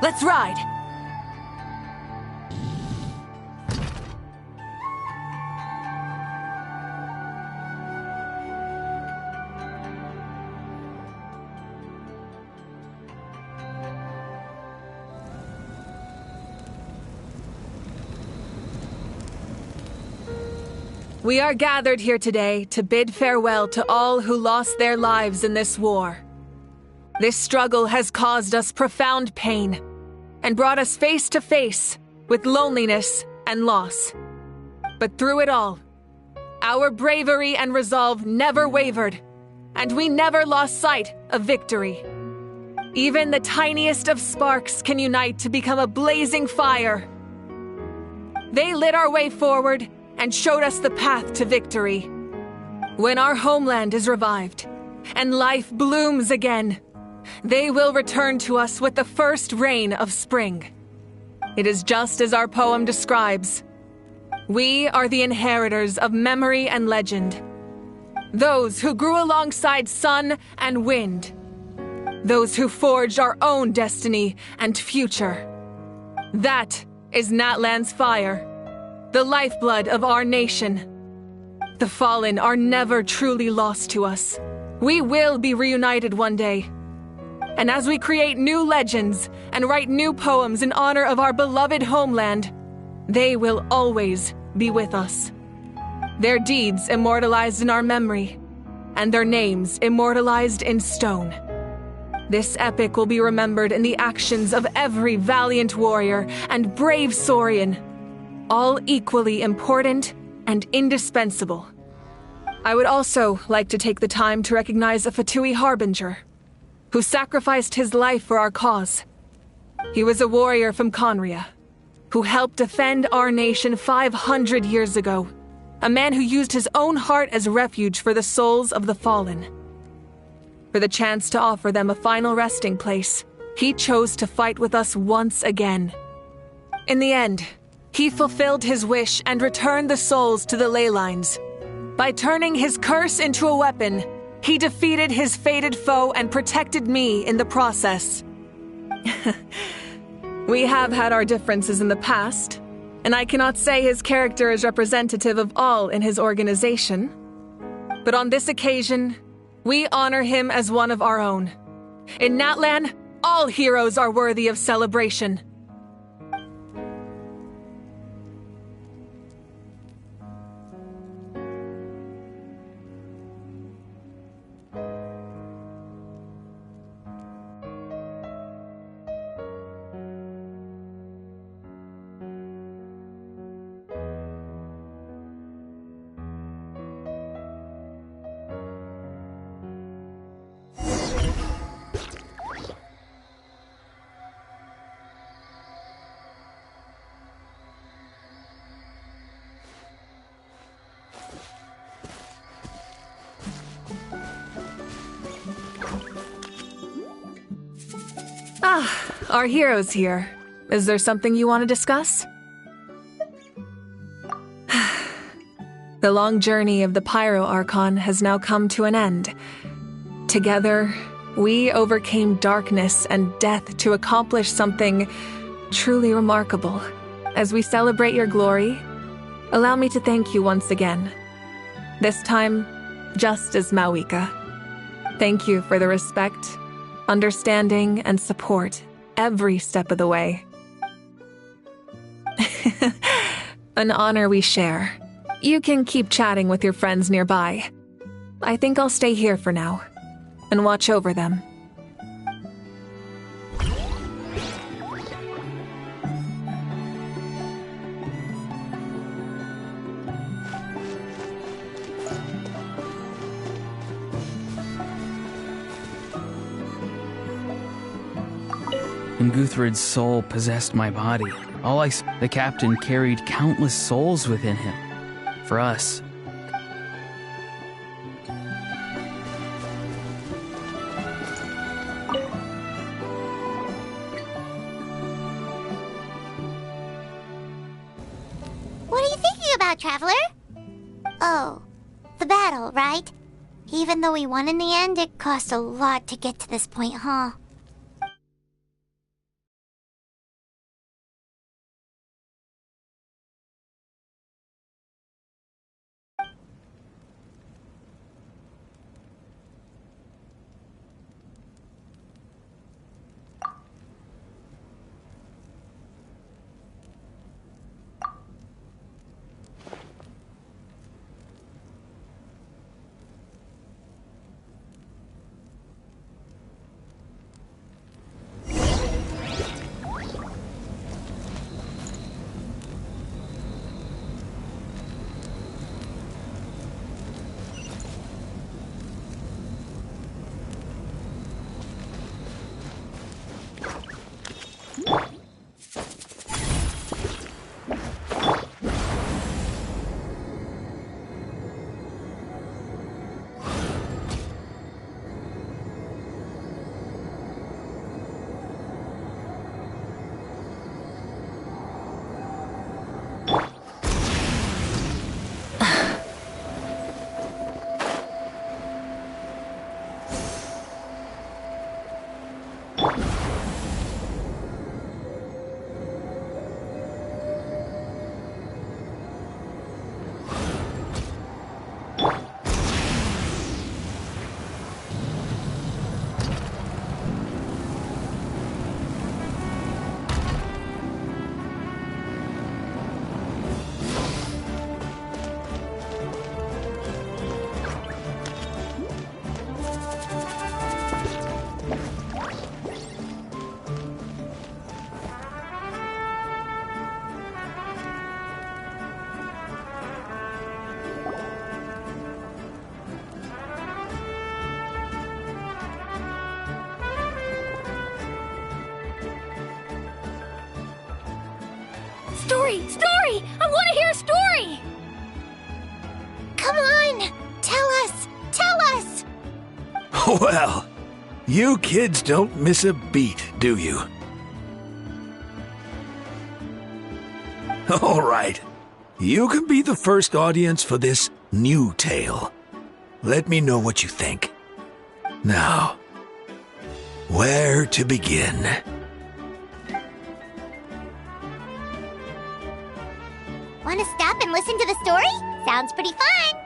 Let's ride! We are gathered here today to bid farewell to all who lost their lives in this war. This struggle has caused us profound pain and brought us face to face with loneliness and loss. But through it all, our bravery and resolve never wavered, and we never lost sight of victory. Even the tiniest of sparks can unite to become a blazing fire. They lit our way forward and showed us the path to victory. When our homeland is revived and life blooms again, they will return to us with the first rain of spring. It is just as our poem describes. We are the inheritors of memory and legend. Those who grew alongside sun and wind. Those who forged our own destiny and future. That is Natlan's fire, the lifeblood of our nation. The fallen are never truly lost to us. We will be reunited one day. And as we create new legends and write new poems in honor of our beloved homeland, they will always be with us. Their deeds immortalized in our memory, and their names immortalized in stone. This epic will be remembered in the actions of every valiant warrior and brave Saurian, all equally important and indispensable. I would also like to take the time to recognize a Fatui Harbinger, who sacrificed his life for our cause. He was a warrior from Conria, who helped defend our nation 500 years ago, a man who used his own heart as refuge for the souls of the fallen. For the chance to offer them a final resting place, he chose to fight with us once again. In the end, he fulfilled his wish and returned the souls to the ley lines. By turning his curse into a weapon, he defeated his fated foe and protected me in the process. We have had our differences in the past, and I cannot say his character is representative of all in his organization. But on this occasion, we honor him as one of our own. In Natlan, all heroes are worthy of celebration. Our hero's here. Is there something you want to discuss? The long journey of the Pyro Archon has now come to an end. Together, we overcame darkness and death to accomplish something truly remarkable. As we celebrate your glory, allow me to thank you once again. This time, just as Mawika. Thank you for the respect, understanding, and support every step of the way. An honor we share. You can keep chatting with your friends nearby. I think I'll stay here for now and watch over them. When Guthred's soul possessed my body, the captain carried countless souls within him. For us. What are you thinking about, Traveler? Oh, the battle, right? Even though we won in the end, it cost a lot to get to this point, huh? Story! Story! I want to hear a story! Come on! Tell us! Tell us! Well, you kids don't miss a beat, do you? All right. You can be the first audience for this new tale. Let me know what you think. Now, where to begin? Want to stop and listen to the story? Sounds pretty fun!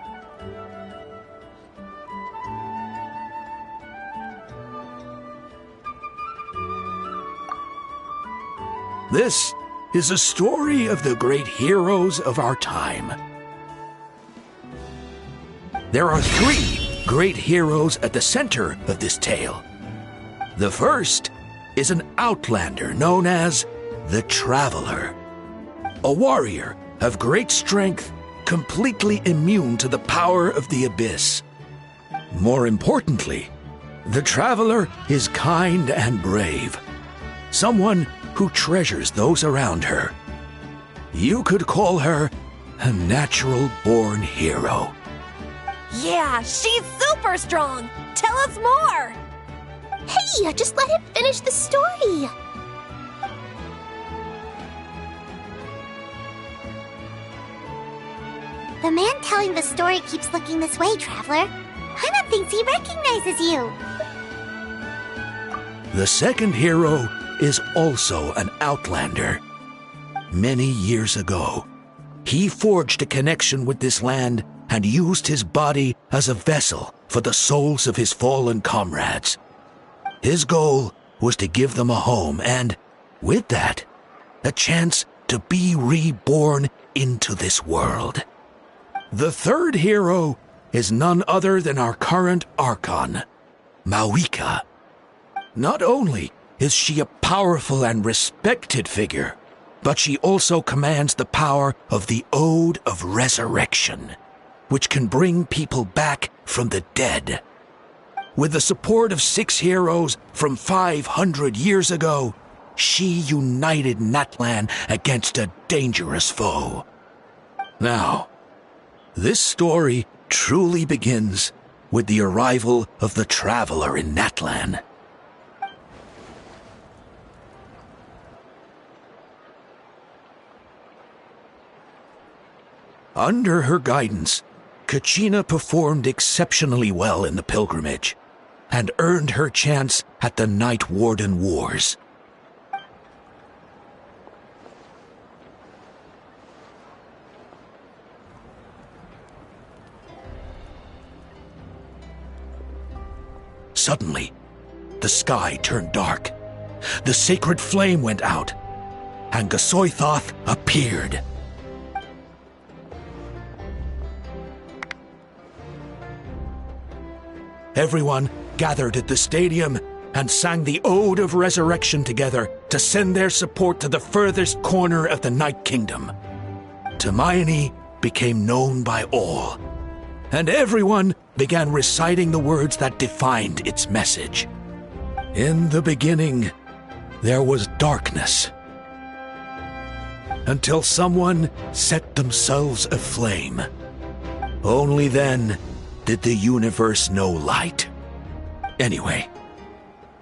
This is a story of the great heroes of our time. There are 3 great heroes at the center of this tale. The first is an outlander known as the Traveler, a warrior of great strength, completely immune to the power of the abyss. More importantly, the Traveler is kind and brave, someone who treasures those around her. You could call her a natural-born hero. Yeah, she's super strong! Tell us more! Hey, just let him finish the story! The man telling the story keeps looking this way, Traveler. Paimon thinks he recognizes you. The second hero is also an outlander. Many years ago, he forged a connection with this land and used his body as a vessel for the souls of his fallen comrades. His goal was to give them a home and, with that, a chance to be reborn into this world. The third hero is none other than our current Archon, Mawika. Not only is she a powerful and respected figure, but she also commands the power of the Ode of Resurrection, which can bring people back from the dead. With the support of 6 heroes from 500 years ago, she united Natlan against a dangerous foe. Now, this story truly begins with the arrival of the Traveler in Natlan. Under her guidance, Kachina performed exceptionally well in the pilgrimage and earned her chance at the Night Warden Wars. Suddenly, the sky turned dark. The sacred flame went out, and Gasoithoth appeared. Everyone gathered at the stadium and sang the Ode of Resurrection together to send their support to the furthest corner of the Night Kingdom. Hermione became known by all, and everyone began reciting the words that defined its message. In the beginning, there was darkness, until someone set themselves aflame. Only then did the universe know light. Anyway,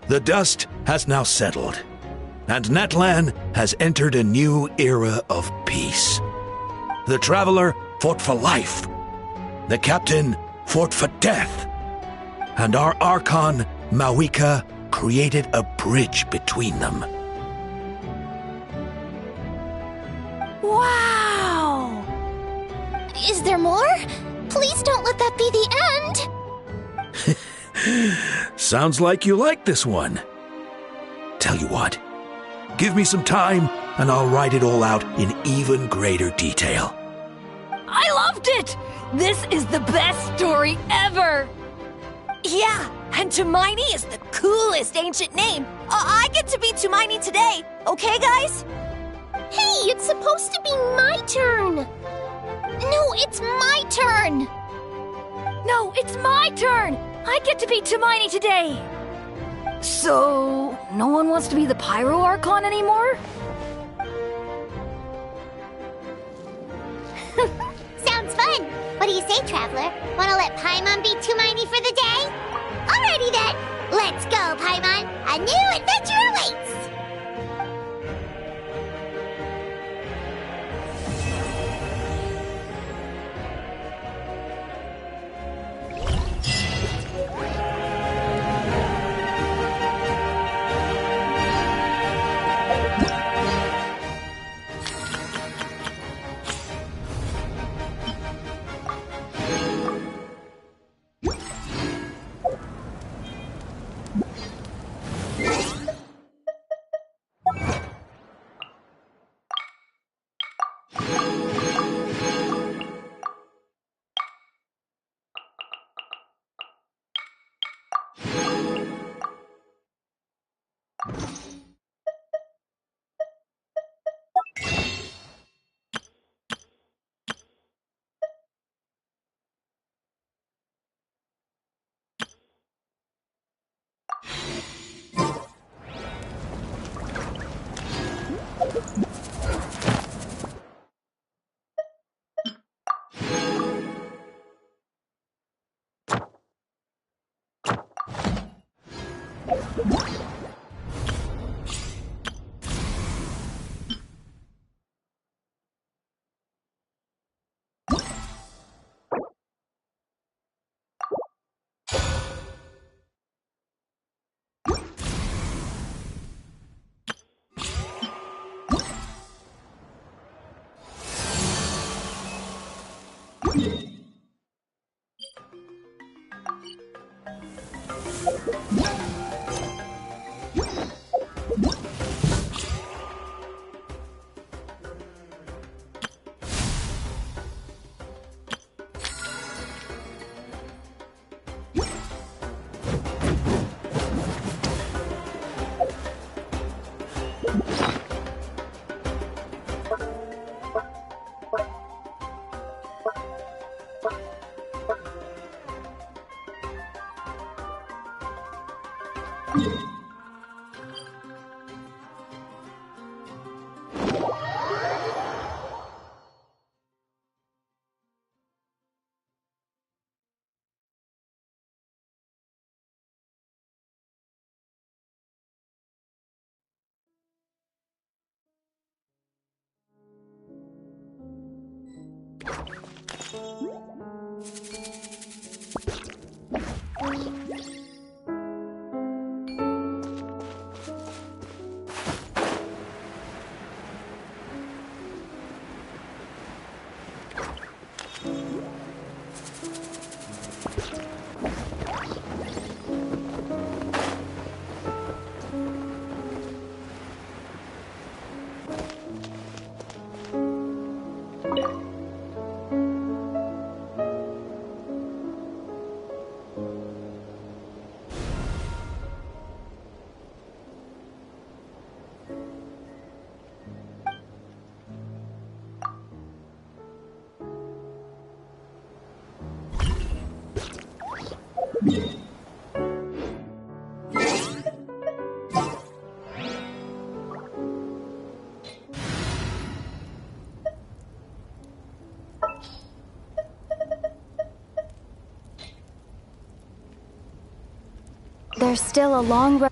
the dust has now settled, and Natlan has entered a new era of peace. The Traveler fought for life, the Captain fought for death, and our Archon, Mawika, created a bridge between them. Wow! Is there more? Please don't let that be the end! Sounds like you like this one. Tell you what, give me some time and I'll write it all out in even greater detail. I loved it! This is the best story ever! Yeah, and Hermione is the coolest ancient name. I get to be Hermione today, okay, guys? Hey, it's supposed to be my turn! No, it's my turn! No, it's my turn! I get to be Hermione today! So, no one wants to be the Pyro Archon anymore? Sounds fun. What do you say, Traveler? Wanna let Paimon be Tumaini for the day? Alrighty then. Let's go, Paimon. A new adventure awaits. There's still a long road.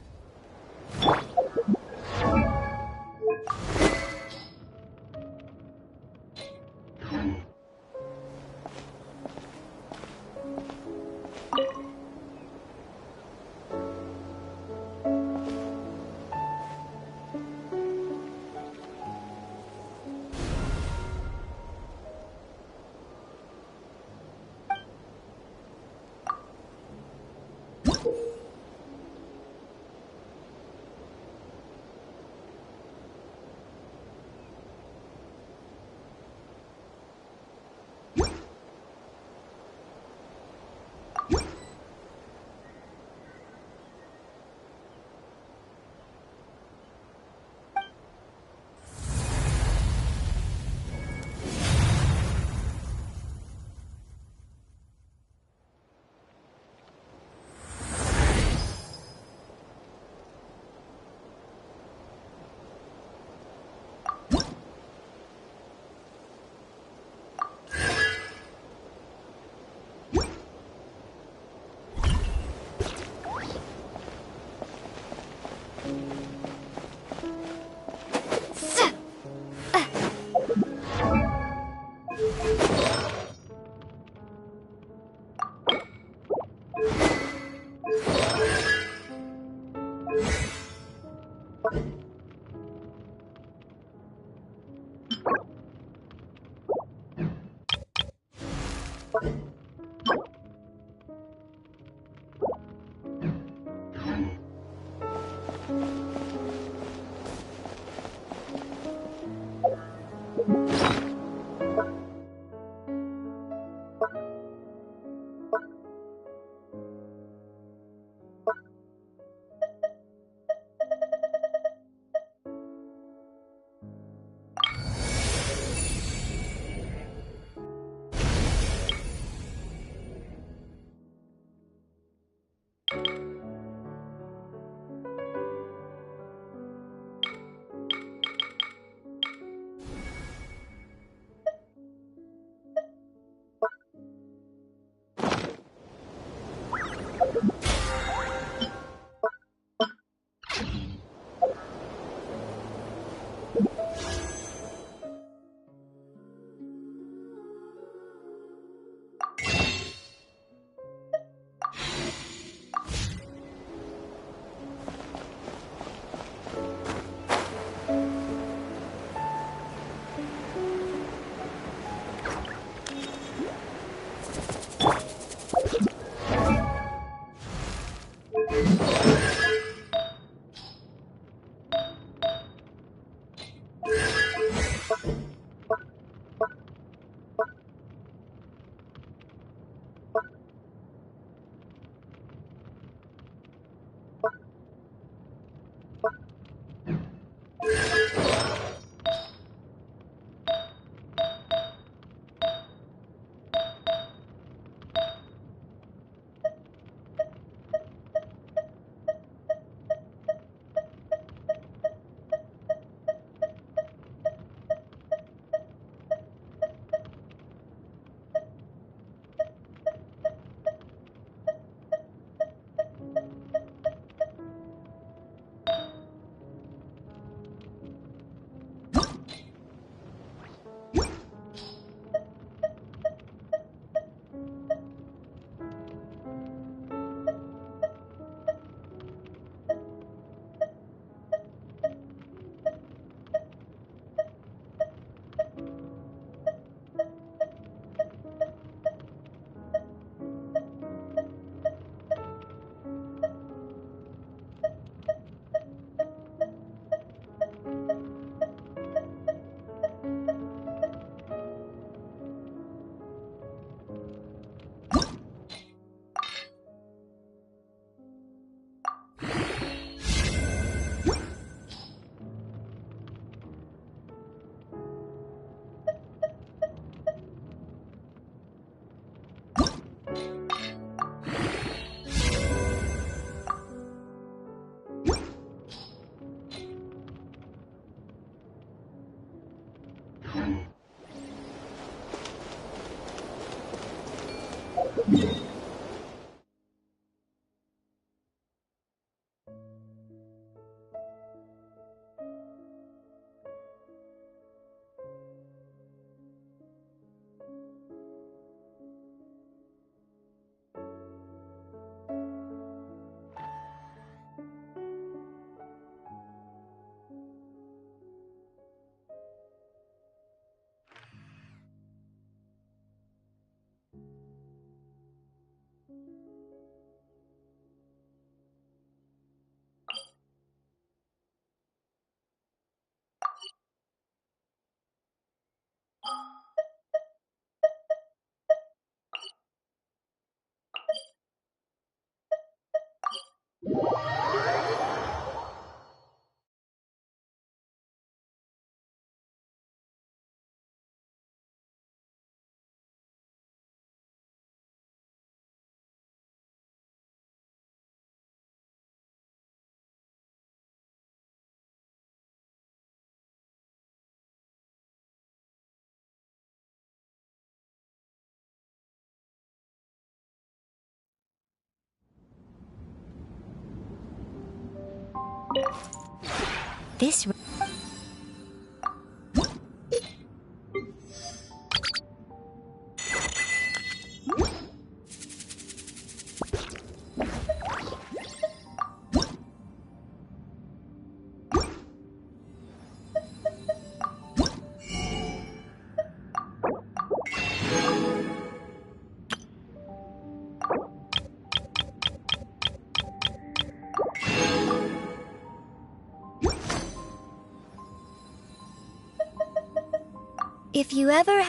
This if you ever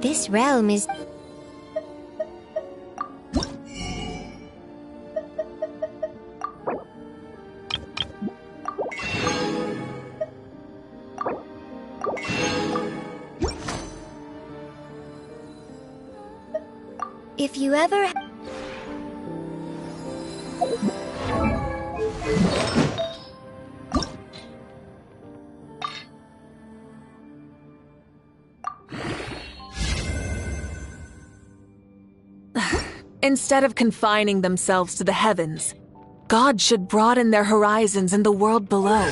this realm is If you ever... Instead of confining themselves to the heavens, God should broaden their horizons in the world below.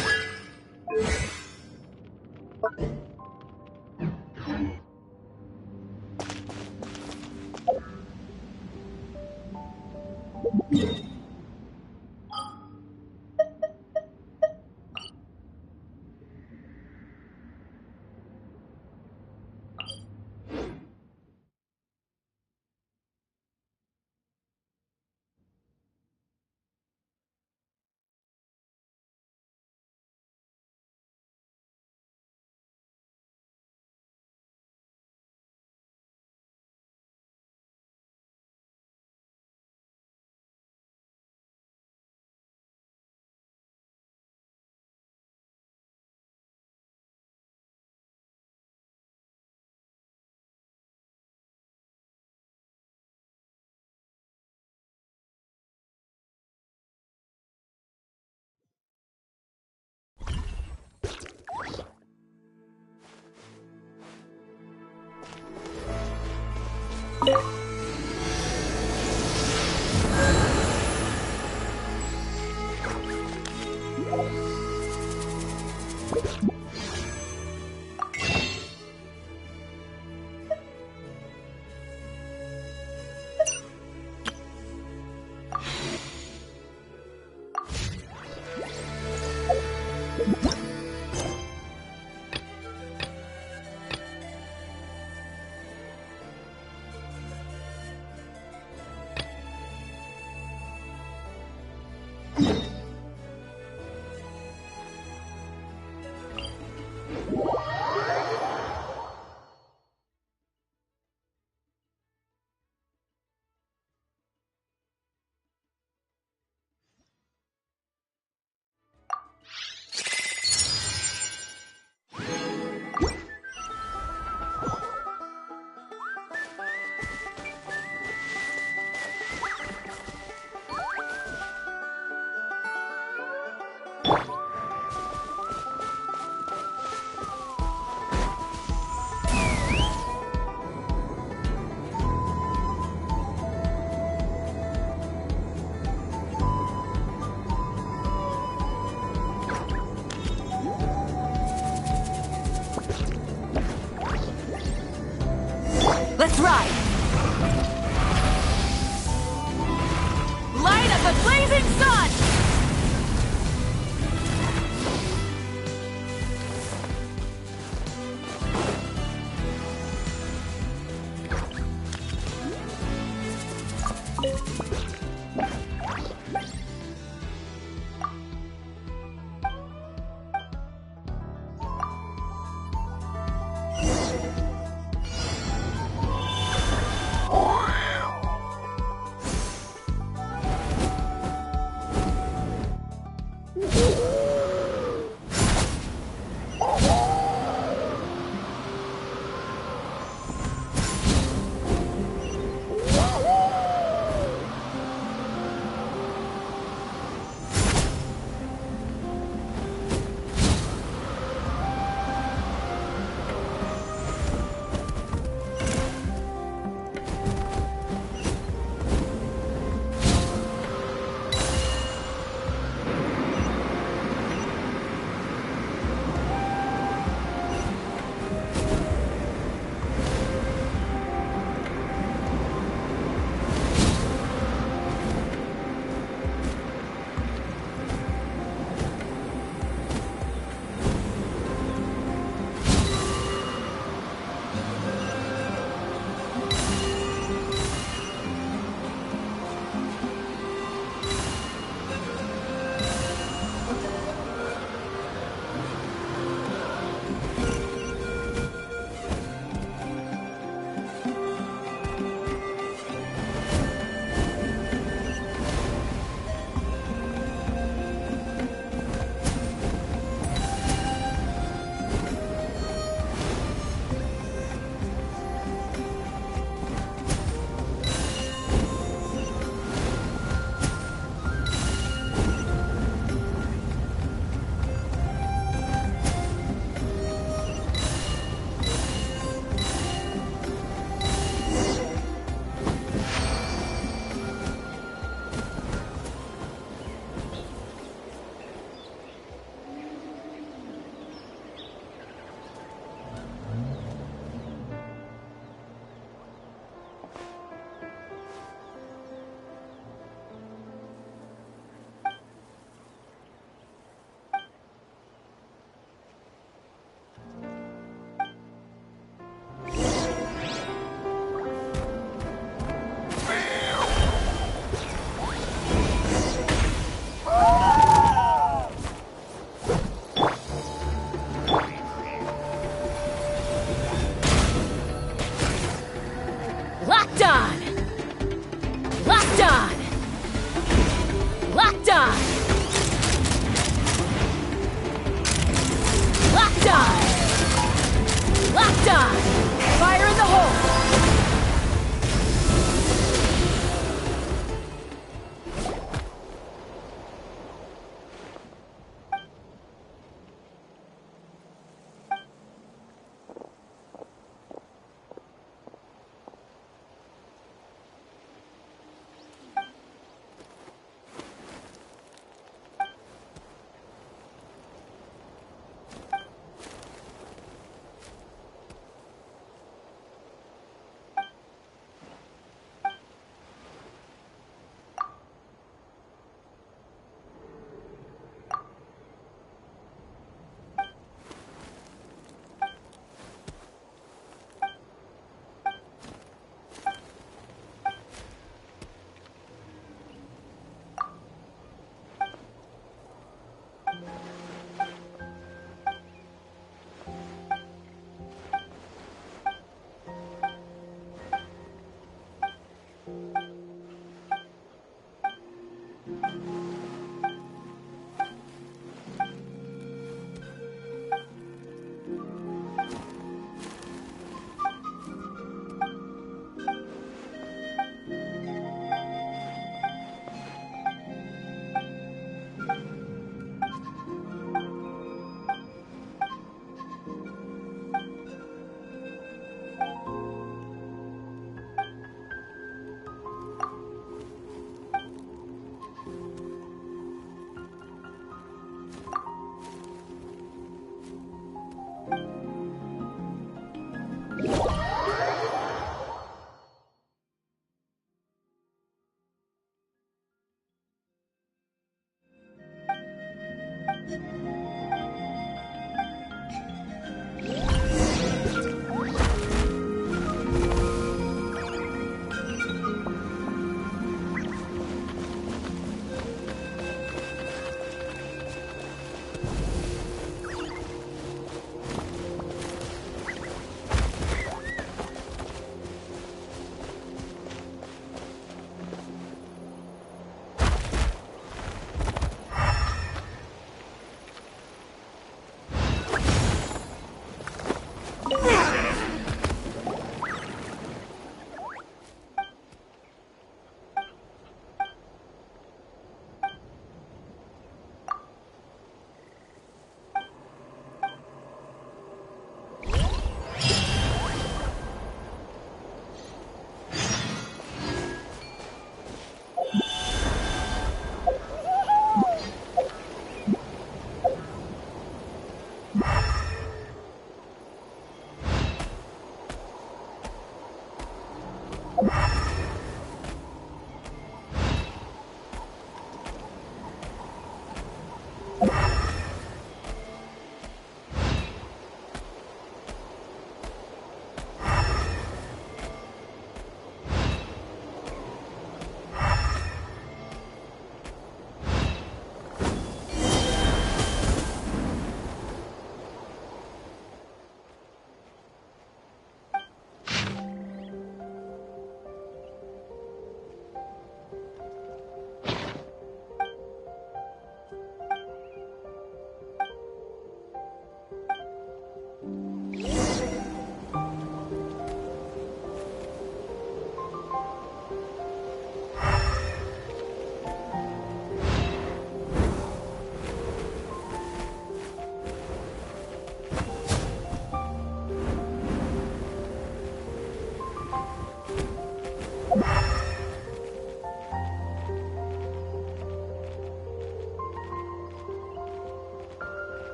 Let's ride! Light of the blazing sun!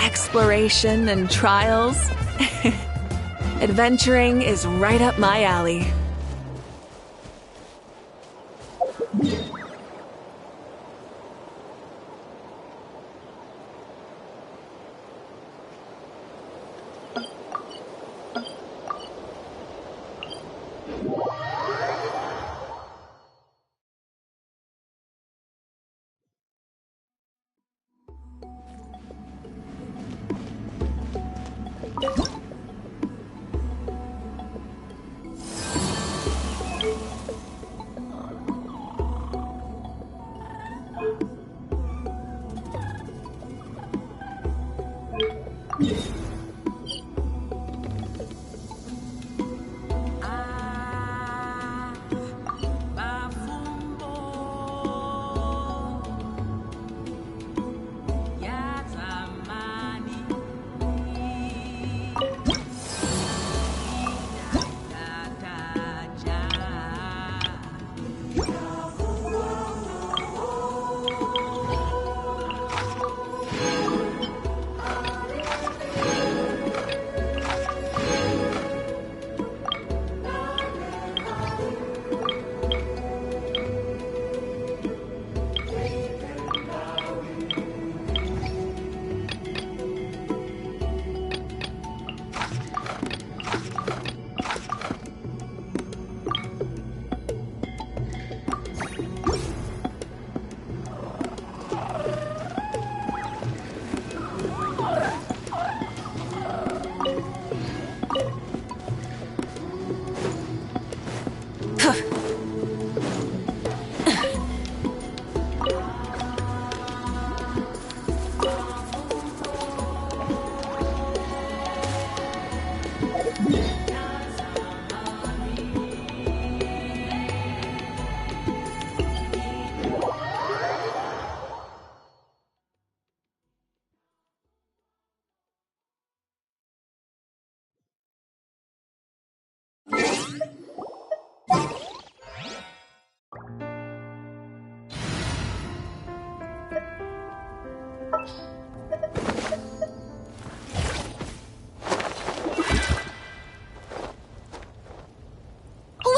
exploration and trials. Adventuring is right up my alley.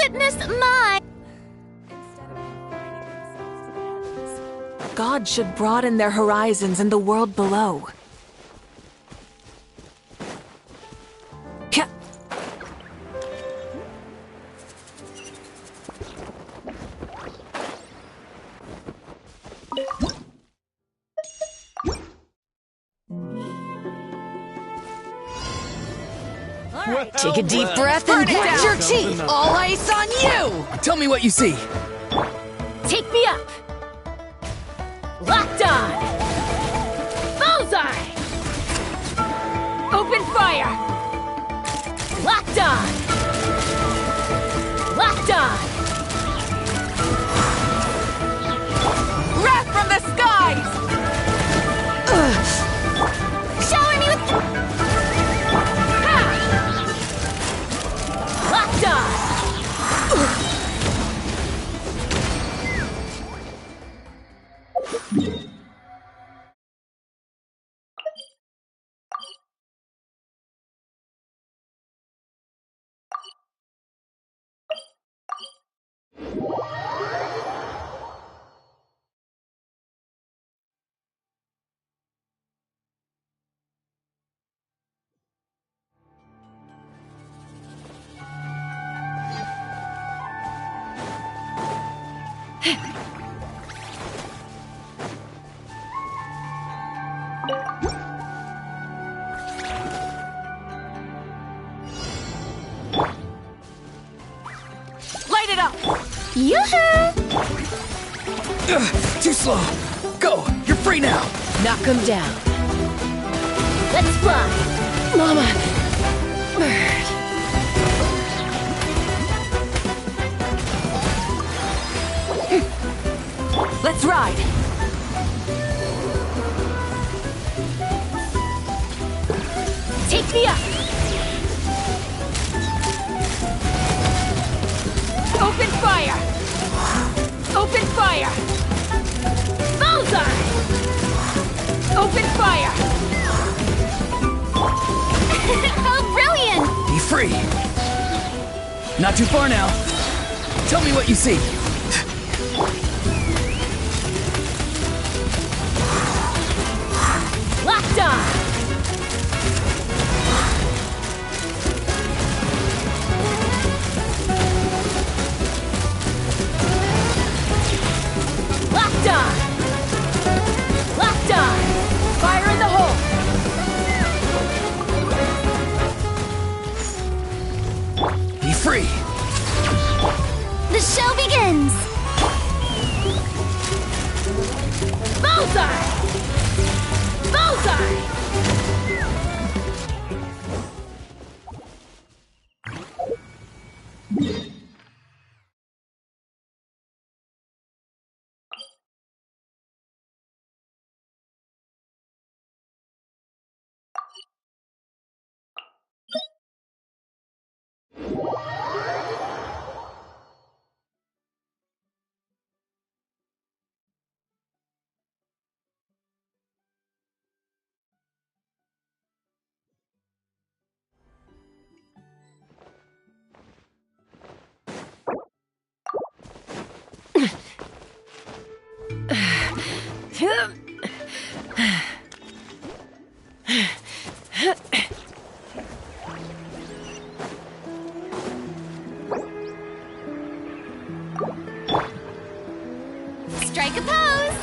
Witness my... God should broaden their horizons in the world below. Take a deep breath and grit your teeth! All ice on you! Tell me what you see. Take me up! Locked on! Bullseye! Open fire! Locked on! Locked on! Wrath from the skies! Shower me with... Locked on! Light it up! Yoo-hoo! Too slow. Go. You're free now. Knock him down. Let's fly! Mama. Bird. Let's ride! Take me up! Open fire! Open fire! Bullseye! Open fire! Not too far now. Tell me what you see. Locked on! Locked on! Locked on! Fire in the hole! Be free! The show begins! Bullseye! Bullseye! Strike a pose!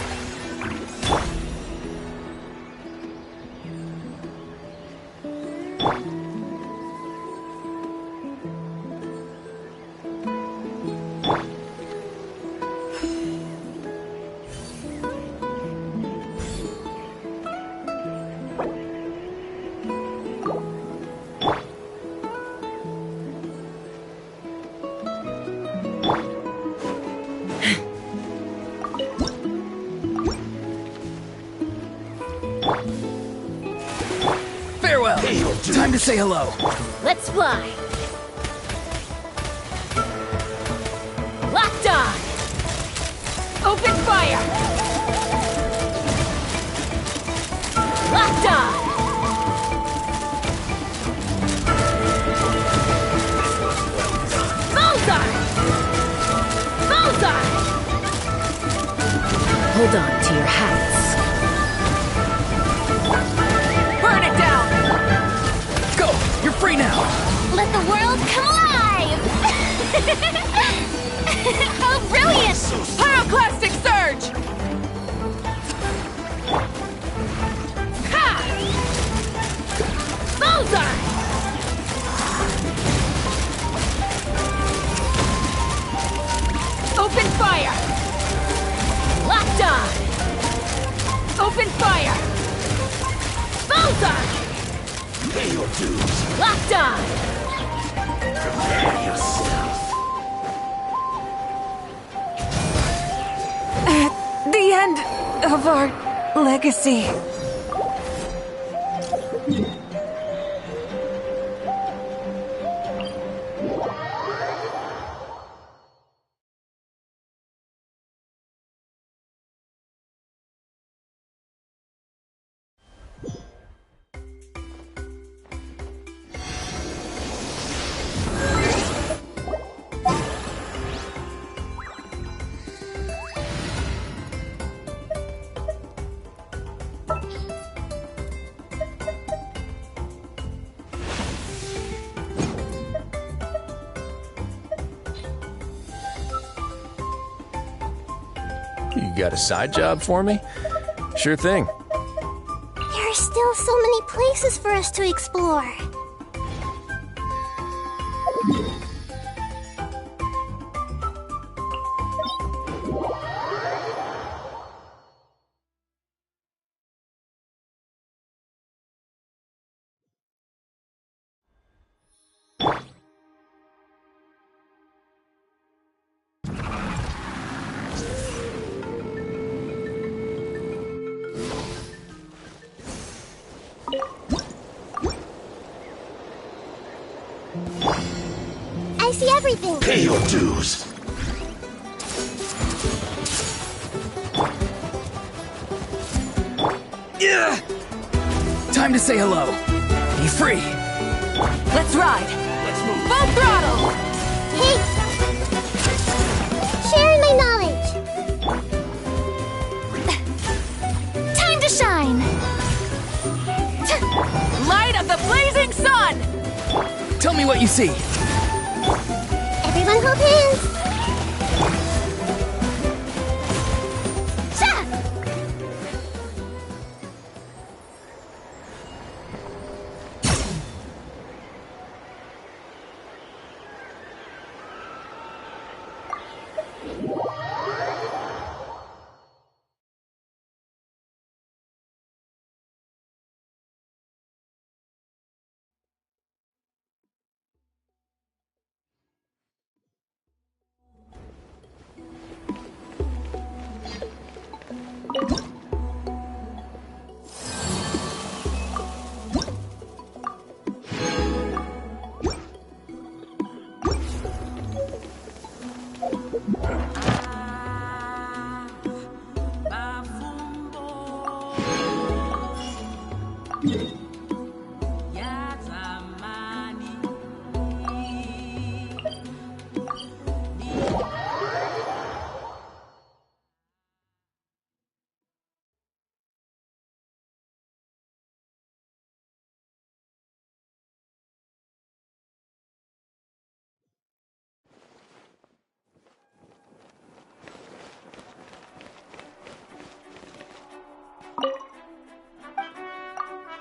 Farewell! Time to say hello. Let's fly! Locked on! Open fire! Locked on! Bullseye! Bullseye! Hold on to your hats. Burn it down! Go! You're free now! Let the world come alive! Oh, brilliant! Pyroclastic surge! Ha! Bullseye! Open fire! Locked on! Open fire! Bullseye! Pay your dues. Locked on! Prepare yourself. At the end of our legacy. You got a side job for me? Sure thing. There are still so many places for us to explore. I see everything. Pay your dues. Yeah! Time to say hello. Be free. Let's ride. Full throttle! rising sun! Tell me what you see. Everyone hold hands. Sha!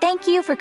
Thank you for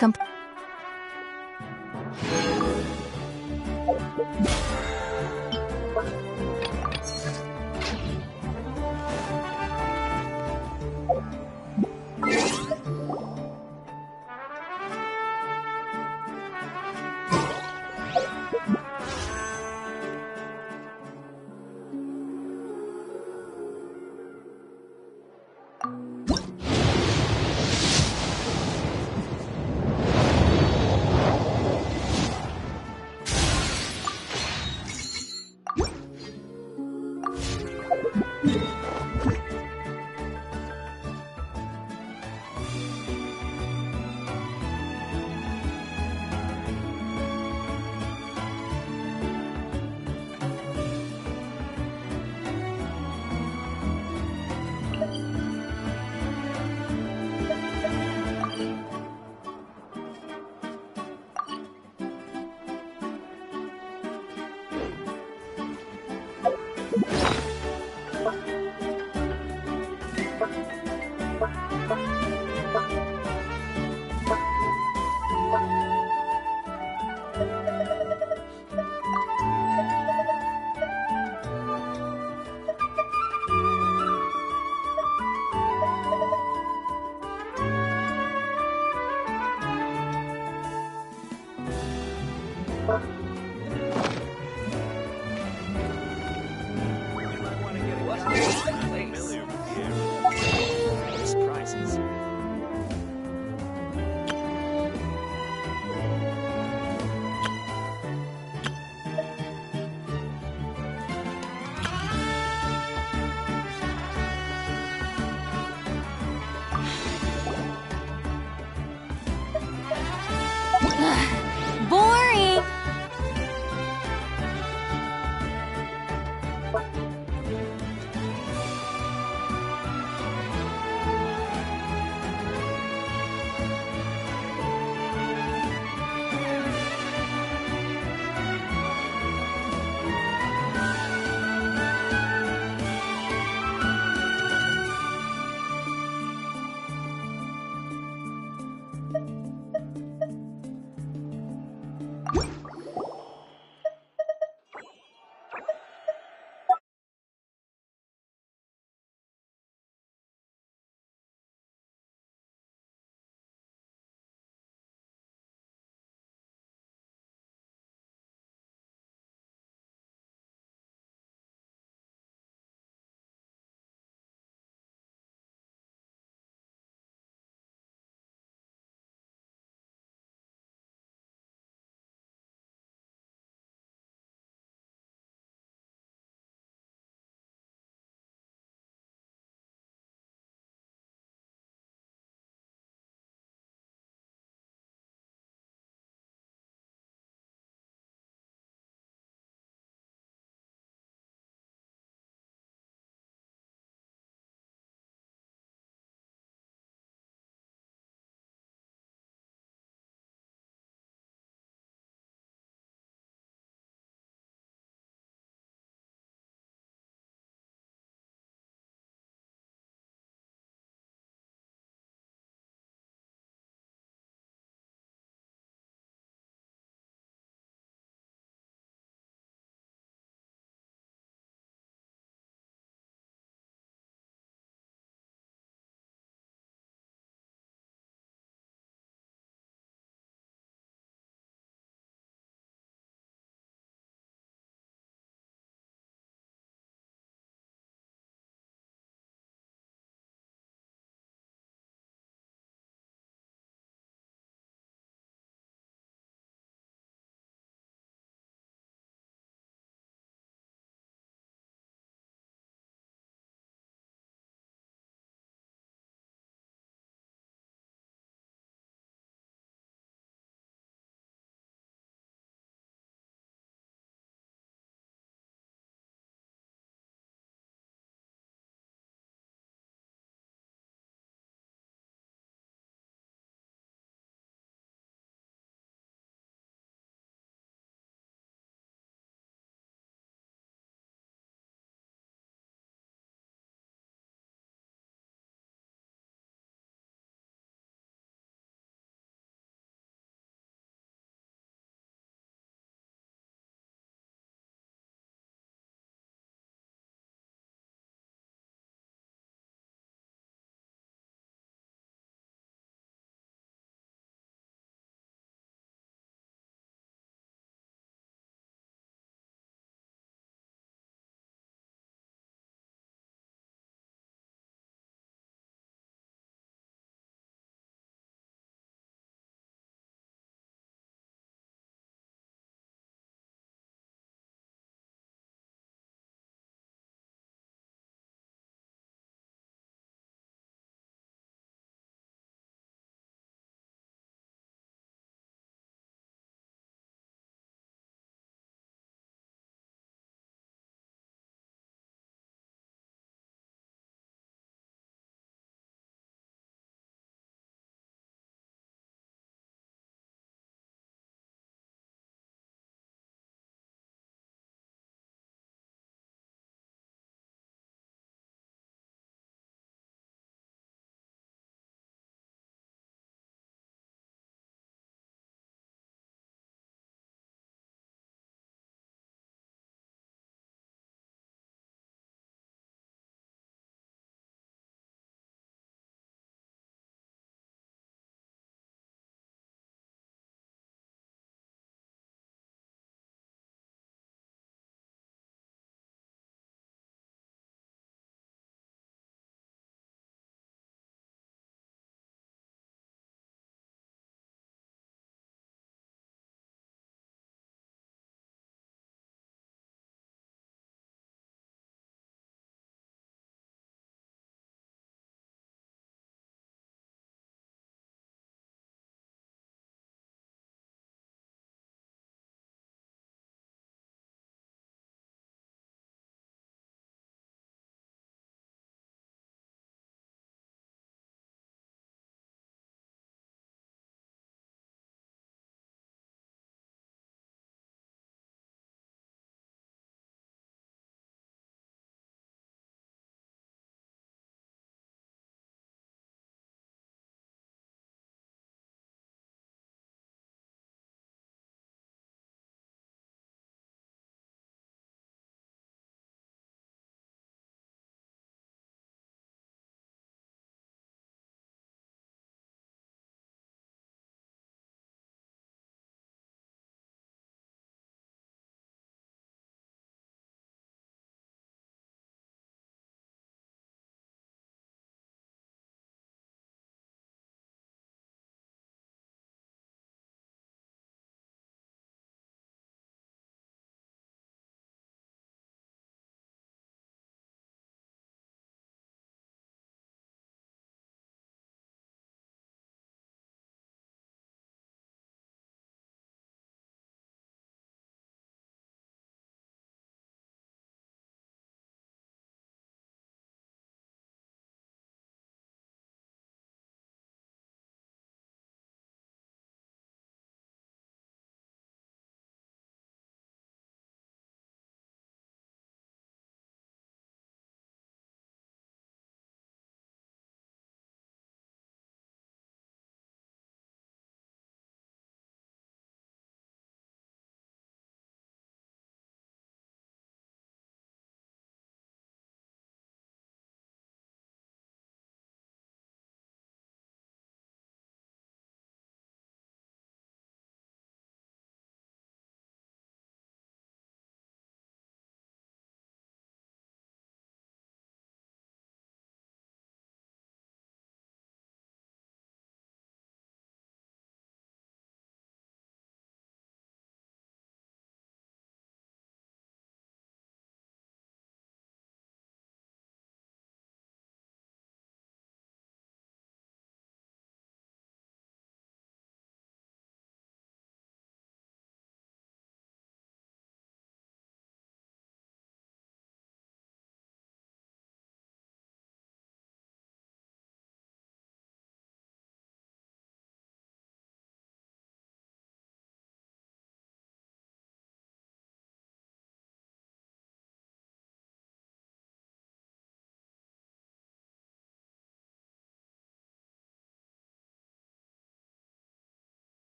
Boring!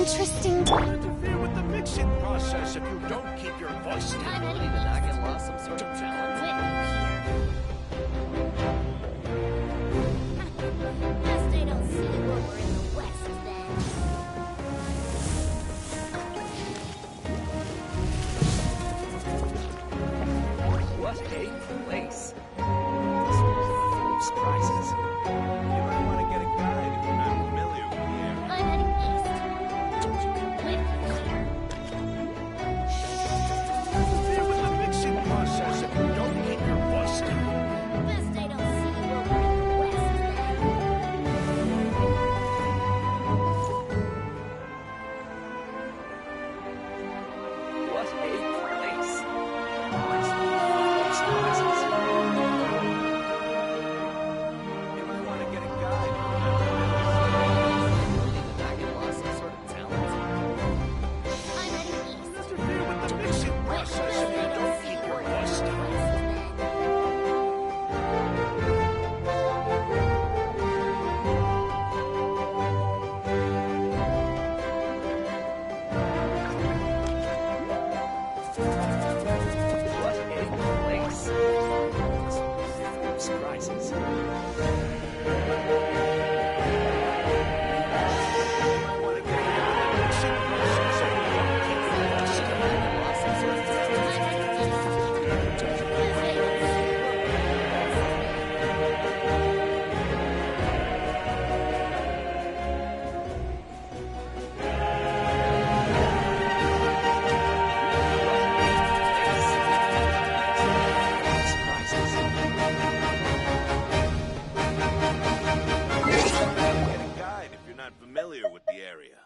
interesting. Interfere with the mixing process if you don't keep your voice down. I believe in I get lost some sort of challenge. Guess they don't see what we're in the West then. What a place. This one's full of surprises. You might want to get a guide if you're not familiar with the area. I'm heading east. Told you to wait here. Interfere with the mixing process if you don't keep your voice down. Guess they don't see what we're in the West then. What a place. This one's full of surprises. You might want to get a guide if you're not familiar. I believe in I get lost some sort of talent. I'm heading east. Interfere with the mixing process if you don't keep your voice down. What a place. This one's full of surprises. You might want to get a guide if the mixing process if you don't keep your voice down. Get a guide if you're not familiar with the area.